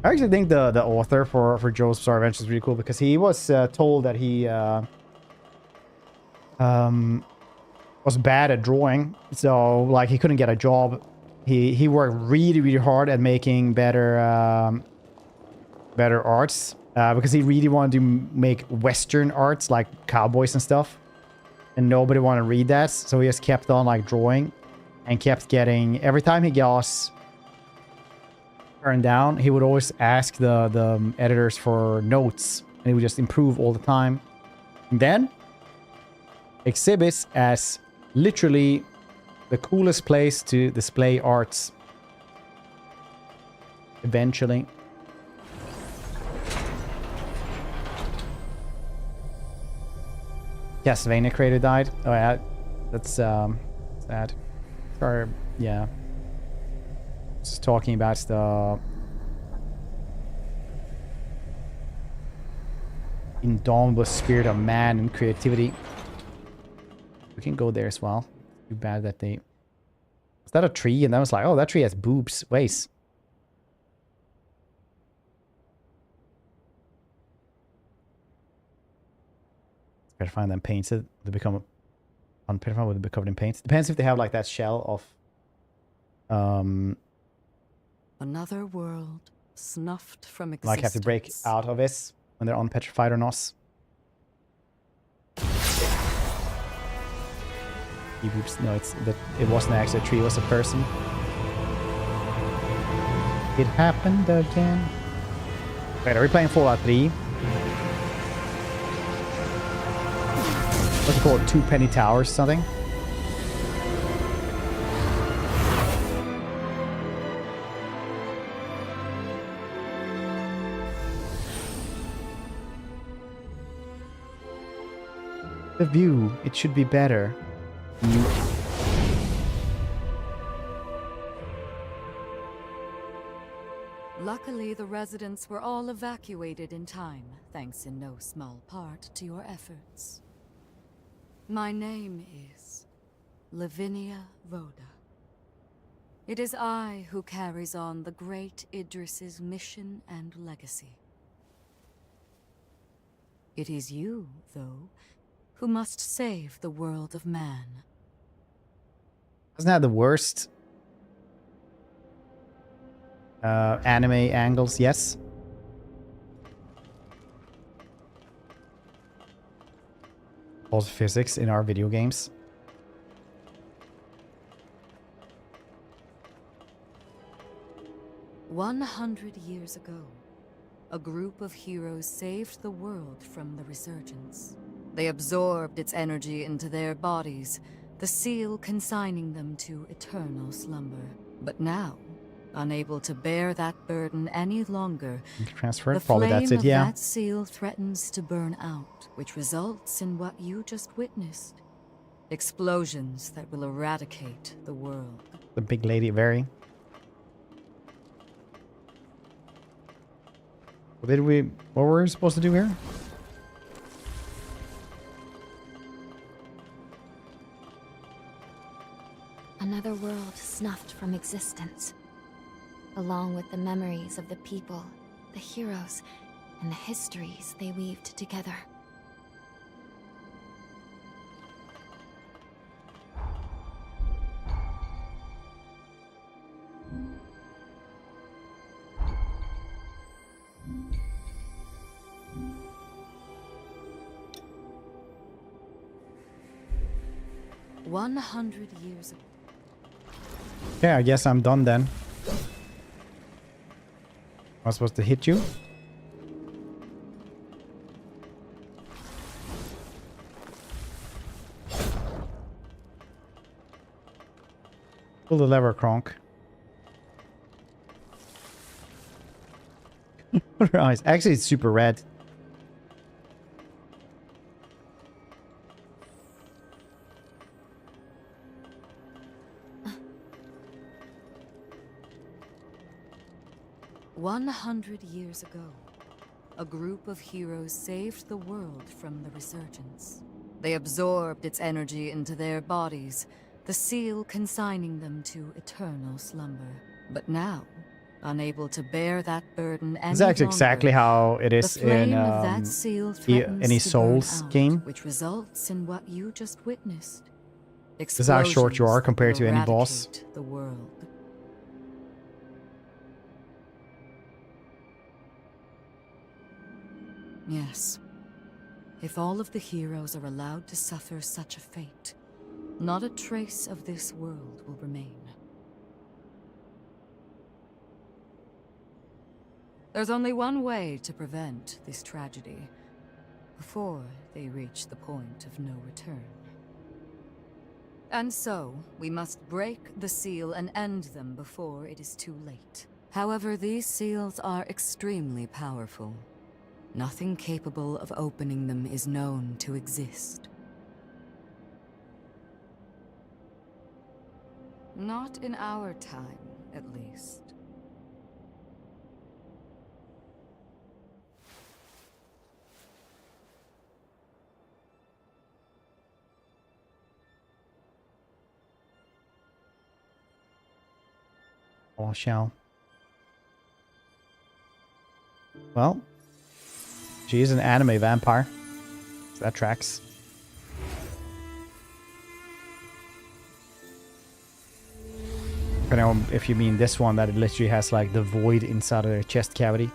I actually think the author for Joe's Bizarre Adventure is really cool because he was told that he was bad at drawing, so like he couldn't get a job. He worked really hard at making better arts because he really wanted to make Western arts like cowboys and stuff, and nobody wanted to read that, so he just kept on like drawing and kept getting, every time he got turned down, he would always ask the editors for notes, and he would just improve all the time. And then exhibits as literally the coolest place to display arts. Eventually. Castlevania creator died. Oh yeah, that's sad. Or yeah. Just talking about the indomitable spirit of man and creativity. We can go there as well. Too bad that they... Was that a tree? And I was like, oh, that tree has boobs. Ways. Better find them painted. They become unpetrified. Would they be covered in paint? Depends if they have like that shell of Another world snuffed from existence. like have to break out of it when they're unpetrified or not. Oops, no, it wasn't actually a tree, it was a person. It happened again. Wait, are we playing Fallout 3? What's it called? Two Penny Towers, something? The view, it should be better. Luckily, the residents were all evacuated in time, thanks in no small part to your efforts. My name is Lavinia Rhoda. It is I who carries on the great Idris's mission and legacy. It is you, though, who must save the world of man. Isn't that the worst anime angles? Yes. Also physics in our video games. "100 years ago, a group of heroes saved the world from the resurgence. They absorbed its energy into their bodies, the seal consigning them to eternal slumber. But now, unable to bear that burden any longer, Transferred, the probably flame that's it, of yeah. that seal threatens to burn out, which results in what you just witnessed. Explosions that will eradicate the world." The big lady, very. What were we supposed to do here? Another world snuffed from existence, along with the memories of the people, the heroes, and the histories they weaved together. "100 years ago. Yeah, I guess I'm done then. Am I supposed to hit you? Pull the lever, Kronk. What are her eyes? Actually, it's super red. "100 years ago, a group of heroes saved the world from the resurgence. They absorbed its energy into their bodies, the seal consigning them to eternal slumber. But now, unable to bear that burden any That's longer, exactly how it is the flame in of that seal threatens any to Souls burn out, game. which results in what you just witnessed. This is how short you are Explosions compared that will to any boss. eradicate the world. Yes. If all of the heroes are allowed to suffer such a fate, not a trace of this world will remain. There's only one way to prevent this tragedy, before they reach the point of no return. And so, we must break the seal and end them before it is too late. However, these seals are extremely powerful. Nothing capable of opening them is known to exist. Not in our time, at least. Oh, shall. Well, she is an anime vampire. So that tracks. I know if you mean this one, that it literally has like the void inside of their chest cavity.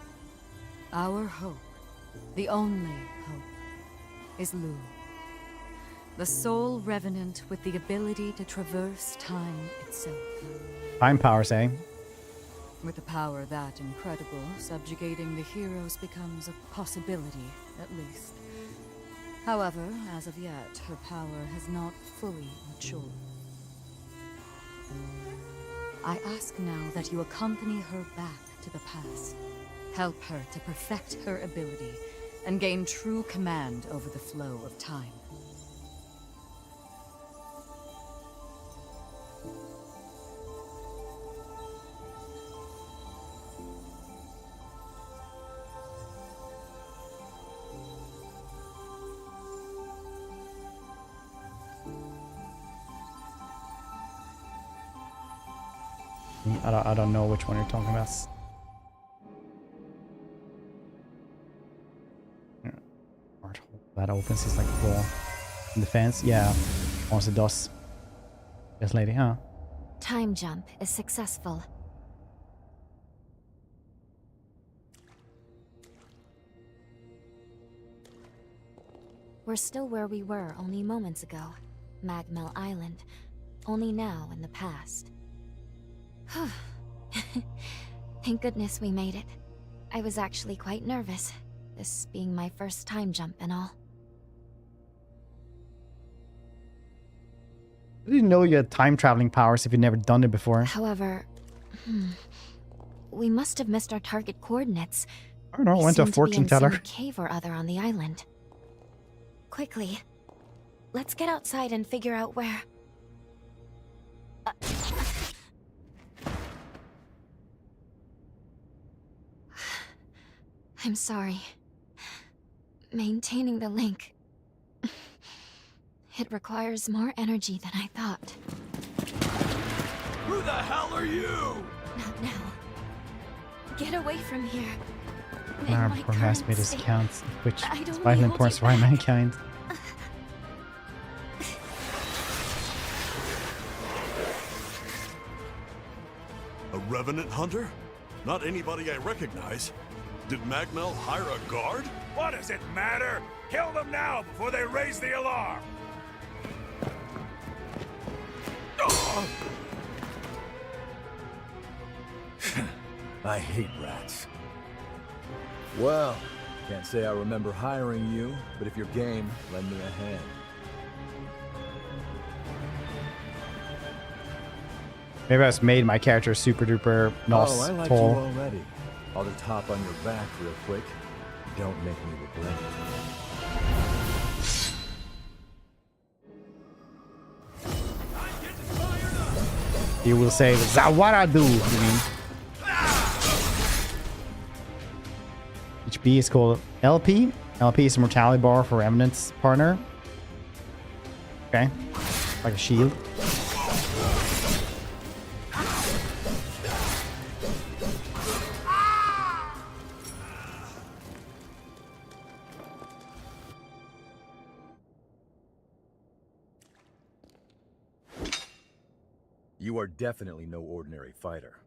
Our hope, the only hope, is Lu. The sole revenant with the ability to traverse time itself. Time powers, eh? With a power that incredible, subjugating the heroes becomes a possibility, at least. However, as of yet, her power has not fully matured. I ask now that you accompany her back to the past. Help her to perfect her ability and gain true command over the flow of time. I don't know which one you're talking about. That opens is like full defense. Yeah, once it does. Yes, lady, huh? Time jump is successful. We're still where we were only moments ago. Magmel Island. Only now in the past. Thank goodness we made it. I was actually quite nervous, this being my first time jump and all. I didn't know you had time traveling powers if you'd never done it before. However, we must have missed our target coordinates. I don't know, I went to a fortune teller. Some cave or other on the island. Quickly, let's get outside and figure out where. I'm sorry. Maintaining the link. It requires more energy than I thought. Who the hell are you? Not now. Get away from here. Our poor has made his counts, which is vital importance for mankind. A revenant hunter? Not anybody I recognize. Did Magmel hire a guard? What does it matter? Kill them now before they raise the alarm! I hate rats. Well, can't say I remember hiring you, but if you're game, lend me a hand. Maybe I just made my character super duper nos Oh, I like tall. you already. I'll just hop on your back real quick. Don't make me regret it. You will say, Zawara do, you mean? HB is called LP. LP is a mortality bar for Remnant's partner. Okay. Like a shield. You are definitely no ordinary fighter.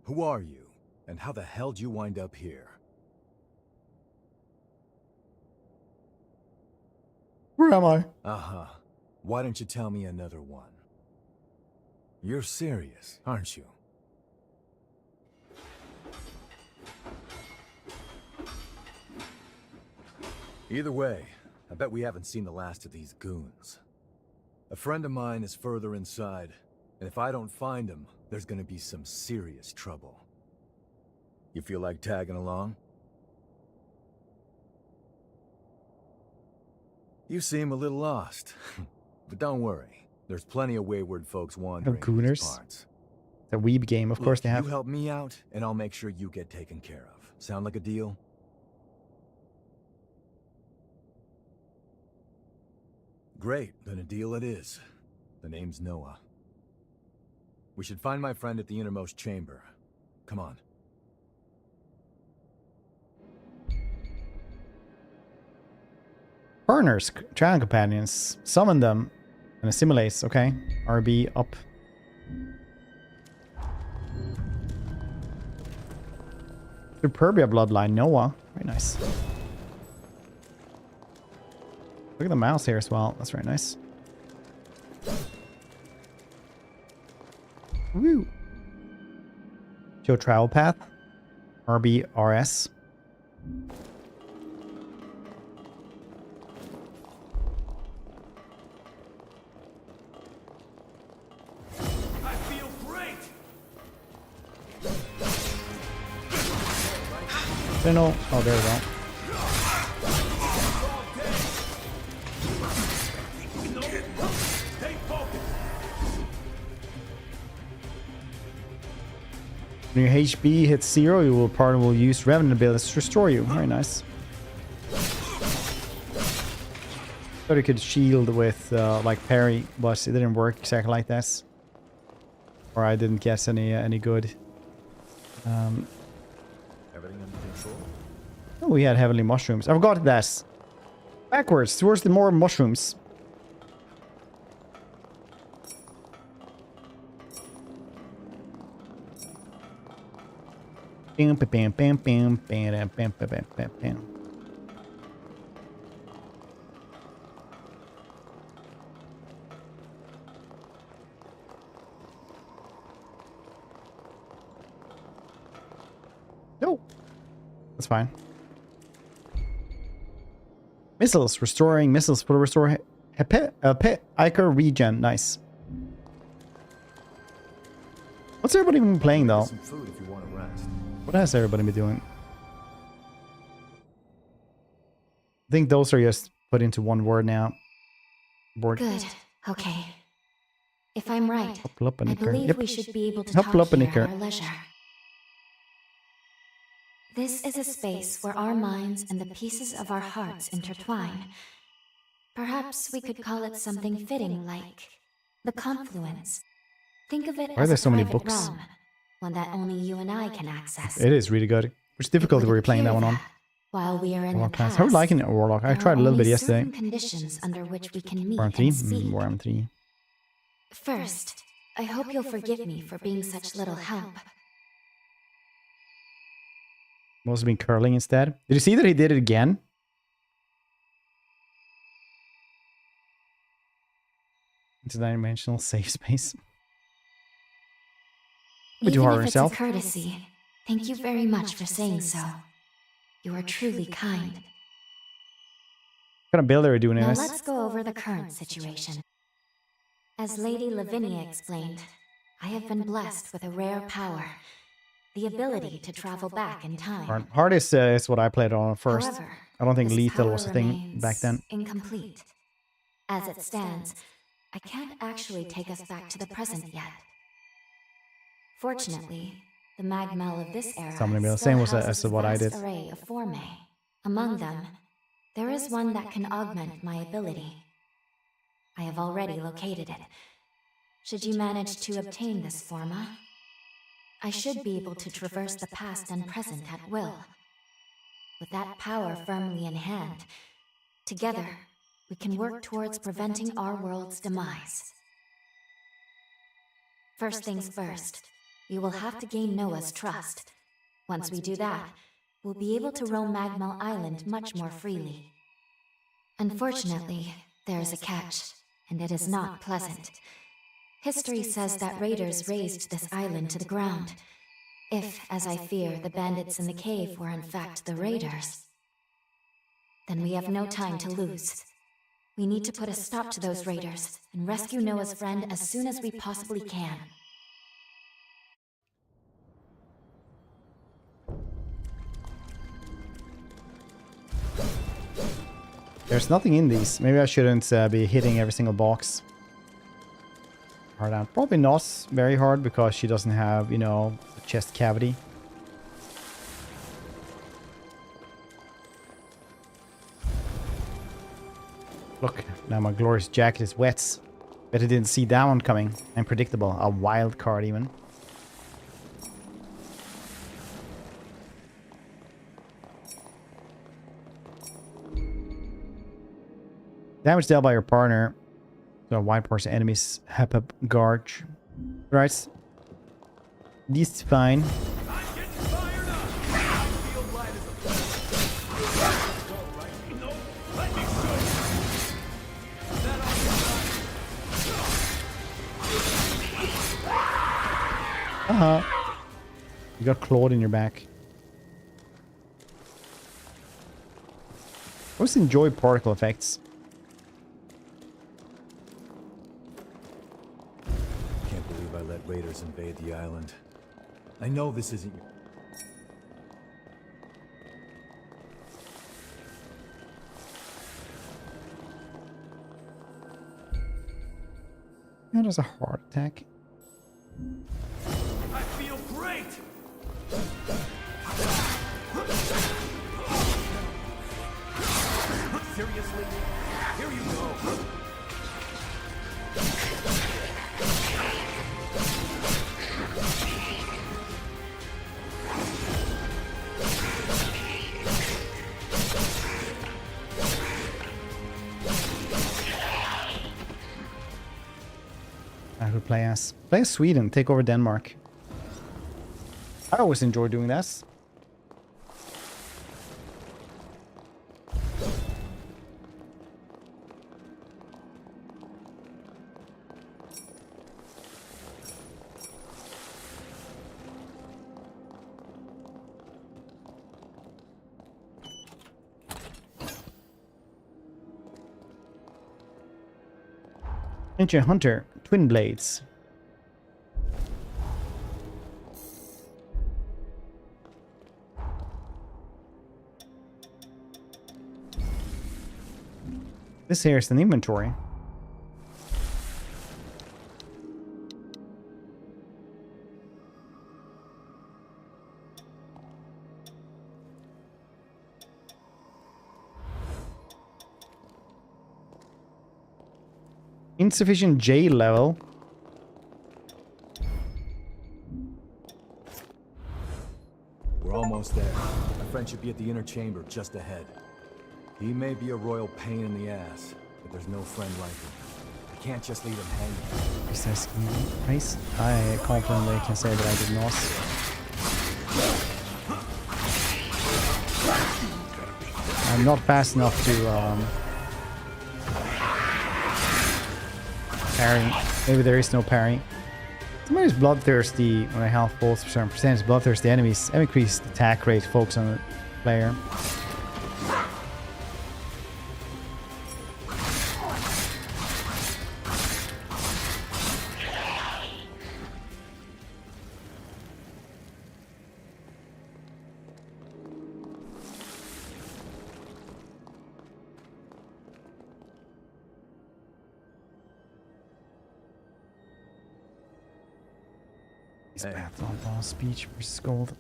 Who are you, and how the hell did you wind up here? Where am I? Uh-huh. Why don't you tell me another one? You're serious, aren't you? Either way, I bet we haven't seen the last of these goons. A friend of mine is further inside, and if I don't find him, there's gonna be some serious trouble. You feel like tagging along? You seem a little lost, but don't worry. There's plenty of wayward folks wandering in these parts. The weeb game, of course they have. You help me out, and I'll make sure you get taken care of. Sound like a deal? Great, then a deal it is. The name's Noah. We should find my friend at the innermost chamber. Come on. Partners, trial companions. Summon them and assimilates. Okay. RB up. Superbia bloodline. Noah. Very nice. Look at the mouse here as well. That's very nice. Woo. Show travel path. RBRS. I feel great! Signal. Oh, there we go. When your HB hits 0, your partner will use Revenant abilities to restore you. Very nice. Thought you could shield with like parry, but it didn't work exactly like this. Or I didn't guess any good. Everything under control? Oh, we had heavenly mushrooms. I forgot that. Backwards, towards the more mushrooms. Bam, bam, bam, bam, bam, bam, bam, bam, bam. No, that's fine. Missiles, restoring missiles will restore Iker regen. Nice. What's everybody been playing though? Some food if you want to rest. What has everybody been doing? I think those are just put into one word now. Board. Good. Okay. If I'm right, I Hopplopanicker. believe Yep. we should be able to talk Hopplopanicker. here at our leisure. This is a space where our minds and the pieces of our hearts intertwine. Perhaps we could call it something fitting like the confluence. Think of it Why are as there a so many private books? realm, one that only you and I can access. It is really good. Which difficulty were you playing that one on? While we are in the Warlock class. past, How are you liking it, Warlock? I there tried are a little bit only yesterday. certain conditions under which we can meet Warm 3? and speak. Warm 3. First, I hope you'll forgive me for being such little help. Must have been curling instead. Did you see that he did it again? Interdimensional safe space. Would you Even harm if it's a yourself? courtesy, thank you very much for saying so. You are truly kind. What kind of build are we doing in Now this? let's go over the current situation. As Lady Lavinia explained, I have been blessed with a rare power, the ability to travel back in time. Hard is what I played on first. However, I don't think this lethal power was a thing remains back then. Incomplete. As it stands, I can't actually take us back to the present yet. Fortunately, the magmel of this era Something about the still same houses as what I a vast did. array of formae. Among them, there is one that can augment my ability. I have already located it. Should you manage to obtain this forma, I should be able to traverse the past and present at will. With that power firmly in hand, together, we can work towards preventing our world's demise. First things first, we will have to gain Noah's trust. Once we do that, we'll be able to roam Magmel Island much more freely. Unfortunately, there is a catch, and it is not pleasant. History says that raiders razed this island to the ground. If, as I fear, the bandits in the cave were in fact the raiders, then we have no time to lose. We need to put a stop to those raiders and rescue Noah's friend as soon as we possibly can. There's nothing in these. Maybe I shouldn't be hitting every single box. Hard out. Probably not very hard because she doesn't have, you know, a chest cavity. Look, now my glorious jacket is wet. Bet I didn't see that one coming. Unpredictable. A wild card even. Damage dealt by your partner. So white person enemies have a gorge. Right. This is fine. You got clawed in your back. Let's enjoy particle effects. Can't believe I let raiders invade the island. I know this isn't your... That was a heart attack. I feel great! Seriously? Here you go. I could play as Sweden, take over Denmark. I always enjoy doing that. Ancient Hunter, Twin Blades. This here is an inventory. Insufficient J level. We're almost there. My friend should be at the inner chamber just ahead. He may be a royal pain in the ass, but there's no friend like him. I can't just leave him hanging. Price? I confidently can say that I did not. I'm not fast enough to parry. Maybe there is no parry. Somebody's bloodthirsty when I health falls for certain percentage. Bloodthirsty enemies increased attack rate, focus on the player. Hey. Path on boss speech versus gold.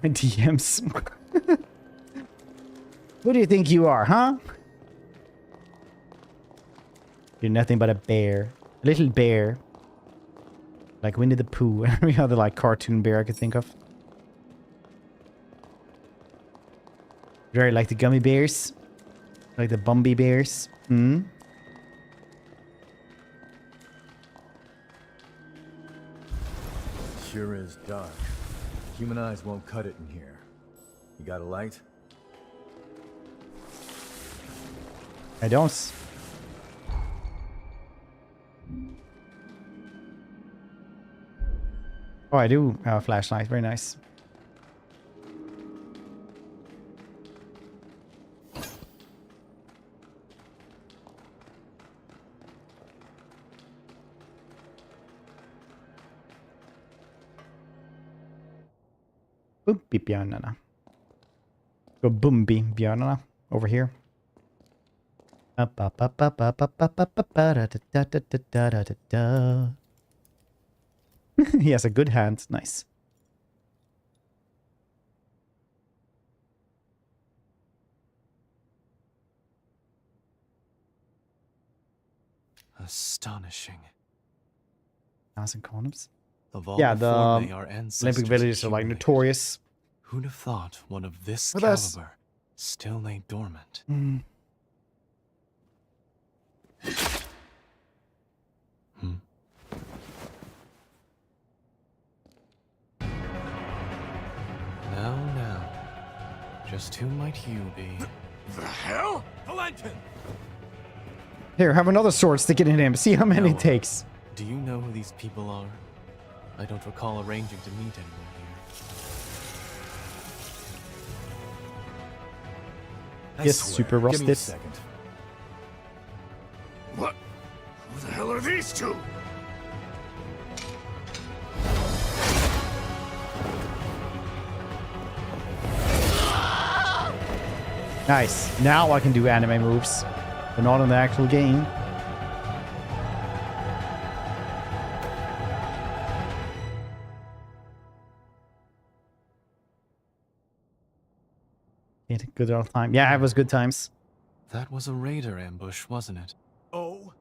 DMs. Who do you think you are, huh? You're nothing but a bear. A little bear. Like Winnie the Pooh. Every other like cartoon bear I could think of. Very like the gummy bears. Like the Bumby bears. Hmm? Sure is dark. Human eyes won't cut it in here. You got a light? I don't. Oh, I do have a flashlight. Very nice. Bumpibjörnarna. Go Bumbibjörnarna over here. He has a good hand. Nice. Astonishing. 1,000 columns. Of all Yeah, the the Forme our ancestors Olympic villages are like accumulated, notorious. Who'd have thought one of this With us. caliber still lay dormant? Mm. Now. Just who might you be? The hell? Valentin! Here, have another sword, stick it in him. See how many No. it takes. Do you know who these people are? I don't recall arranging to meet anyone here. I Yes, swear. super Give me a rusted. second. What? Who the hell are these two? Nice. Now I can do anime moves, but not in the actual game. Good old time. Yeah, it was good times. That was a raider ambush, wasn't it? Oh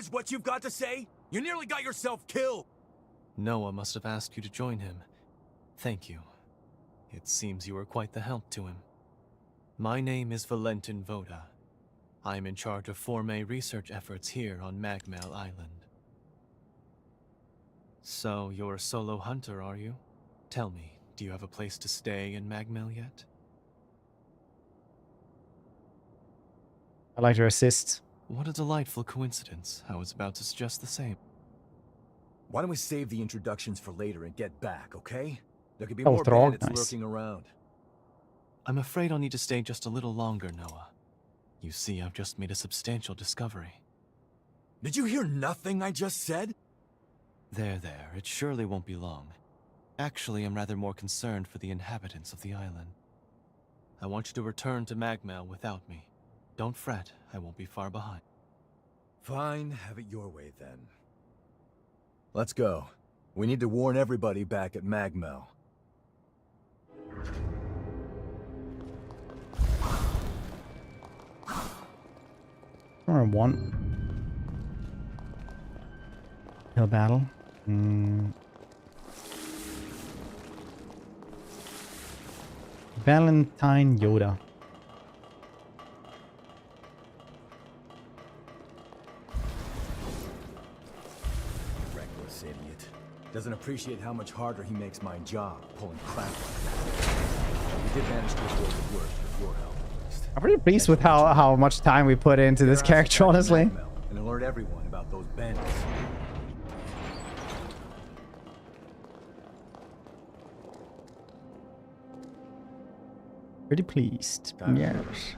is what you've got to say? You nearly got yourself killed. Noah must have asked you to join him. Thank you. It seems you were quite the help to him. My name is Valentin Voda. I am in charge of Forme research efforts here on Magmel Island. So, you're a solo hunter, are you? Tell me, do you have a place to stay in Magmel yet? I'd like to assist. What a delightful coincidence. I was about to suggest the same. Why don't we save the introductions for later and get back, okay? There could be Oh, more Throg, bandits nice. lurking around. I'm afraid I'll need to stay just a little longer, Noah. You see, I've just made a substantial discovery. Did you hear nothing I just said? There, it surely won't be long. Actually, I'm rather more concerned for the inhabitants of the island. I want you to return to Magmel without me. Don't fret, I won't be far behind. Fine, have it your way then. Let's go. We need to warn everybody back at Magmel. Or one. Hill battle. Valentine Yoda. Reckless idiot. Doesn't appreciate how much harder he makes my job, pulling crap like that. We did manage to avoid the worst with your help, at least. I'm pretty pleased with how much time we put into this character, honestly. And alert everyone about those bandits. Pretty pleased. Yes.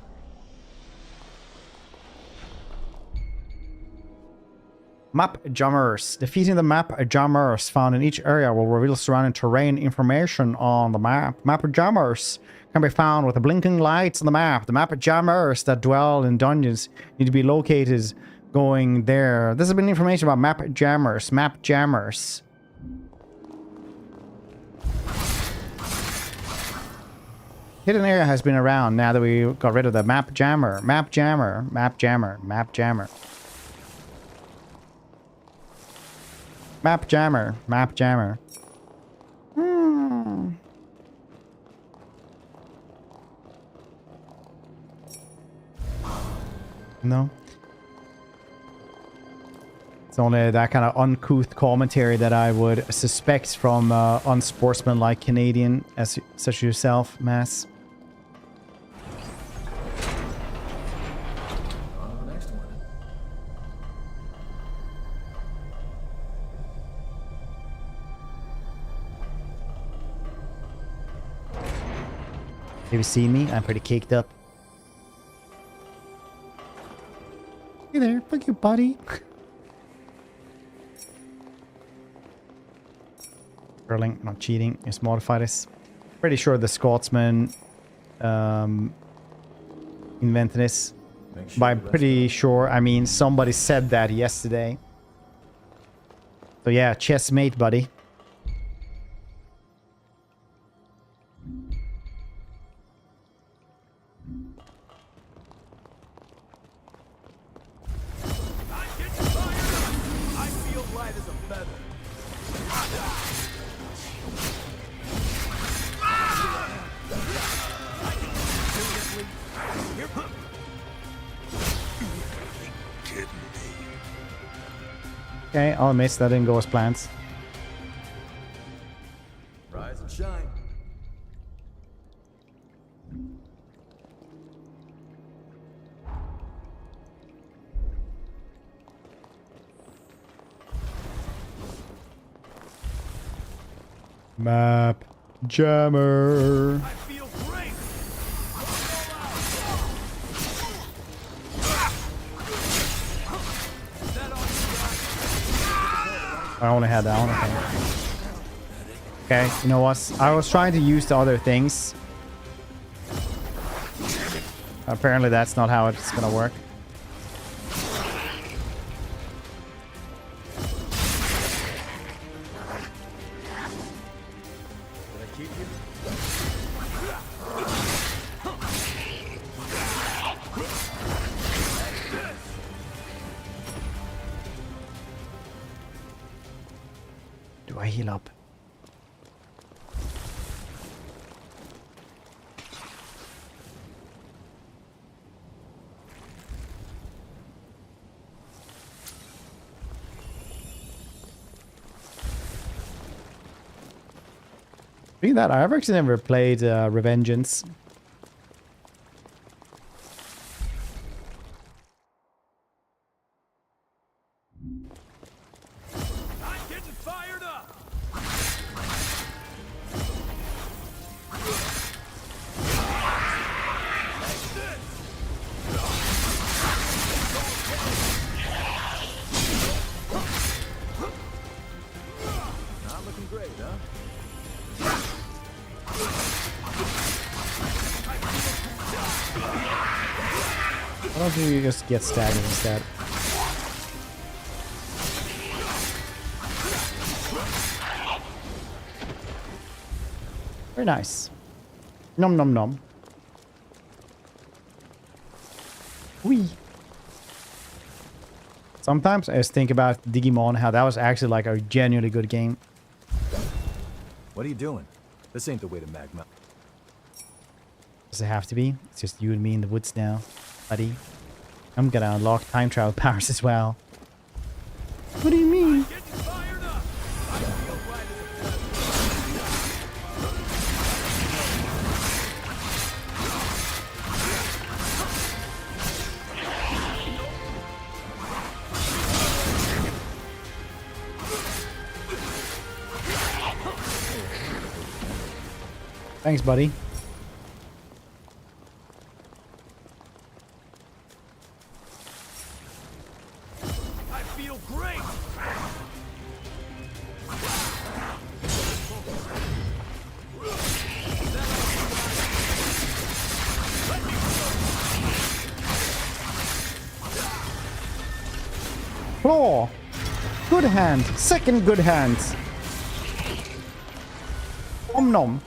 Map jammers. Defeating the map jammers found in each area will reveal surrounding terrain information on the map. Map jammers can be found with the blinking lights on the map. The map jammers that dwell in dungeons need to be located going there. This has been information about map jammers. Map jammers. Hidden area has been around now that we got rid of the map jammer. Map jammer. Map jammer. Map jammer. Map jammer. Map jammer. No. It's only that kind of uncouth commentary that I would suspect from unsportsmanlike Canadian as such yourself, Mass. Have you seen me? I'm pretty caked up. Hey there, fuck you, buddy. Curling, not cheating. Just modify this. Pretty sure the Scotsman invented this. By pretty sure, I mean somebody said that yesterday. So yeah, chess mate, buddy. Okay, I'll admit that didn't go as planned. Rise and shine. Map jammer. I feel great. I only had that one. Okay, you know what? I was trying to use the other things. Apparently that's not how it's gonna work. Do I heal up? Speaking of that, I've actually never played Revengeance. I'm getting fired up. Not looking great, huh? Why don't you just get staggered instead? Very nice. Nom nom nom. Wee. Sometimes I just think about Digimon, how that was actually like a genuinely good game. What are you doing? This ain't the way to Magma. Does it have to be? It's just you and me in the woods now, buddy. I'm gonna unlock time travel powers as well. What do you mean? Thanks, buddy. I feel great. Claw! Good hand! Second good hand! Om nom!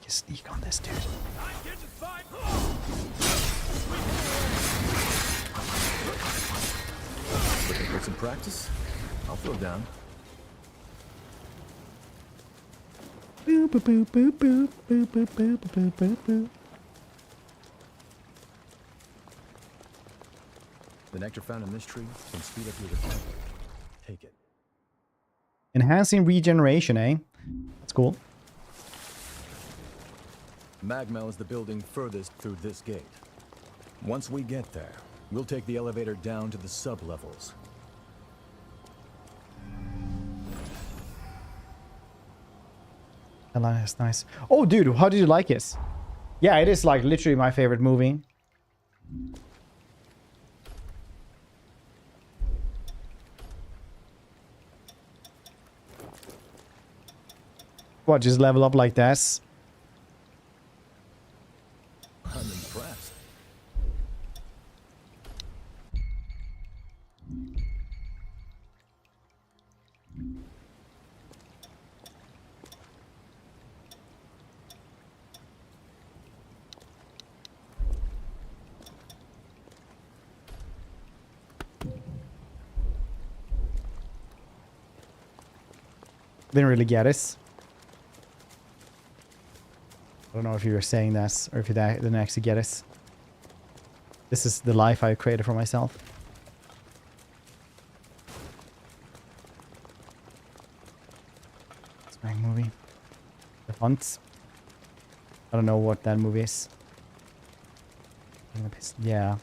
Sneak on this dude. Looking for some practice? I'll throw down. Boop, boop, boop, boop, boop, boop, boop, boop, boop, boop. The nectar found in this tree can speed up your recovery. Take it. Enhancing regeneration, eh? That's cool. Magma is the building furthest through this gate. Once we get there, we'll take the elevator down to the sub-levels. That's nice. Oh, dude, how did you like it? Yeah, it is like literally my favorite movie. What, just level up like this? I'm impressed. Didn't really get it. I don't know if you were saying that or if you didn't actually get it. This is the life I created for myself. It's my movie. The Hunt. I don't know what that movie is. Yeah.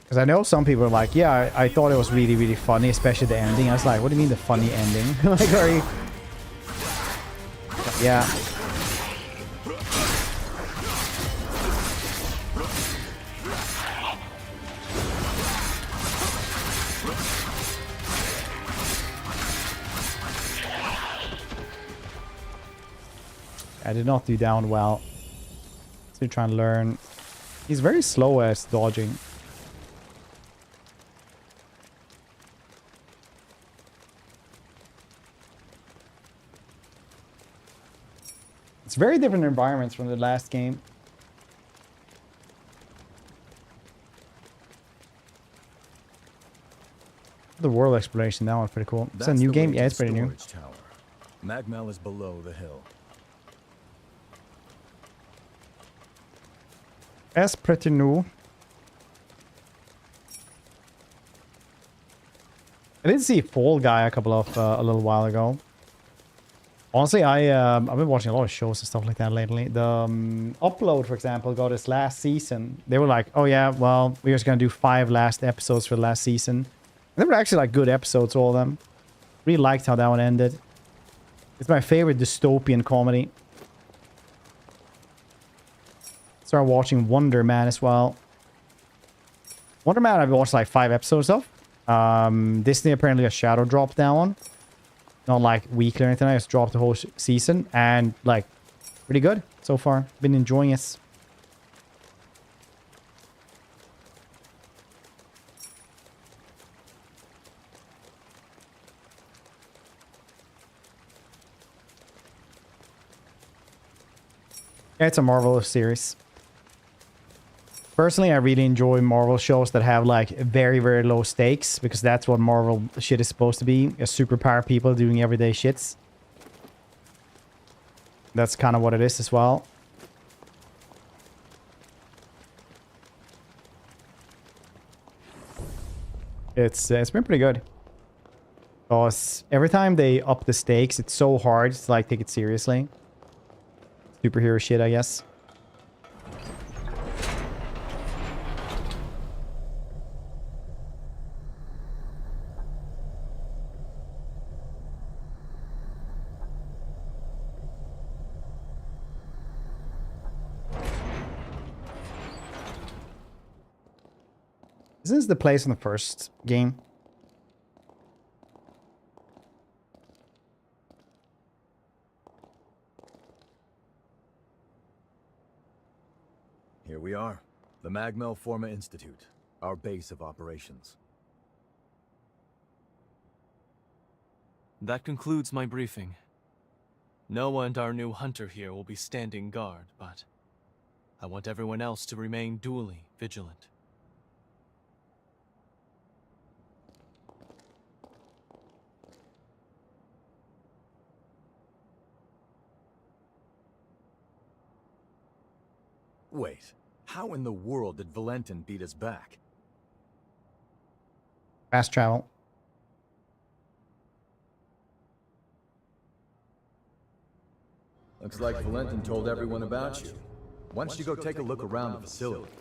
Because I know some people are like, yeah, I thought it was really, really funny, especially the ending. I was like, what do you mean the funny ending? Like, are you... Yeah. I did not do down well. Still trying to learn. He's very slow at dodging. It's very different environments from the last game. The world exploration, that one's pretty cool. It's a new game. Yeah, it's pretty new. Tower. Magma is below the hill. That's pretty new. I did see Fall Guy a little while ago. Honestly, I've been watching a lot of shows and stuff like that lately. The Upload, for example, got its last season. They were like, oh yeah, well, we're just gonna do 5 last episodes for the last season. And they were actually like good episodes, all of them. Really liked how that one ended. It's my favorite dystopian comedy. Started watching Wonder Man as well. Wonder Man I've watched like 5 episodes of. Disney apparently a shadow drop that one. Not like weekly or anything. I just dropped the whole season and like pretty good so far. Been enjoying it. Yeah, it's a Marvel series. Personally, I really enjoy Marvel shows that have like very, very low stakes because that's what Marvel shit is supposed to be. A superpower people doing everyday shits. That's kind of what it is as well. It's been pretty good. Because every time they up the stakes, it's so hard to like take it seriously. Superhero shit, I guess. Isn't this the place in the first game? Here we are. The Magmel Forma Institute. Our base of operations. That concludes my briefing. Noah and our new hunter here will be standing guard, but I want everyone else to remain duly vigilant. Wait, how in the world did Valentin beat us back? Fast travel. Looks like Valentin told everyone about you. Why don't you go take a look around the facility?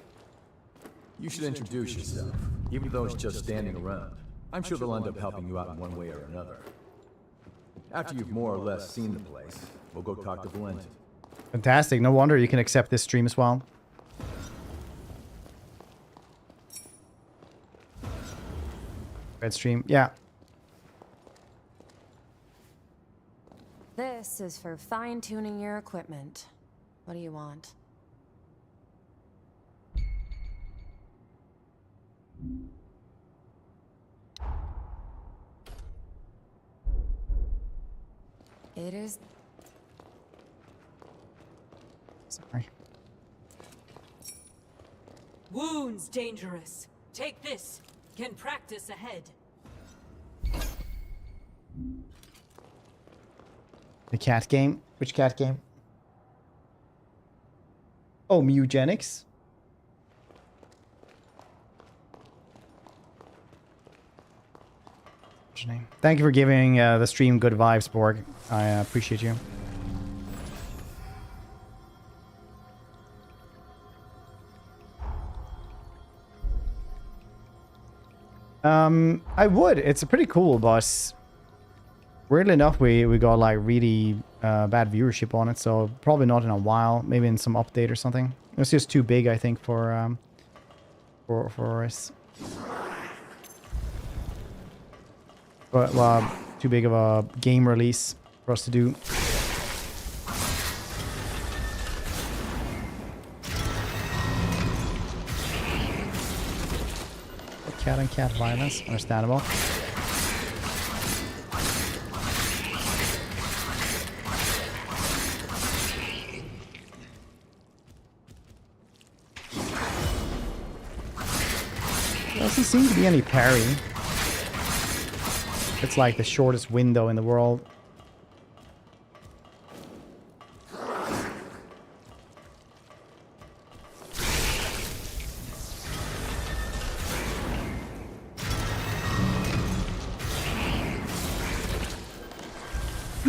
You should introduce yourself, even though it's just standing around. I'm sure they'll end up helping you out in one way or another. After you've more or less seen the place, we'll go talk to Valentin. Fantastic. No wonder you can accept this stream as well. Red stream. Yeah. This is for fine-tuning your equipment. What do you want? It is... Sorry. Wounds dangerous. Take this. Can practice ahead. The cat game? Which cat game? Oh, Mewgenics? What's your name? Thank you for giving the stream good vibes, Borg. I appreciate you. I would. It's a pretty cool boss. Weirdly enough, we got like really bad viewership on it, so probably not in a while. Maybe in some update or something. It's just too big, I think, for us. But well, too big of a game release for us to do. Cat and cat violence, understandable. There doesn't seem to be any parry. It's like the shortest window in the world.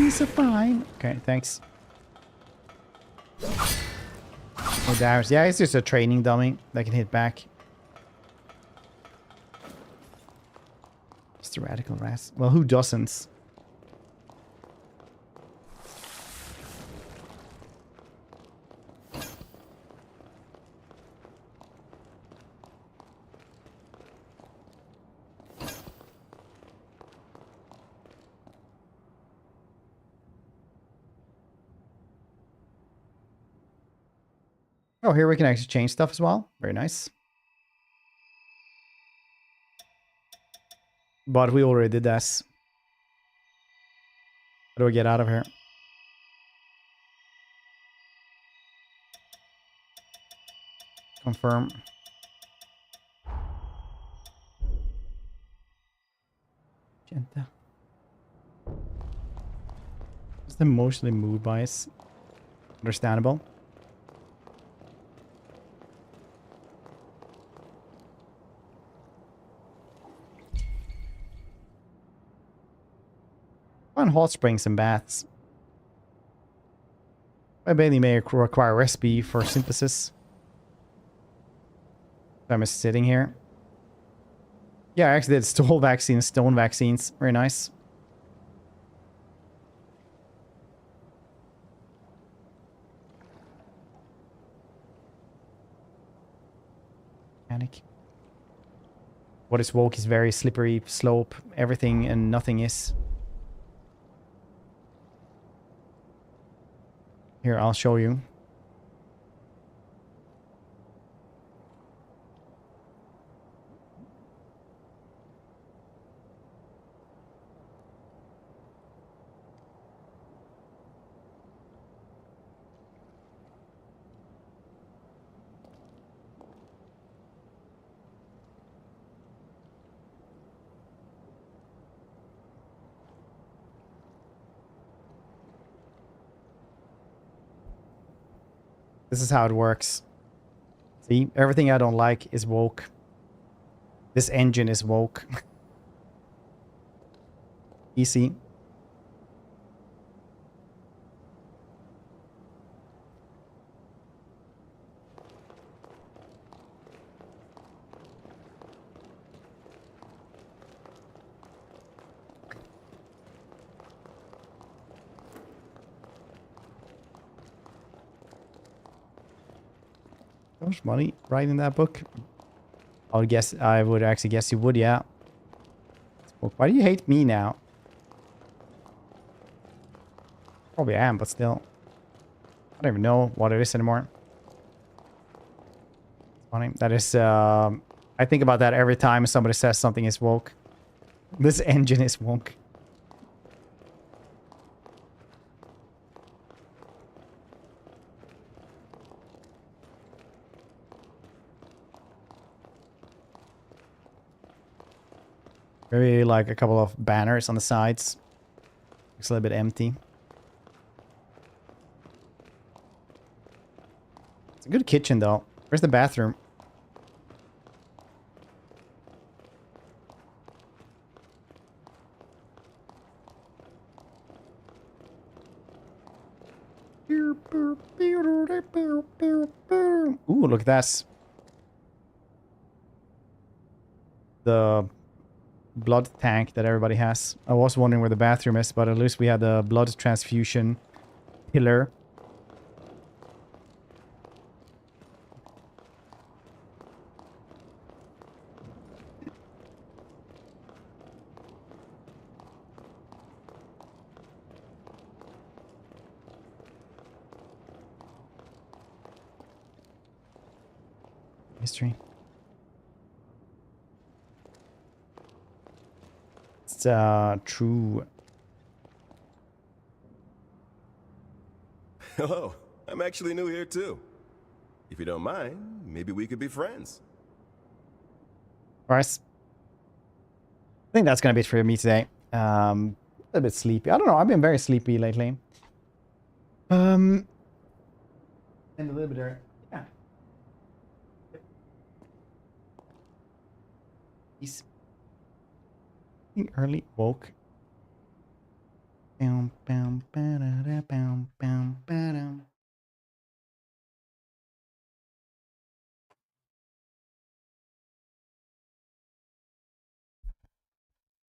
He's a fine. Okay, thanks. Oh, damage. Yeah, it's just a training dummy that can hit back. Just a radical ras. Well, who doesn't? Oh, here we can actually change stuff as well. Very nice. But we already did this. How do I get out of here? Confirm. Genta. Just emotionally moved by us. Understandable. Fun hot springs and baths. My baby may require a recipe for synthesis. I'm just sitting here. Yeah, I actually did stone vaccines. Very nice. Panic. What is woke is very slippery slope. Everything and nothing is. Here, I'll show you. This is how it works. See, everything I don't like is woke. This engine is woke. Easy. So much money writing that book. I would actually guess you would, yeah. Why do you hate me now? Probably am, but still. I don't even know what it is anymore. It's funny. That is, I think about that every time somebody says something is woke. This engine is woke. Maybe like a couple of banners on the sides. Looks a little bit empty. It's a good kitchen though. Where's the bathroom? Ooh, look at that. The blood tank that everybody has. I was wondering where the bathroom is, but at least we had the blood transfusion pillar. History. It's true. Hello, I'm actually new here too. If you don't mind, maybe we could be friends. Bryce. I think that's gonna be it for me today. A little bit sleepy. I don't know, I've been very sleepy lately. And a little bit there. Yeah. He's early woke. Bam, bam, ba-da-da, bam, bam, ba-dum.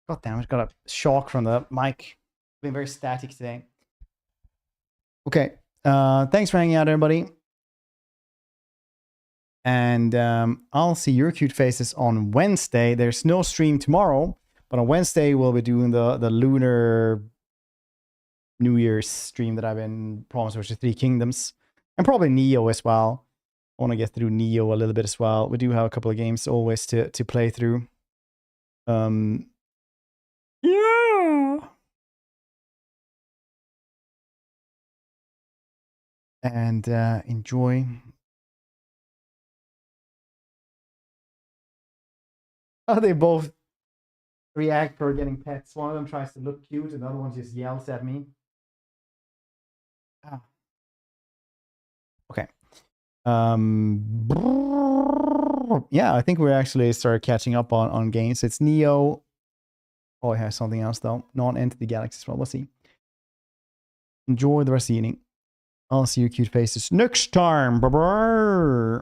God damn it, got a shock from the mic. Been very static today. Okay. Thanks for hanging out, everybody. And I'll see your cute faces on Wednesday. There's no stream tomorrow, but on Wednesday we'll be doing the lunar New Year's stream that I've been promised, which is Three Kingdoms. And probably Neo as well. I want to get through Neo a little bit as well. We do have a couple of games always to play through. Yeah. And enjoy. Oh, they both react for getting pets. One of them tries to look cute, and the other one just yells at me. Ah. Okay. Yeah, I think we're actually started catching up on games. It's Neo. Oh, it has something else though. Non-Entity Galaxy as well. We'll see. Enjoy the rest of the evening. I'll see you cute faces next time. Bye-bye.